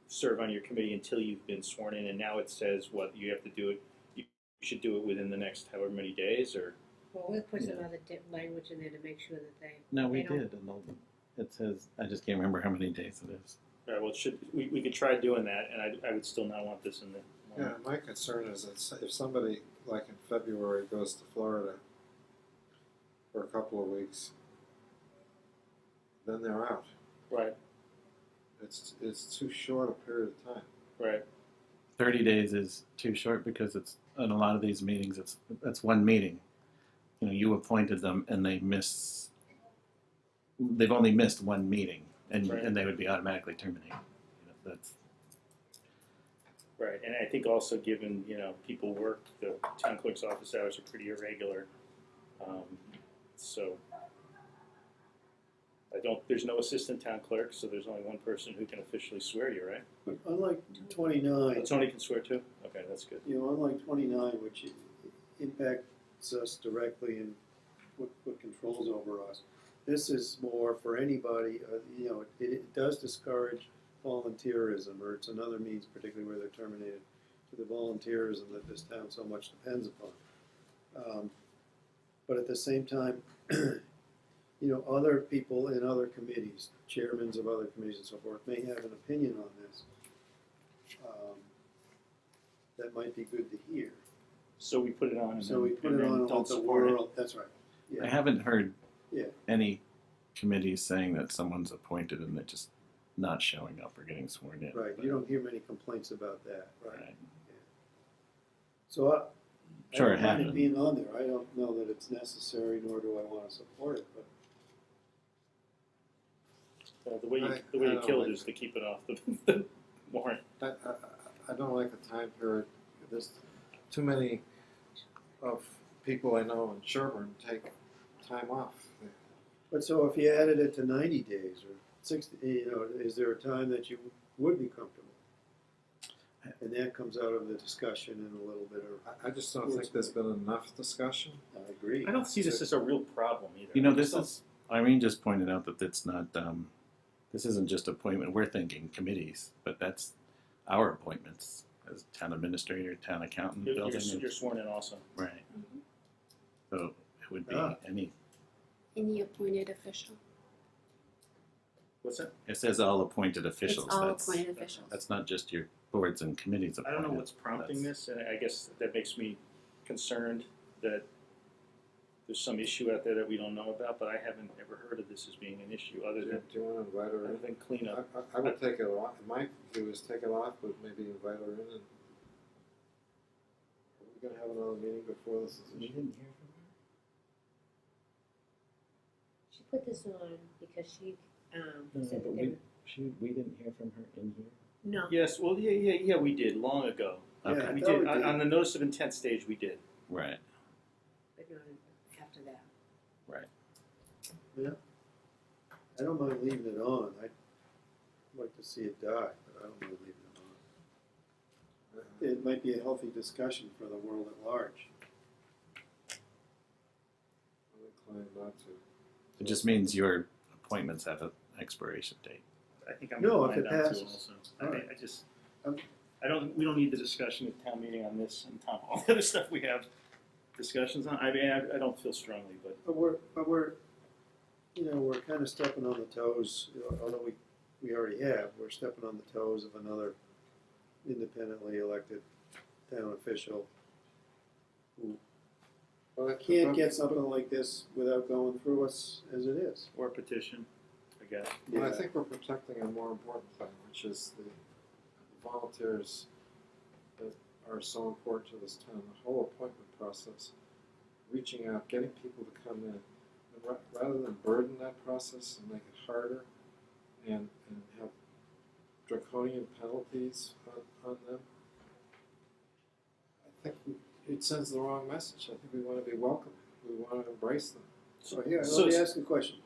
serve on your committee until you've been sworn in, and now it says what you have to do it. You should do it within the next however many days, or
Well, we'll put some
Yeah.
other language in there to make sure that they.
No, we
they don't-
did. And it says, I just can't remember how many days it is.
all right, well, we could try doing that, and I would still not want this in the
Yeah, my concern is that if somebody, like in February, goes to Florida for a couple of weeks, then they're out.
Right,
It's too short a period of time.
right.
30 days is too short because it's in a lot of these meetings. It's one meeting. You know, you appointed them and they've only missed one meeting, and
Right.
and they would be automatically terminated. You know, that's
Right, and I think also given, people work, the town clerk's office hours are pretty irregular. So there's no assistant town clerk, so there's only one person who can officially swear you, right?
But unlike 29,
Tony can swear too? Okay, that's good.
unlike 29, which impacts us directly and what controls over us, this is more for anybody, it does discourage volunteerism, or it's another means, particularly where they're terminated, to the volunteerism that this town so much depends upon. But at the same time, other people in other committees, chairmen of other committees and so forth, may have an opinion on this that might be good to hear.
So we put it on
So we put it on and
don't
let the
support it.
world, that's right.
I
Yeah.
haven't heard
Yeah.
any committees saying that someone's appointed and they're just not showing up or getting sworn in.
Right, you don't hear many complaints about that, right?
Right.
So I
Sure,
don't
it
mind it
happened.
being on there, I don't know that it's necessary, nor do I wanna support it, but
The way
I
you
don't
kill
like
it is to keep it off the warrant.
I don't like the time period. There's too many of people I know in Sherborn take time off.
But so if you added it to 90 days or 60, is there a time that you would be comfortable? And that comes out of the discussion and a little bit of.
I just don't think there's been enough discussion.
I agree.
I don't see this as a real problem either.
You know, Irene just pointed out that it's not, this isn't just appointment. We're thinking committees, but that's our appointments as town administrator, town accountant, building.
You're sworn in also.
Right. So it would be
Ah.
any,
Any appointed official.
What's that?
it says all appointed officials.
It's all
That's-
appointed officials.
That's not just your boards and committees
I
appointed.
don't know what's prompting this, and I guess that makes me concerned that there's some issue out there that we don't know about, but I haven't ever heard of this as being an issue other
Do
than
you want to invite her in?
cleanup.
I would take it off. My view is take it off, but maybe invite her in. And are we going to have another meeting before this is
We
issued?
didn't hear from her.
She put this on because she,
No,
said
but
that they
we didn't hear from her in here.
no.
Yes, well, yeah, we did, long ago.
Okay.
Yeah, I
We
thought
did,
we
on the notice of intent stage, we did.
Right.
But not after that.
Yeah. I don't mind leaving it on. I'd like to see it die, but I don't mind leaving it on. It might be a healthy discussion for the world at large.
I'm inclined not to.
It just means your appointments have an expiration date.
I think I'm
No, if
inclined
it
not to
passes.
also.
All
I mean,
right.
I just,
Um,
we don't need the discussion at town meeting on this and all the other stuff we have discussions on. I mean, I don't feel strongly, but
But we're, you know, we're kind of stepping on the toes, you know, although we already have, we're stepping on the toes of another independently elected town official who can't get something like this without going through us as it is.
or petition, I guess.
Well, I think we're protecting a more important thing, which is the volunteers that are so important to this town, the whole appointment process, reaching out, getting people to come in, and rather than burden that process and make it harder and have draconian penalties on them, I think it sends the wrong message. I think we want to be welcoming. We want to embrace them.
So here, let me ask you a question.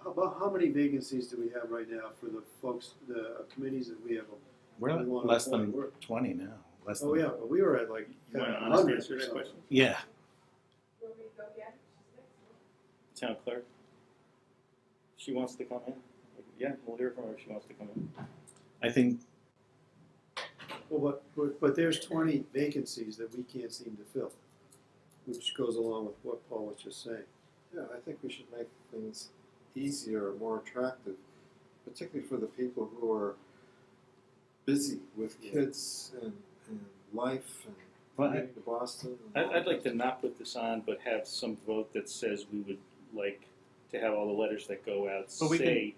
How many vacancies do we have right now for the folks, the committees that we have?
We're
we wanna
less
appoint?
than
We're-
20 now. Less
Oh
than,
yeah, but we were at like
You want to honestly
hundreds
answer
or
that
something.
question?
yeah.
Where we go again? She's next.
Town clerk? She wants to come in? Yeah, we'll hear from her if she wants to come in.
I think
Well, but there's 20 vacancies that we can't seem to fill, which goes along with what Paul was just saying.
Yeah, I think we should make things easier, more attractive, particularly for the people who are busy with kids and life and
Well,
moving to Boston. and all
I'd like
that.
to not put this on, but have some vote that says we would like to have all the letters that go out
But we can-
say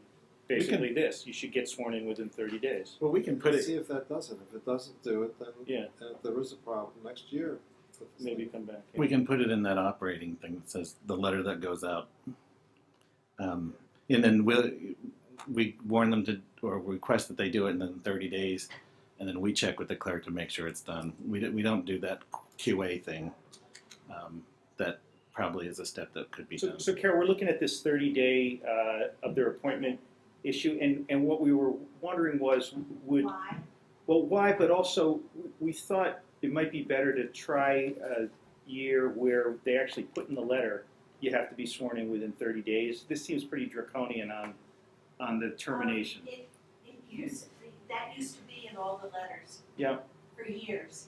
basically this, you should get sworn in within 30 days.
well, we can put
Let's
it.
see if that does it. If it doesn't do it, then
Yeah.
and if there is a problem next year. put this
Maybe
thing-
come back.
We can put it in that operating thing that says the letter that goes out, and then we warn them to or request that they do it in 30 days, and then we check with the clerk to make sure it's done. We don't do that QA thing. That probably is a step that could be done.
So Carol, we're looking at this 30-day of their appointment issue, and what we were wondering was, why, but also we thought it might be better to try a year where they actually put in the letter, you have to be sworn in within 30 days. This seems pretty draconian on the termination.
That used to be in all the letters
Yeah,
for years.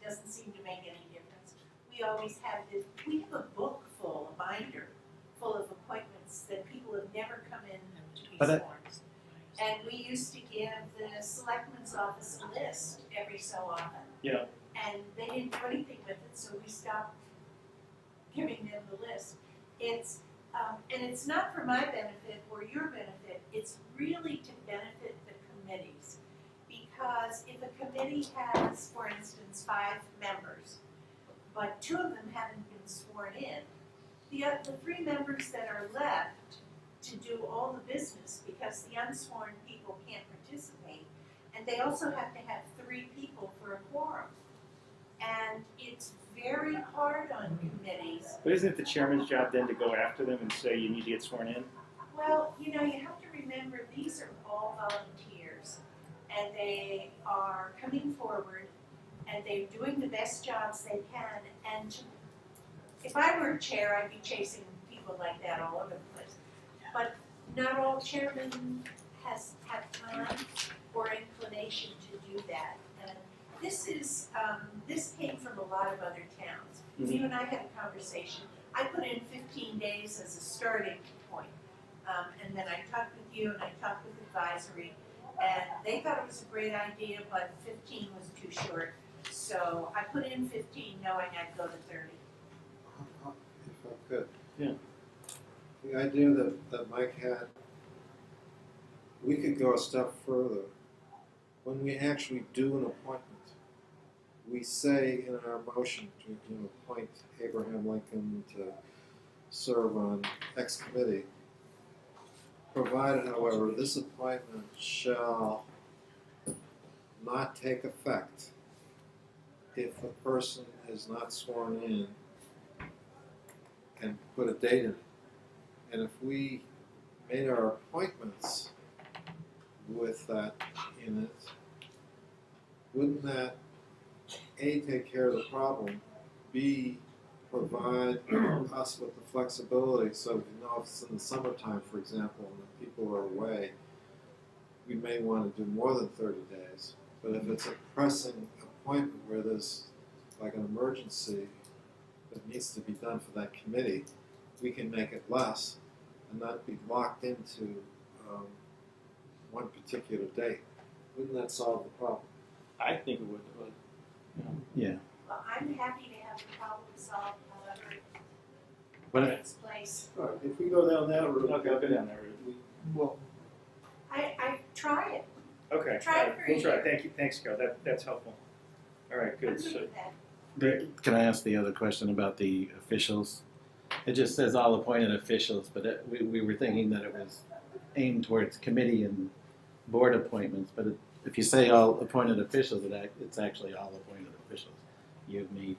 Doesn't seem to make any difference. We always have we have a book full, a binder, full of appointments that people have never come in to be
But
sworn. And we used to give the selectman's office a list every so often.
yeah.
And they didn't do anything with it, so we stopped giving them the list. It's, and it's not for my benefit or your benefit, it's really to benefit the committees. Because if a committee has, for instance, 5 members, but 2 of them haven't been sworn in, the 3 members that are left to do all the business, because the unsworn people can't participate, and they also have to have 3 people for a quorum. And it's very hard on committees.
But isn't it the chairman's job then to go after them and say you need to get sworn in?
Well, you know, you have to remember, these are all volunteers, and they are coming forward, and they're doing the best jobs they can, and if I were a chair, I'd be chasing people like that all over the place. But not all chairmen have time or inclination to do that. And this came from a lot of other towns.
Mhm.
You and I had a conversation. I put in 15 days as a starting point. And then I talked with you and I talked with advisory, and they thought it was a great idea, but 15 was too short. So I put in 15 knowing I'd go to 30.
If I could.
Yeah.
The idea that Mike had, we could go a step further. When we actually do an appointment, we say in our motion to appoint Abraham Lincoln to serve on X committee, provided, however, this appointment shall not take effect if the person is not sworn in, and put a date in it. And if we made our appointments with that in it, wouldn't that A, take care of the problem, B, provide us with the flexibility, so you know if it's in the summertime, for example, and if people are away, we may want to do more than 30 days. But if it's a pressing appointment where there's like an emergency that needs to be done for that committee, we can make it less and not be locked into one particular date. Wouldn't that solve the problem?
I think it would.
Yeah.
Well, I'm happy to have the problem solved, however
What
it
if-
takes place.
All right, if we go down that route.
Okay, I'll go down that route.
Well,
I try it.
Okay,
Try it
all right,
for a
we'll try.
year.
Thank you, thanks, Carol. That's helpful. All right,
I'm
good.
good
So,
with that.
Can I ask the other question about the officials? It just says all appointed officials, but we were thinking that it was aimed towards committee and board appointments, but if you say all appointed officials, it's actually all appointed officials. You, me,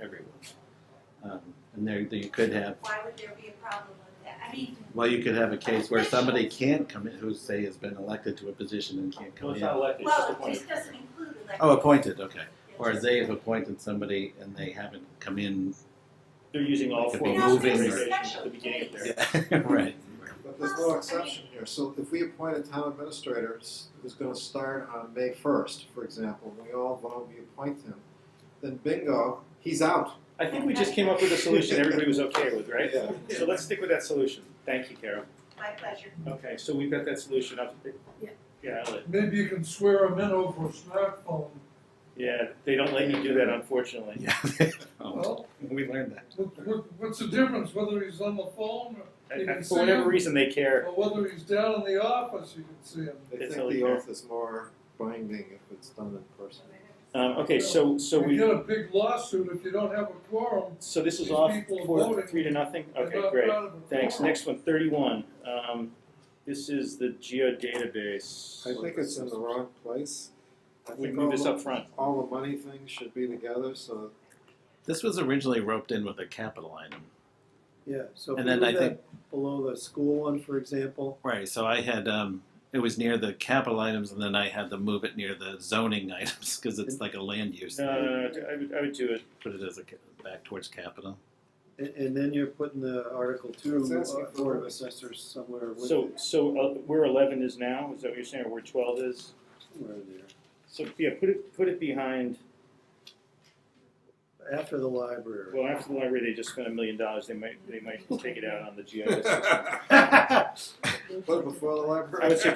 everyone. And there you could have,
Why would there be a problem with that? I mean,
well, you could have a case where somebody can't come in, who say has been elected to a position and can't come
well, it's
in.
not elected, it's just
well,
appointed.
this doesn't include elected.
Oh, appointed, okay.
It's
Or
just-
they've appointed somebody and they haven't come in.
They're using all
Could
four
be
rules and
moving or-
regulations at the beginning of there.
Yeah, right.
But there's no exception here. So if we appoint a town administrator who's going to start on May 1st, for example, and we all vote, we appoint him, then bingo, he's out.
I think we just came up with a solution everybody was okay with, right?
Yeah.
So let's stick with that solution. Thank you, Carol.
My pleasure.
Okay, so we've got that solution up. Yeah, I'll let.
Maybe you can swear them in over a smartphone.
Yeah, they don't let you do that, unfortunately.
Yeah.
Well,
We learned that.
what's the difference whether he's on the phone or you can
And
see
for whatever
him,
reason, they care.
or whether he's down in the office, you can see him.
They
It's
think
only
the
fair.
oath is more binding if it's done in person.
Okay, so
You
we.
get a big lawsuit if you don't have a quorum.
So this is
These
off
people are
4-3
voting.
to nothing?
They're
Okay,
not
great.
part of a
Thanks.
quorum.
Next one, 31. This is the geodatabase.
I think it's in the wrong place. I
We
think
move
all
this
the-
up front.
All the money things should be together, so
This was originally roped in with a capital item.
yeah, so if
And
we
then
move
I
that
think-
below the school one, for example,
Right, so I had, it was near the capital items and then I had to move it near the zoning items because it's like a land use.
No, I would do it.
Put it as back towards capital.
and then you're putting the Article 2
It's asking for-
Board of Assessors somewhere with
So where 11 is now, is that what you're saying, or where 12 is?
somewhere in there.
So, yeah, put it behind,
After the library.
well, after the library, they just spent $1 million, they might take it out on the GIS system.
put it before the library.
I would say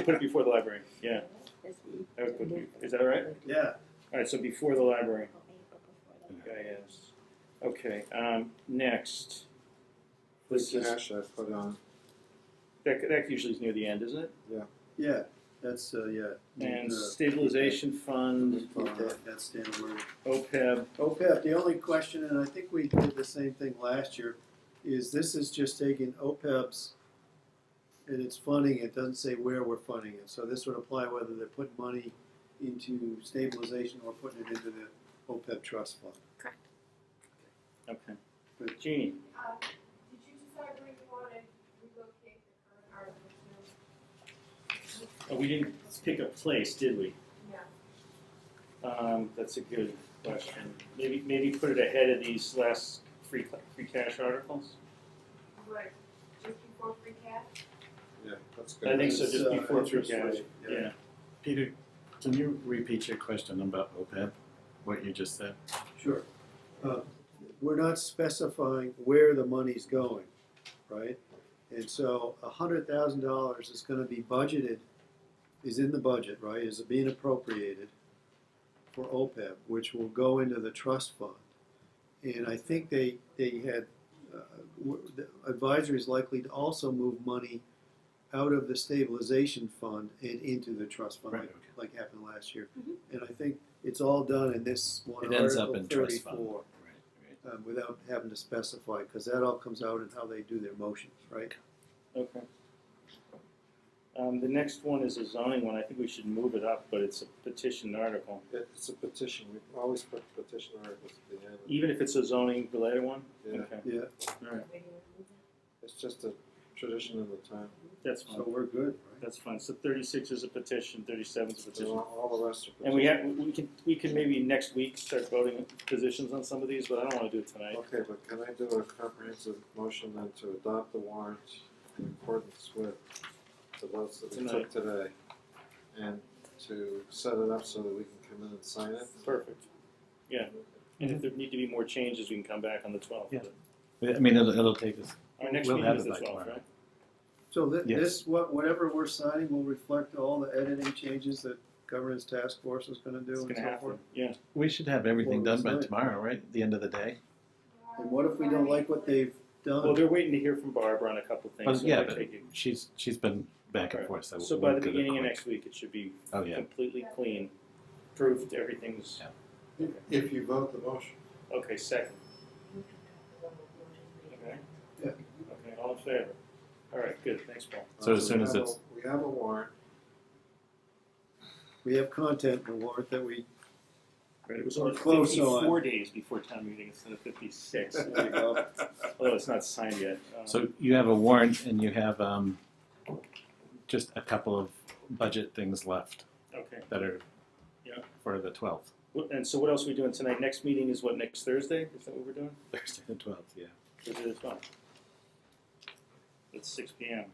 put it before the library, yeah. I would is that all right?
Yeah.
All right, so before the library. GIS. Okay, next. This
Free
is,
cash I put on.
that usually is near the end, isn't it?
Yeah, that's, yeah.
And stabilization fund,
That's down where.
OPEB.
OPEB, the only question, and I think we did the same thing last year, is this is just taking OPEB's and it's funding, it doesn't say where we're funding it. So this would apply whether they're putting money into stabilization or putting it into the OPEB trust fund.
Correct.
Okay. Good. Jeannie.
Did you decide where you want to relocate the current Article 2?
Oh, we didn't pick a place, did we?
Yeah.
That's a good question. Maybe put it ahead of these last free cash articles.
What, just before free cash?
Yeah, that's good.
I think so, just before free
interest
cash.
rate,
Yeah.
Peter, can you repeat your question about OPEB, what you just said?
Sure. We're not specifying where the money's going, right? And so $100,000 is gonna be budgeted, is in the budget, right, is being appropriated for OPEB, which will go into the trust fund. And I think they had, the advisory is likely to also move money out of the stabilization fund and into the trust fund,
Right,
like happened last year. And I think it's all done in this one,
It ends up
Article
in trust fund.
34.
Right.
Without having to specify, because that all comes out in how they do their motions, right?
Okay. The next one is a zoning one. I think we should move it up, but it's a petition article.
It's a petition. We always put petition articles at the end.
Even if it's a zoning related one?
Yeah.
Okay.
Yeah.
All right.
It's just to tradition in the town.
That's fine.
So we're good, right?
That's fine. So 36 is a petition, 37 is a
So
petition.
all the rest are
And we can maybe next week start voting positions on some of these, but I don't want to do it tonight.
Okay, but can I do a comprehensive motion then to adopt the warrant in accordance with the votes that we took today? And to set it up so that we can come in and sign it?
Perfect. Yeah. And if there need to be more changes, we can come back on the 12th.
Yeah.
But
I mean, it'll take us.
our next
we'll
meeting
have
is
it
the
by
12th,
tomorrow.
right?
So
Yes.
this, whatever we're signing will reflect all the editing changes that governance task force is gonna do
It's
and
going to
so
happen.
forth?
Yeah.
We should have everything
Well,
done by
it's not-
tomorrow, right? At the end of the day.
And what if we don't like what they've done?
Well, they're waiting to hear from Barbara on a couple things.
Well,
so
yeah,
it might
but
take you-
she's been back and forth.
So
we'll
by the
do it
beginning of
quick.
next week, it should be
Oh, yeah.
completely clean, proved everything's
If you vote the motion.
okay. Second. Okay.
Yeah.
Okay. All in favor? All right. Good. Thanks, Paul.
So as soon
we
as
have
it's-
we have a warrant.
We have content in the warrant that we,
Right. It was
We're
only
close
54
on.
days before town meeting instead of 56.
there you go.
Although it's not signed yet.
So you have a warrant and you have just a couple of budget things left
Okay.
that are
Yeah.
for the 12th.
And so what else are we doing tonight? Next meeting is what, next Thursday? Is that what we're doing?
Thursday the 12th, yeah.
Thursday the 12th. It's 6 p.m.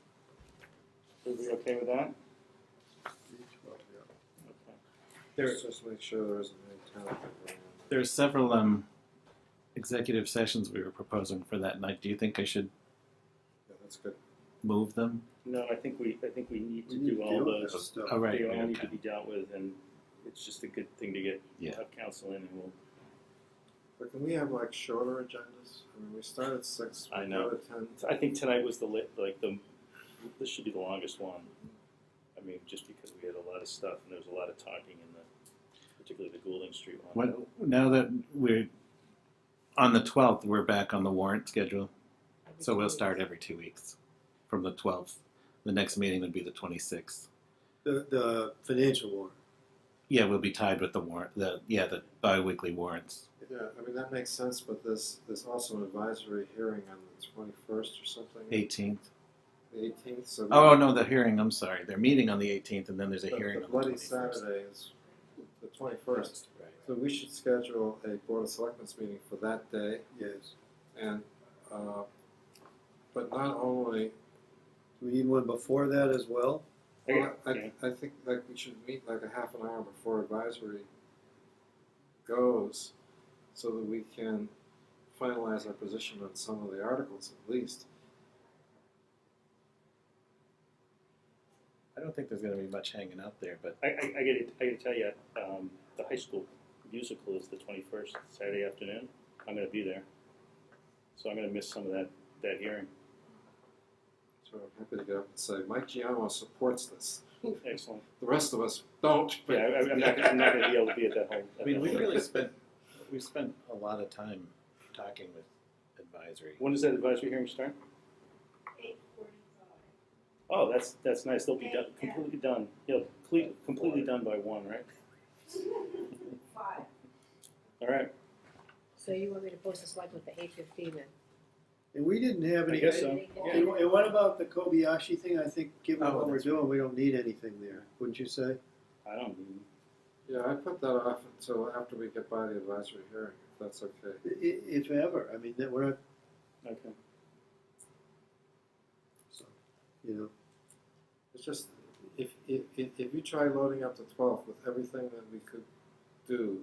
Everybody okay with that? Okay.
Let's just make sure there isn't any town.
There's several executive sessions we were proposing for that night. Do you think I should
Yeah, that's good.
move them?
No, I think we need to
We need
do
to
all
deal with
those.
this stuff.
Oh, right.
They all need to
Okay.
be dealt with, and it's just a good thing to get
Yeah.
have council in, and we'll.
But can we have like shorter agendas? I mean, we start at 6,
I
we
know.
go to 10.
I think tonight was this should be the longest one. I mean, just because we had a lot of stuff and there was a lot of talking in particularly the Goulding Street one.
Now that we're on the 12th, we're back on the warrant schedule. So we'll start every 2 weeks from the 12th. The next meeting would be the 26th.
The financial warrant.
Yeah, we'll be tied with the warrant, the bi-weekly warrants.
Yeah, I mean, that makes sense, but there's also an advisory hearing on the 21st or something.
18th.
The 18th, so.
Oh, no, the hearing, I'm sorry. They're meeting on the 18th and then there's a hearing
The
on the
Bloody
21st.
Saturday is the 21st.
Right.
So we should schedule a Board of Selectmen's meeting for that day.
Yes.
And, but not only,
Do we need one before that as well?
well, I think like we should meet like a half an hour before advisory goes so that we can finalize our position on some of the articles at least.
I don't think there's going to be much hanging out there, but
I gotta tell you, the high school musical is the 21st, Saturday afternoon. I'm gonna be there, so I'm gonna miss some of that hearing.
So I'm happy to get up and say, Mike Giamo supports this.
Excellent.
The rest of us don't. But
Yeah, I'm not gonna be able to be at that whole.
I mean, we spent a lot of time talking with advisory.
When does that advisory hearing start?
8:45.
Oh, that's nice. They'll be done, completely done. Yeah, completely done by 1, right?
5.
All right.
So you want me to post a slide with the 8:15 then?
And we didn't have
I
any.
guess so.
And what about the Kobayashi thing? I think given
Oh,
what we're
that's
doing, we don't need anything there, wouldn't you say?
I don't.
Yeah, I put that off until after we get by the advisory hearing, if that's okay.
If ever, I mean, that we're not,
Okay.
you know,
It's just, if you try loading up the 12th with everything that we could do,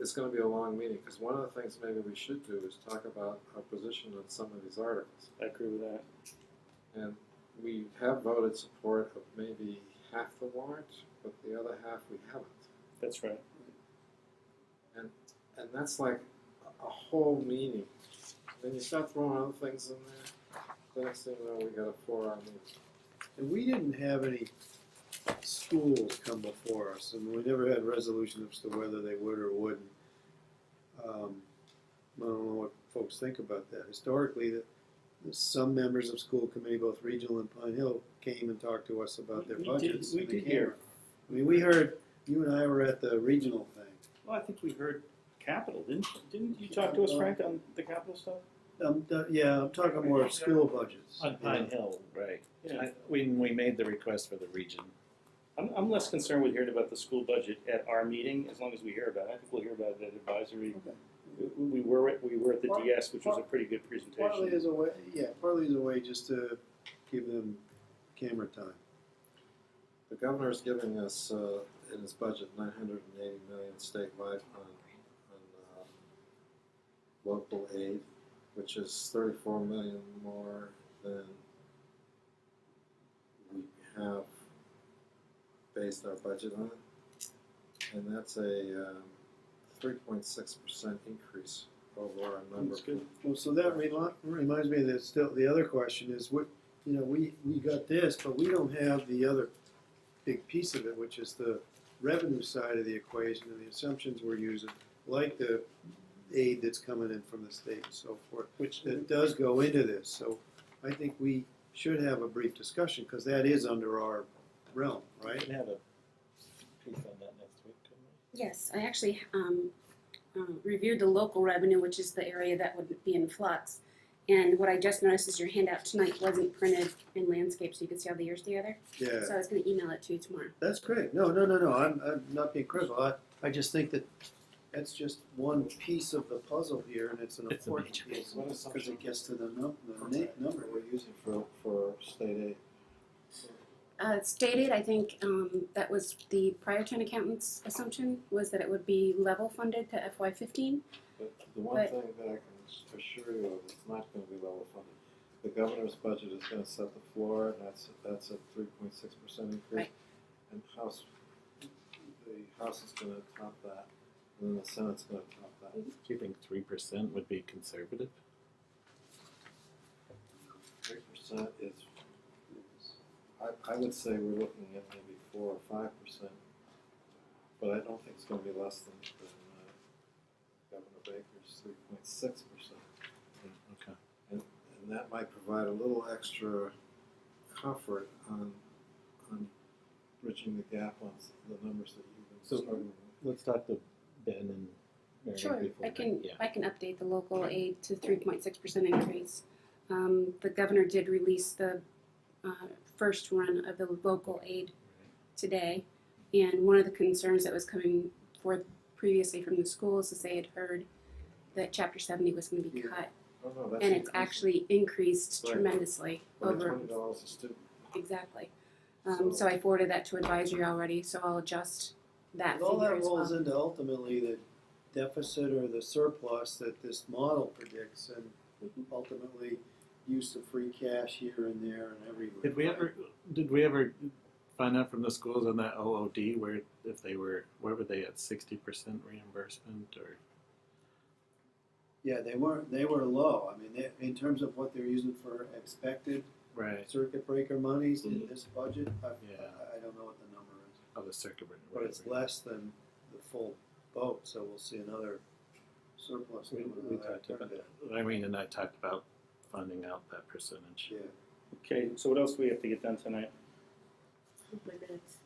it's gonna be a long meeting, because one of the things maybe we should do is talk about our position on some of these articles.
I agree with that.
And we have voted support of maybe half the warrant, but the other half we haven't.
That's right.
And that's like a whole meeting. Then you start throwing other things in there, the next thing you know, we got a 4-hour meeting.
and we didn't have any schools come before us, and we never had resolution as to whether they would or wouldn't. I don't know what folks think about that. Historically, some members of school committee, both regional and Pine Hill, came and talked to us about their budgets.
We
and they
did
came.
hear.
I mean, we heard, you and I were at the regional thing.
Well, I think we heard capital, didn't you talk to us, Frank, on the capital stuff?
Yeah, I'm talking more school budgets.
On Pine Hill, right.
Yeah.
When we made the request for the region.
I'm less concerned with hearing about the school budget at our meeting, as long as we hear about it. I think we'll hear about it at advisory. We were at the DS, which was a pretty good
Partly
presentation.
as a way, partly as a way just to give them camera time.
The governor's giving us, in his budget, 980 million statewide on local aid, which is 34 million more than we have based our budget on. And that's a 3.6% increase over our number.
That's good.
Well, so that reminds me that still, the other question is, what, we got this, but we don't have the other big piece of it, which is the revenue side of the equation and the assumptions we're using, like the aid that's coming in from the state and so forth, which that does go into this. So I think we should have a brief discussion, because that is under our realm,
We
right?
can have a piece on that next week, couldn't we?
Yes, I actually reviewed the local revenue, which is the area that would be in flux. And what I just noticed is your handout tonight wasn't printed in landscape, so you could see all the years together.
Yeah.
So I was going to email it to you tomorrow.
That's great. No, I'm not being critical. I just think that that's just one piece of the puzzle here, and it's an
It's a
important
major
piece,
What
because
assumption?
it gets to the number
We're using for state aid.
Stated, I think that was the prior town accountant's assumption, was that it would be level funded to FY15.
But the one
But-
thing that I can assure you of, it's not going to be level funded. The governor's budget is going to set the floor, and that's a 3.6% increase.
Right.
And the House is going to top that, and then the Senate's going to top that.
Do you think 3% would be conservative?
3% is, I would say we're looking at maybe 4 or 5%, but I don't think it's going to be less than Governor Baker's 3.6%.
Okay.
And that might provide a little extra comfort on bridging the gap on the numbers that you've been
So-
struggling with.
Let's talk to Ben and Mary
Sure,
before.
I can
Yeah.
I can update the local aid to 3.6% increase. The governor did release the first run of the local aid today, and one of the concerns that was coming forth previously from the schools is they had heard that Chapter 70 was going to be cut,
Oh, no, that's
and it's
increasing
actually increased
Right.
tremendously
by
over
$20 a student.
exactly.
So-
So I forwarded that to advisory already, so I'll adjust that
And all
figure
that
as
rolls
well.
into ultimately the deficit or the surplus that this model predicts, and ultimately use of free cash here and there and everywhere.
Did we ever find out from the schools on that OOD where where were they at 60% reimbursement or?
Yeah, they were low. I mean, in terms of what they're using for expected
Right.
circuit breaker monies in this budget,
Yeah.
I don't know what the number is,
Of the circuit breaker.
but it's less than the full boat, so we'll see another surplus.
We
coming out of
talked
that
about
bit.
Irene and I talked about funding out that percentage.
Yeah.
Okay, so what else do we have to get done tonight?
My minutes.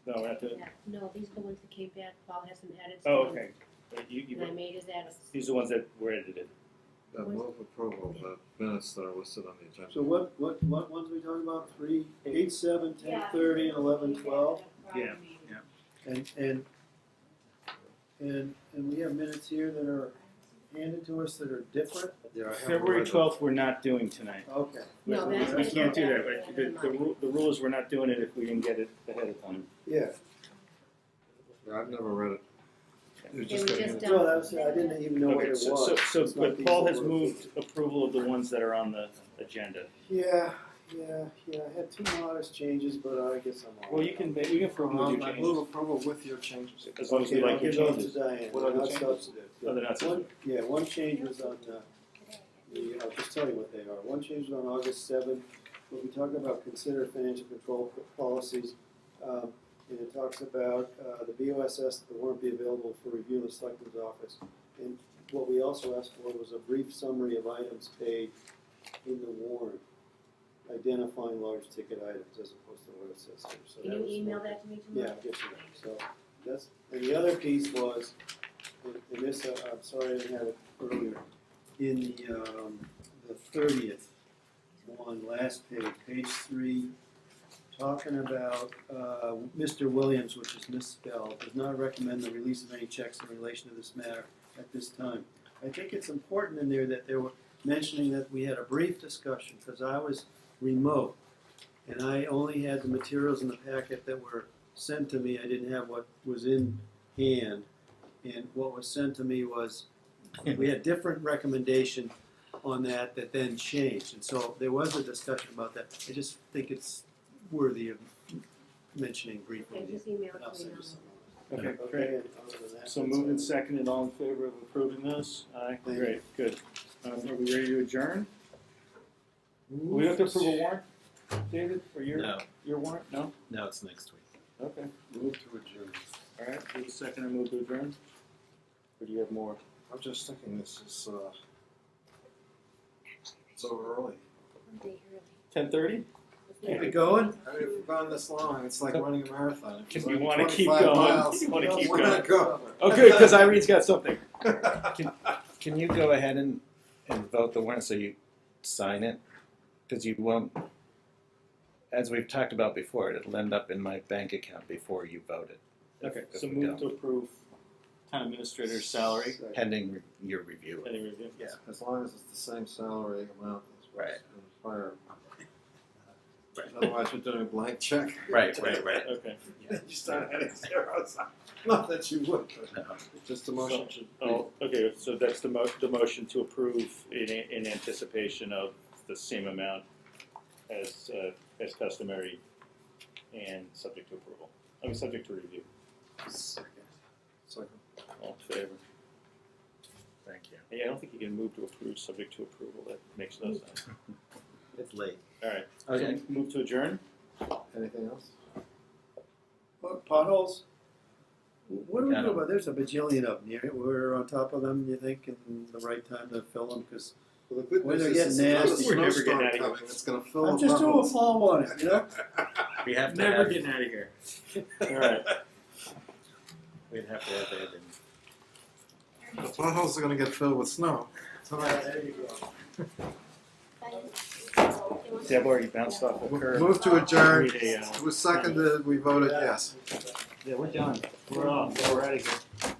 No, we're not doing.
Yeah, no, these are the ones that came back, Paul hasn't added.
Oh,
some,
okay.
And I made his edits.
These are the ones that were edited.
Move approval of the minutes that are listed on the agenda.
So what ones are we talking about? 3, 8, 7, 10, 30, and 11, 12?
Yeah.
And we have minutes here that are handed to us that are different?
Yeah, I have
February
read them.
12th, we're not doing tonight.
Okay.
No,
We-
that's
we
my
can't do that.
fault.
But the rule is we're not doing it if we didn't get it ahead of time.
Yeah.
Yeah, I've never read it.
They were just
No,
done.
that was, I didn't even know what
Okay,
it was.
so
It's not
but
these
Paul
that
has
were-
moved approval of the ones that are on the agenda.
Yeah, I had 2 modest changes, but I guess I'm all right.
Well, we can approve with your
I
changes.
move approval with your changes.
As long as we
Okay, I'll
like your
give those
changes.
to Diane.
What are the
Not
changes?
substantive.
No, they're not substantive.
One change was on, I'll just tell you what they are. One change was on August 7th, where we talk about consider financial control policies. And it talks about the BOSS that won't be available for review in the selectman's office. And what we also asked for was a brief summary of items paid in the warrant, identifying large ticket items as opposed to what it says here. So
Can
that
you
was
email
one.
that to me
Yeah,
tomorrow?
I'll get you that. So that's, and the other piece was, and this, I'm sorry I didn't have it earlier. in the 30th one, last page 3, talking about Mr. Williams, which is misspelled, does not recommend the release of any checks in relation to this matter at this time. I think it's important in there that they were mentioning that we had a brief discussion, because I was remote, and I only had the materials in the packet that were sent to me. I didn't have what was in hand, and what was sent to me was, we had different recommendation on that then changed, and so there was a discussion about that. I just think it's worthy of mentioning briefly.
Okay, just email
I'll
it to
send
me
you
now.
some.
Okay, great.
and other than that,
So
that's
moved and
all.
seconded, all in favor of approving this? Aye,
Thank
great, good. Are we ready to adjourn? We have to approve a warrant, David, for
No,
your warrant? No?
no, it's next week.
Okay.
Move to adjourn.
All right, move a second and move to adjourn? Or do you have more?
I'm just thinking this is, so early.
One day early.
10:30?
Keep it going?
I mean, if we've gone this long, it's like running a marathon. If
If
you're
you
running
wanna keep
25
going,
miles,
you wanna keep
we're gonna
going.
go.
Oh, good, because Irene's got something.
Can you go ahead and vote the warrant so you sign it? Because you won't, as we've talked about before, it'll end up in my bank account before you vote it.
Okay,
If
so
we
move
don't.
to approve town administrator's salary.
Pending your review.
Any review?
Yeah, as long as it's the same salary amount as was
Right.
in the fire.
Right.
Otherwise, we're doing a blank check.
Right.
Okay.
You start adding zeros. Not that you would, but
No.
just a motion should be.
Oh, okay, so that's the motion to approve in anticipation of the same amount as customary and subject to approval. I mean, subject to review.
Second.
All in favor?
Thank you.
Yeah, I don't think you can move to approve subject to approval. That makes no sense.
It's late.
All right.
Okay.
So move to adjourn?
Anything else?
What, potholes? What do we
Got
do
'em.
about, there's a bajillion of them, we're on top of them, you think, in the right time to fill them, because
Well, the good
When
news
they're
is
getting
there's
nasty.
another
We're never getting
snowstorm
out of here.
coming. It's gonna fill
I'm
the
just doing a
potholes.
flow on it, you know?
We have to
Never
have,
getting out of here. All right.
we'd have to have Ed and
The potholes are gonna get filled with snow.
There you go.
Deb already bounced off the curb.
Move to adjourn.
Read a,
It was seconded, we voted yes.
Yeah, we're done. We're off. We're out of here.